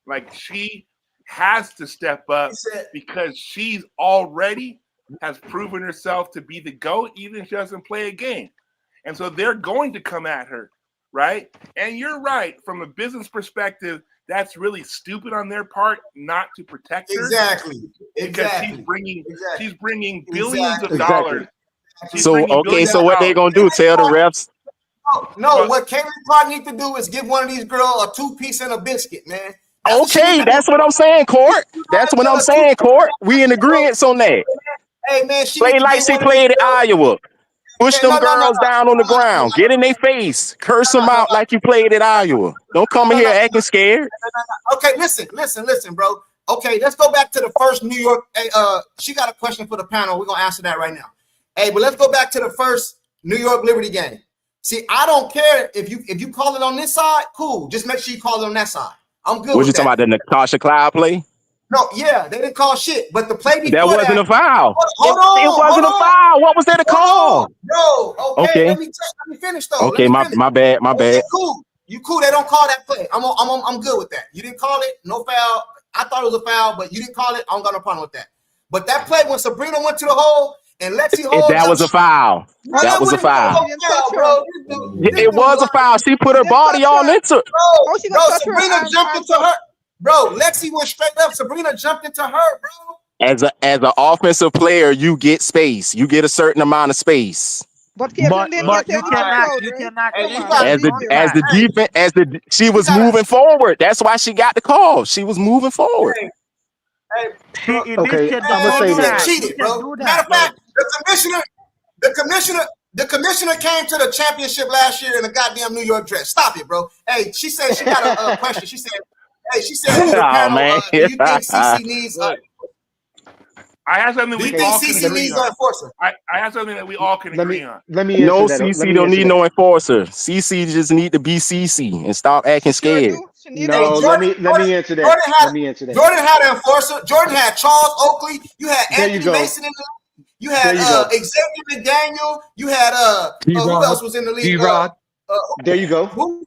like she has to step up because she's already has proven herself to be the GOAT, even if she doesn't play a game. And so they're going to come at her, right? And you're right. From a business perspective, that's really stupid on their part not to protect her. Because she's bringing billions of dollars. So what they gonna do? Tell the refs? No, what Caitlin Clark need to do is give one of these girls a 2-piece and a biscuit, man. That's what I'm saying, Court. That's what I'm saying, Court. We in agreement on that. Hey, man, play like she played at Iowa. Push them girls down on the ground. Get in their face. Curse them out like you played at Iowa. Don't come in here acting scared. Okay, listen, bro. Okay, let's go back to the first New York. Hey, she got a question for the panel. We're gonna answer that right now. Hey, but let's go back to the first New York Liberty game. See, I don't care if you call it on this side, cool. Just make sure you call it on that side. I'm good What you with talking that. about? The Natasha Cloud play? No, yeah, they didn't call shit. But the play That before wasn't a that, foul. hold It wasn't a on, foul. What was there to call? bro. Okay, Okay. let me finish though. Okay, Let me finish. my bad. Okay, cool. You cool. They don't call that play. I'm good with that. You didn't call it, no foul. I thought it was a foul, but you didn't call it. I don't got no problem with that. But that play when Sabrina went to the hole and Lexi Hole That was a foul. That was a foul. She didn't touch her. bro. It was a foul. She put her didn't body touch all her. into it. How she Bro, gonna touch her Sabrina arms jumped into up? her. Bro, Lexi went straight up. Sabrina jumped into her, bro. As an offensive player, you get space. You get a certain amount of space. But Caitlin didn't But get you any cannot crowd, you right? cannot Hey, change you gotta- the As the contract. she was gotta- moving forward. That's why she got the call. She was moving forward. Hey, She initiated the I'ma say you this. contract. cheated, You can bro. do Matter that. of fact, the commissioner came to the championship last year in a goddamn New York dress. Stop it, bro. Hey, she said she got a question. She said, was a Oh panel. man. Do you think CC needs? Look, I have something Do you we think all can CC agree needs an on. enforcer? I have something that we all can Let agree me on. let me No, answer that. Let CC me don't answer need that. no enforcer. CC just need to be CC and stop acting She sure scared. do. She need Hey, No, it. let me answer that. Let me answer that. Jordan had an enforcer. Jordan had Charles Oakley. You had There you Anthony go. Mason in the league. You had There you go. Xavier McDaniel. You had who else was in the league? D-Rod. There you go. Who?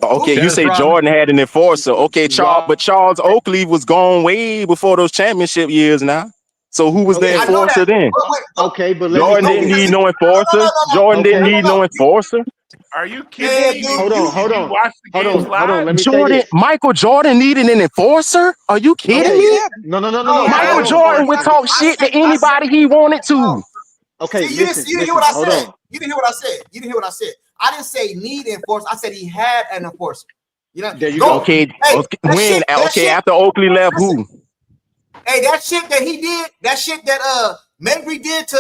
Okay, you Dennis say Rodman. Jordan had an enforcer. Okay, Rod- but Charles Oakley was gone way before those championship years now. So who was the Okay. I know enforcer that. then? Okay, but let Jordan me didn't because need he- no enforcer. Jordan didn't Okay. need no enforcer. Are you kidding Yeah, me? dude, Did you- Hold you on. watch the Hold games on. live? Let me say this. Michael Jordan needed an enforcer? Are you kidding Okay. me? No. No, Michael Hold on. Jordan would talk I shit to said- anybody he wanted to. Okay, See, you listen. didn't hear what I Hold said. on. You didn't hear what I said. You didn't hear what I said. I didn't say need enforcer. I said he had an enforcer. You know, There you go. Okay, Hey, when? After Oakley left, who? Hey, that shit that he did, that shit that Mabry did to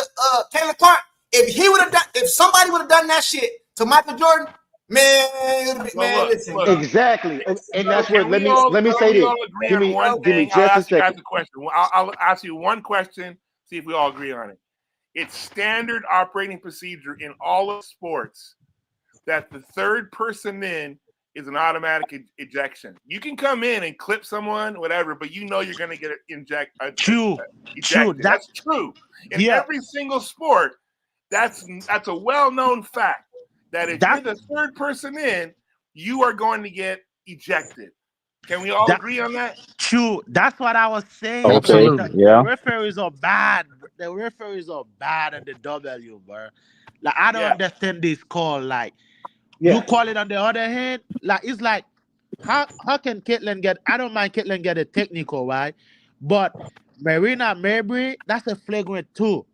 Taylor Clark. If somebody would have done that shit to Michael Jordan, man, listen. Look. Exactly. And that's what Can let we me say this. all agree Give on me one give me thing? I'll just a ask you guys second. a question. I'll ask you one question, see if we all agree on it. It's standard operating procedure in all of sports that the third person in is an automatic ejection. You can come in and clip someone, whatever, but you know you're going to get ejected. True. That's true. In every single sport, that's a well-known fact that if you're the third person in, you are going to get ejected. Can we all agree on that? True. That's what I was saying. Okay, Absolutely. yeah. The referees are bad. The referees are bad at the W, bro. Like I don't understand this call. Like you call it on the other hand. Like it's like how can Caitlyn get? I don't mind Caitlyn get a technical, right? But Marina Mabry, that's a flagrant too.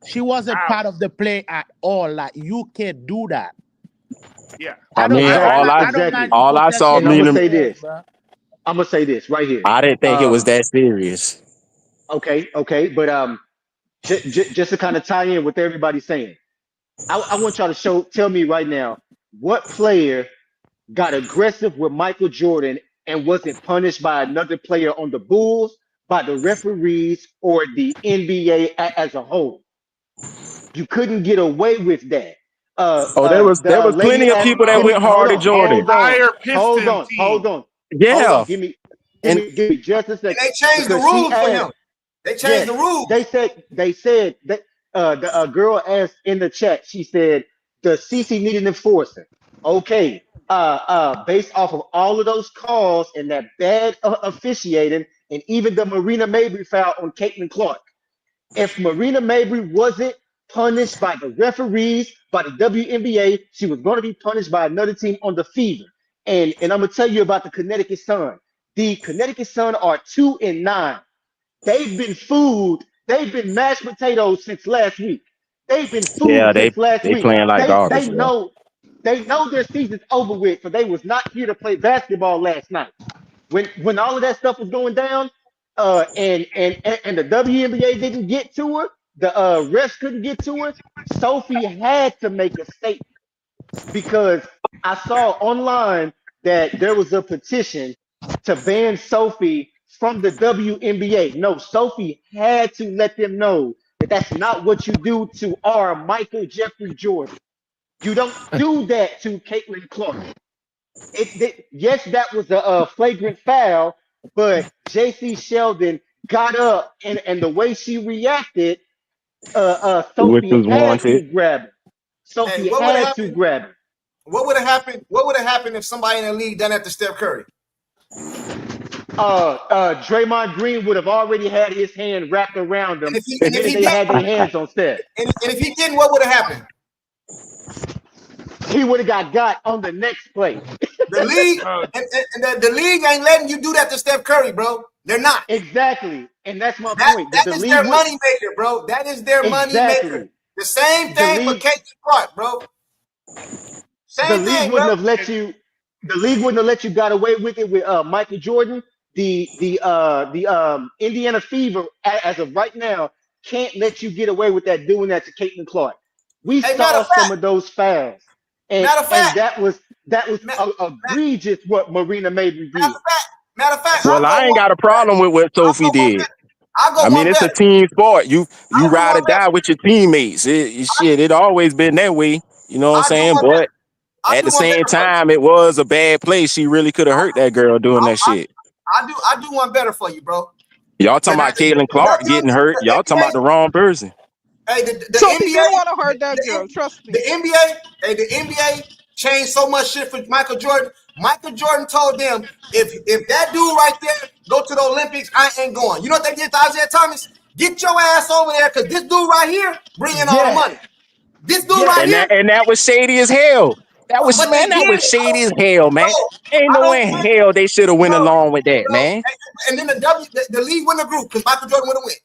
She wasn't part of the play at all. Like you can't do that. Yeah. I mean, I don't mind you all I saw protecting And I'm the gonna say players, this. bro. I'm gonna say this right here. I didn't think it was that serious. Okay, but just to kind of tie in with everybody saying, I want y'all to tell me right now what player got aggressive with Michael Jordan and wasn't punished by another player on the Bulls, by the referees, or the NBA as a whole. You couldn't get away with that. There was Lady plenty of asked, people that give me, went hold hard at on, Jordan. hold on. Yeah. Give me And just a second. And they changed the Because she rules for asked, him. They changed the rules. They said that the girl asked in the chat. She said the CC needed an enforcer. Okay. Based off of all of those calls and that bad officiating, and even the Marina Mabry foul on Caitlin Clark. If Marina Mabry wasn't punished by the referees, by the WNBA, she was going to be punished by another team on the Fever. And I'm gonna tell you about the Connecticut Sun. The Connecticut Sun are 2-9. They've been food. They've been mashed potatoes since last week. They've been food they since last week. playing like garbage. They know their season's over with, for they was not here to play basketball last night. When all of that stuff was going down, and the WNBA didn't get to her, the refs couldn't get to her. Sophie had to make a statement, because I saw online that there was a petition to ban Sophie from the WNBA. No, Sophie had to let them know that that that's not what you do to our Michael Jeffrey Jordan. You don't do that to Caitlin Clark. Yes, that was a flagrant foul, but J.C. Sheldon got up, and the way she reacted, Which Sophie was had to warranted. grab her. Hey, Sophie what would have had to happened? grab her. What would have happened? What would have happened if somebody in the league done that to Steph Curry? Draymond Green would have already had his hand wrapped around him And if he the and if minute he they did, had their hands on Steph. and if he didn't, what would have happened? He would have got on the next play. The league Uh, and the league ain't letting you do that to Steph Curry, bro. They're not. Exactly, and that's my That point. that The is league their would money maker, bro. That is their money maker. exactly The same the thing for league. Caitlin Clark, bro. The Same league thing, bro. wouldn't have let you. The league wouldn't have let you got away with it with Michael Jordan. The Indiana Fever, as of right now, can't let you get away with that doing that to Caitlin Clark. We Hey, matter saw of some fact, of those fouls, and matter of and fact, that was ma- ma- egregious what Marina Mabrey matter did. of fact, matter of fact, Well, I ain't got a problem with what Sophie did. I'll I go mean, one it's a better. team sport. You I'll do ride or one better. die with your teammates. It always been that way. You know what I'm I'll do saying? one better. But I'll at do the one same better for you. time, it was a bad play. She really could have hurt that girl doing that I, shit. I do one better for you, bro. Y'all talking about Caitlin Clark getting hurt. Y'all talking about the wrong person. Hey, the Sophie NBA, didn't want to hurt that girl. Trust the me. NBA, hey, the NBA changed so much shit for Michael Jordan. Michael Jordan told them, if that dude right there go to the Olympics, I ain't going. You know what they did to Isaiah Thomas? Get your ass over there, because this dude right here bring in all the Yes, money. This dude yes. right And here, that was shady as hell. That was but they man, that did. was shady as hell, Bro, man. Ain't I no don't way in think, hell they should have went bro, along with that, bro. man. And then the league win the group because Michael Jordan would have win.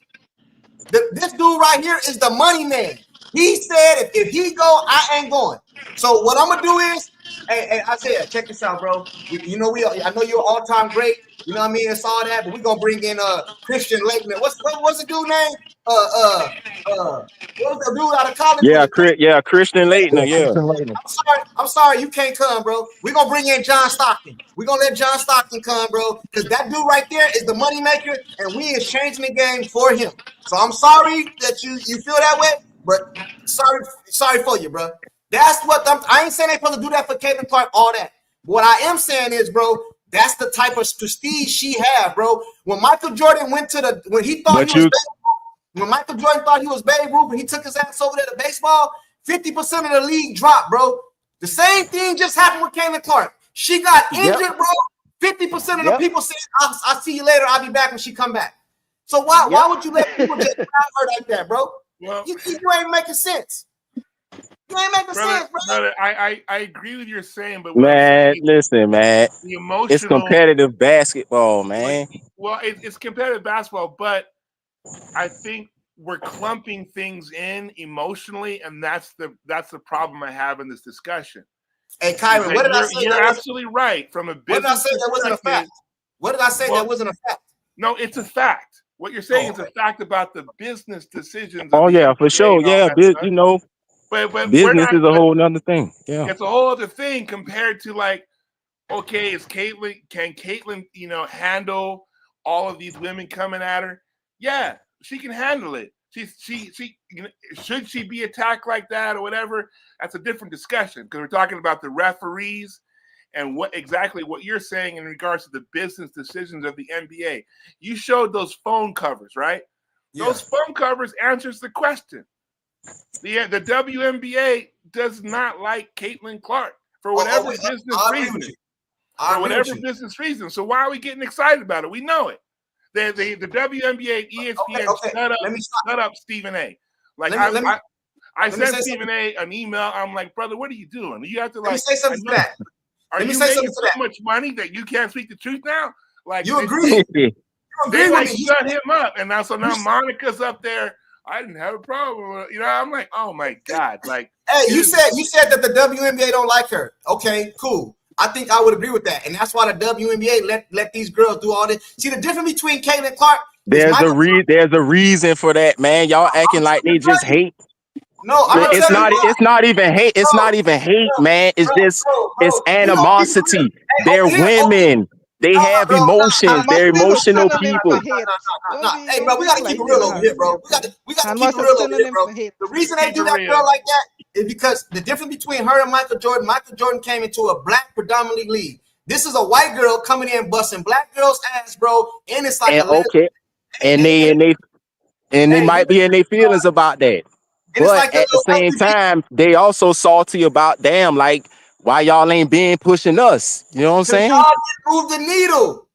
This dude right here is the money man. He said if he go, I ain't going. So what I'm gonna do is, hey Isaiah, check this out, bro. I know you're all time great. You know what I mean? It's all that, but we're gonna bring in Christian Laettner. What's the dude name? What was the dude out of college? Was Yeah, it Christian? Christian Laettner, yeah. I'm sorry, you can't come, bro. We're gonna bring in John Stockton. We're gonna let John Stockton come, bro, because that dude right there is the money maker, and we is changing the game for him. So I'm sorry that you feel that way, but sorry for you, bro. That's what I ain't saying they supposed to do that for Caitlin Clark, all that. What I am saying is, bro, that's the type of prestige she had, bro. When Michael Jordan when he thought But he was you when Michael Jordan thought he was Babe Ruth and he took his ass over there to baseball, 50% of the league dropped, bro. The same thing just happened with Caitlin Clark. She got Yep, injured, bro. 50% of the yep, people said, I'll see you later. I'll be back when she come back. So why would you let people just grab her like that, bro? well, You ain't making sense. You ain't making sense, bro. brother, I agree with your saying, but what I'm man, saying is listen, man. the It's emotional. competitive basketball, Like, man. well, it's competitive basketball, but I think we're clumping things in emotionally, and that's the problem I have in this discussion. Hey, Is Kyron, that what did I say? you're absolutely right from a What did I business say that wasn't a perspective. fact? What did I say Well, that wasn't a fact? no, it's a fact. What you're saying is Okay. a fact about the business decisions of Oh the yeah, for NBA sure. and all Yeah, that stuff. But we're business not. is a But whole nother thing. Yeah. it's a whole other thing compared to like, okay, can Caitlin, handle all of these women coming at her? Yeah, she can handle it. She should she be attacked like that or whatever? That's a different discussion because we're talking about the referees and what you're saying in regards to the business decisions of the NBA. You showed those phone covers, right? Yeah. Those phone covers answers the question. The WNBA does not like Caitlin Clark for whatever business I agree reason. with you. I agree with you. Business reason. So why are we getting excited about it? We know it. The WNBA, ESPN Okay. shut up Stephen A. Like Let me I let me sent say Stephen A an email. I'm like, brother, what are you doing? You have to Let me like. say something to that. Are Let me you say making something to so that. much money that you can't speak the truth now? Like You agree? You they agree with like me? shut him up, and now Monica's up there. I didn't have a problem with it. I'm like, oh my God. Like, Hey, you said that the WNBA don't like her. Okay, cool. I think I would agree with that, and that's why the WNBA let these girls do all this. See, the difference between Caitlin Clark is There's Michael. a reason for that, man. Y'all acting like they just hate. No, I'm gonna It's tell you not why. it's not even hate. It's Bro, not even hate, man. It's just bro. it's You don't disagree. animosity. Hey, They're over here, women. They have emotions. And They're must be the emotional synonym people. for hate. Hey, bro, Don't we be gotta keep it like real Taylor over has here, bro. here. We gotta And keep it must have real over here, synonym bro. for hate. The reason they Keep do it that real. girl like that is because the difference between her and Michael Jordan came into a black predominantly league. This is a white girl coming in busting black girls' ass, bro, and it's like And a okay, and hey, they hey, might be in their feelings about that. and it's But like the at the little same LGBT. time, they also salty about damn, like why y'all ain't been pushing us. You know what I'm Because saying? y'all didn't move the needle,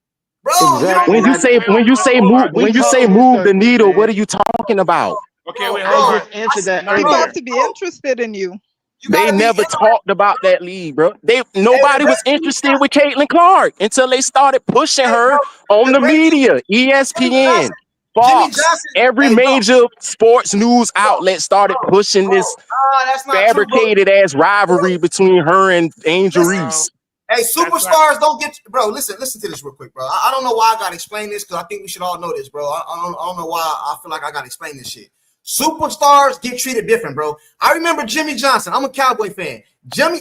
bro. You don't Exactly. When move And you the I, say needle, we when you say told in move the circles, needle, what man. are you talking about? Okay, wait, I hold bro. on. just answered that Not People earlier. have there. to be interested in you. You They gotta be. never talked about that league, bro. Hey, the Nobody was great Jimmy interested with Caitlin Clark until they started pushing Hey, bro, her on the the great media, Jimmy ESPN, Johnson. Jimmy Fox, Johnson. every Hey, bro, major sports news outlet started bro, pushing bro. this That's not true, bro. fabricated ass rivalry between her and Angel Listen, Reese. hey, That's not. superstars don't get, bro. Listen to this real quick, bro. I don't know why I gotta explain this because I think we should all know this, bro. I don't know why I feel like I gotta explain this shit. Superstars get treated different, bro. I remember Jimmy Johnson. I'm a Cowboy fan.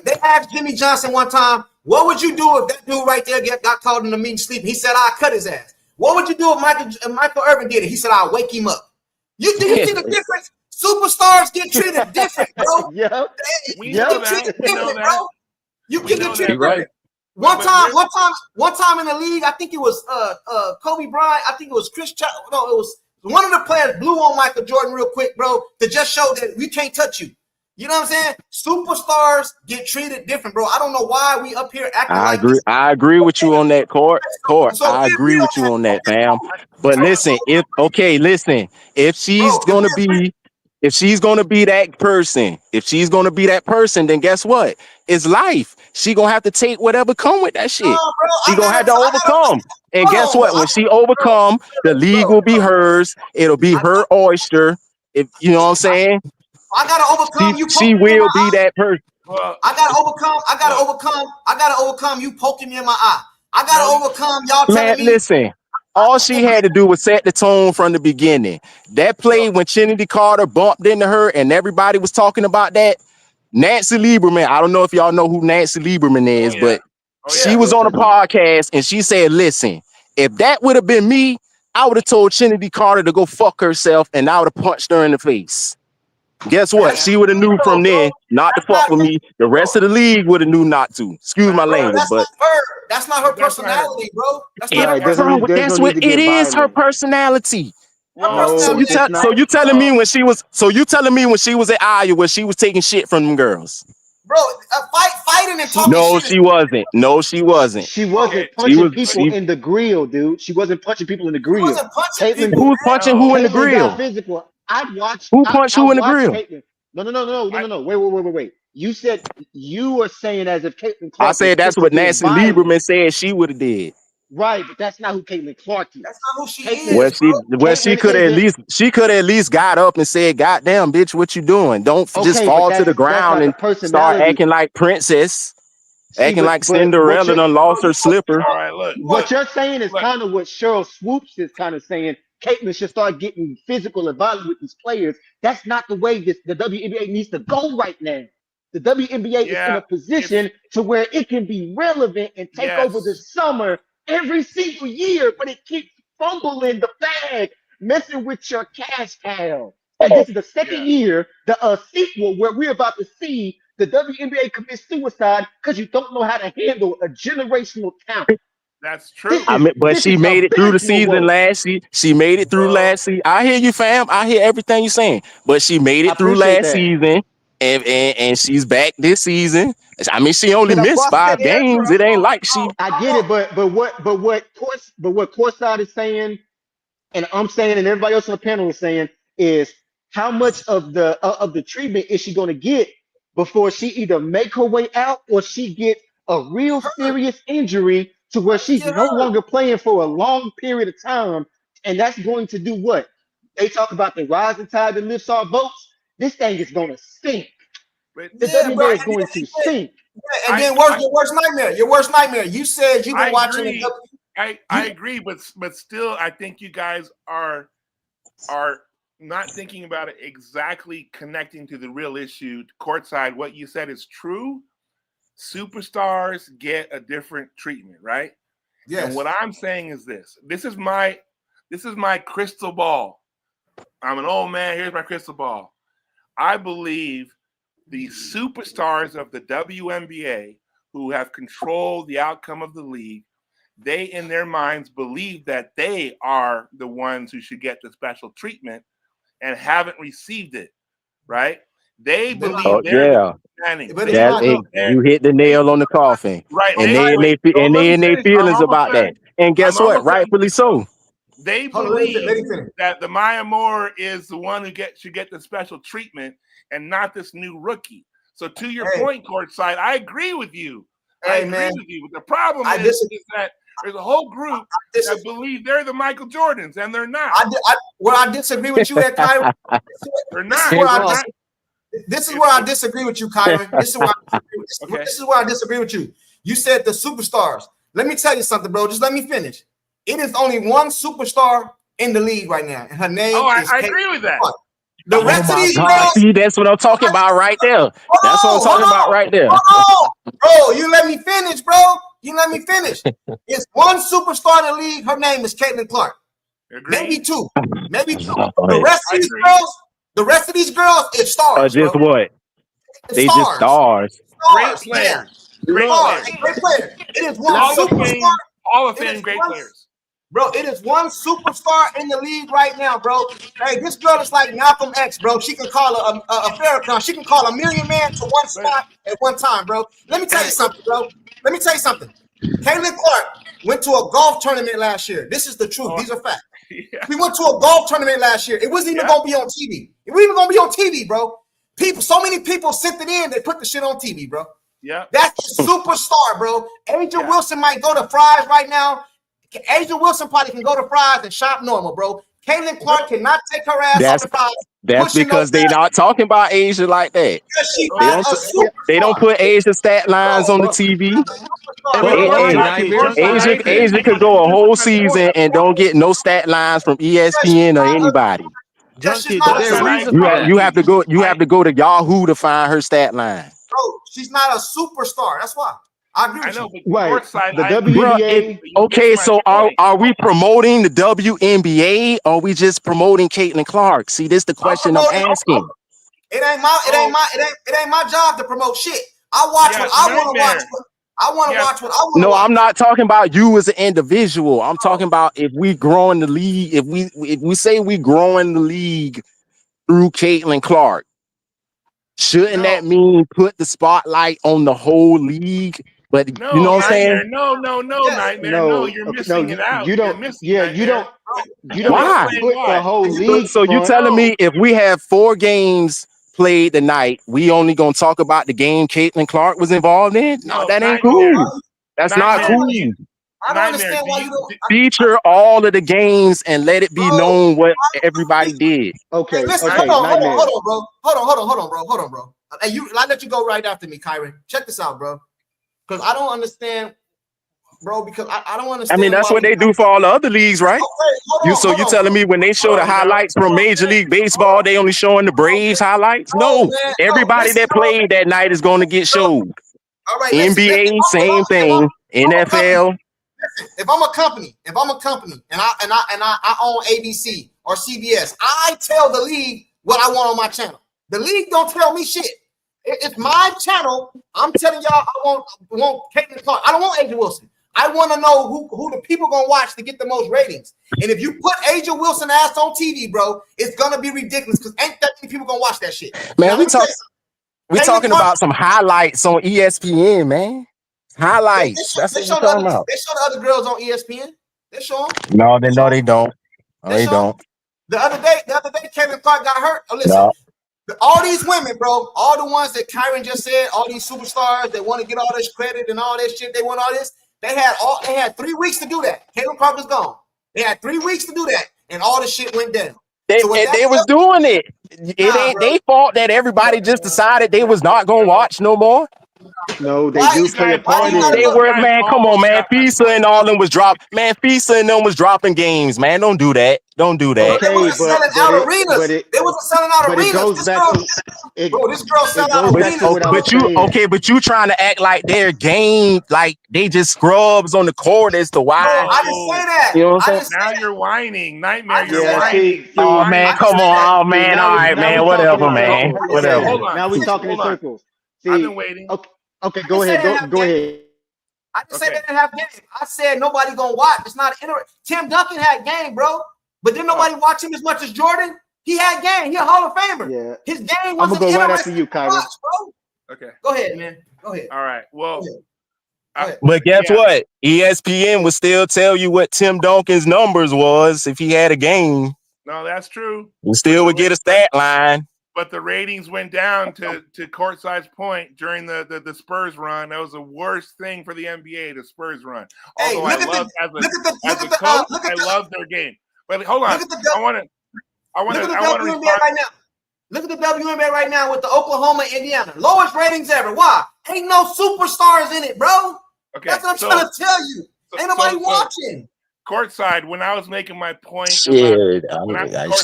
They asked Jimmy Johnson one time, "What would you do if that dude right there got called in the meeting sleep?" He said, "I'd cut his ass." What would you do if Michael Irvin did it? He said, "I'll wake him up." Do you see the difference? Superstars get treated different, bro. Yep. We You know get Yep. that. treated We know different, that. bro. You We can get know treated that. You're right. different. But we're One time in the league, I think it was Kobe Bryant. I think it was No, it was one of the players blew on Michael Jordan real quick, bro, to just show that we can't touch you. You know what I'm saying? Superstars get treated different, bro. I don't know why we up here acting I like agree. this. I agree with you on that, Court. So I we agree agree on with you that. on that, Okay, fam. But listen, if bro. If we agree, she's gonna be that person, then guess what? It's life. She gonna have to take whatever come with that shit. bro, She gonna have to overcome. And guess hold on, bro. what? When she overcome, the league will be hers. It'll be her oyster. If you know what I'm saying, I gotta overcome you she poking me in my will be eye. that person. well. I gotta overcome you poking me in my eye. I gotta No, overcome y'all Man, telling me. listen. All she had to do was set the tone from the beginning. That play when Trinity Carter bumped into her and everybody was talking about that. Nancy Lieberman, I don't know if y'all know who Nancy Lieberman oh is, yeah, but oh she yeah. was Yes, on a I do. podcast and she said, listen, if that would have been me, I would have told Trinity Carter to go fuck herself and I would have punched her in the face. Guess what? That's She would have knew from bro. then not to That's fuck not with me. The rest of the league would have knew not to. Excuse my But bro. language, That's but not her. That's not her but that's not her. personality, bro. That's not it, her Right. personality. There's that's no need what to it get is. Her violent. personality. Her Well, No, personality. it's not. So you first of telling me all, when she was at Iowa, she was taking shit from them girls? Bro, fighting and She talking No, shit is she wasn't. No, she wasn't. she okay, wasn't She punching was but people she in the grill, dude. She wasn't punching people in the she grill. wasn't punching Caitlyn people, who's man. punching who no. in the Caitlyn got grill? physical. Who punched I who in the watched grill? Caitlyn. No, I, no, no. Wait. You said you were saying as if Caitlyn I Clark was said that's what physically Nancy violent. Lieberman said she would have did. Right, but that's not who Caitlyn Clark is. That's not who she Caitlyn is, bro. She Caitlyn could have isn't at least got up and said, "God damn, bitch, what you doing? Don't just okay, but fall to the that's ground not the and start personality. acting like princess, See, acting like but what Cinderella you're done Bro, lost her slipper." all right. Look, what look, you're saying is look. kind of what Cheryl Swoops is kind of saying. Caitlyn should start getting physical and violent with these players. That's not the way the WNBA needs to go right now. The WNBA is in Yeah, a it's position to where it can be relevant and take over the yes. summer every single year, but it keeps fumbling the bag, messing with your cash cow. And this is the second Yeah, year, the sequel where we're about to see the WNBA commit suicide because you don't know how to handle a generational talent. that's true. But This she is made it through the abysmal season work. last season. She made it through Well, last season. I hear you, fam. I hear everything you're saying. But she made I it through appreciate last that. season, and she's back this season. I mean, she only Should have missed busted 5 their games. It ain't like she. I get it, but what Courtside is saying and I'm saying, and everybody else on the panel is saying, is how much of the treatment is she going to get before she either make her way out or she get a real hurt. serious injury to Why where you she's get no hurt? longer playing for a long period of time, and that's going to do what? They talk about the rising tide that lifts all boats. This thing is going to sink. but The Yeah, bro. WNBA is going to sink. And I then I your worst nightmare. Your worst nightmare. You said you've I been watching the agree. I you agree, but still, I think you guys are not thinking about it exactly connecting to the real issue. Courtside, what you said is true. Superstars get a different treatment, right? Yes. And what I'm saying is this. This is my crystal ball. I'm an old man. Here's my crystal ball. I believe the superstars of the WNBA who have controlled the outcome of the league, they in their minds believe that they are the ones who should get the special treatment and haven't received it, right? They believe they're the standing. You hit the nail on the coffin. Right. And they in their feelings about that. And guess what? Rightfully so. They believe that the Maya Moore is the one who should get the special treatment and not this new rookie. So to your point, Courtside, I agree with you. I agree with you. But the problem is that there's a whole group that believe they're the Michael Jordans, and they're not. I disagree with you at Kyrie. They're not. This is where I disagree with you, Kyrie. This is where I disagree with you. You said the superstars. Let me tell you something, bro. Just let me finish. It is only one superstar in the league right now, and her name is I agree with that. The rest of these girls, see, that's what I'm talking about right there. That's what I'm talking about right there. Bro, you let me finish, bro. You let me finish. It's one superstar in the league. Her name is Caitlin Clark. Maybe two. The rest of these girls is stars. Just bro. what? They just stars. Great players. Great players. It is one superstar. All of them great players. Bro, it is one superstar in the league right now, bro. Hey, this girl is like Malcolm X, bro. She can call a Farrakhan. She can call a million man to one spot at one time, bro. Let me tell you something, bro. Caitlin Clark went to a golf tournament last year. This is the truth. These are facts. Yeah. We went to a golf tournament last year. It wasn't even going to be on TV. It wasn't even going to be on TV, bro. So many people sent it in. They put the shit on TV, bro. Yeah. That's a superstar, bro. Asia Wilson might go to Fry's right now. Asia Wilson probably can go to Fry's and shop normal, bro. Caitlin Clark cannot take her ass off the Fry's. That's because they not talking about Asia like that. They don't put Asia stat lines on the TV. Asia could go a whole season and don't get no stat lines from ESPN or anybody. You have to go. You have to go to Yahoo to find her stat line. Bro, she's not a superstar. That's why. I agree with you. Right. The WNBA. Okay, so are we promoting the WNBA or are we just promoting Caitlin Clark? See, this is the question I'm asking. It ain't my job to promote shit. I watch what I want to watch. I want to watch what I want to watch. No, I'm not talking about you as an individual. I'm talking about if we growing the league, if we say we growing the league through Caitlin Clark, shouldn't that mean put the spotlight on the whole league? But no, you know what I'm saying? No, Nightmare. No, you're missing it out. You don't. You don't Why? put the whole league. So you telling me if we have 4 games played tonight, we only gonna talk about the game Caitlin Clark was involved in? No, that ain't cool. That's not cool. I don't understand why you don't feature all of the games and let it be known what everybody did. Okay. Hey, listen, hold on, bro. Hold on, bro. Hey, I let you go right after me, Kyron. Check this out, bro. Because I don't understand, bro. Because I don't understand. I mean, that's what they do for all the other leagues, right? You telling me when they show the highlights from Major League Baseball, they only showing the Braves highlights? No, everybody that played that night is going to get showed. All right, NBA, same thing. NFL. Listen, if I'm a company, and I own ABC or CBS, I tell the league what I want on my channel. The league don't tell me shit. It's my channel. I'm telling y'all, I want Caitlin Clark. I don't want Asia Wilson. I want to know who the people gonna watch to get the most ratings. And if you put Asia Wilson ass on TV, bro, it's gonna be ridiculous because ain't that many people gonna watch that shit. Man, we talking about some highlights on ESPN, man. Highlights. That's what we're talking about. They show the other girls on ESPN. They show them. No, they don't. No, they don't. The other day, Caitlin Clark got hurt. Oh, listen. All these women, bro, all the ones that Kyron just said, all these superstars that want to get all this credit and all this shit, they want all this. They had 3 weeks to do that. Caitlin Clark was gone. They had 3 weeks to do that, and all the shit went down. They was doing it. It ain't their fault that everybody just decided they was not gonna watch no more. No, they Why do is play a why part do you in gotta it. They go? were, man. Come on, man. Fisa and all them was man. Fisa and them was dropping games, man. Don't do that. Don't do Bro, that. they Okay, wasn't selling out arenas. They wasn't selling out but it arenas. goes This back girl, to it. bro, this girl It sell out goes But back to arenas. what I was saying. but you trying to act like their game, like they just scrubs on the court as to No, why. I didn't say that. You know what I'm I saying? didn't say Now that. you're whining, I Nightmare. didn't You're say Yeah, that. whining. see, You're Oh see, man, I whining. didn't come say on, that. oh see. man, all right, Now man, we talking whatever, in So man, circles. hold on, Okay, whatever. hold on, now we I talking in hold on. circles. I've See, been waiting. okay, didn't go say ahead, they have go game. ahead. I didn't say they Okay. didn't have game. I said nobody gonna watch. It's not Tim Duncan had game, bro. But didn't nobody watch him as much as Jordan? He had game. He a Hall of Famer. Yeah, His game I'm gonna wasn't go right after interesting you, to Kyron. watch, bro. Okay. Go ahead, man. Go ahead. All right. Well, Go ahead. But guess yeah. what? ESPN would still tell you what Tim Duncan's numbers was if he had a game. No, that's true. You still would get a stat line. But the ratings went down to Courtside's point during the Spurs run. That was the worst thing for the NBA, the Spurs run. Hey, Although I love as a coach, I love their game. But hold on, I want to WNBA respond right now. Look at the WNBA right now with the Oklahoma, Indiana. Lowest ratings ever. Why? Ain't no superstars in it, bro. Okay, that's what I'm trying to tell you. Ain't nobody watching. Courtside, when I was making my point Shit,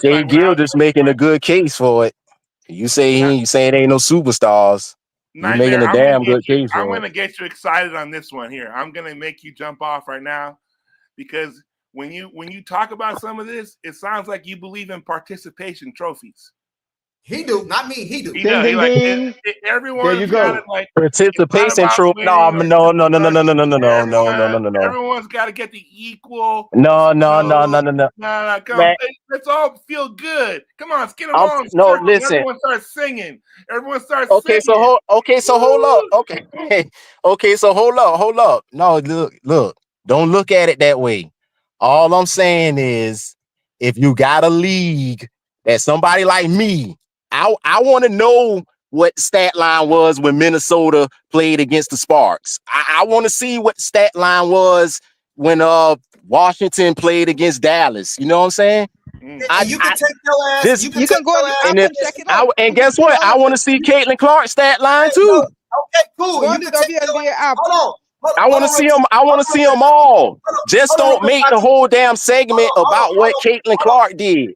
Shea Gilder's making a good case for it. You say it ain't no superstars. You making a damn good case for it. I'm gonna get you excited on this one here. I'm gonna make you jump off right now because when you talk about some of this, it sounds like you believe in participation trophies. He do, not me. He do. He Ding, does. ding, Like, ding. everyone's got it. Like participation trophy. No. Everyone's got to get the equal. No. No. Come on. Let's all feel good. Come on, let's get them all in circle. Listen. Everyone starts singing. Okay, so hold up. Okay, so hold up. No, look. Don't look at it that way. All I'm saying is, if you got a league that somebody like me, I want to know what stat line was when Minnesota played against the Sparks. I want to see what stat line was when Washington played against Dallas. You know what I'm saying? You can take your ass. You can go on the app and check it out. And guess what? I want to see Caitlin Clark's stat line too. Okay, cool. Go on the WNBA app. Hold on. I want to see them. I want to see them all. Just don't make the whole damn segment about what Caitlin Clark did.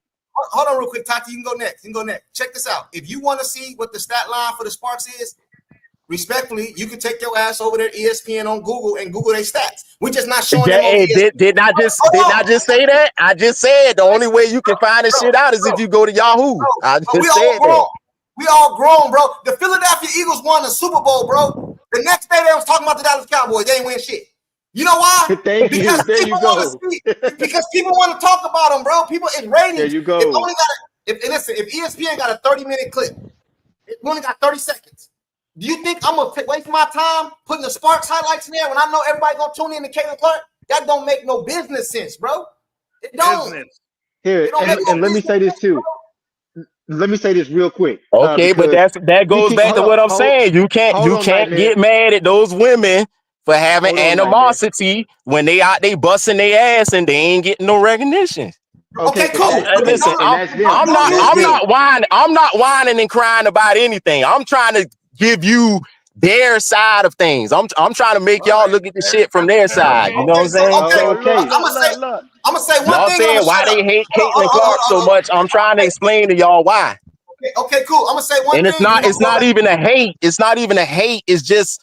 Hold on real quick, Tati. You can go next. Check this out. If you want to see what the stat line for the Sparks is, respectfully, you can take your ass over there, ESPN on Google, and Google their stats. We're just not showing them on ESPN. Did I just say that? I just said the only way you can find this shit out is if you go to Yahoo. I just said that. We all grown, bro. The Philadelphia Eagles won the Super Bowl, bro. The next day they was talking about the Dallas Cowboys. They ain't win shit. You know why? Thank you. There you go. Because people want to talk about them, bro. People, it's ratings. There you go. If ESPN got a 30-minute clip, it only got 30 seconds. Do you think I'm gonna waste my time putting the Sparks highlights in there when I know everybody gonna tune in to Caitlin Clark? That don't make no business sense, bro. It don't. Here, and let me say this too. Let me say this real quick. Okay, but that goes back to what I'm saying. You can't get mad at those women for having animosity when they out they busting their ass and they ain't getting no recognition. Okay, cool. Listen, I'm not whining. I'm not whining and crying about anything. I'm trying to give you their side of things. I'm trying to make y'all look at the shit from their side. You know what I'm saying? I'm gonna say one y'all thing. Saying why they hate Caitlin Clark so much. I'm trying to explain to y'all why. Okay, cool. I'm gonna say one thing. And it's not even a hate. It's not even a hate. It's just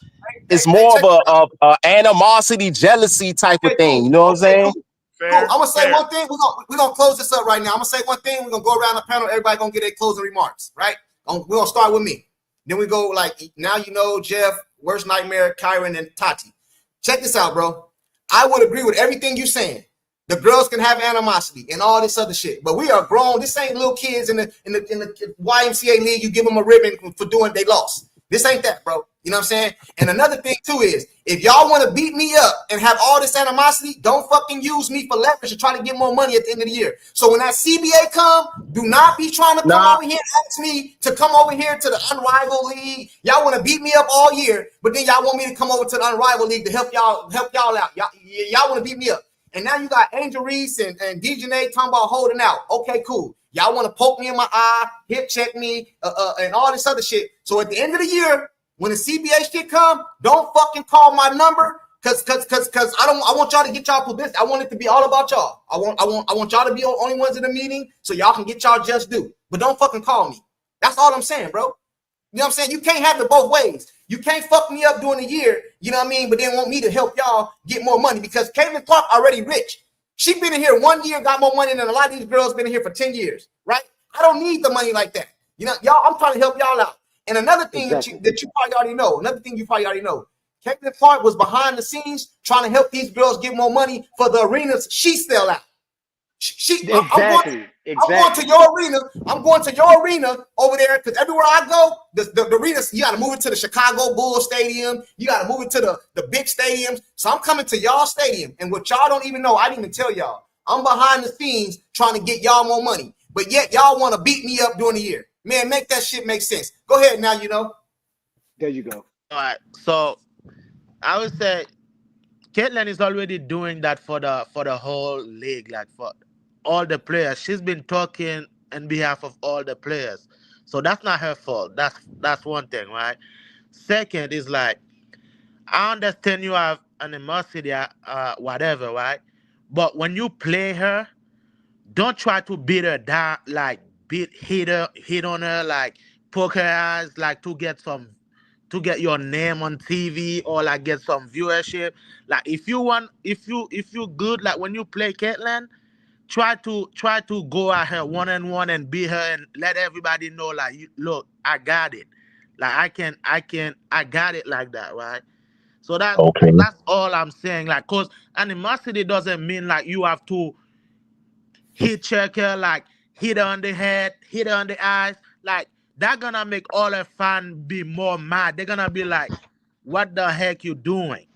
it's more of a animosity, jealousy type of thing. You know what I'm saying? Cool. I'm gonna say one thing. We're gonna close this up right now. I'm gonna say one thing. We're gonna go around the panel. Everybody gonna get their closing remarks, right? We're gonna start with me. Then we go like now you know Jeff, Worst Nightmare, Kyron, and Tati. Check this out, bro. I would agree with everything you're saying. The girls can have animosity and all this other shit, but we are grown. This ain't little kids in the YMCA league. You give them a ribbon for doing they lost. This ain't that, bro. You know what I'm saying? And another thing too is if y'all want to beat me up and have all this animosity, don't fucking use me for leverage to try to get more money at the end of the year. So when that CBA come, do not be trying to come over here and ask me to come over here to the Unrivaled League. Y'all want to beat me up all year, but then y'all want me to come over to the Unrivaled League to help y'all out. Y'all want to beat me up. And now you got Angel Reese and DJNA talking about holding out. Okay, cool. Y'all want to poke me in my eye, hip check me, and all this other shit. So at the end of the year, When the CBA shit come, don't fucking call my number. Cause I want y'all to get y'all publicity. I want it to be all about y'all. I want y'all to be the only ones in the meeting so y'all can get y'all just due. But don't fucking call me. That's all I'm saying, bro. You know what I'm saying? You can't have it both ways. You can't fuck me up during the year, you know what I mean? But then want me to help y'all get more money because Caitlin Clark already rich. She been in here 1 year, got more money than a lot of these girls been in here for 10 years, right? I don't need the money like that. You know, y'all, I'm trying to help y'all out. And another thing that you probably already know, Caitlin Clark was behind the scenes trying to help these girls get more money for the arenas she sell out. I'm going to your arena. I'm going to your arena over there because everywhere I go, the arenas, you got to move it to the Chicago Bulls Stadium. You got to move it to the big stadiums. So I'm coming to y'all stadium. And what y'all don't even know, I didn't even tell y'all. I'm behind the scenes trying to get y'all more money. But yet y'all want to beat me up during the year. Man, make that shit make sense. Go ahead now, you know. There you go. All right. So I would say Caitlin is already doing that for the whole league, like for all the players. She's been talking on behalf of all the players. So that's not her fault. That's one thing, right? Second is like, I understand you have animosity, whatever, right? But when you play her, don't try to beat her down, like hit on her, like poke her eyes, like to get your name on TV or like get some viewership. Like if you good, like when you play Caitlyn, try to go at her one-on-one and beat her and let everybody know, like, look, I got it. Like I got it like that, right? So that's all I'm saying. Like, cause animosity doesn't mean like you have to hit check her, like hit her on the head, hit her on the eyes. Like that gonna make all her fans be more mad. They're gonna be like, what the heck you doing?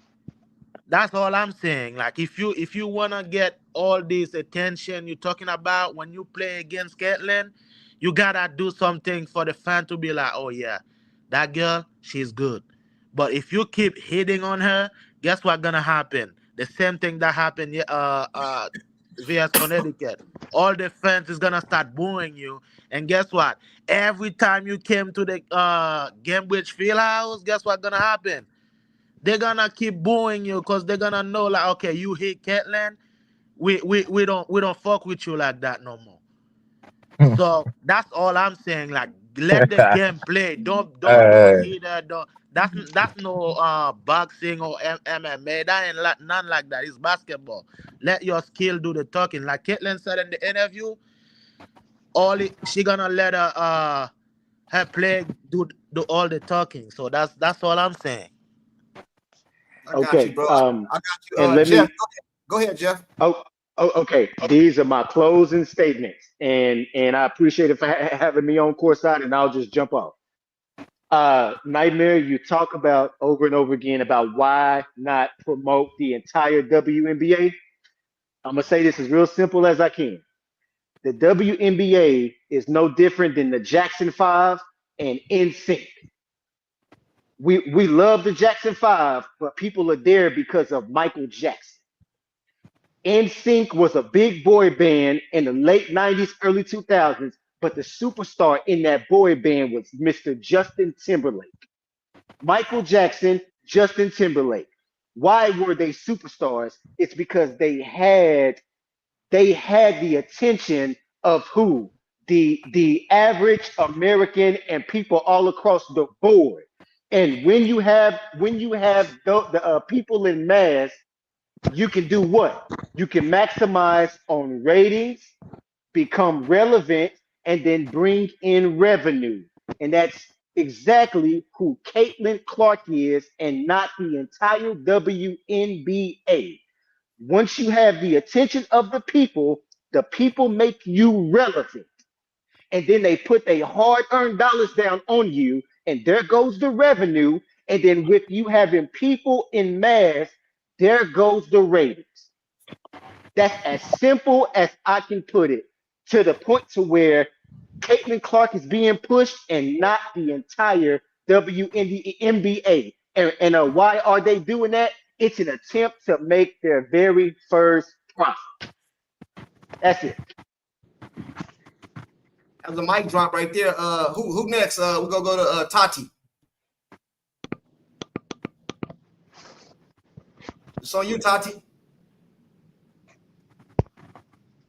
That's all I'm saying. Like if you wanna get all this attention you're talking about when you play against Caitlyn, you gotta do something for the fan to be like, oh yeah, that girl, she's good. But if you keep hitting on her, guess what's gonna happen? The same thing that happened via Connecticut. All the fans is gonna start booing you. And guess what? Every time you came to the Cambridge Fieldhouse, guess what's gonna happen? They're gonna keep booing you because they're gonna know like, okay, you hit Caitlyn, we don't fuck with you like that no more. So that's all I'm saying. Like, let the game play. Don't hit her. Don't. That's no boxing or MMA. That ain't none like that. It's basketball. Let your skill do the talking. Like Caitlyn said in the interview, she gonna let her play do all the talking. So that's all I'm saying. I got you, bro. I got you. And Jeff, go ahead, Jeff. Okay. These are my closing statements, and I appreciate it for having me on courtside, and I'll just jump off. Nightmare, you talk about over and over again about why not promote the entire WNBA. I'm gonna say this as real simple as I can. The WNBA is no different than the Jackson 5 and NSYNC. We love the Jackson 5, but people are there because of Michael Jackson. NSYNC was a big boy band in the late 90s, early 2000s, but the superstar in that boy band was Mr. Justin Timberlake. Michael Jackson, Justin Timberlake. Why were they superstars? It's because they had the attention of who? The average American and people all across the board. And when you have the people in mass, you can do what? You can maximize on ratings, become relevant, and then bring in revenue. And that's exactly who Caitlin Clark is, and not the entire WNBA. Once you have the attention of the people make you relevant. And then they put their hard-earned dollars down on you, and there goes the revenue. And then with you having people in mass, there goes the ratings. That's as simple as I can put it, to the point to where Caitlin Clark is being pushed and not the entire WNBA. And why are they doing that? It's an attempt to make their very first profit. That's it. That was a mic drop right there. Who next? We're gonna go to Tati. It's on you, Tati.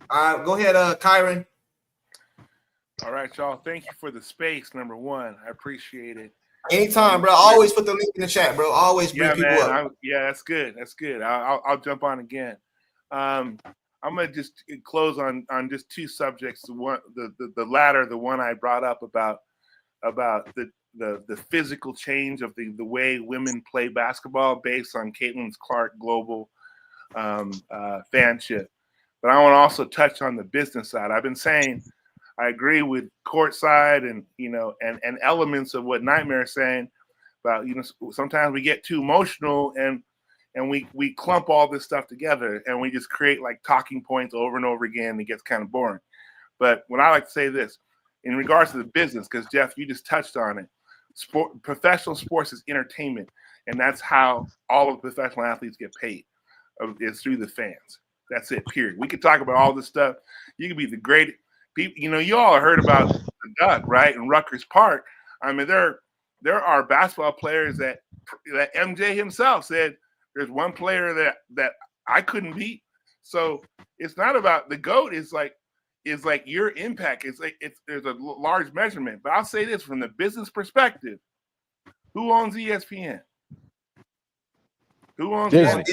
All right, go ahead, Kyron. All right, y'all. Thank you for the space. Number one, I appreciate it. Anytime, bro. Always put the link in the chat, bro. Always bring people up. Yeah, that's good. That's good. I'll jump on again. I'm gonna just close on just two subjects. The latter, the one I brought up about the physical change of the way women play basketball based on Caitlin Clark global fanship. But I want to also touch on the business side. I've been saying I agree with courtside and and elements of what Nightmare is saying about sometimes we get too emotional and we clump all this stuff together and we just create like talking points over and over again. And it gets kind of boring. But when I like to say this in regards to the business, because Jeff, you just touched on it. Professional sports is entertainment, and that's how all of the professional athletes get paid. Is through the fans. That's it. Period. We could talk about all this stuff. You could be the great people. You all heard about the Duck, right? In Rutgers Park. I mean, there are basketball players that MJ himself said there's one player that I couldn't beat. So it's not about the GOAT. Is like your impact. There's a large measurement. But I'll say this from the business perspective: who owns ESPN? Who owns Disney?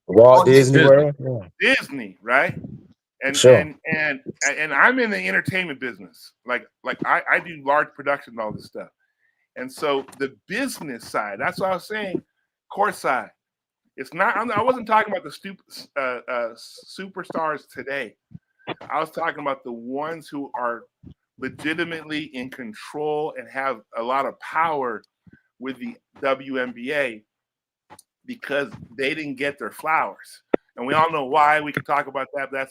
Walt Disney World. Disney, right? And Sure. and I'm in the entertainment business. Like I do large production and all this stuff. And so the business side, that's what I was saying, court side. It's not. I wasn't talking about the superstars today. I was talking about the ones who are legitimately in control and have a lot of power with the WNBA because they didn't get their flowers. And we all know why. We can talk about that. But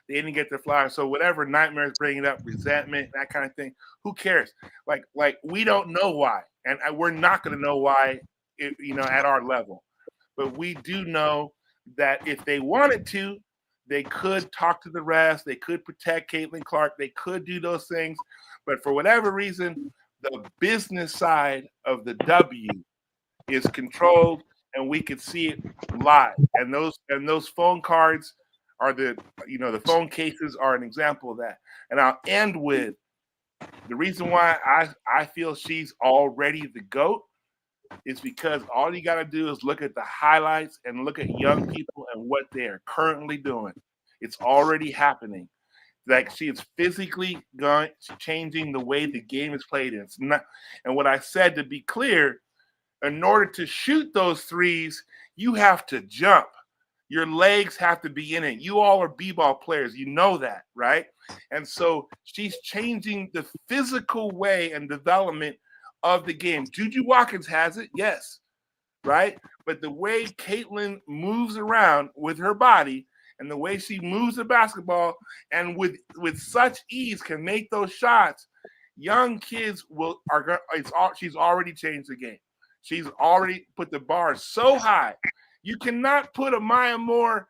they didn't get their flowers. So whatever Nightmare's bringing up, resentment, that kind of thing, who cares? Like we don't know why. And we're not going to know why, at our level. But we do know that if they wanted to, they could talk to the rest. They could protect Caitlin Clark. They could do those things. But for whatever reason, the business side of the W is controlled, and we could see it live. And those phone cards are the phone cases are an example of that. And I'll end with the reason why I feel she's already the GOAT is because all you got to do is look at the highlights and look at young people and what they are currently doing. It's already happening. Like she is physically changing the way the game is played. It's not. And what I said, to be clear, in order to shoot those threes, you have to jump. Your legs have to be in it. You all are b-ball players. You know that, right? And so she's changing the physical way and development of the game. Juju Watkins has it, yes, right? But the way Caitlin moves around with her body and the way she moves the basketball and with such ease can make those shots, young kids she's already changed the game. She's already put the bar so high. You cannot put a Maya Moore,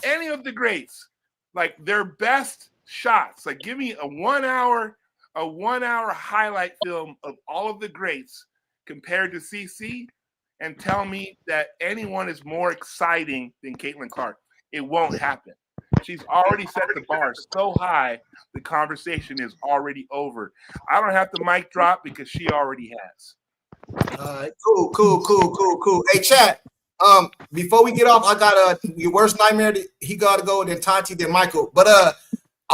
any of the greats, like their best shots. Like give me a 1 hour highlight film of all of the greats compared to CC and tell me that anyone is more exciting than Caitlin Clark. It won't happen. She's already set the bar so high, the conversation is already over. I don't have the mic drop because she already has. Cool. Hey, chat. Before we get off, I got your worst nightmare. He got to go, then Tati, then Michael. But I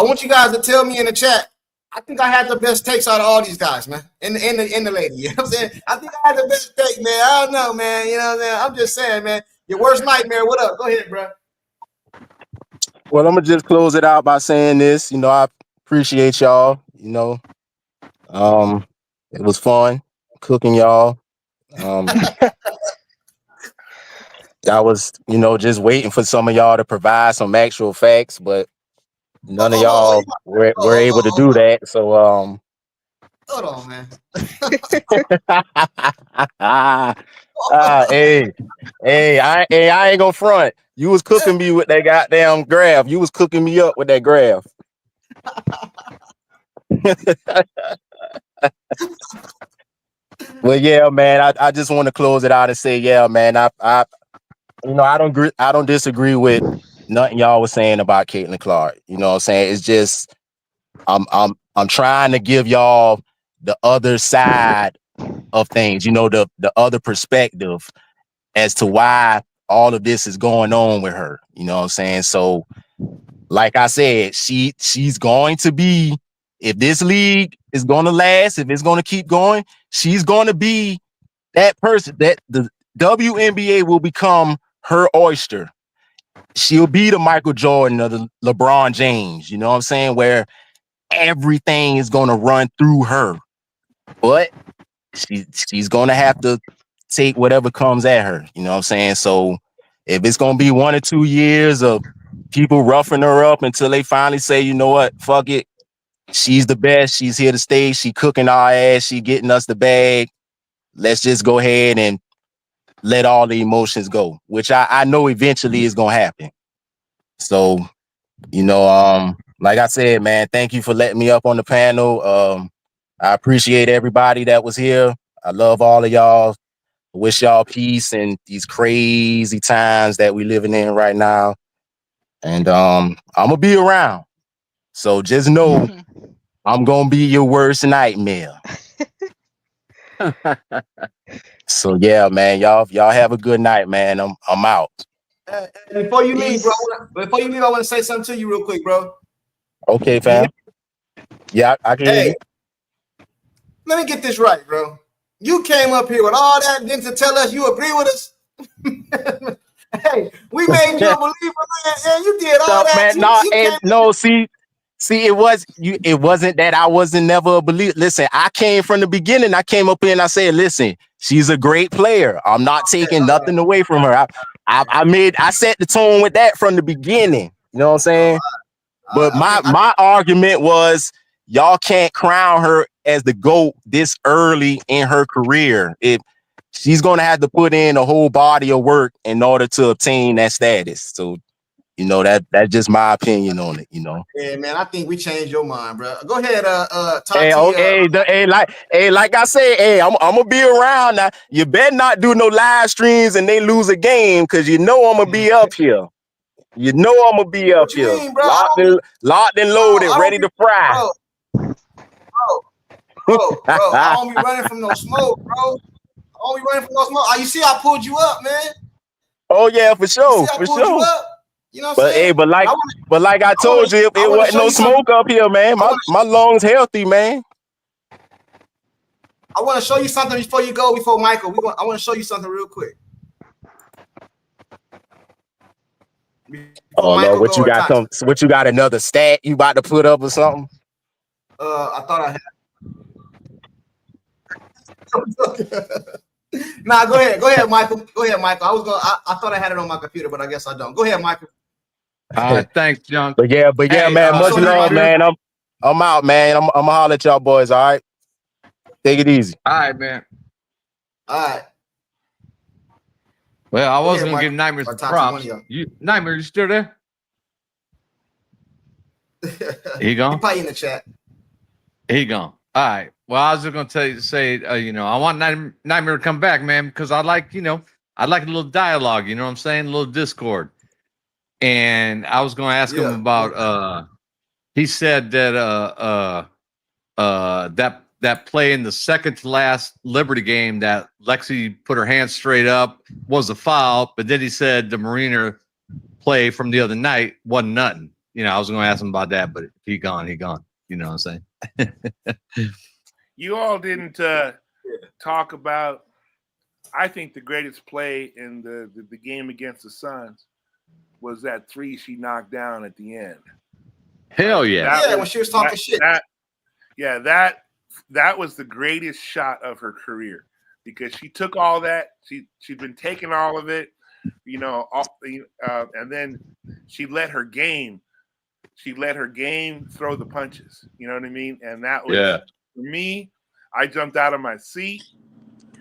want you guys to tell me in the chat. I think I had the best takes out of all these guys, man. And the lady, you know what I'm saying? I think I had the best take, man. I don't know, man. You know what I'm saying? I'm just saying, man. Your worst nightmare. What up? Go ahead, bro. Well, I'm gonna just close it out by saying this. I appreciate y'all. It was fun cooking y'all. I was, just waiting for some of y'all to provide some actual facts, but none of y'all were able to do that. So, hold on, man. Hey, I ain't gonna front. You was cooking me with that goddamn graph. You was cooking me up with that graph. Well, yeah, man. I just want to close it out and say, yeah, man. I don't disagree with nothing y'all was saying about Caitlin Clark. You know what I'm saying? It's just I'm trying to give y'all the other side of things, the other perspective as to why all of this is going on with her. You know what I'm saying? So, like I said, she's going to be, if this league is going to last, if it's going to keep going, she's going to be that person that the WNBA will become her oyster. She'll be the Michael Jordan or the LeBron James, you know what I'm saying? Where everything is going to run through her. But she's going to have to take whatever comes at her, you know what I'm saying? So if it's going to be 1 or 2 years of people roughing her up until they finally say, you know what, fuck it, she's the best, she's here to stay, she cooking our ass, she getting us the bag, let's just go ahead and let all the emotions go, which I know eventually is going to happen. So, like I said, man, thank you for letting me up on the panel. I appreciate everybody that was here. I love all of y'all. Wish y'all peace in these crazy times that we living in right now. And I'm gonna be around. So just know I'm gonna be your worst nightmare. So yeah, man, y'all have a good night, man. I'm out. Before you leave, bro, I want to say something to you real quick, bro. Okay, fam. Yeah, I can hear you. Let me get this right, bro. You came up here with all that then to tell us you agree with us. Hey, we made you a believer, man, and you did all that. Man, it wasn't that I wasn't never a believer. Listen, I came from the beginning. I came up here and I said, listen, she's a great player. I'm not taking nothing away from her. I set the tone with that from the beginning. You know what I'm saying? But my argument was y'all can't crown her as the GOAT this early in her career. She's gonna have to put in a whole body of work in order to obtain that status. So, that's just my opinion on it, Yeah, man, I think we changed your mind, bro. Go ahead, Tati. Like I said, I'm gonna be around now. You better not do no live streams and they lose a game, because I'm gonna be up here. I'm gonna be up what you here. mean, bro? Locked and loaded, ready to fry. Bro, I don't be running from no smoke, bro. You see, I pulled you up, man. Oh yeah, for sure, for sure. You up? You know what I'm saying? But like I told you, it wasn't no smoke up here, man. My lungs healthy, man. I want to show you something before Michael. I want to show you something real quick. Oh Lord, what you got another stat you about to put up or something? I thought I had. Nah, go ahead, Michael. I thought I had it on my computer, but I guess I don't. Go ahead, Michael. Thanks, Junk. But yeah, man. Much love, man. I'm out, man. I'm gonna holler at y'all boys. All right, take it easy. All right, man. All right. Well, I was gonna give Nightmare some props. Nightmare, you still there? He gone. He probably in the chat. He gone. All right. Well, I was just gonna say, I want Nightmare to come back, man, because I like a little dialogue. You know what I'm saying? A little discord. And I was gonna ask him about. He said that that play in the second to last Liberty game that Lexi put her hands straight up was a foul, but then he said the Mariner play from the other night wasn't nothing. I was gonna ask him about that, but he gone. You know what I'm saying? You all didn't talk about, I think, the greatest play in the game against the Suns was that three she knocked down at the end. Hell yeah. When she was talking shit. That was the greatest shot of her career, because she took all that. She'd been taking all of it, and then she let her game throw the punches. You know what I mean? And that was for me. I jumped out of my seat.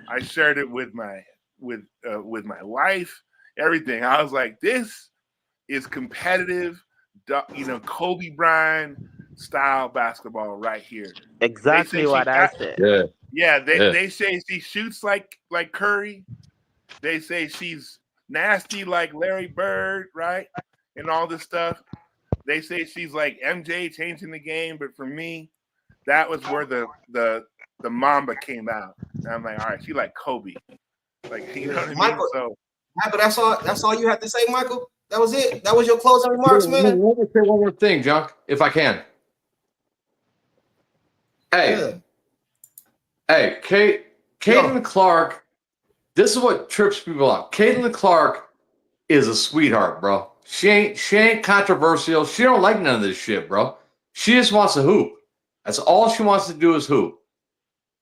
I shared it with my wife. Everything. I was like, this is competitive, Kobe Bryant style basketball right here. Exactly what I said. They say she shoots like Curry. They say she's nasty like Larry Bird, right? And all this stuff. They say she's like MJ changing the game, but for me, that was where the Mamba came out. And I'm like, all right, she like Kobe. Like, you know what I mean? Michael, So Michael, that's all you have to say, Michael? That was it? That was your closing remarks, man? Let me say one more thing, Junk, if I can. Hey, Caitlin Clark, this is what trips people out. Caitlin Clark is a sweetheart, bro. She ain't controversial. She don't like none of this shit, bro. She just wants to hoop. That's all she wants to do is hoop.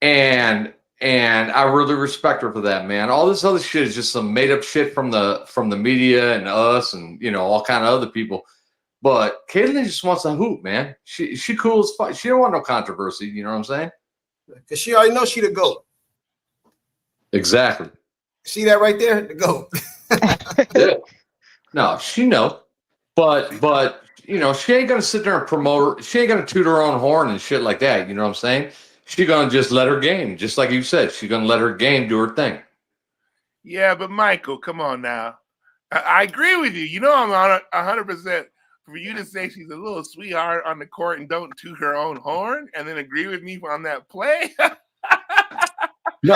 And I really respect her for that, man. All this other shit is just some made up shit from the media and us and all kind of other people. But Caitlin just wants to hoop, man. She cool as fuck. She don't want no controversy. You know what I'm saying? Because she already knows she the GOAT. Exactly. See that right there? The GOAT. Yeah. No, she know. But she ain't gonna sit there and promote her. She ain't gonna toot her own horn and shit like that. You know what I'm saying? She's gonna just let her game, just like you said. She's gonna let her game do her thing. yeah, but Michael, come on now. I agree with you. You know I'm on 100%. For you to say she's a little sweetheart on the court and don't toot her own horn, and then agree with me on that play. No,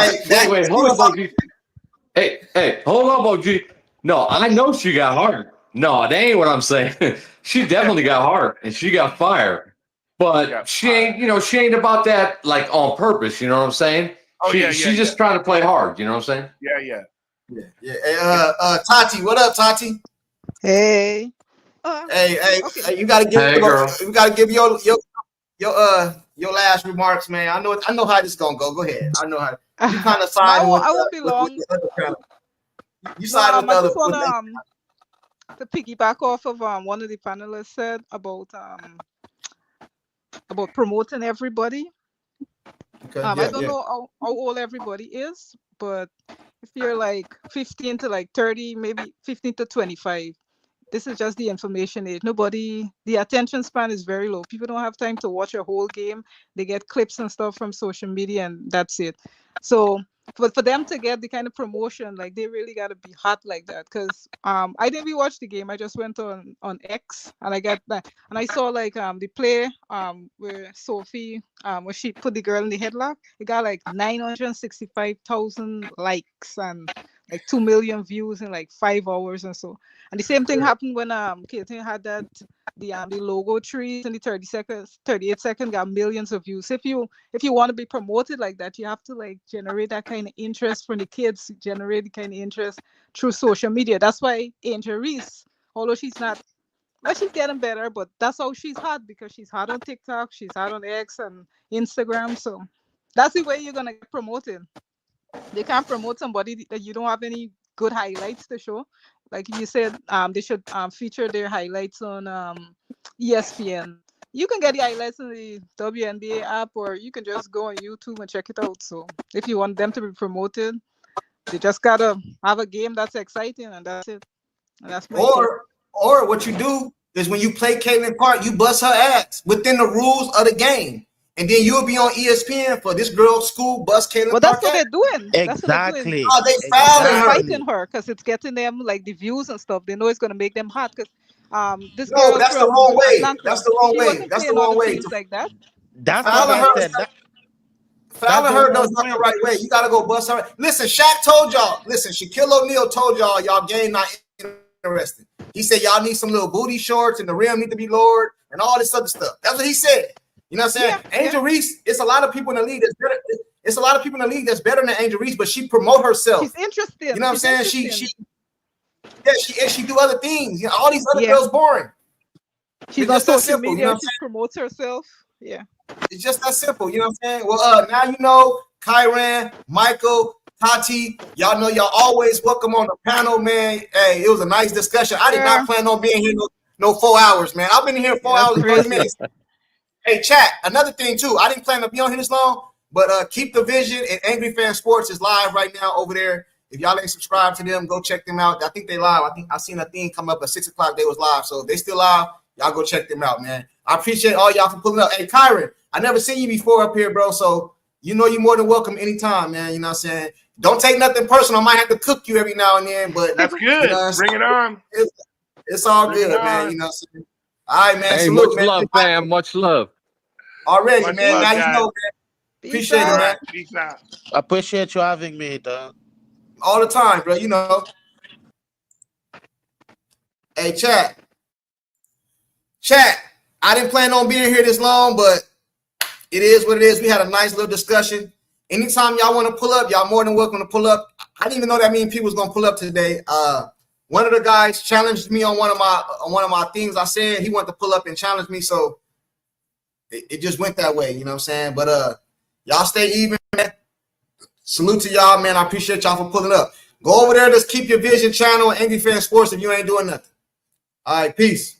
wait, hold on, OG. Hey, hold on, OG. No, I know she got heart. No, that ain't what I'm saying. She definitely got heart and she got fire. But she ain't, she ain't about that like on purpose. You know what I'm saying? Oh, She's just trying to play hard. You know what I'm saying? Yeah. Hey, Tati, what up, Tati? Hey. Hey, you gotta give your last remarks, man. I know how this is gonna go. Go ahead. I know how you kind of siding with. I won't be long. With the other panel. You siding with the other. I just want to piggyback off of one of the panelists said about promoting everybody. Okay, I don't know how old everybody is, but if you're like 15 to like 30, maybe 15 to 25, this is just the information age. The attention span is very low. People don't have time to watch a whole game. They get clips and stuff from social media and that's it. So for them to get the kind of promotion, like they really got to be hot like that. Because I didn't rewatch the game. I just went on X and I got that. And I saw like the play where Sophie, where she put the girl in the headlock. It got like 965,000 likes and like 2 million views in like 5 hours and so. And the same thing happened when Caitlin had that the logo trees in the 38 seconds got millions of views. If you want to be promoted like that, you have to like generate that kind of interest from the kids, generate the kind of interest through social media. That's why Angel Reese, although she's not, well, she's getting better, but that's how she's hot, because she's hot on TikTok, she's hot on X and Instagram. So that's the way you're gonna get promoted. They can't promote somebody that you don't have any good highlights to show. Like you said, they should feature their highlights on ESPN. You can get the highlights in the WNBA app, or you can just go on YouTube and check it out. So if you want them to be promoted, they just gotta have a game that's exciting, and that's it. And that's my or what you do is when you play Caitlin Clark, you bust her ass within the rules of the game. And then you'll be on ESPN for this girl's school bus Caitlin Clark. Well, that's what they're doing. That's what they're doing. Exactly. Oh, they fouling her. Fighting her because it's getting them like the views and stuff. They know it's gonna make them hot because this No, girl that's the from wrong way. Atlanta, That's the wrong she way. wasn't That's the playing on wrong way. teams like that. That's Fouling what I her. said. Fouling her does not the right way. You gotta go bust her. Listen, Shaq told y'all. Listen, Shaquille O'Neal told y'all game not interesting. He said y'all need some little booty shorts and the rim need to be lowered and all this other stuff. That's what he said. You know what I'm saying? Yeah, Angel Reese, it's a lot of people in the league that's better. It's a lot of people in the league that's better than Angel Reese, but she promote herself. She's interesting. You know what I'm saying? She do other things. You know, all these other girls boring. She's on social media. She promotes herself. Yeah. It's just that simple. You know what I'm saying? Well, now you know, Kyran, Michael, Tati, y'all know y'all always welcome on the panel, man. Hey, it was a nice discussion. I did not plan on being here no 4 hours, man. I've been here 4 hours and 30 minutes. Hey, chat, another thing too. I didn't plan to be on here this long, but Keep the Vision and Angry Fan Sports is live right now over there. If y'all ain't subscribed to them, go check them out. I think they live. I think I seen a thing come up at 6 o'clock. They was live, so if they still live. Y'all go check them out, man. I appreciate all y'all for pulling up. Hey, Kyron, I never seen you before up here, bro. So you know you're more than welcome anytime, man. You know what I'm saying? don't take nothing personal. I might have to cook you every now and then, but That's you good. know, Bring it on. it's all Bring it good, man. on. You know what I'm saying? All right, man. Hey, Salute, much man. love, fam. Much love. Already, Much man. love, Now you guys. know, man. Peace Appreciate it, All out. man. right. Peace out. Appreciate you having me, dog. All the time, bro. You know. Hey, chat. I didn't plan on being here this long, but it is what it is. We had a nice little discussion. Anytime y'all want to pull up, y'all more than welcome to pull up. I didn't even know that many people was gonna pull up today. One of the guys challenged me on one of my things I said. He wanted to pull up and challenge me, so it just went that way. You know what I'm saying? But y'all stay even, man. Salute to y'all, man. I appreciate y'all for pulling up. Go over there. Just keep your vision channel and Angry Fan Sports if you ain't doing nothing. All right, peace.